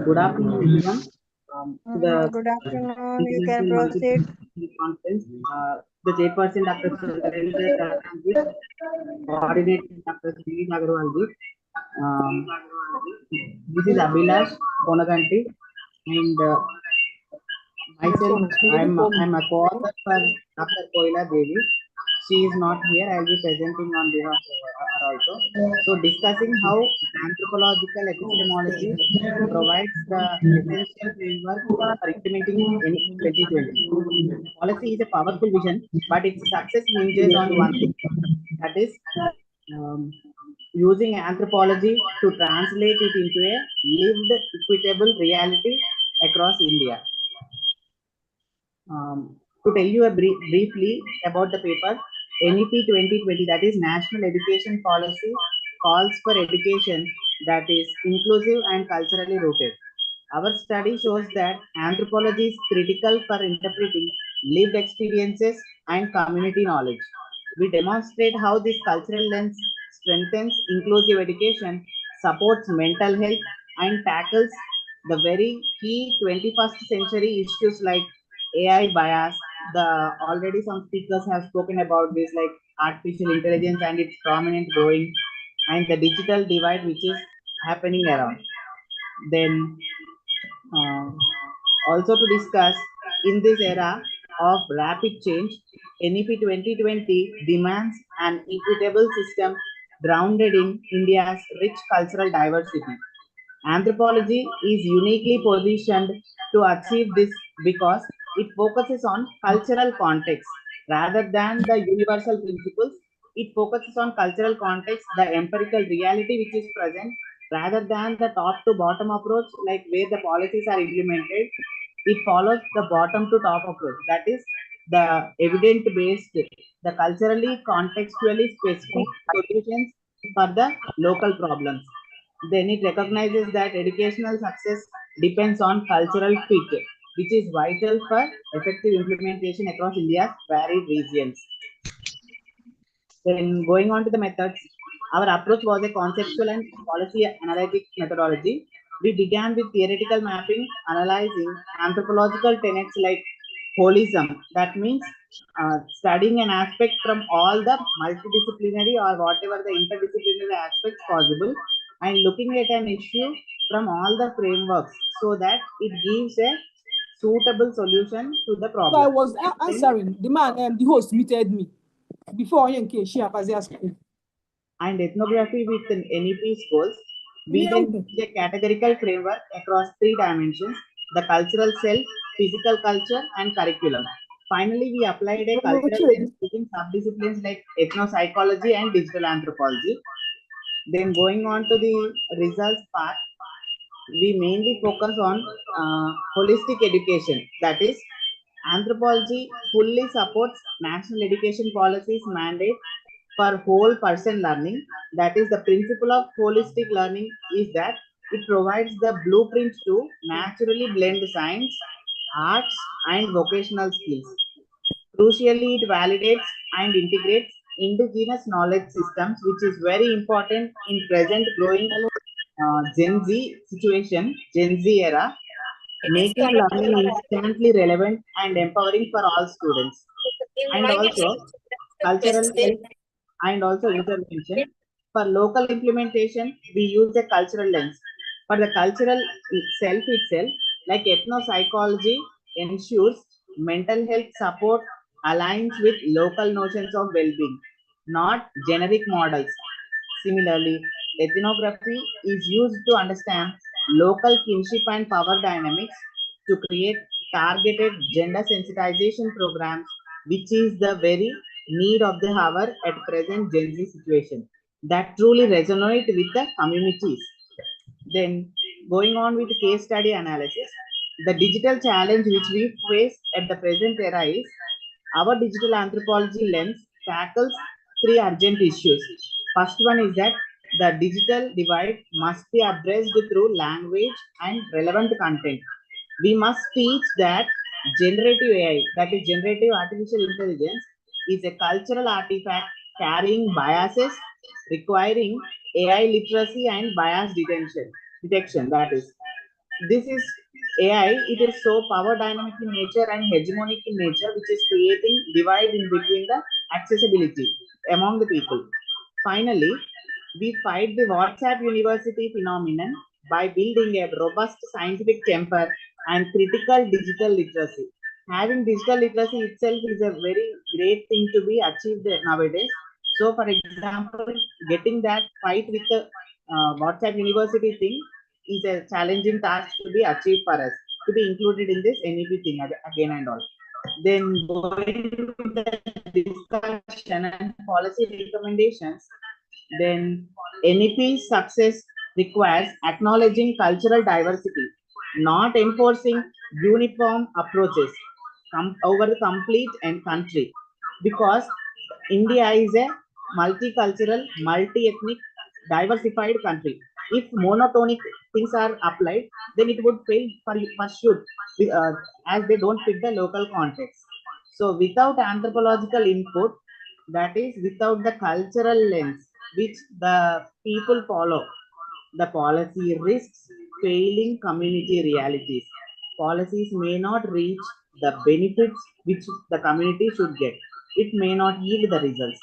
S17: Good afternoon, everyone.
S2: Good afternoon. You can proceed.
S17: Conference. The chairperson, Dr. Coordinator, Dr. Sri Agarwalji. This is Abhilash Konaganti, and myself, I'm a co-author for Dr. Koila Devi. She is not here. I will be presenting on behalf of her also. So, discussing how anthropological epistemology provides the essential framework for implementing any 2020. Policy is a powerful vision, but its success hinges on one thing, that is using anthropology to translate it into a lived, equitable reality across India. To tell you briefly about the paper, NEP 2020, that is National Education Policy, calls for education that is inclusive and culturally rooted. Our study shows that anthropology is critical for interpreting lived experiences and community knowledge. We demonstrate how this cultural lens strengthens inclusive education, supports mental health, and tackles the very key 21st century issues like AI bias. The already some speakers have spoken about this, like artificial intelligence and its prominent growing, and the digital divide which is happening around. Then also to discuss, in this era of rapid change, NEP 2020 demands an equitable system grounded in India's rich cultural diversity. Anthropology is uniquely positioned to achieve this because it focuses on cultural context rather than the universal principles. It focuses on cultural context, the empirical reality which is present, rather than the top to bottom approach, like where the policies are implemented. It follows the bottom to top approach. That is the evidence based, the culturally contextually specific solutions for the local problems. Then it recognizes that educational success depends on cultural fit, which is vital for effective implementation across India's varied regions. Then going on to the methods, our approach was a conceptual and policy analytic methodology. We began with theoretical mapping, analyzing anthropological tenets like holism. That means studying an aspect from all the multidisciplinary or whatever the interdisciplinary aspects possible, and looking at an issue from all the frameworks so that it gives a suitable solution to the problem.
S9: So I was answering. The man, the host muted me before she
S17: and ethnography with an NEP goals. We then use a categorical framework across 3 dimensions: the cultural self, physical culture, and curriculum. Finally, we applied a cultural lens using subdisciplines like ethnopsychology and digital anthropology. Then going on to the results part, we mainly focus on holistic education. That is, anthropology fully supports national education policies mandate for whole person learning. That is, the principle of holistic learning is that it provides the blueprint to naturally blend science, arts, and vocational skills. Crucially, it validates and integrates indigenous knowledge systems, which is very important in present growing Gen Z situation, Gen Z era, making learning instantly relevant and empowering for all students. And also, cultural self and also intervention. For local implementation, we use a cultural lens. For the cultural self itself, like ethnopsychology ensures mental health support aligns with local notions of well-being, not generic models. Similarly, ethnography is used to understand local kinship and power dynamics to create targeted gender sensitization programs, which is the very need of the hour at present Gen Z situation that truly resonate with the communities. Then going on with case study analysis, the digital challenge which we face at the present era is our digital anthropology lens tackles 3 urgent issues. First one is that the digital divide must be addressed through language and relevant content. We must teach that generative AI, that is generative artificial intelligence, is a cultural artifact carrying biases, requiring AI literacy and bias detection. That is, this is AI, it is so power dynamic in nature and hegemonic in nature, which is creating divide in between the accessibility among the people. Finally, we fight the WhatsApp University phenomenon by building a robust scientific temper and critical digital literacy. Having digital literacy itself is a very great thing to be achieved nowadays. So, for example, getting that fight with the WhatsApp University thing is a challenging task to be achieved for us, to be included in this NEP thing again and all. Then going to the discussion and policy recommendations, then NEP success requires acknowledging cultural diversity, not enforcing uniform approaches over the complete and country, because India is a multicultural, multi-ethnic, diversified country. If monotonic things are applied, then it would fail for sure, uh, as they don't fit the local context. So without anthropological input, that is without the cultural lens which the people follow, the policy risks failing community realities. Policies may not reach the benefits which the community should get. It may not yield the results.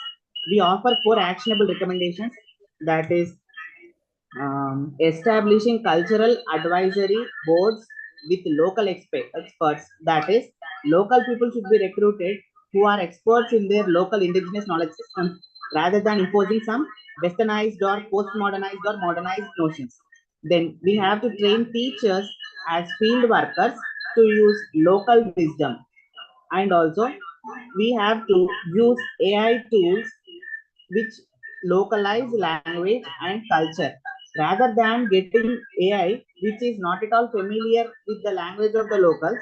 S17: We offer 4 actionable recommendations, that is establishing cultural advisory boards with local experts, that is local people should be recruited who are experts in their local indigenous knowledge systems rather than imposing some westernized or postmodernized or modernized notions. Then we have to train teachers as field workers to use local wisdom, and also we have to use AI tools which localize language and culture rather than getting AI which is not at all familiar with the language of the locals.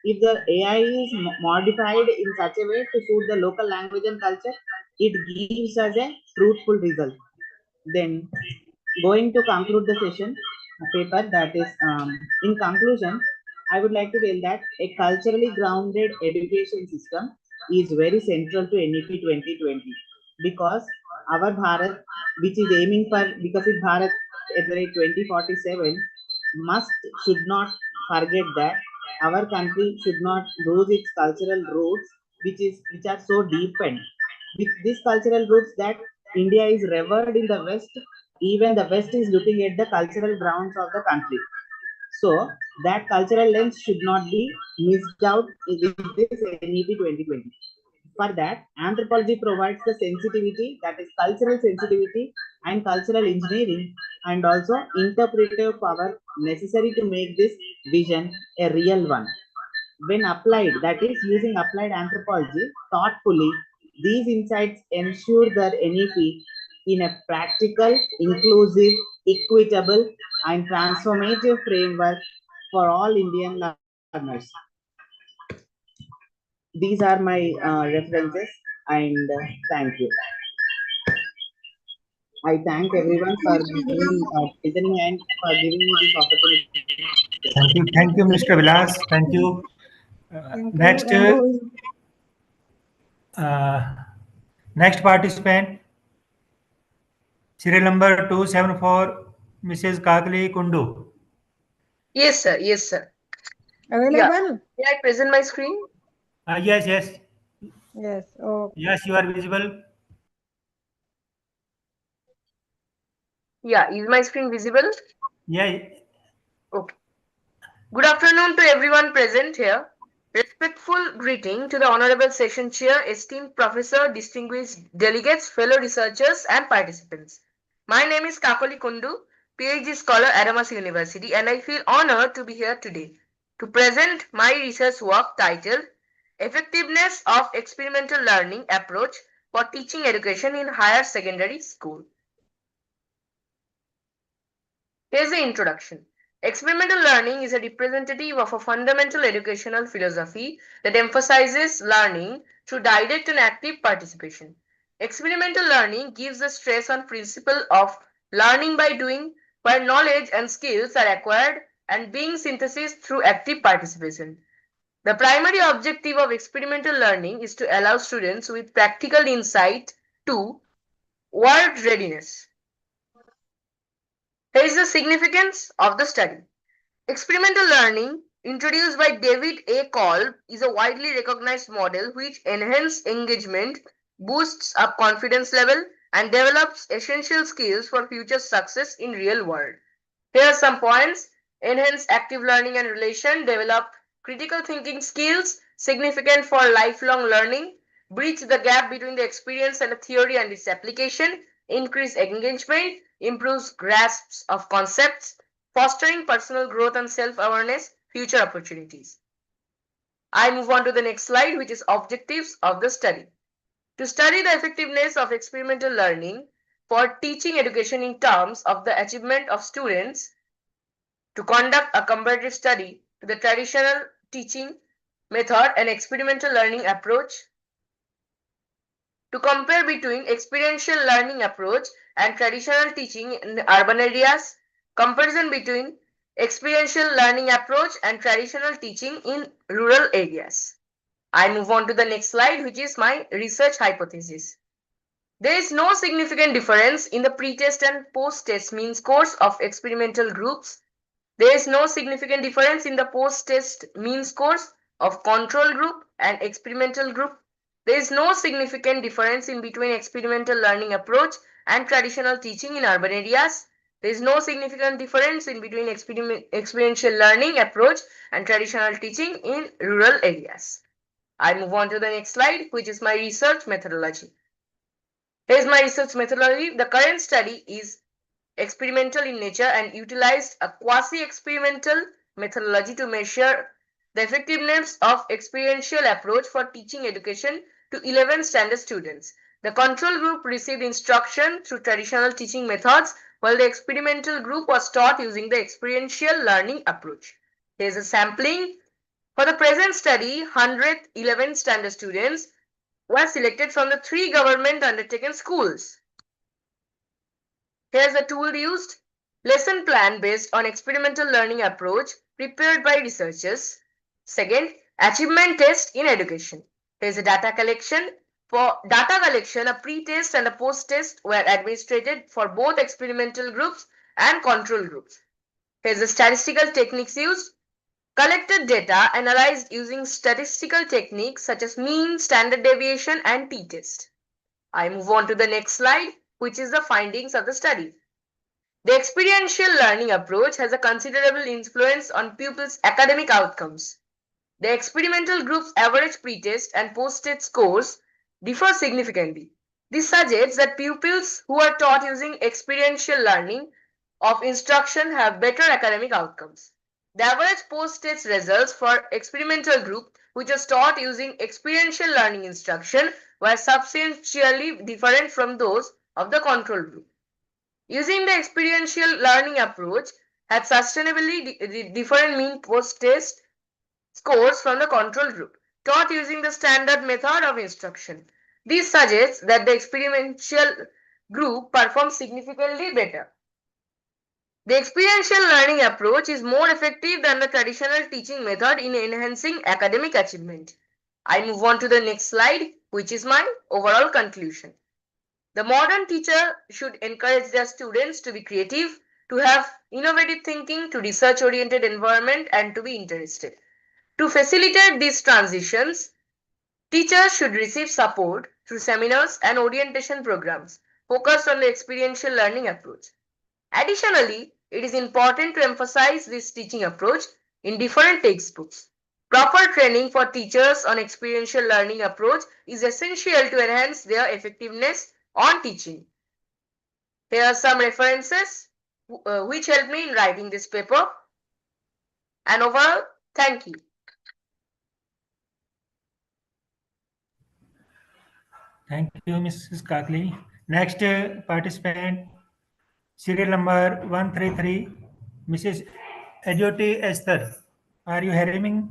S17: If the AI is modified in such a way to suit the local language and culture, it gives us a fruitful result. Then, going to conclude the session paper, that is, in conclusion, I would like to tell that a culturally grounded education system is very central to NEP 2020, because our Bharat, which is aiming for Vikasit Bharat at the rate 2047, must should not forget that our country should not lose its cultural roots, which are so deepened. With these cultural roots, that India is revered in the West, even the West is looking at the cultural grounds of the country. So that cultural lens should not be missed out with this NEP 2020. For that, anthropology provides the sensitivity, that is cultural sensitivity and cultural engineering, and also interpretive power necessary to make this vision a real one. When applied, that is using applied anthropology thoughtfully, these insights ensure that NEP in a practical, inclusive, equitable, and transformative framework for all Indian learners. These are my references, and thank you. I thank everyone for giving listening and for giving me this opportunity.
S14: Thank you, Mr. Vilas. Thank you. Next, next participant, serial number 274, Mrs. Kakali Kundu.
S10: Yes, sir. Yes, sir.
S2: Available?
S10: May I present my screen?
S14: Yes, yes.
S2: Yes. Okay.
S14: Yes, you are visible.
S10: Yeah, is my screen visible?
S14: Yeah.
S10: Okay. Good afternoon to everyone present here. Respectful greeting to the Honorable Session Chair, esteemed Professor, distinguished delegates, fellow researchers, and participants. My name is Kakali Kundu, PhD scholar at Adamas University, and I feel honored to be here today to present my research work titled Effectiveness of Experimental Learning Approach for Teaching Education in Higher Secondary School. Here's the introduction. Experimental learning is a representative of a fundamental educational philosophy that emphasizes learning through direct and active participation. Experimental learning gives the stress on principle of learning by doing, where knowledge and skills are acquired and being synthesized through active participation. The primary objective of experimental learning is to allow students with practical insight to world readiness. Here is the significance of the study. Experimental learning, introduced by David A. Kolb, is a widely recognized model which enhances engagement, boosts up confidence level, and develops essential skills for future success in real world. Here are some points. Enhance active learning and relation, develop critical thinking skills, significant for lifelong learning, bridge the gap between the experience and the theory and its application, increase engagement, improves grasps of concepts, fostering personal growth and self-awareness, future opportunities. I move on to the next slide, which is objectives of the study. To study the effectiveness of experimental learning for teaching education in terms of the achievement of students, to conduct a comparative study to the traditional teaching method and experimental learning approach, to compare between experiential learning approach and traditional teaching in urban areas, comparison between experiential learning approach and traditional teaching in rural areas. I move on to the next slide, which is my research hypothesis. There is no significant difference in the pre-test and post-test mean scores of experimental groups. There is no significant difference in the post-test mean scores of control group and experimental group. There is no significant difference in between experimental learning approach and traditional teaching in urban areas. There is no significant difference in between experiential learning approach and traditional teaching in rural areas. I move on to the next slide, which is my research methodology. Here's my research methodology. The current study is experimental in nature and utilized a quasi-experimental methodology to measure the effectiveness of experiential approach for teaching education to 11 standard students. The control group received instruction through traditional teaching methods, while the experimental group was taught using the experiential learning approach. Here's a sampling. For the present study, 111 standard students were selected from the 3 government undertaken schools. Here's the tool used. Lesson plan based on experimental learning approach prepared by researchers. Second, achievement test in education. Here's a data collection. For data collection, a pre-test and a post-test were administered for both experimental groups and control groups. Here's the statistical techniques used. Collected data analyzed using statistical techniques such as mean, standard deviation, and t-test. I move on to the next slide, which is the findings of the study. The experiential learning approach has a considerable influence on pupils' academic outcomes. The experimental group's average pre-test and post-test scores differ significantly. This suggests that pupils who are taught using experiential learning of instruction have better academic outcomes. The average post-test results for experimental group, which was taught using experiential learning instruction, were substantially different from those of the control group. Using the experiential learning approach had sustainably different mean post-test scores from the control group, taught using the standard method of instruction. This suggests that the experiential group performed significantly better. The experiential learning approach is more effective than the traditional teaching method in enhancing academic achievement. I move on to the next slide, which is my overall conclusion. The modern teacher should encourage their students to be creative, to have innovative thinking, to research-oriented environment, and to be interested. To facilitate these transitions, teachers should receive support through seminars and orientation programs focused on the experiential learning approach. Additionally, it is important to emphasize this teaching approach in different textbooks. Proper training for teachers on experiential learning approach is essential to enhance their effectiveness on teaching. Here are some references which helped me in writing this paper. And overall, thank you.
S14: Thank you, Mrs. Kakli. Next participant, serial number 133, Mrs. Edioti Esther. Are you hearing me?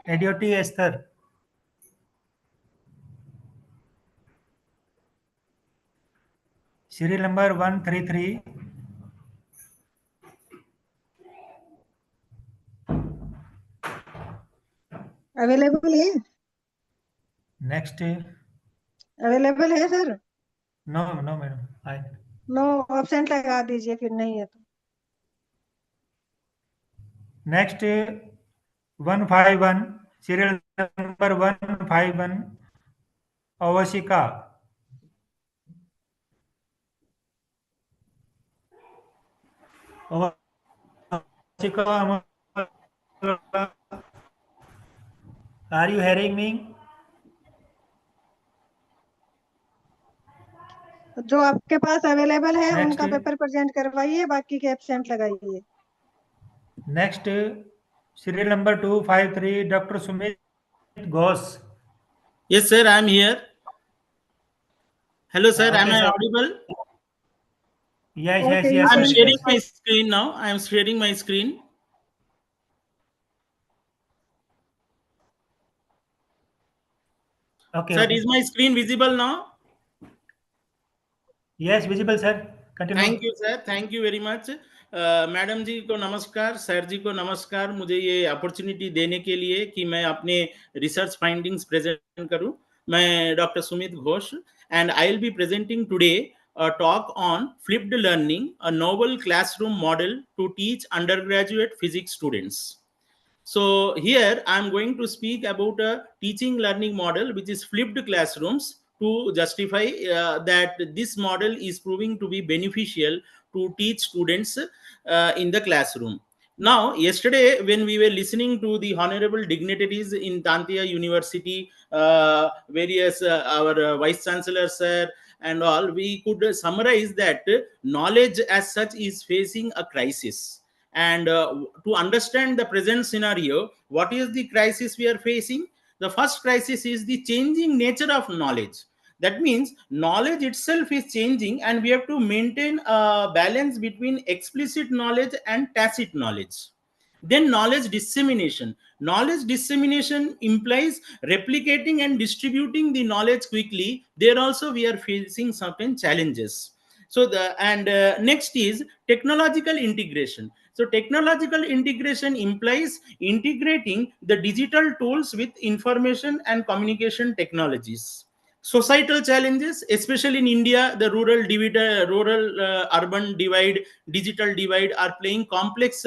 S14: Edioti Esther. Serial number 133.
S2: Available है
S14: Next.
S2: Available है sir
S14: No, no, madam.
S2: No option लगा दीजिए फिर नहीं है तो
S14: Next 151, serial number 151, Avashika. Avashika, are you hearing me?
S2: जो आपके पास अवेलेबल है उनका पेपर प्रेजेंट करवाइए बाकी के एब्सेंट लगाइए
S14: Next serial number 253, Dr. Sumit Ghosh.
S13: Yes, sir, I am here. Hello, sir.
S14: Okay,
S13: am I
S14: sir.
S13: audible?
S14: Yes,
S2: Okay,
S14: yes.
S13: I am sharing my screen now. I am sharing my screen.
S14: Okay,
S13: Sir,
S14: okay.
S13: is my screen visible now?
S14: Yes, visible, sir. Continue.
S13: Thank you sir, thank you very much. Madam ji को नमस्कार, sir जी को नमस्कार, मुझे ये opportunity देने के लिए कि मैं अपने रिसर्च फाइंडिंग्स प्रेजेंट करूं। मैं doctor Sumit Ghosh and I will be presenting today a talk on flipped learning, a novel classroom model to teach undergraduate physics students. So here I'm going to speak about a teaching learning model which is flipped classrooms to justify that this model is proving to be beneficial to teach students in the classroom. Now, yesterday when we were listening to the honorable dignitaries in Tantia University, various our vice chancellor sir and all, we could summarize that knowledge as such is facing a crisis. And to understand the present scenario, what is the crisis we are facing? The first crisis is the changing nature of knowledge. That means knowledge itself is changing, and we have to maintain a balance between explicit knowledge and tacit knowledge. Then knowledge dissemination implies replicating and distributing the knowledge quickly. There also we are facing certain challenges. So the and next is technological integration. So technological integration implies integrating the digital tools with information and communication technologies. Societal challenges, especially in India, the rural urban divide, digital divide are playing complex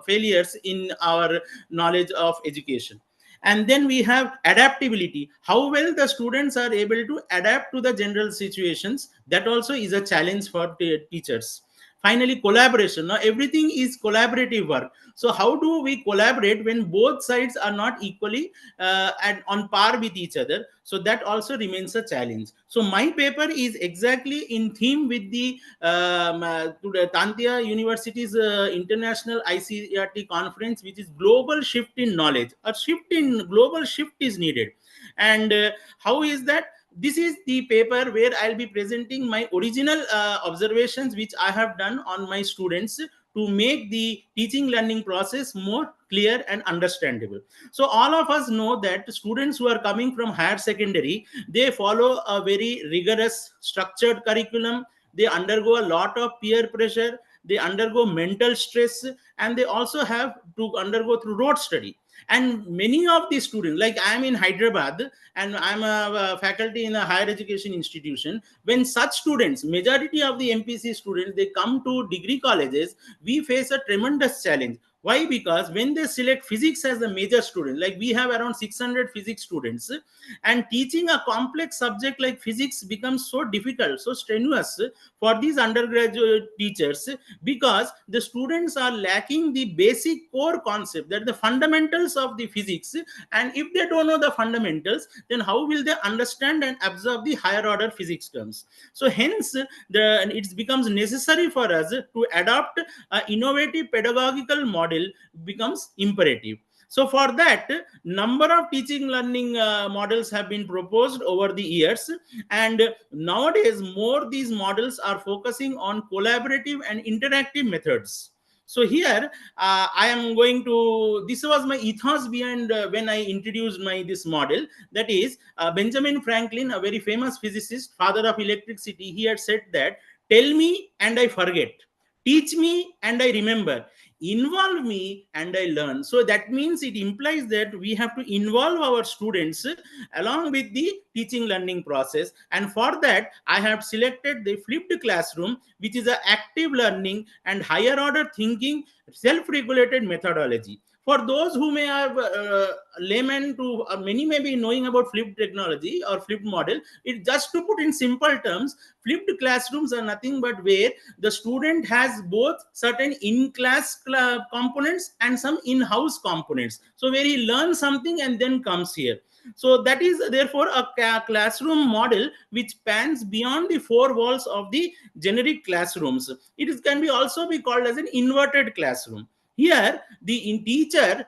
S13: failures in our knowledge of education. And then we have adaptability, how well the students are able to adapt to the general situations. That also is a challenge for teachers. Finally, collaboration. Now everything is collaborative work. So how do we collaborate when both sides are not equally and on par with each other? So that also remains a challenge. So my paper is exactly in theme with the Tantia University's international ICERT conference, which is global shift in knowledge. A shift in global shift is needed. And how is that? This is the paper where I'll be presenting my original observations which I have done on my students to make the teaching learning process more clear and understandable. So all of us know that students who are coming from higher secondary, they follow a very rigorous structured curriculum. They undergo a lot of peer pressure, they undergo mental stress, and they also have to undergo through rote study. And many of the students, like I'm in Hyderabad and I'm a faculty in a higher education institution, when such students, majority of the MPC students, they come to degree colleges, we face a tremendous challenge. Why? Because when they select physics as a major student, like we have around 600 physics students, and teaching a complex subject like physics becomes so difficult, so strenuous for these undergraduate teachers, because the students are lacking the basic core concept, that the fundamentals of the physics. And if they don't know the fundamentals, then how will they understand and absorb the higher order physics terms? So hence it becomes necessary for us to adopt an innovative pedagogical model becomes imperative. So for that, number of teaching learning models have been proposed over the years, and nowadays more these models are focusing on collaborative and interactive methods. So here I am going to, this was my ethos behind when I introduced my this model. That is Benjamin Franklin, a very famous physicist, father of electricity. He had said that, tell me and I forget, teach me and I remember, involve me and I learn. So that means it implies that we have to involve our students along with the teaching learning process. And for that, I have selected the flipped classroom, which is an active learning and higher order thinking, self-regulated methodology. For those who may have layman to many may be knowing about flipped technology or flipped model, it just to put in simple terms, flipped classrooms are nothing but where the student has both certain in-class components and some in-house components. So where he learns something and then comes here. So that is therefore a classroom model which spans beyond the four walls of the generic classrooms. It can be also be called as an inverted classroom. Here, the teacher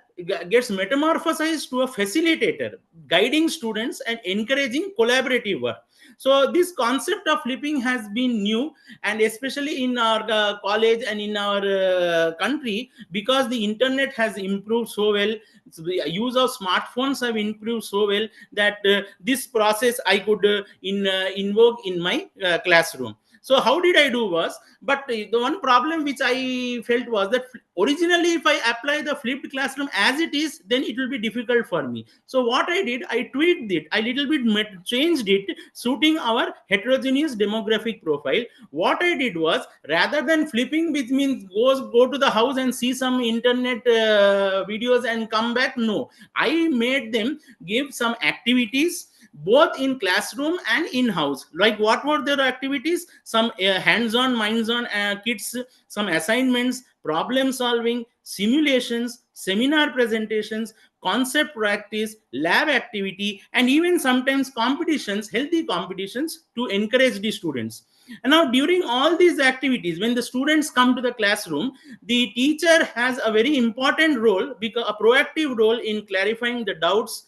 S13: gets metamorphosized to a facilitator, guiding students and encouraging collaborative work. So this concept of flipping has been new, and especially in our college and in our country, because the internet has improved so well, the use of smartphones have improved so well, that this process I could invoke in my classroom. So how did I do was, but the one problem which I felt was that originally if I apply the flipped classroom as it is, then it will be difficult for me. So what I did, I tweaked it, I little bit changed it, suiting our heterogeneous demographic profile. What I did was, rather than flipping, which means go to the house and see some internet videos and come back, no, I made them give some activities both in classroom and in house. Like, what were their activities? Some hands-on minds-on kits, some assignments, problem solving, simulations, seminar presentations, concept practice, lab activity, and even sometimes competitions, healthy competitions, to encourage the students. And now, during all these activities, when the students come to the classroom, the teacher has a very important role, because a proactive role in clarifying the doubts,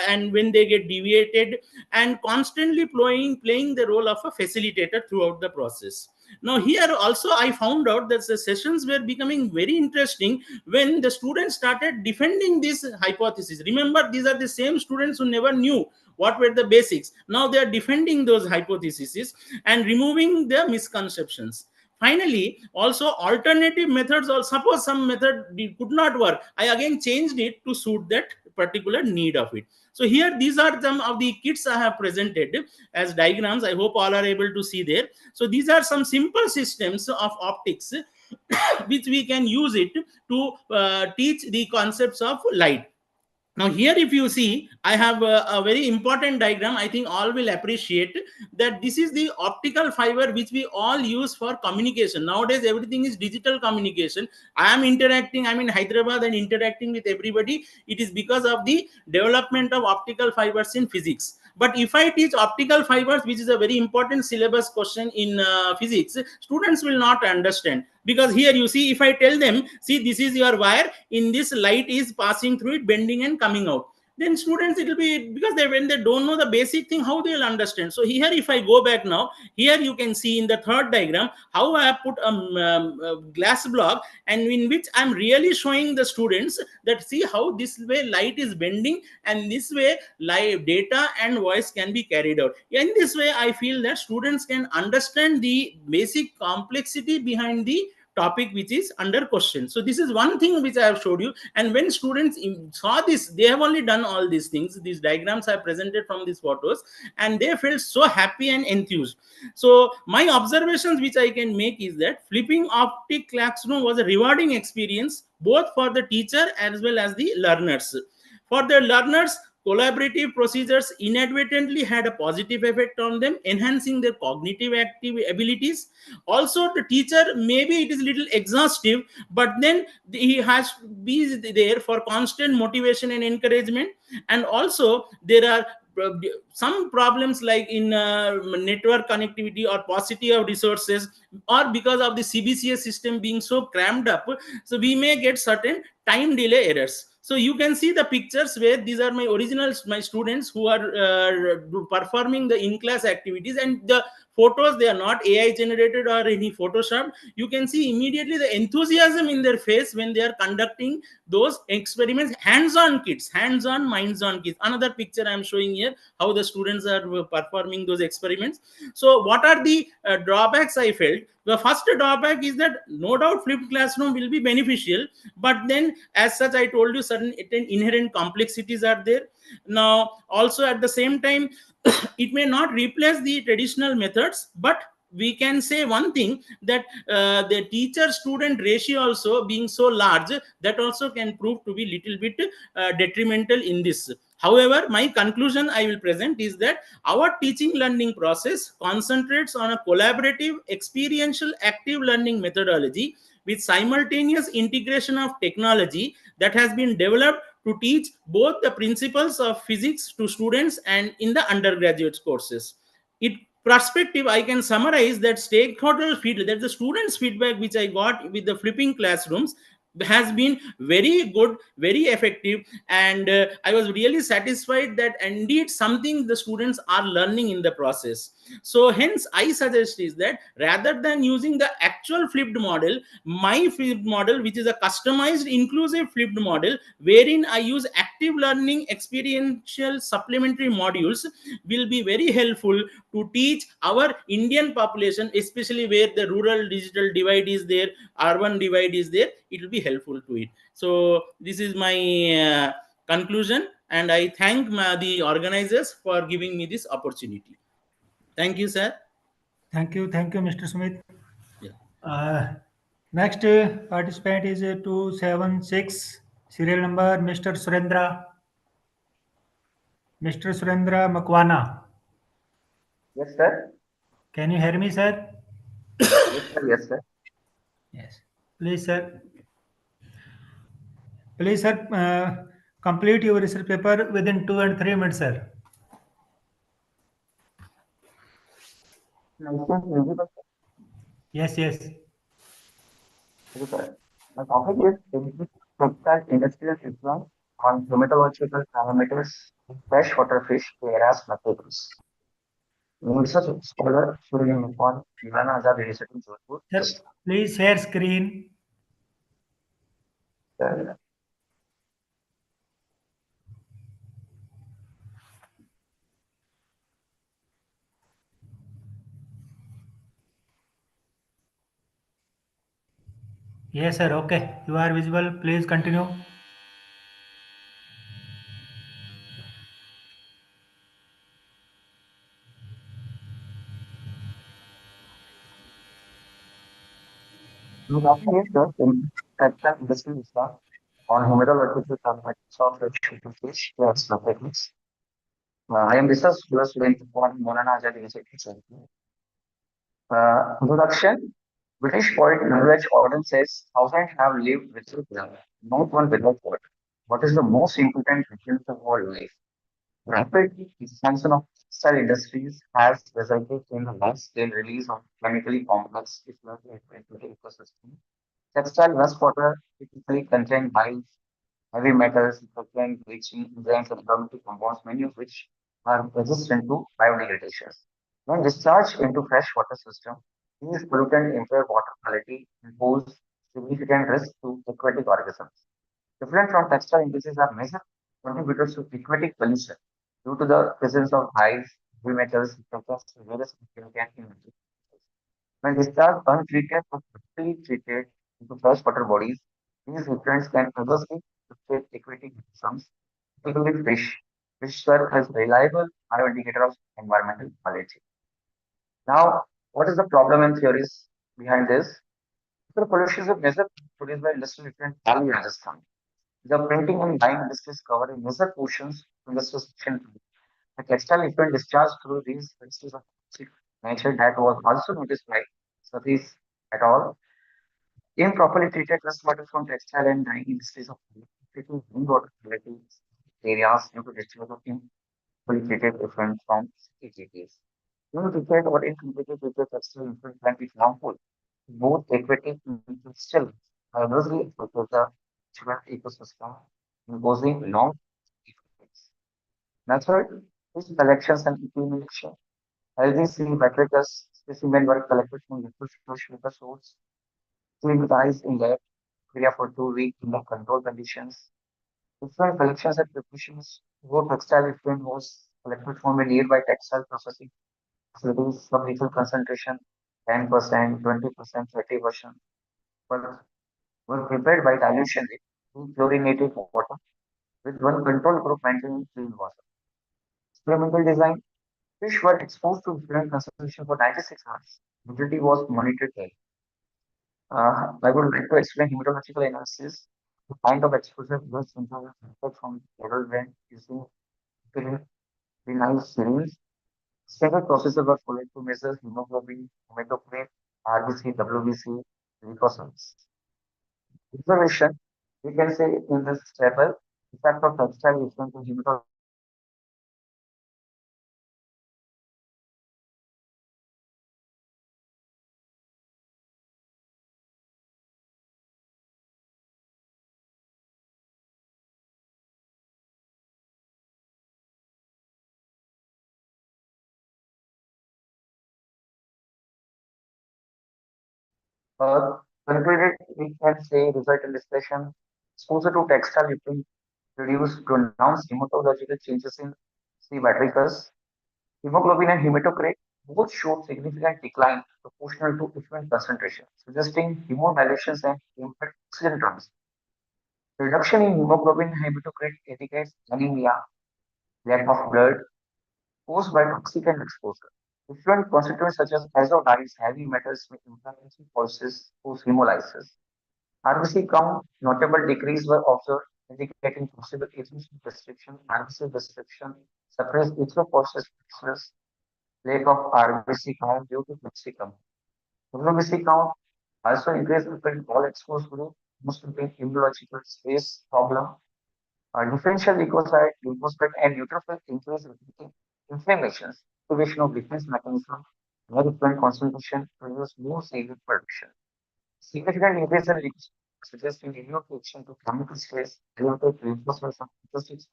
S13: and when they get deviated, and constantly playing the role of a facilitator throughout the process. Now here also I found out that the sessions were becoming very interesting when the students started defending this hypothesis. Remember, these are the same students who never knew what were the basics. Now they are defending those hypotheses and removing the misconceptions. Finally, also alternative methods, or suppose some method could not work, I again changed it to suit that particular need of it. So here, these are some of the kits I have presented as diagrams. I hope all are able to see there. So these are some simple systems of optics which we can use it to teach the concepts of light. Now here, if you see, I have a very important diagram. I think all will appreciate that this is the optical fiber which we all use for communication. Nowadays everything is digital communication. I am interacting, I'm in Hyderabad and interacting with everybody. It is because of the development of optical fibers in physics. But if I teach optical fibers, which is a very important syllabus question in physics, students will not understand. Because here you see, if I tell them, see, this is your wire, in this light is passing through it, bending and coming out, then students, it will be, because when they don't know the basic thing, how they will understand. So here, if I go back now, here you can see in the third diagram how I have put a glass block, and in which I'm really showing the students that, see how this way light is bending, and this way live data and voice can be carried out. In this way, I feel that students can understand the basic complexity behind the topic which is under question. So this is one thing which I have showed you, and when students saw this, they have only done all these things, these diagrams I presented from these photos, and they felt so happy and enthused. So my observations which I can make is that flipping optic classroom was a rewarding experience both for the teacher as well as the learners. For the learners, collaborative procedures inadvertently had a positive effect on them, enhancing their cognitive active abilities. Also, the teacher, maybe it is little exhaustive, but then he has to be there for constant motivation and encouragement. And also, there are some problems like in network connectivity or paucity of resources, or because of the CBCS system being so crammed up, so we may get certain time delay errors. So you can see the pictures where these are my originals, my students who are performing the in-class activities, and the photos, they are not AI generated or any Photoshop. You can see immediately the enthusiasm in their face when they are conducting those experiments. Hands-on kits, hands-on minds-on kits. Another picture I am showing here, how the students are performing those experiments. So what are the drawbacks I felt? The first drawback is that no doubt flipped classroom will be beneficial, but then as such I told you, certain inherent complexities are there. Now also at the same time, it may not replace the traditional methods, but we can say one thing, that the teacher student ratio also being so large, that also can prove to be little bit detrimental in this. However, my conclusion I will present is that our teaching learning process concentrates on a collaborative, experiential, active learning methodology with simultaneous integration of technology that has been developed to teach both the principles of physics to students and in the undergraduate courses. In perspective, I can summarize that stakeholder feedback, that the students' feedback which I got with the flipping classrooms, has been very good, very effective, and I was really satisfied that indeed something the students are learning in the process. So hence I suggest is that rather than using the actual flipped model, my flipped model, which is a customized inclusive flipped model, wherein I use active learning experiential supplementary modules, will be very helpful to teach our Indian population, especially where the rural digital divide is there, urban divide is there. It will be helpful to it. So this is my conclusion, and I thank the organizers for giving me this opportunity. Thank you, sir.
S14: Thank you, Mr. Smith.
S13: Yeah.
S14: Next participant is 276, serial number Mr. Surendra. Mr. Surendra Makwana.
S5: Yes, sir.
S14: Can you hear me, sir?
S5: Yes, sir. Yes, sir.
S14: Yes. Please, sir. Please, sir, complete your research paper within 2 and 3 minutes, sir. Yes, yes.
S5: Okay, sir. My topic is textile industrial system on hematological parameters in freshwater fish, whereas materials. Research scholar Surya Mukwan, Ganganagar University, Jodhpur.
S14: Sir, please share screen.
S5: Sir.
S14: Yes, sir. Okay. You are visible. Please continue.
S5: My topic is textile industry system on hematological parameters of fish, whereas materials. I am research scholar Surya Mukwan, Maulana Azad University, Jodhpur. Introduction. British poet Nagraj Auden says, thousands have lived without love, not one without water. What is the most important nutrient of all life? Rapid expansion of textile industries has resulted in the large-scale release of chemically complex ecosystem. Textile wastewater typically contain dyes, heavy metals, nutrient bleaching, enzymes, and aromatic compounds, many of which are resistant to biodegradation. When discharged into freshwater system, these pollutants impair water quality and pose significant risk to aquatic organisms. Different from textile industries are major contributors to aquatic pollution due to the presence of dyes, heavy metals, sulfurs, and various chemicals. When discharged untreated or partially treated into freshwater bodies, these nutrients can adversely affect aquatic systems, particularly fish, which serve as reliable bioindicator of environmental quality. Now, what is the problem and theories behind this? The pollution is a major produced by industrial nutrient value in Rajasthan. The printing and dyeing industries cover in major portions of industrial section. The textile effluent discharged through these industries of toxic nature that was also noticed by Satish et al. Improperly treated wastewater from textile and dyeing industries of treating rainwater quality areas due to discharge of improperly treated effluent from CGTs. Treated or incompletely treated textile effluent can be harmful to both aquatic and still adversely affect the natural ecosystem, imposing long effects. Method is collections and accumulation. Healthy sea metricus specimen were collected from liquid sugar source, climatized in lab area for 2 weeks in the controlled conditions. Different collections and preparations were textile effluent was collected from a nearby textile processing facilities. Some lethal concentration 10%, 20%, 30%, but were prepared by dilution in chlorinated water with one control group maintaining clean water. Experimental design. Fish were exposed to different concentration for 96 hours. Utility was monitored daily. I would like to explain hematological analysis. The kind of exposure blood sample from oral vein using vinyl syringe. Several processes were followed to measure hemoglobin, hematocrit, RBC, WBC, leukocytes. Observation, we can say in this table, effect of textile effluent to hematology Concluded, we can say result in discussion, exposure to textile lifting produced pronounced hematological changes in C. matricus, hemoglobin and hematocrit both showed significant decline proportional to effluent concentration, suggesting hemomalacious and impaired oxygen transport. Reduction in hemoglobin and hematocrit indicates anemia, lack of blood caused by toxic and exposure. Different constituents such as azotides, heavy metals may inflammatory forces cause hemolysis. RBC count notable decrease were observed, indicating possible agent restriction. RBC restriction suppressed erythropoiesis, lack of RBC count due to toxicum. RBC count also increased in all exposed group, most of the immunological space problem. Differential leukocyte, lymphocyte, and neutrophil increase repeating inflammations, activation of defense mechanism, more different concentration produce more severe production. Significant increase in leukocyte suggesting immune reaction to chemical stress, elevated reinforcement of lymphocytes,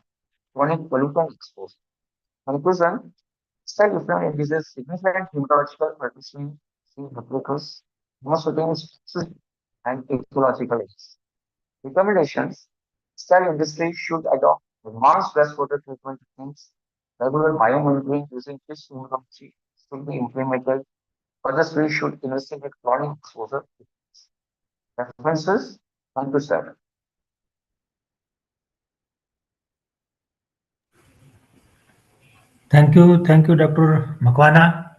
S5: chronic pollutant exposure. Conclusion, cell different indices significant hematological partitioning, see replicas, hemocytic and ecological agents. Recommendations, cell industry should adopt advanced wastewater treatment techniques, regular biomonitoring using fish immunology should be implemented. Further studies should investigate chronic exposure. References 1 to 7.
S14: Thank you, Dr. Makwana.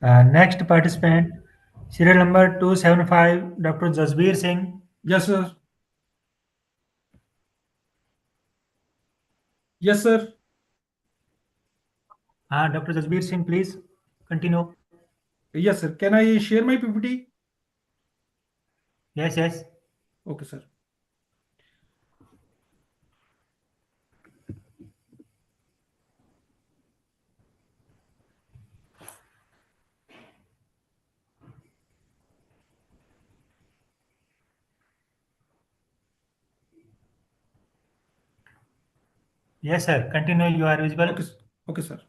S14: Next participant, serial number 275, Dr. Jasbir Singh.
S9: Yes, sir. Yes, sir.
S14: Dr. Jasbir Singh, please continue.
S9: Yes, sir. Can I share my PPT?
S14: Yes, yes.
S9: Okay, sir.
S14: Yes, sir. Continue. You are visible.
S9: Okay, sir.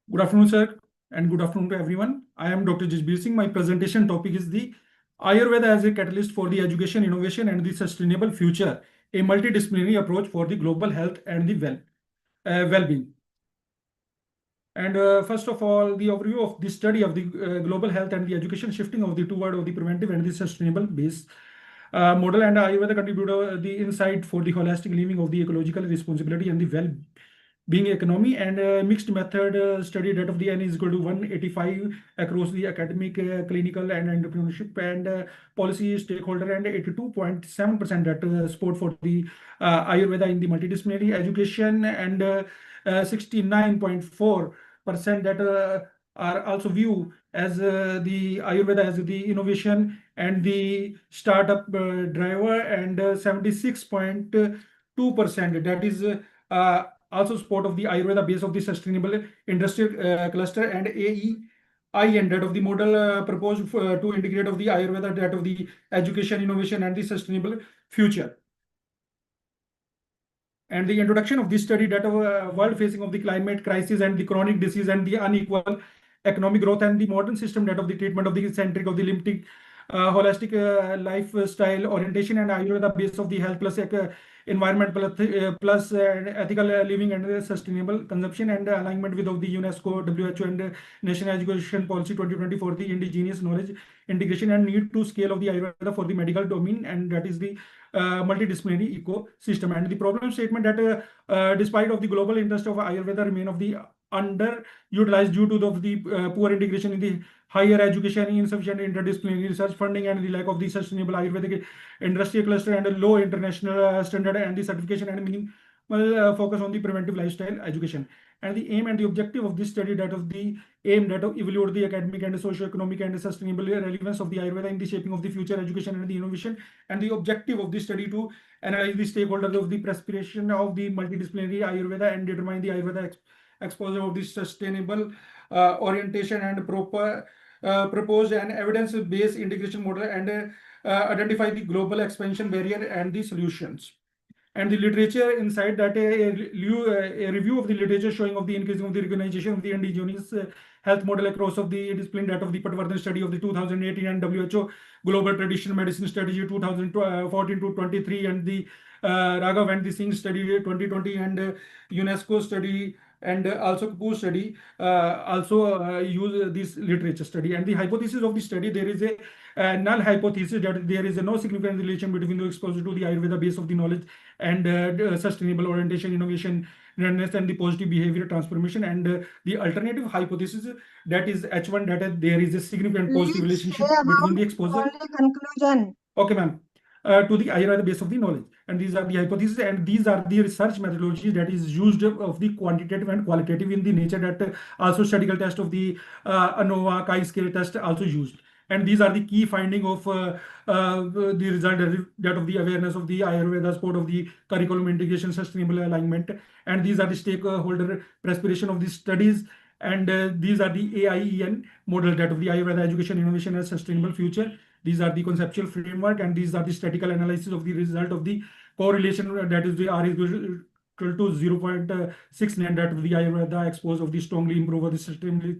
S9: Good afternoon, sir, and good afternoon to everyone. I am Dr. Jasbir Singh. My presentation topic is the Ayurveda as a catalyst for the education, innovation, and the sustainable future, a multidisciplinary approach for the global health and the well-being. And first of all, the overview of the study of the global health and the education shifting of the toward of the preventive and the sustainable base model, and Ayurveda contributed the insight for the holistic living of the ecological responsibility and the well-being economy, and mixed method study that of the N is equal to 185 across the academic, clinical, and entrepreneurship and policy stakeholder, and 82.7% that support for the Ayurveda in the multidisciplinary education, and 69.4% that are also view as the Ayurveda as the innovation and the startup driver, and 76.2% that is also support of the Ayurveda base of the sustainable industrial cluster, and AEIN that of the model proposed to integrate of the Ayurveda that of the education, innovation, and the sustainable future. And the introduction of this study that world facing of the climate crisis and the chronic disease and the unequal economic growth and the modern system that of the treatment of the centric of the limiting holistic lifestyle orientation, and Ayurveda base of the health plus environment plus ethical living and sustainable consumption, and alignment with of the UNESCO, WHO, and National Education Policy 2020 for the indigenous knowledge integration and need to scale of the Ayurveda for the medical domain, and that is the multidisciplinary ecosystem. And the problem statement that despite of the global interest of Ayurveda remain of the underutilized due to the poor integration in the higher education, insufficient interdisciplinary research funding, and the lack of the sustainable Ayurvedic industry cluster, and a low international standard and the certification, and minimal focus on the preventive lifestyle education. And the aim and the objective of this study that of the aim that of evaluate the academic and socio-economic and sustainable relevance of the Ayurveda in the shaping of the future education and the innovation, and the objective of this study to analyze the stakeholders of the prescription of the multidisciplinary Ayurveda and determine the Ayurveda exposure of the sustainable orientation and proposed an evidence-based integration model, and identify the global expansion barrier and the solutions. And the literature inside that a review of the literature showing of the increasing of the recognition of the indigenous health model across of the discipline, that of the Patwardhan study of the 2018 and WHO Global Traditional Medicine Strategy 2014 to 23, and the Raghav and the Singh study 2020, and UNESCO study, and also Kapoor study also use this literature study. And the hypothesis of the study, there is a null hypothesis that there is no significant relation between the exposure to the Ayurveda base of the knowledge and sustainable orientation, innovation, readiness, and the positive behavior transformation. And the alternative hypothesis, that is H1, that there is a significant positive
S2: Please
S9: relationship
S2: say
S9: between
S2: about
S9: the exposure.
S2: only conclusion.
S9: Okay, ma'am. To the Ayurveda base of the knowledge. And these are the hypotheses, and these are the research methodologies that is used of the quantitative and qualitative in the nature, that also statistical test of the ANOVA, chi-scale test also used. And these are the key finding of the result that of the awareness of the Ayurveda, support of the curriculum integration, sustainable alignment. And these are the stakeholder perspiration of the studies. And these are the AIEN model, that of the Ayurveda education, innovation, and sustainable future. These are the conceptual framework, and these are the statistical analysis of the result of the correlation, that is the R is equal to 0.69, that of the Ayurveda expose of the strongly improve of the sustainable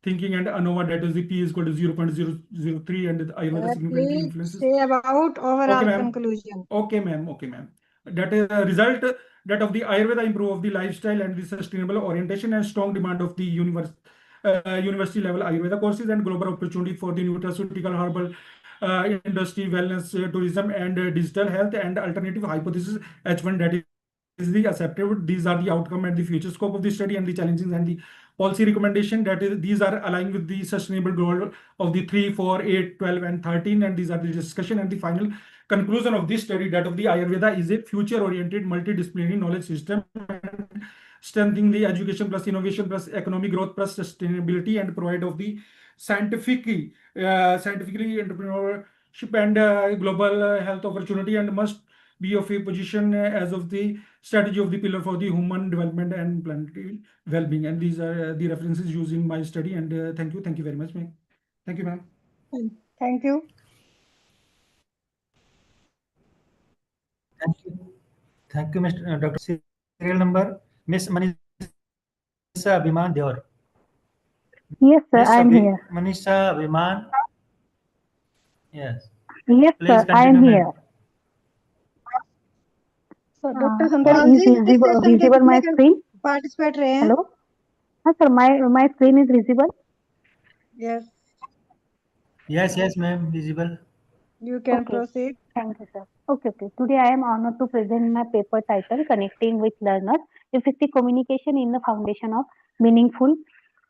S9: thinking, and ANOVA, that is the P is equal to 0.003, and the Ayurveda significantly
S2: Please
S9: influences.
S2: say about overall
S9: ma'am.
S2: conclusion.
S9: Okay, ma'am. Okay, ma'am. That is a result that of the Ayurveda improve of the lifestyle and the sustainable orientation, and strong demand of the university level Ayurveda courses, and global opportunity for the nutraceutical, herbal industry, wellness, tourism, and digital health. And alternative hypothesis H1, that is the accepted. These are the outcome and the future scope of the study, and the challenges and the policy recommendation, that is these are aligned with the sustainable goal of the 3, 4, 8, 12, and 13. And these are the discussion and the final conclusion of this study, that of the Ayurveda is a future-oriented multidisciplinary knowledge system, strengthening the education plus innovation plus economic growth plus sustainability, and provide of the scientifically entrepreneurship and global health opportunity, and must be of a position as of the strategy of the pillar for the human development and planetary well-being. And these are the references used in my study. And thank you very much, ma'am. Thank you, ma'am.
S2: Thank you.
S14: Thank you, Mr. Dr. Serial number, Miss Manisha Viman Deor.
S20: Yes, sir, I am here.
S14: Manisha Viman. Yes.
S20: Yes,
S14: Please
S20: sir, I
S14: continue,
S20: am
S14: ma'am.
S20: here.
S2: So, Dr.
S20: Sir,
S2: Santral
S20: is
S2: ji, इस session के
S20: visible my
S2: कितने
S20: screen?
S2: participate रहे हैं?
S20: Hello? Sir, my screen is visible?
S2: Yes,
S14: Yes, ma'am, visible.
S2: you can
S20: Okay.
S2: proceed.
S20: Thank you, sir. Okay. Today I am honored to present my paper titled Connecting with Learners, Effective Communication in the Foundation of Meaningful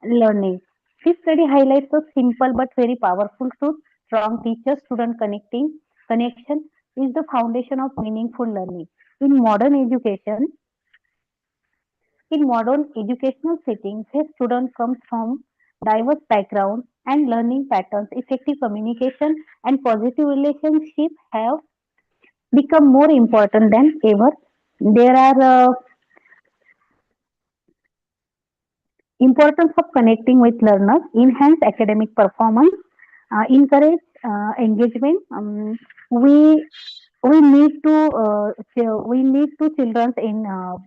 S20: Learning. This study highlights a simple but very powerful truth. Strong teacher-student connection is the foundation of meaningful learning. In modern educational settings, where students come from diverse backgrounds and learning patterns, effective communication and positive relationships have become more important than ever. There are importance of connecting with learners, enhance academic performance, encourage engagement. We we need to children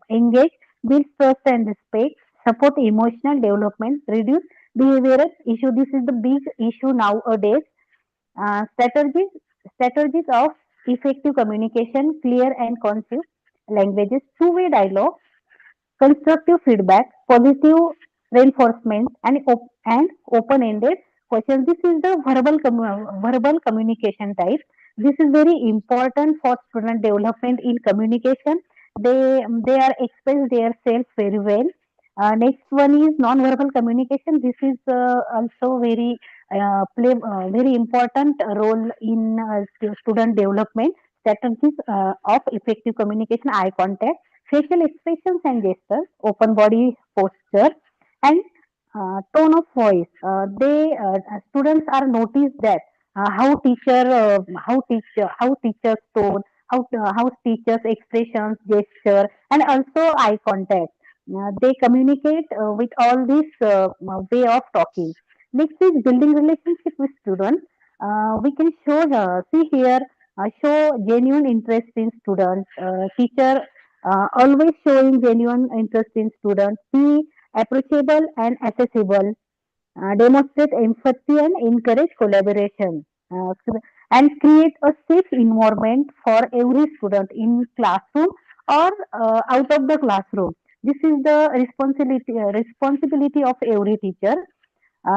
S20: engage, build trust and respect, support emotional development, reduce behavioral issue. This is the big issue nowadays. Strategies of effective communication, clear and concise languages, two-way dialogue, constructive feedback, positive reinforcement, and open-ended questions. This is the verbal communication type. This is very important for student development in communication. They are express their self very well. Next one is non-verbal communication. This is also play very important role in student development. Strategies of effective communication: eye contact, facial expressions and gestures, open body posture, and tone of voice. They Students are noticed that how teachers tone, how teachers expressions, gesture, and also eye contact. They communicate with all this way of talking. Next is building relationship with students. We can see here show genuine interest in students. Teacher always showing genuine interest in students. Be approachable and accessible. Demonstrate empathy and encourage collaboration. And create a safe environment for every student in classroom or out of the classroom. This is the responsibility of every teacher.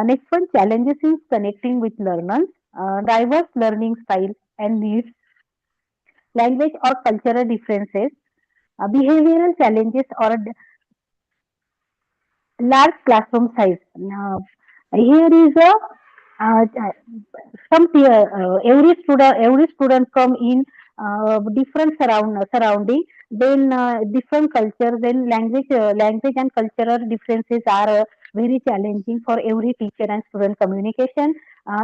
S20: Next one, challenges in connecting with learners, diverse learning styles and needs, language or cultural differences, behavioral challenges or large classroom size. Now, here is a some every student come in different surrounding, then different culture, then language and cultural differences are very challenging for every teacher and student communication.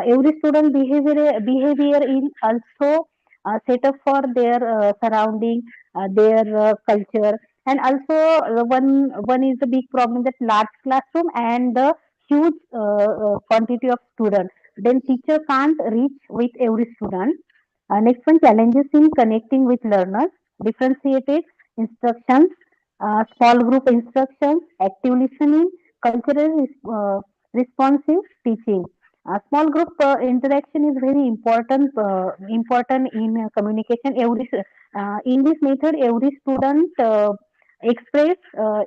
S20: Every student behavior is also set up for their surrounding, their culture, and also one is the big problem, that large classroom and the huge quantity of students, then teacher can't reach with every student. Next one, challenges in connecting with learners, differentiated instructions, small group instructions, active listening, cultural responsive teaching. Small group interaction is very important in communication. In this method, every student express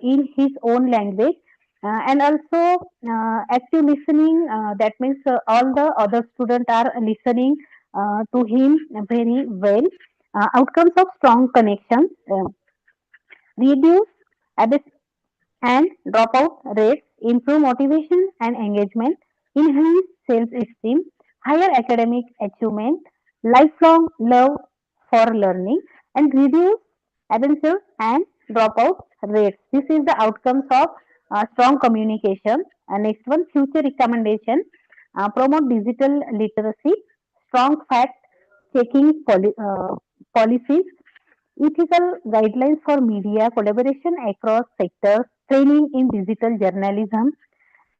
S20: in his own language, and also active listening. That means all the other students are listening to him very well. Outcomes of strong connections, reduce and dropout rates, improve motivation and engagement, enhance self-esteem, higher academic achievement, lifelong love for learning, and reduce absences and dropout rates. This is the outcomes of strong communication. Next one, future recommendation, promote digital literacy, strong fact checking policies, ethical guidelines for media collaboration across sectors, training in digital journalism.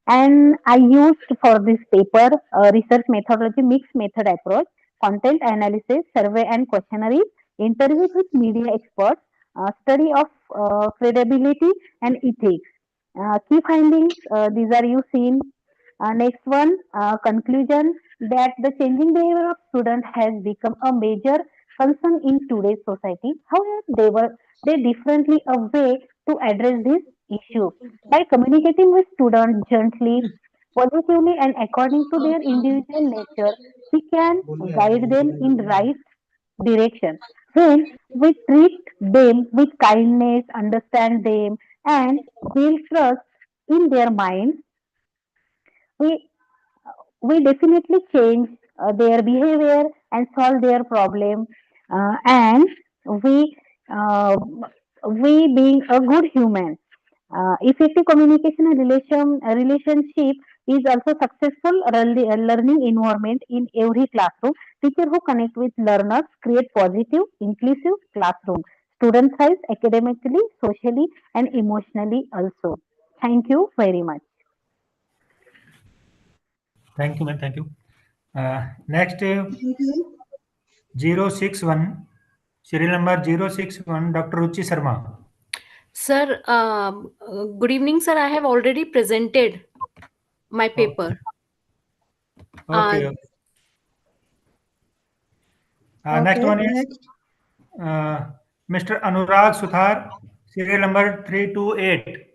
S20: And I used for this paper research methodology, mixed method approach, content analysis, survey and questionnaires, interviews with media experts, study of credibility and ethics. Key findings, these are you seen. Next one, conclusion, that the changing behavior of students has become a major concern in today's society. However, they differently a way to address this issue. By communicating with students gently, positively, and according to their individual nature, we can guide them in right direction. When we treat them with kindness, understand them, and build trust in their minds, we we definitely change their behavior and solve their problem, and we uh, we being a good human. Effective communication and relationship is also successful learning environment in every classroom. Teacher who connect with learners create positive inclusive classroom, student thrive academically, socially and emotionally also. Thank you very much.
S14: Thank you, ma'am. Thank you. Next, 061, serial number 061, Dr. Ruchi Sharma.
S1: Sir, good evening, sir. I have already presented my paper.
S14: Okay. Next one is
S2: next.
S14: Mr. Anurag Suthar, serial number 328.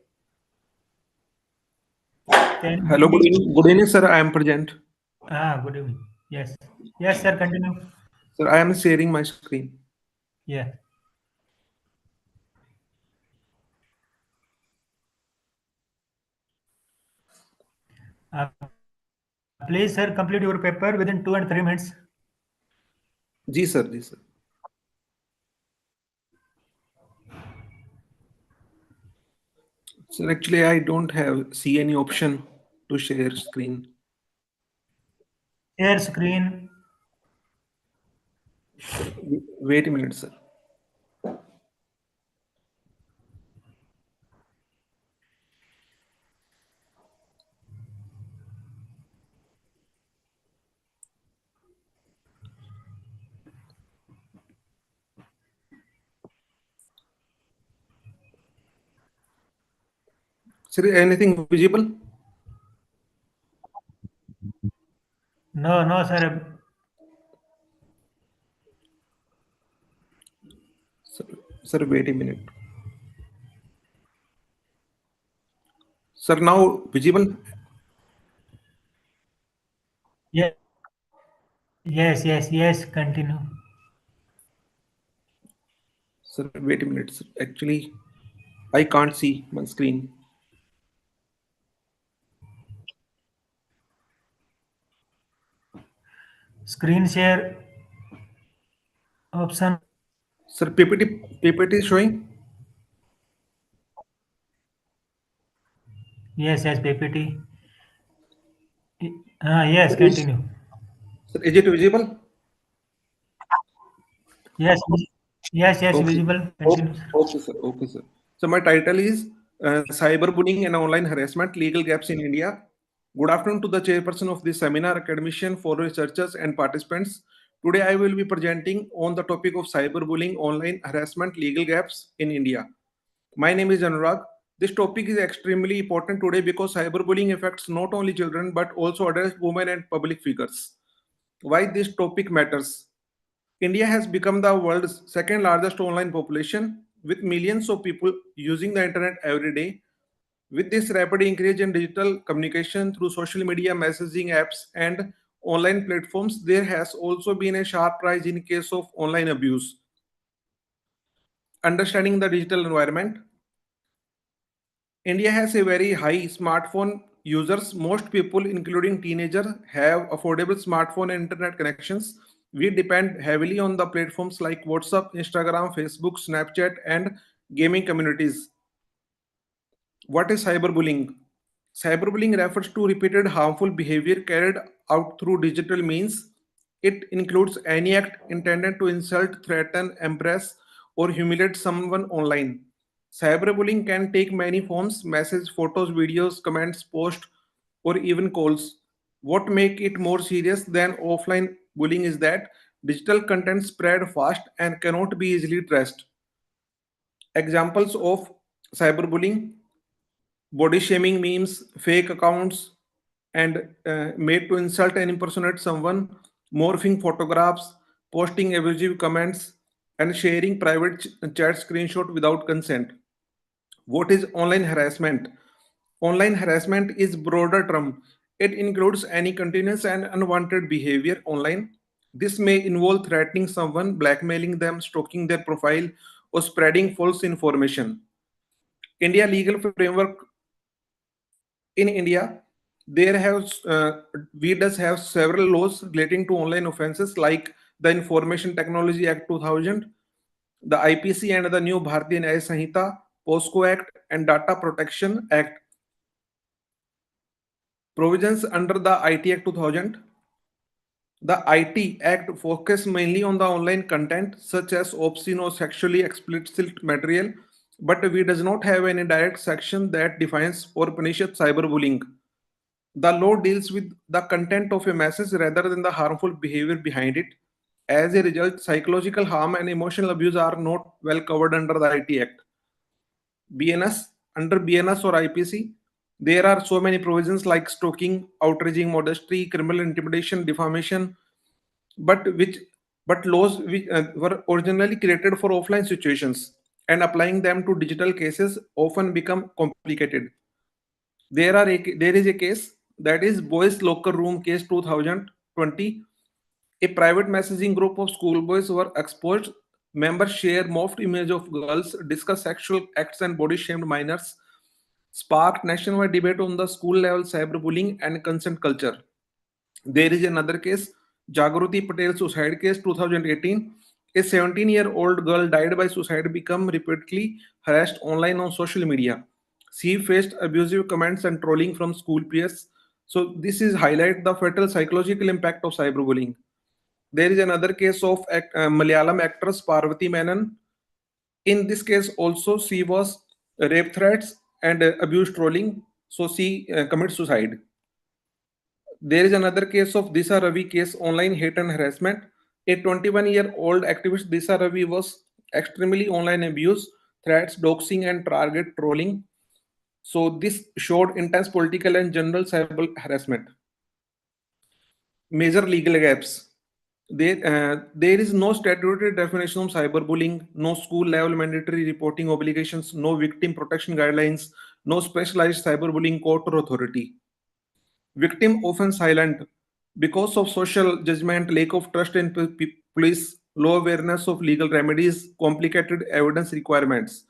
S6: Hello, good evening. Good evening, sir. I am present.
S14: Good evening. Yes. Yes, sir. Continue.
S6: Sir, I am sharing my screen.
S14: Yeah. Please, sir, complete your paper within 2 and 3 minutes.
S6: Ji, sir. Ji, sir. Sir, actually, I don't see any option to share screen.
S14: Share screen.
S6: Wait a minute, sir. Sir, anything visible?
S14: No, no, sir.
S6: Sir, wait a minute. Sir, now visible?
S14: Yeah. Yes. Continue.
S6: Sir, wait a minute. Sir. Actually, I can't see my screen.
S14: Screen share option.
S6: Sir, PPT is showing?
S14: Yes, PPT. Yes, continue.
S6: Sir, is it visible?
S14: Yes,
S6: Okay.
S14: visible. Continue.
S6: Okay, sir. Okay, sir. So my title is Cyberbullying and Online Harassment, Legal Gaps in India. Good afternoon to the chairperson of this seminar, academician, for researchers and participants. Today I will be presenting on the topic of cyberbullying, online harassment, legal gaps in India. My name is Anurag. This topic is extremely important today because cyberbullying affects not only children but also adults, women, and public figures. Why this topic matters? India has become the world's second largest online population with millions of people using the internet every day. With this rapid increase in digital communication through social media, messaging apps, and online platforms, there has also been a sharp rise in case of online abuse. Understanding the digital environment, India has a very high smartphone users. Most people, including teenagers, have affordable smartphone and internet connections. We depend heavily on the platforms like WhatsApp, Instagram, Facebook, Snapchat, and gaming communities. What is cyberbullying? Cyberbullying refers to repeated harmful behavior carried out through digital means. It includes any act intended to insult, threaten, embarrass, or humiliate someone online. Cyberbullying can take many forms: messages, photos, videos, comments, posts, or even calls. What makes it more serious than offline bullying is that digital content spread fast and cannot be easily traced. Examples of cyberbullying: body shaming memes, fake accounts, and made to insult and impersonate someone, morphing photographs, posting abusive comments, and sharing private chat screenshot without consent. What is online harassment? Online harassment is broader term. It includes any continuous and unwanted behavior online. This may involve threatening someone, blackmailing them, stalking their profile, or spreading false information. India legal framework. In India, there have we does have several laws relating to online offences like the Information Technology Act 2000, the IPC and the new Bharatiya Nyaya Sanhita, POSCO Act, and Data Protection Act. Provisions under the IT Act 2000. The IT Act focuses mainly on the online content such as obscene or sexually explicit material, but we does not have any direct section that defines or punishes cyberbullying. The law deals with the content of a message rather than the harmful behavior behind it. As a result, psychological harm and emotional abuse are not well covered under the IT Act. BNS, under BNS or IPC, there are so many provisions like stalking, outraging modesty, criminal intimidation, defamation, but which but laws which were originally created for offline situations and applying them to digital cases often become complicated. There is a case, that is Boys Locker Room Case 2020. A private messaging group of schoolboys were exposed. Members share morphed image of girls, discuss sexual acts and body shamed minors, sparked nationwide debate on the school level cyberbullying and consent culture. There is another case, Jagruti Patel suicide case 2018. A 17-year-old girl died by suicide, become repeatedly harassed online on social media. She faced abusive comments and trolling from school peers. So this is highlight the fatal psychological impact of cyberbullying. There is another case of Malayalam actress Parvati Menon. In this case also she was rape threats and abuse trolling. So she commits suicide. There is another case of Disha Ravi case, online hate and harassment. A 21-year-old activist Disha Ravi was extremely online abuse, threats, doxing, and target trolling. So this showed intense political and general cyber harassment. Major legal gaps. There is no statutory definition of cyberbullying, no school level mandatory reporting obligations, no victim protection guidelines, no specialized cyberbullying court or authority. Victim often silent because of social judgment, lack of trust in police, low awareness of legal remedies, complicated evidence requirements.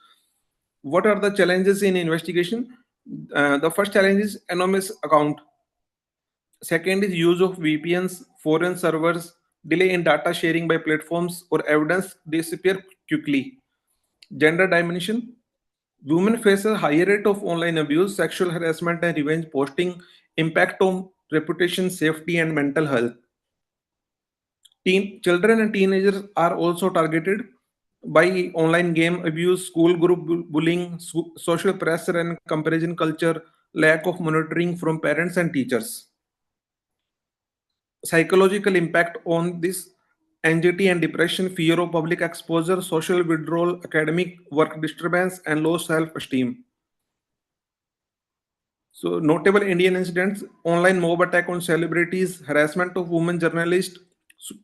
S6: What are the challenges in investigation? The first challenge is anonymous account. Second is use of VPNs, foreign servers, delay in data sharing by platforms, or evidence disappear quickly. Gender dimension. Women face a higher rate of online abuse, sexual harassment, and revenge posting, impact on reputation, safety, and mental health. Children and teenagers are also targeted by online game abuse, school group bullying, social pressure and comparison culture, lack of monitoring from parents and teachers. Psychological impact on this: anxiety and depression, fear of public exposure, social withdrawal, academic work disturbance, and low self-esteem. So notable Indian incidents: online mob attack on celebrities, harassment of women journalists,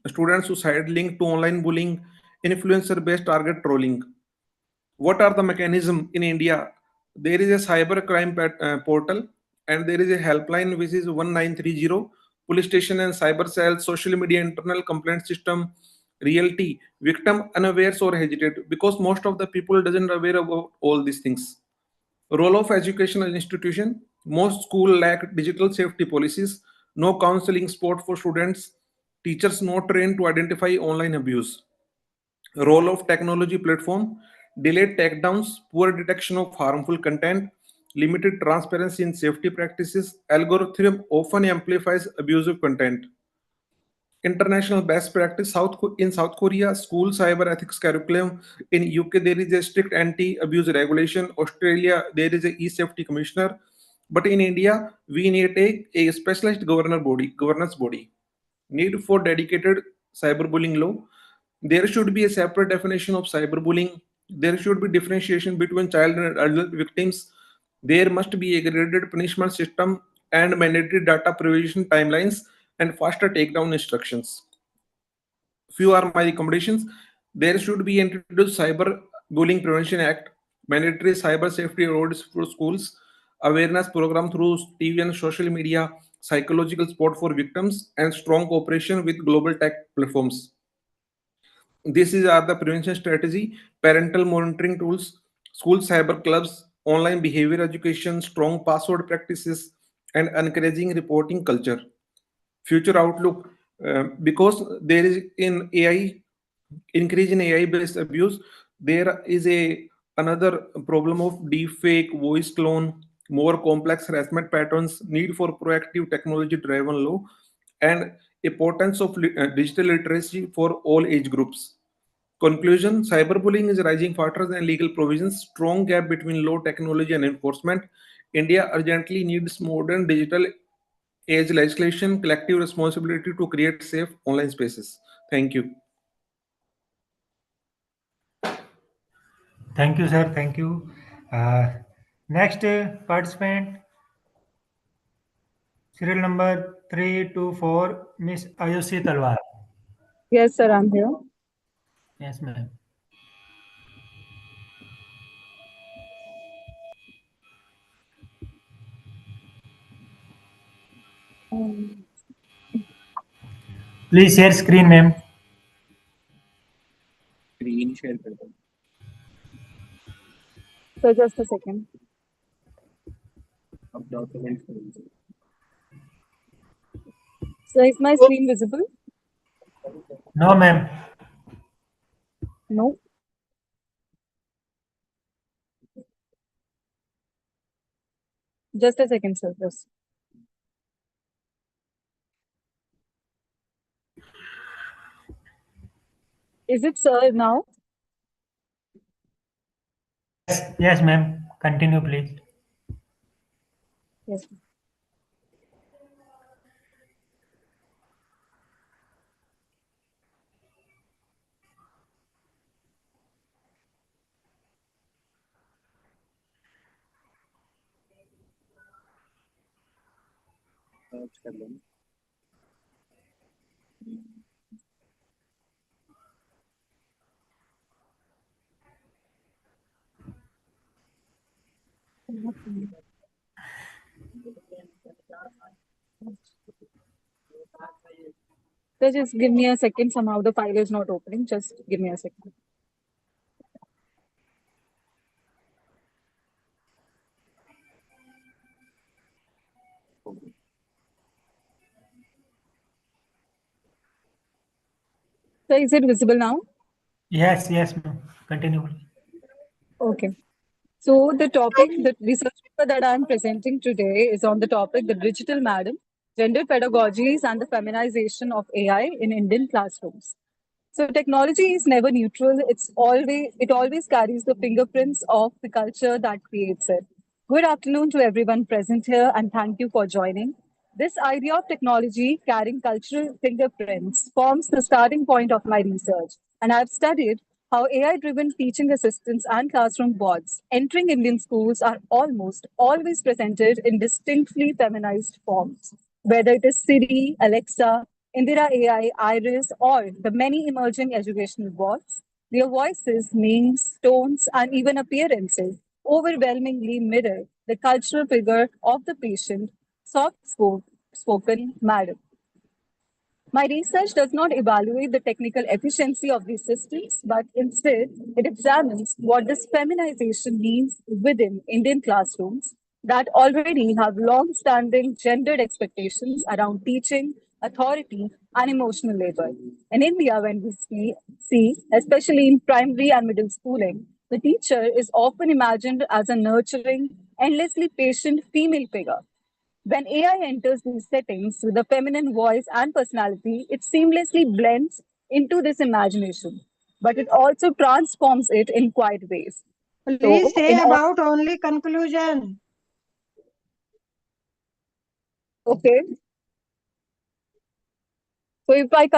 S6: student suicide linked to online bullying, influencer-based target trolling. What are the mechanism in India? There is a cyber crime portal, and there is a helpline which is 1930, police station and cyber cell, social media internal complaint system, reality, victim unawares or hesitate, because most of the people doesn't aware about all these things. Role of educational institution: most school lack digital safety policies, no counseling support for students, teachers not trained to identify online abuse. Role of technology platform: delayed takedowns, poor detection of harmful content, limited transparency in safety practices, algorithm often amplifies abusive content. International best practice: in South Korea, school cyber ethics curriculum. In UK, there is a strict anti-abuse regulation. Australia, there is a e-safety commissioner. But in India, we need a specialized governance body. Need for dedicated cyberbullying law. There should be a separate definition of cyberbullying. There should be differentiation between child and adult victims. There must be a graded punishment system and mandatory data provision timelines and faster takedown instructions. Few are my recommendations. There should be introduced Cyber Bullying Prevention Act, mandatory cyber safety roles for schools, awareness program through TV and social media, psychological support for victims, and strong cooperation with global tech platforms. This is the prevention strategy: parental monitoring tools, school cyber clubs, online behavior education, strong password practices, and encouraging reporting culture. Future outlook: because there is in AI increase in AI based abuse, there is a another problem of deep fake, voice clone, more complex harassment patterns, need for proactive technology driven law, and importance of digital literacy for all age groups. Conclusion: cyberbullying is rising faster than legal provisions, strong gap between law, technology, and enforcement. India urgently needs modern digital age legislation, collective responsibility to create safe online spaces. Thank you.
S14: Thank you, sir. Thank you. Next participant, serial number 324, Miss Ayushi Talwar.
S15: Yes, sir, I'm here.
S14: Yes, ma'am. Please share screen, ma'am.
S15: Screen share. So just a second. So is my screen visible?
S14: No, ma'am.
S15: No. Just a second, sir. Just. Is it sir now?
S14: Yes, ma'am. Continue, please.
S15: Yes. So just give me a second. Somehow the file is not opening. Just give me a second. So is it visible now?
S14: Yes, yes, ma'am. Continue.
S15: Okay. So the topic, the research paper that I'm presenting today is on the topic the digital madam, gender pedagogies and the feminization of AI in Indian classrooms. So technology is never neutral. It always carries the fingerprints of the culture that creates it. Good afternoon to everyone present here and thank you for joining. This idea of technology carrying cultural fingerprints forms the starting point of my research. And I've studied how AI driven teaching assistants and classroom bots entering Indian schools are almost always presented in distinctly feminized forms. Whether it is Siri, Alexa, Indira AI, Iris, or the many emerging educational bots, their voices, names, tones, and even appearances overwhelmingly mirror the cultural figure of the patient, spoken madam. My research does not evaluate the technical efficiency of these systems, but instead it examines what this feminization means within Indian classrooms that already have long standing gendered expectations around teaching, authority, and emotional labor. In India, when see, especially in primary and middle schooling, the teacher is often imagined as a nurturing, endlessly patient female figure. When AI enters these settings with a feminine voice and personality, it seamlessly blends into this imagination, but it also transforms it in quiet ways.
S2: Please
S15: So, in
S2: say
S15: all,
S2: about only conclusion.
S15: okay, so if I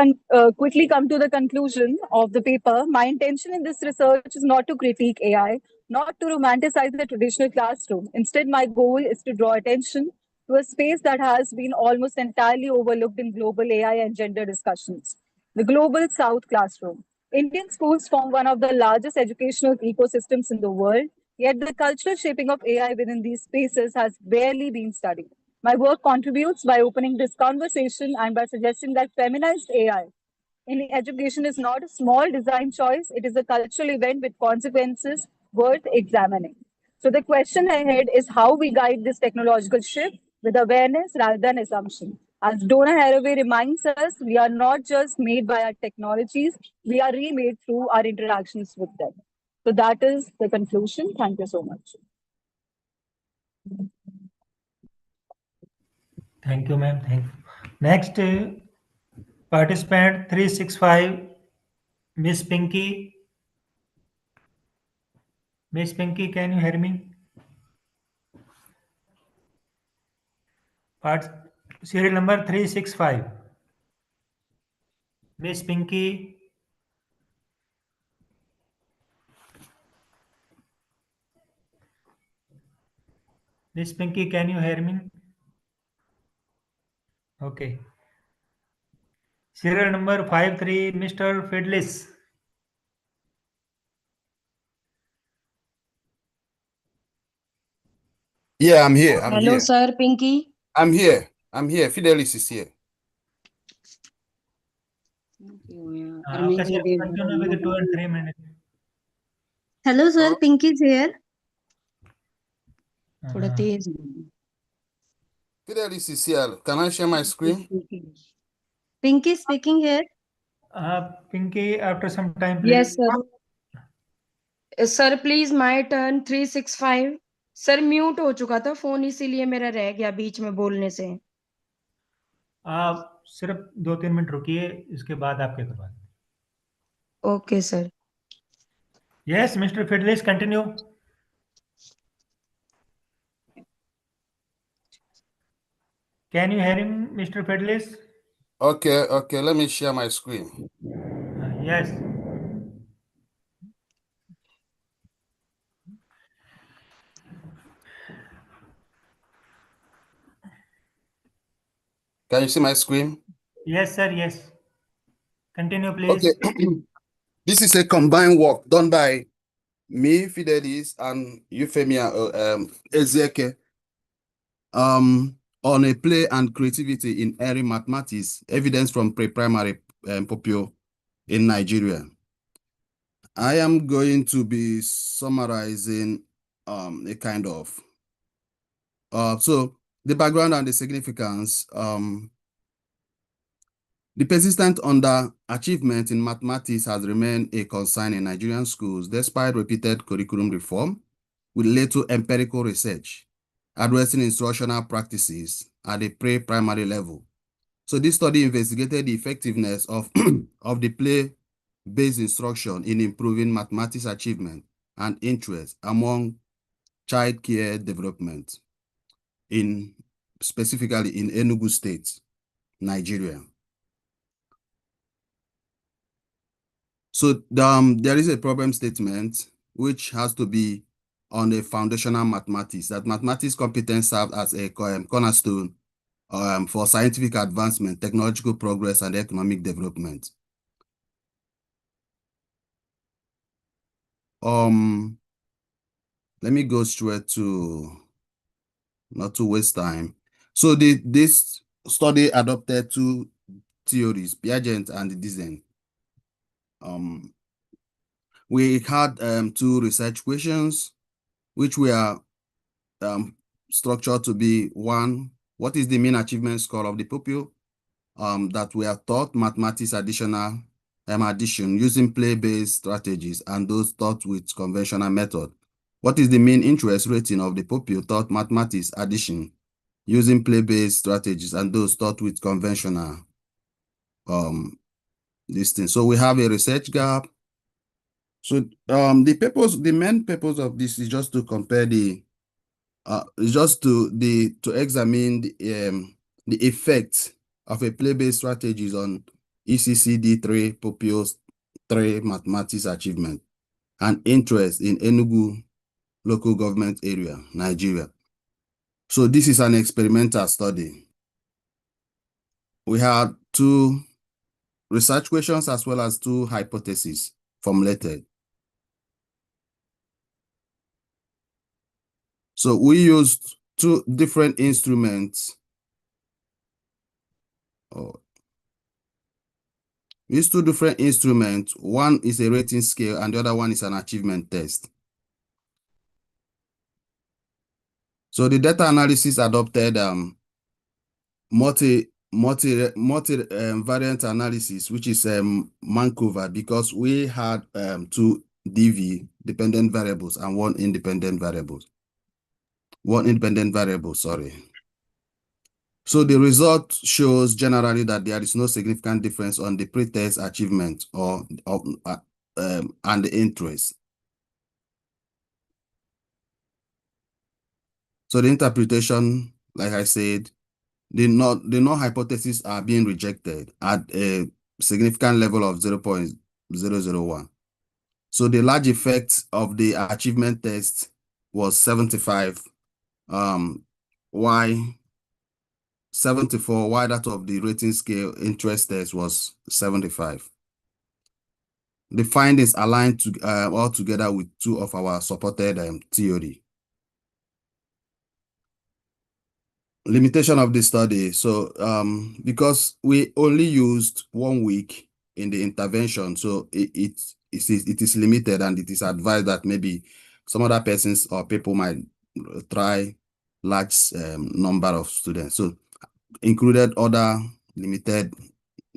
S15: quickly come to the conclusion of the paper, my intention in this research is not to critique AI, not to romanticize the traditional classroom. Instead, my goal is to draw attention to a space that has been almost entirely overlooked in global AI and gender discussions, the global South classroom. Indian schools form one of the largest educational ecosystems in the world, yet the cultural shaping of AI within these spaces has barely been studied. My work contributes by opening this conversation and by suggesting that feminized AI in education is not a small design choice, it is a cultural event with consequences worth examining. So, the question ahead is how we guide this technological shift with awareness rather than assumption. As Donna Haraway reminds us, we are not just made by our technologies, we are remade through our interactions with them. So, that is the conclusion. Thank you so much.
S14: Thank you, ma'am. Thank you. Next, participant 365, Miss Pinky. Miss Pinky, can you hear me? Part serial number 365. Miss Pinky. Miss Pinky, can you hear me? Okay. Serial number 53, Mr. Fiddlis.
S11: Yeah, I'm here. I'm
S18: Hello,
S11: here.
S18: sir, Pinky.
S11: I'm here. I'm here. Fidelis is here.
S14: Okay, sir. Continue with the 2 and 3 minutes.
S18: Hello, sir, Pinky is here. थोड़ा
S14: Uh,
S18: Tej
S11: Fidelis is here. Can I share my screen?
S18: Pinky speaking here.
S14: Pinky, after some time, please.
S18: Yes, sir. Sir please my turn 365 sir mute हो चुका था phone इसीलिए मेरा रह गया बीच में बोलने से
S14: आप सिर्फ 2-3 मिनट रुकिए, इसके बाद आपके करवा दें।
S18: Okay sir
S14: Yes, Mr. Fiddlis, continue. Can you hear him, Mr. Fiddlis?
S11: Okay. Let me share my screen.
S14: Yes.
S11: Can you see my screen?
S14: Yes, sir. Yes. Continue, please.
S11: Okay. This is a combined work done by me, Fidelis, and Euphemia Ezekiel on a play and creativity in early mathematics, evidence from pre-primary Popio in Nigeria. I am going to be summarizing a kind of so the background and the significance. The persistent underachievement in mathematics has remained a concern in Nigerian schools despite repeated curriculum reform with little empirical research addressing instructional practices at the pre-primary level. So this study investigated the effectiveness of, of the play-based instruction in improving mathematics achievement and interest among child care development specifically in Enugu State, Nigeria. So there is a problem statement which has to be on a foundational mathematics, that mathematics competence serves as a cornerstone for scientific advancement, technological progress, and economic development. Let me go straight to, not to waste time. So this study adopted two theories, Piaget and Dizen. We had two research questions, which were structured to be one, what is the mean achievement score of the pupil? That we are taught mathematics addition using play-based strategies and those taught with conventional method. What is the mean interest rating of the pupil taught mathematics addition using play-based strategies and those taught with conventional this thing. So we have a research gap. So the main purpose of this is just to compare the just to examine the effect of a play-based strategies on ECCD3 pupils 3 mathematics achievement and interest in Enugu local government area, Nigeria. So this is an experimental study. We had two research questions as well as two hypotheses formulated. So we used two different instruments. These two different instruments, one is a rating scale and the other one is an achievement test. So the data analysis adopted multi-variant analysis, which is Vancouver, because we had two DV dependent variables and one independent variable, sorry. So the result shows generally that there is no significant difference on the pre-test achievement and the interest. So the interpretation, like I said, the null hypotheses are being rejected at a significant level of 0.001. So the large effect of the achievement test was 75, while 74, while that of the rating scale interest test was 75. The findings aligned all together with two of our supported theory. Limitation of the study. So because we only used 1 week in the intervention, so it is limited, and it is advised that maybe some other persons or people might try large number of students. So included other limited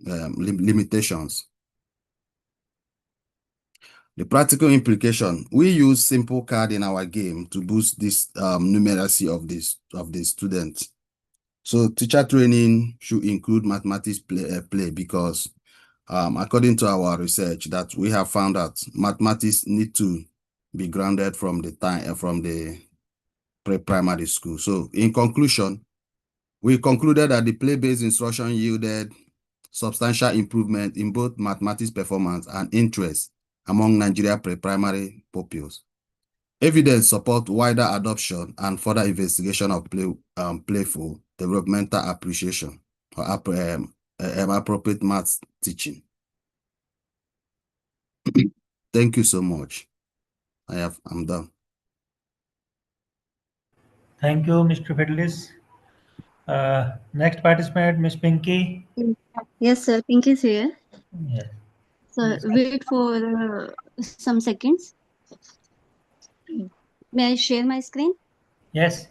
S11: limitations. The practical implication: we use simple card in our game to boost this numeracy of the students. So teacher training should include mathematics play because according to our research that we have found that mathematics need to be grounded from the pre-primary school. So in conclusion, we concluded that the play-based instruction yielded substantial improvement in both mathematics performance and interest among Nigeria pre-primary pupils. Evidence support wider adoption and further investigation of playful developmental appreciation or appropriate maths teaching. Thank you so much. I'm done.
S14: Thank you, Mr. Fidelis. Next participant, Miss Pinky.
S3: Yes, sir. Pink is here.
S14: Yes.
S3: So wait for some seconds. May I share my screen?
S14: Yes.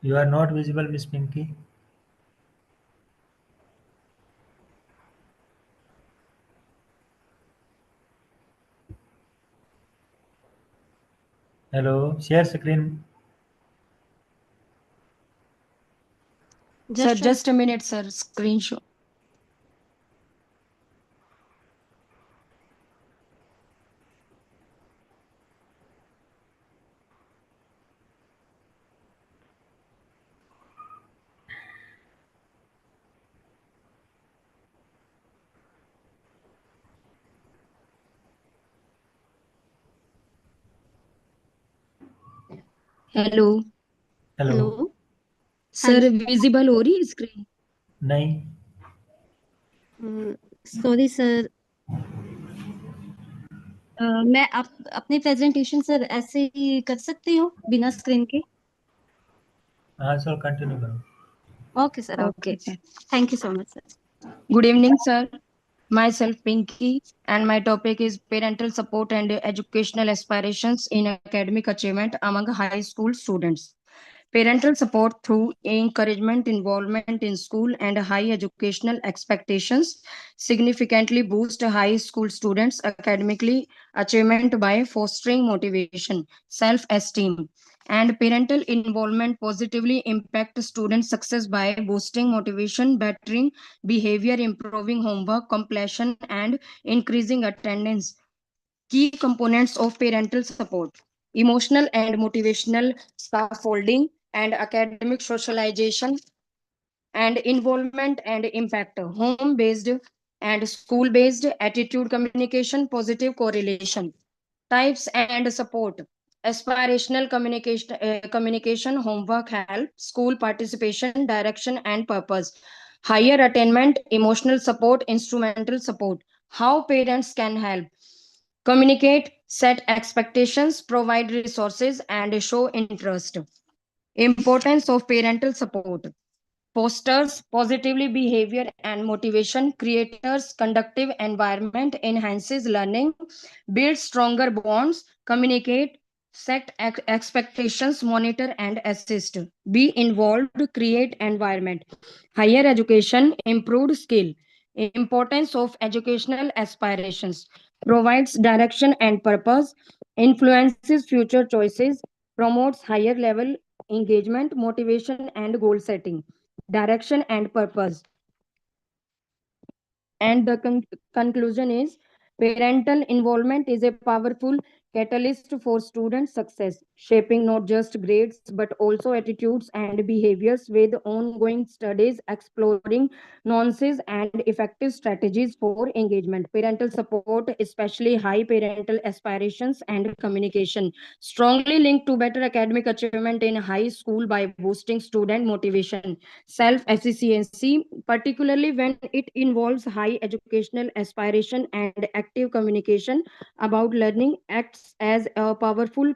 S14: You are not visible, Miss Pinky. Hello, share screen.
S18: Sir, just a minute, sir. Screenshot.
S3: Hello
S14: hello
S3: hello
S18: sir visible हो रही है screen?
S14: नहीं
S3: sorry sir मैं अपनी presentation sir ऐसे ही कर सकती हूँ बिना स्क्रीन के?
S14: हाँ सर कंटिन्यू करो.
S3: Okay sir okay thank you so much sir.
S18: Good evening, sir. Myself Pinky, and my topic is parental support and educational aspirations in academic achievement among high school students. Parental support through encouragement, involvement in school, and high educational expectations significantly boost high school students' academically achievement by fostering motivation, self-esteem, and parental involvement positively impact student success by boosting motivation, bettering behavior, improving homework completion, and increasing attendance. Key components of parental support: emotional and motivational scaffolding and academic socialization and involvement and impact, home based and school based attitude communication, positive correlation. Types and support: aspirational communication, homework help, school participation, direction and purpose. Higher attainment, emotional support, instrumental support. How parents can help: communicate, set expectations, provide resources, and show interest. Importance of parental support: fosters positively behavior and motivation, creates conductive environment, enhances learning, builds stronger bonds, communicate, set expectations, monitor and assist. Be involved, create environment. Higher education, improved skill. Importance of educational aspirations: provides direction and purpose, influences future choices, promotes higher level engagement, motivation and goal setting. Direction and purpose. And the conclusion is parental involvement is a powerful catalyst for student success, shaping not just grades but also attitudes and behaviors with ongoing studies, exploring nuances and effective strategies for engagement. Parental support, especially high parental aspirations and communication, strongly linked to better academic achievement in high school by boosting student motivation, self-efficiency, particularly when it involves high educational aspiration and active communication about learning, acts as a powerful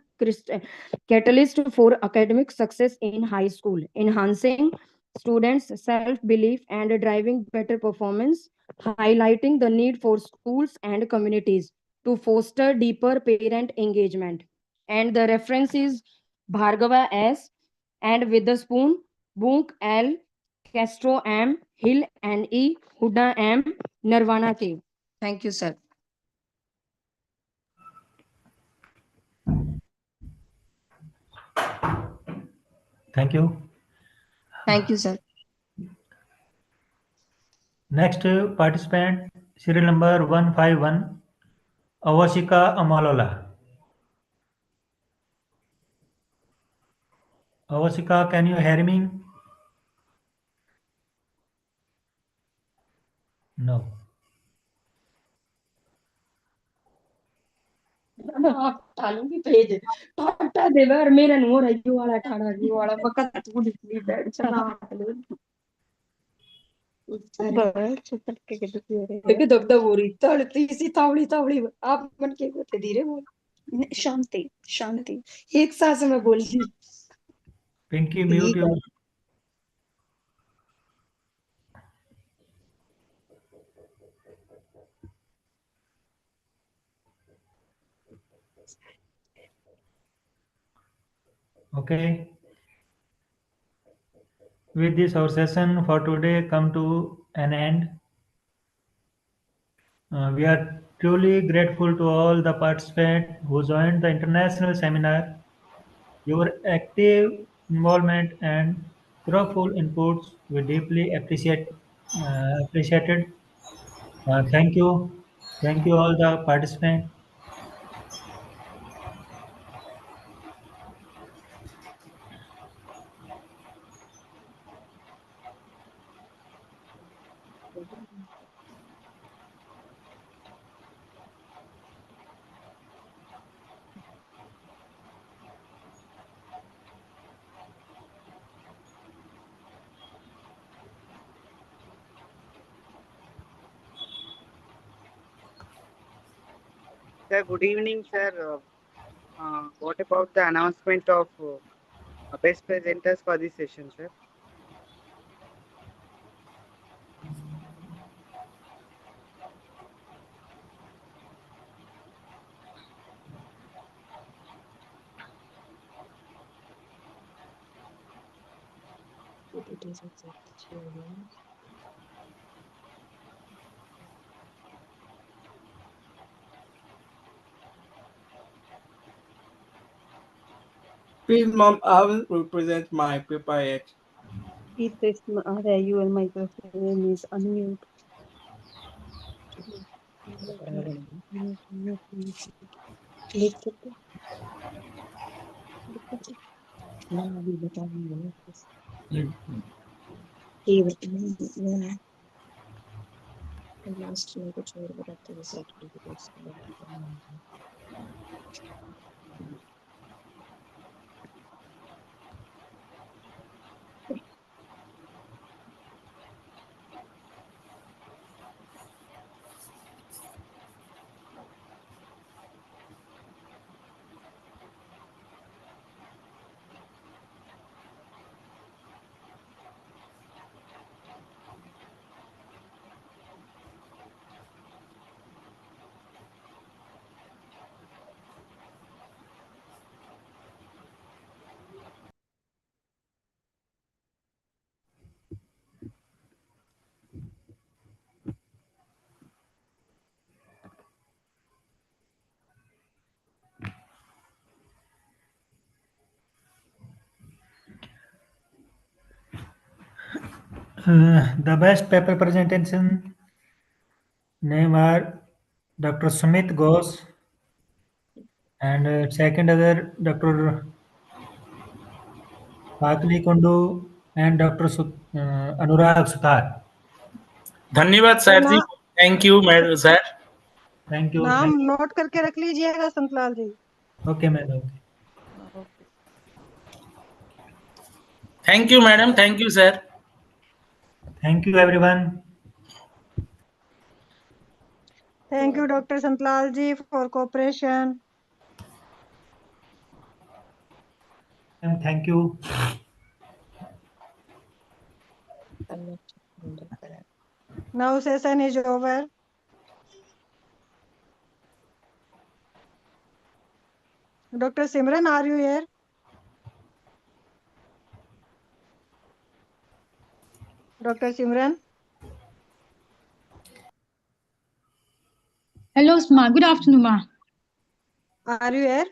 S18: catalyst for academic success in high school, enhancing students' self-belief and driving better performance, highlighting the need for schools and communities to foster deeper parent engagement. And the reference is Bhargava S. and Witherspoon, Book L. Castro M, Hill N E, Huda M, Nirvana K. Thank you, sir.
S14: Thank you.
S18: Thank you, sir.
S14: Next participant, serial number 151, Awashika Amalola. Avasika, can you hear me? No.
S18: आप डालूंगी page Tata देवर मेरा no रही वाला ta-da जी वाला बका तू दिखली बैठ चला देखो दबदब हो रही तड़ती सी तावड़ी तावड़ी आप मन के बोलते धीरे बोल शांति शांति एक सांस में बोल ली
S14: Pinky, mute your. Okay. With this, our session for today come to an end. We are truly grateful to all the participants who joined the international seminar. Your active involvement and thoughtful inputs we deeply appreciated. Thank you all the participants.
S17: Sir, good evening, sir. What about the announcement of best presenters for this session, sir?
S4: Please, mom, I will present my paper yet.
S7: Please test your microphone is unmute. Last में कुछ और बताते हैं certificates के बारे में
S14: The best paper presentation name are Dr. Sumit Ghosh and second other Dr. Pakli Kundu and Dr. Anurag Suthar.
S13: धन्यवाद sir ji thank you madam sir
S14: Thank you.
S2: नाम नोट करके रख लीजिएगा Santlal ji
S14: Okay, madam.
S13: Thank you madam thank you sir
S14: Thank you, everyone.
S2: Thank you doctor Santlal ji for cooperation
S14: And thank you.
S2: Now session is over doctor Simran are you here doctor Simran
S19: Hello, Ma. Good afternoon, Ma.
S2: Are you here?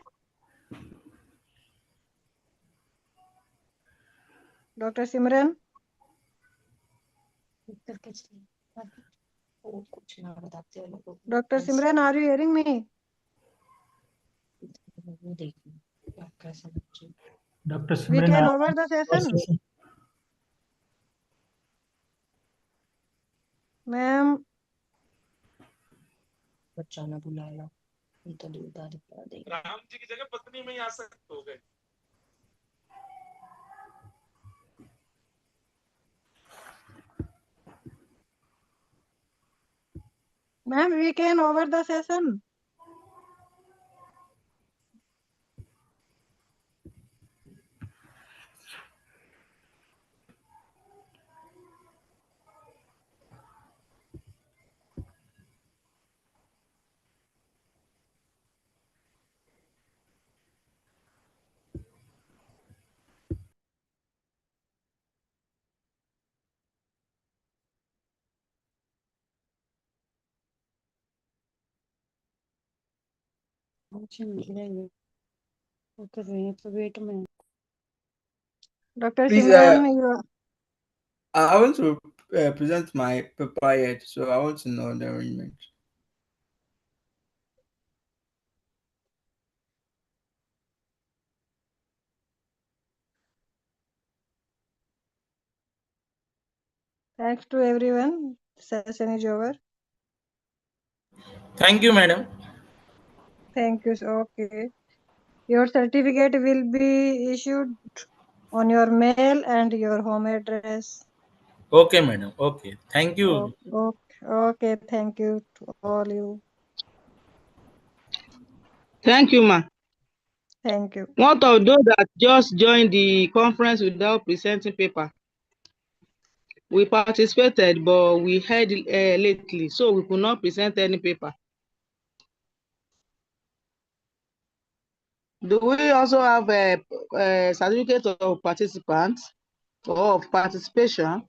S2: Dr. Simran? Dr. Simran, are you hearing me?
S14: Dr.
S2: We
S14: Simran,
S2: can over the session. Ma'am,
S18: बच्चा ना बुलाया उनका दूरदार दिखा दे
S13: राम जी की जगह पत्नी में ही आ सकते हो गए
S2: ma'am, we can over the session.
S18: मुझे मिल रही है वो कर रही है तो वेट में
S2: Dr.
S4: Please,
S2: Simran, you
S4: I want to present my paper yet, so I want to know the arrangement.
S2: thanks to everyone. Session is over.
S13: Thank you, madam.
S2: Thank you. Okay. Your certificate will be issued on your mail and your home address.
S13: Okay, madam. Okay. Thank you.
S2: Okay. Thank you to all you.
S8: Thank you, ma.
S2: Thank you.
S8: What of those that just joined the conference without presenting paper? We participated, but we heard lately, so we could not present any paper. Do we also have a certificate of participants or of participation?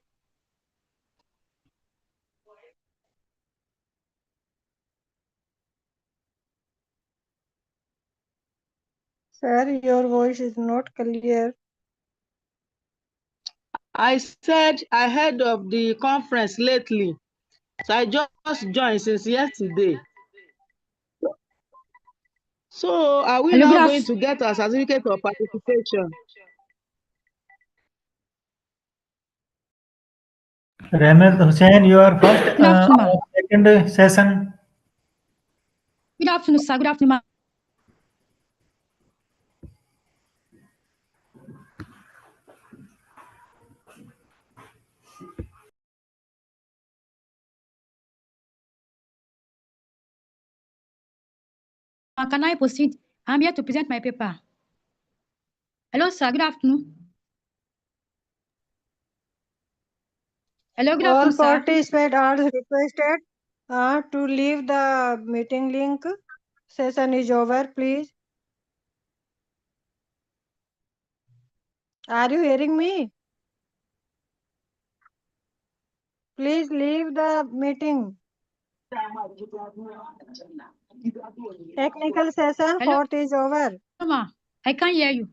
S2: Sir, your voice is not clear.
S8: I said I heard of the conference lately, so I just joined since yesterday. So are we
S18: Hello,
S8: now
S18: good
S8: going to get a certificate of participation?
S14: Rahmat Hussain, you are first
S18: Good afternoon, ma'am.
S14: second session.
S18: Good afternoon, sir. Good afternoon, ma'am. Can I proceed? I'm here to present my paper. Hello, sir. Good afternoon. Hello, good
S2: All
S18: afternoon, sir.
S2: participants are requested to leave the meeting link. Session is over, please. Are you hearing me? Please leave the meeting. Technical session
S18: Hello,
S2: 4 is over.
S18: ma. I can't hear you.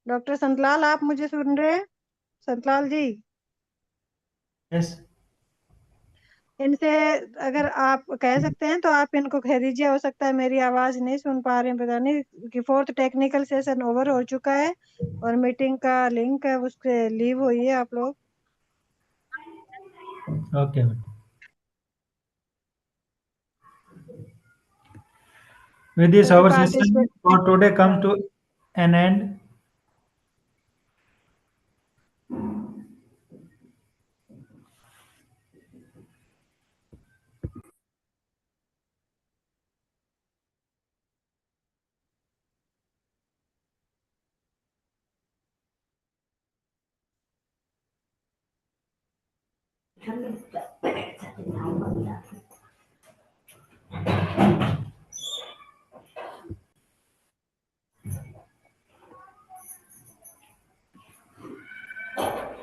S2: Doctor Santlal आप मुझे सुन रहे हैं? संतलाल जी
S14: Yes.
S2: इनसे अगर आप कह सकते हैं तो आप इनको कह दीजिए, हो सकता है मेरी आवाज नहीं सुन पा रहे हैं, पता नहीं कि फोर्थ टेक्निकल सेशन ओवर हो चुका है और मीटिंग का लिंक है उससे लीव हुई है आप लोग.
S14: Okay. With this, our session for today comes to an end.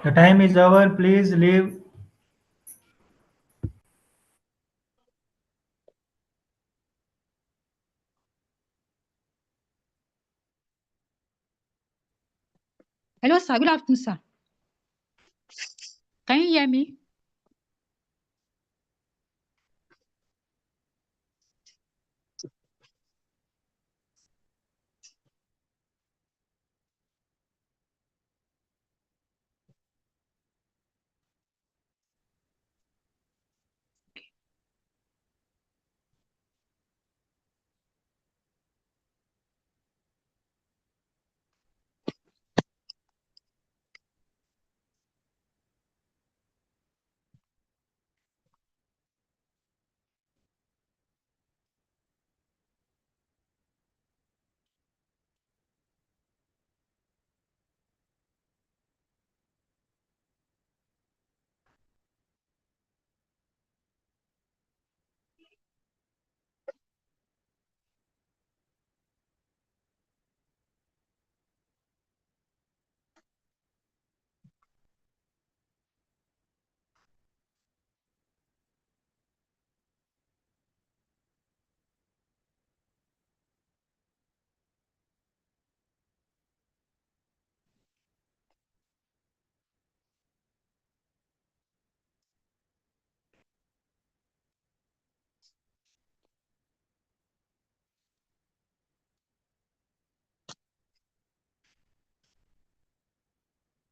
S14: The time is over. Please leave.
S18: Hello, sir. Good afternoon, sir. Can you hear me?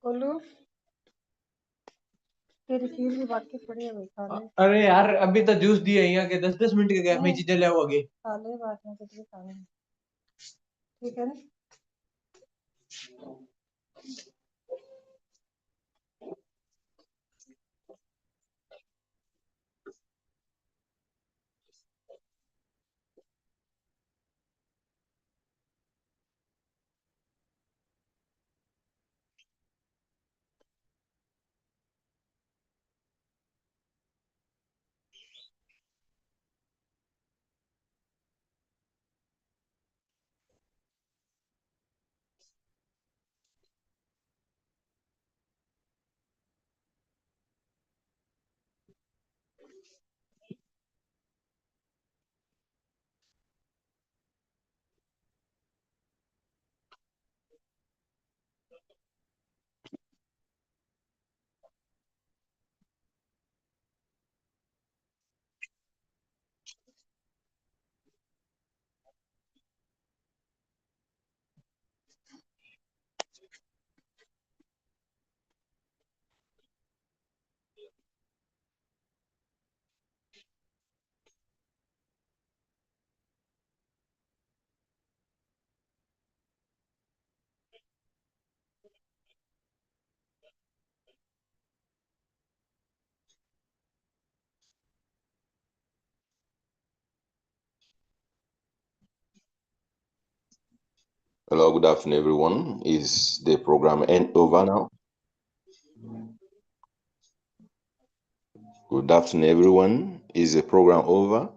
S2: बोलो तेरी खीर भी बाकी पड़ी है भाई, खा ले।
S19: अरे यार अभी तो जूस दिए यहाँ के 10-10 मिनट के गैप में
S2: नहीं।
S19: चीजें ले आओ आगे।
S2: खा ले, बाद में कुछ भी खाना है। ठीक है ना।
S21: Hello, good afternoon, everyone. Is the program end over now? Good afternoon, everyone. Is the program over?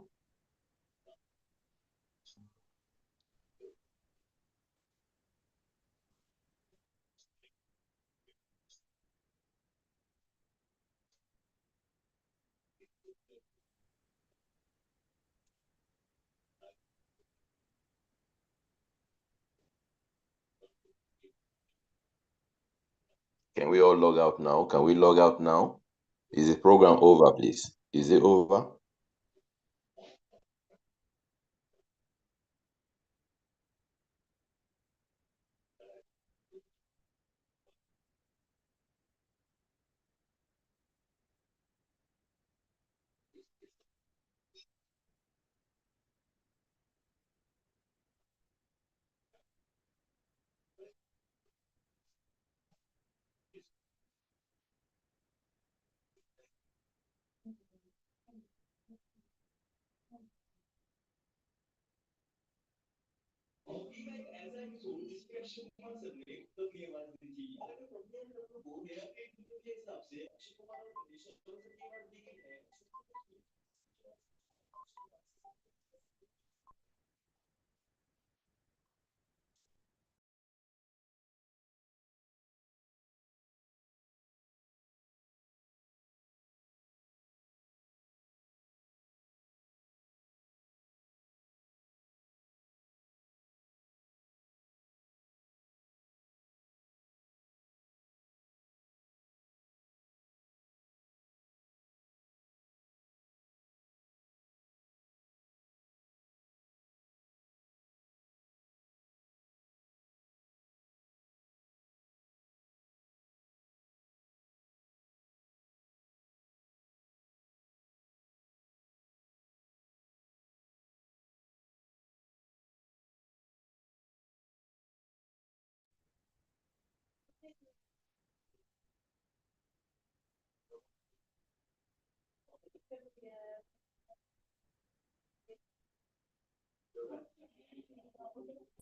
S21: Can we all log out now? Can we log out now? Is the program over, please? Is it over?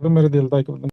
S9: तो मेरे दिल का एक बंदा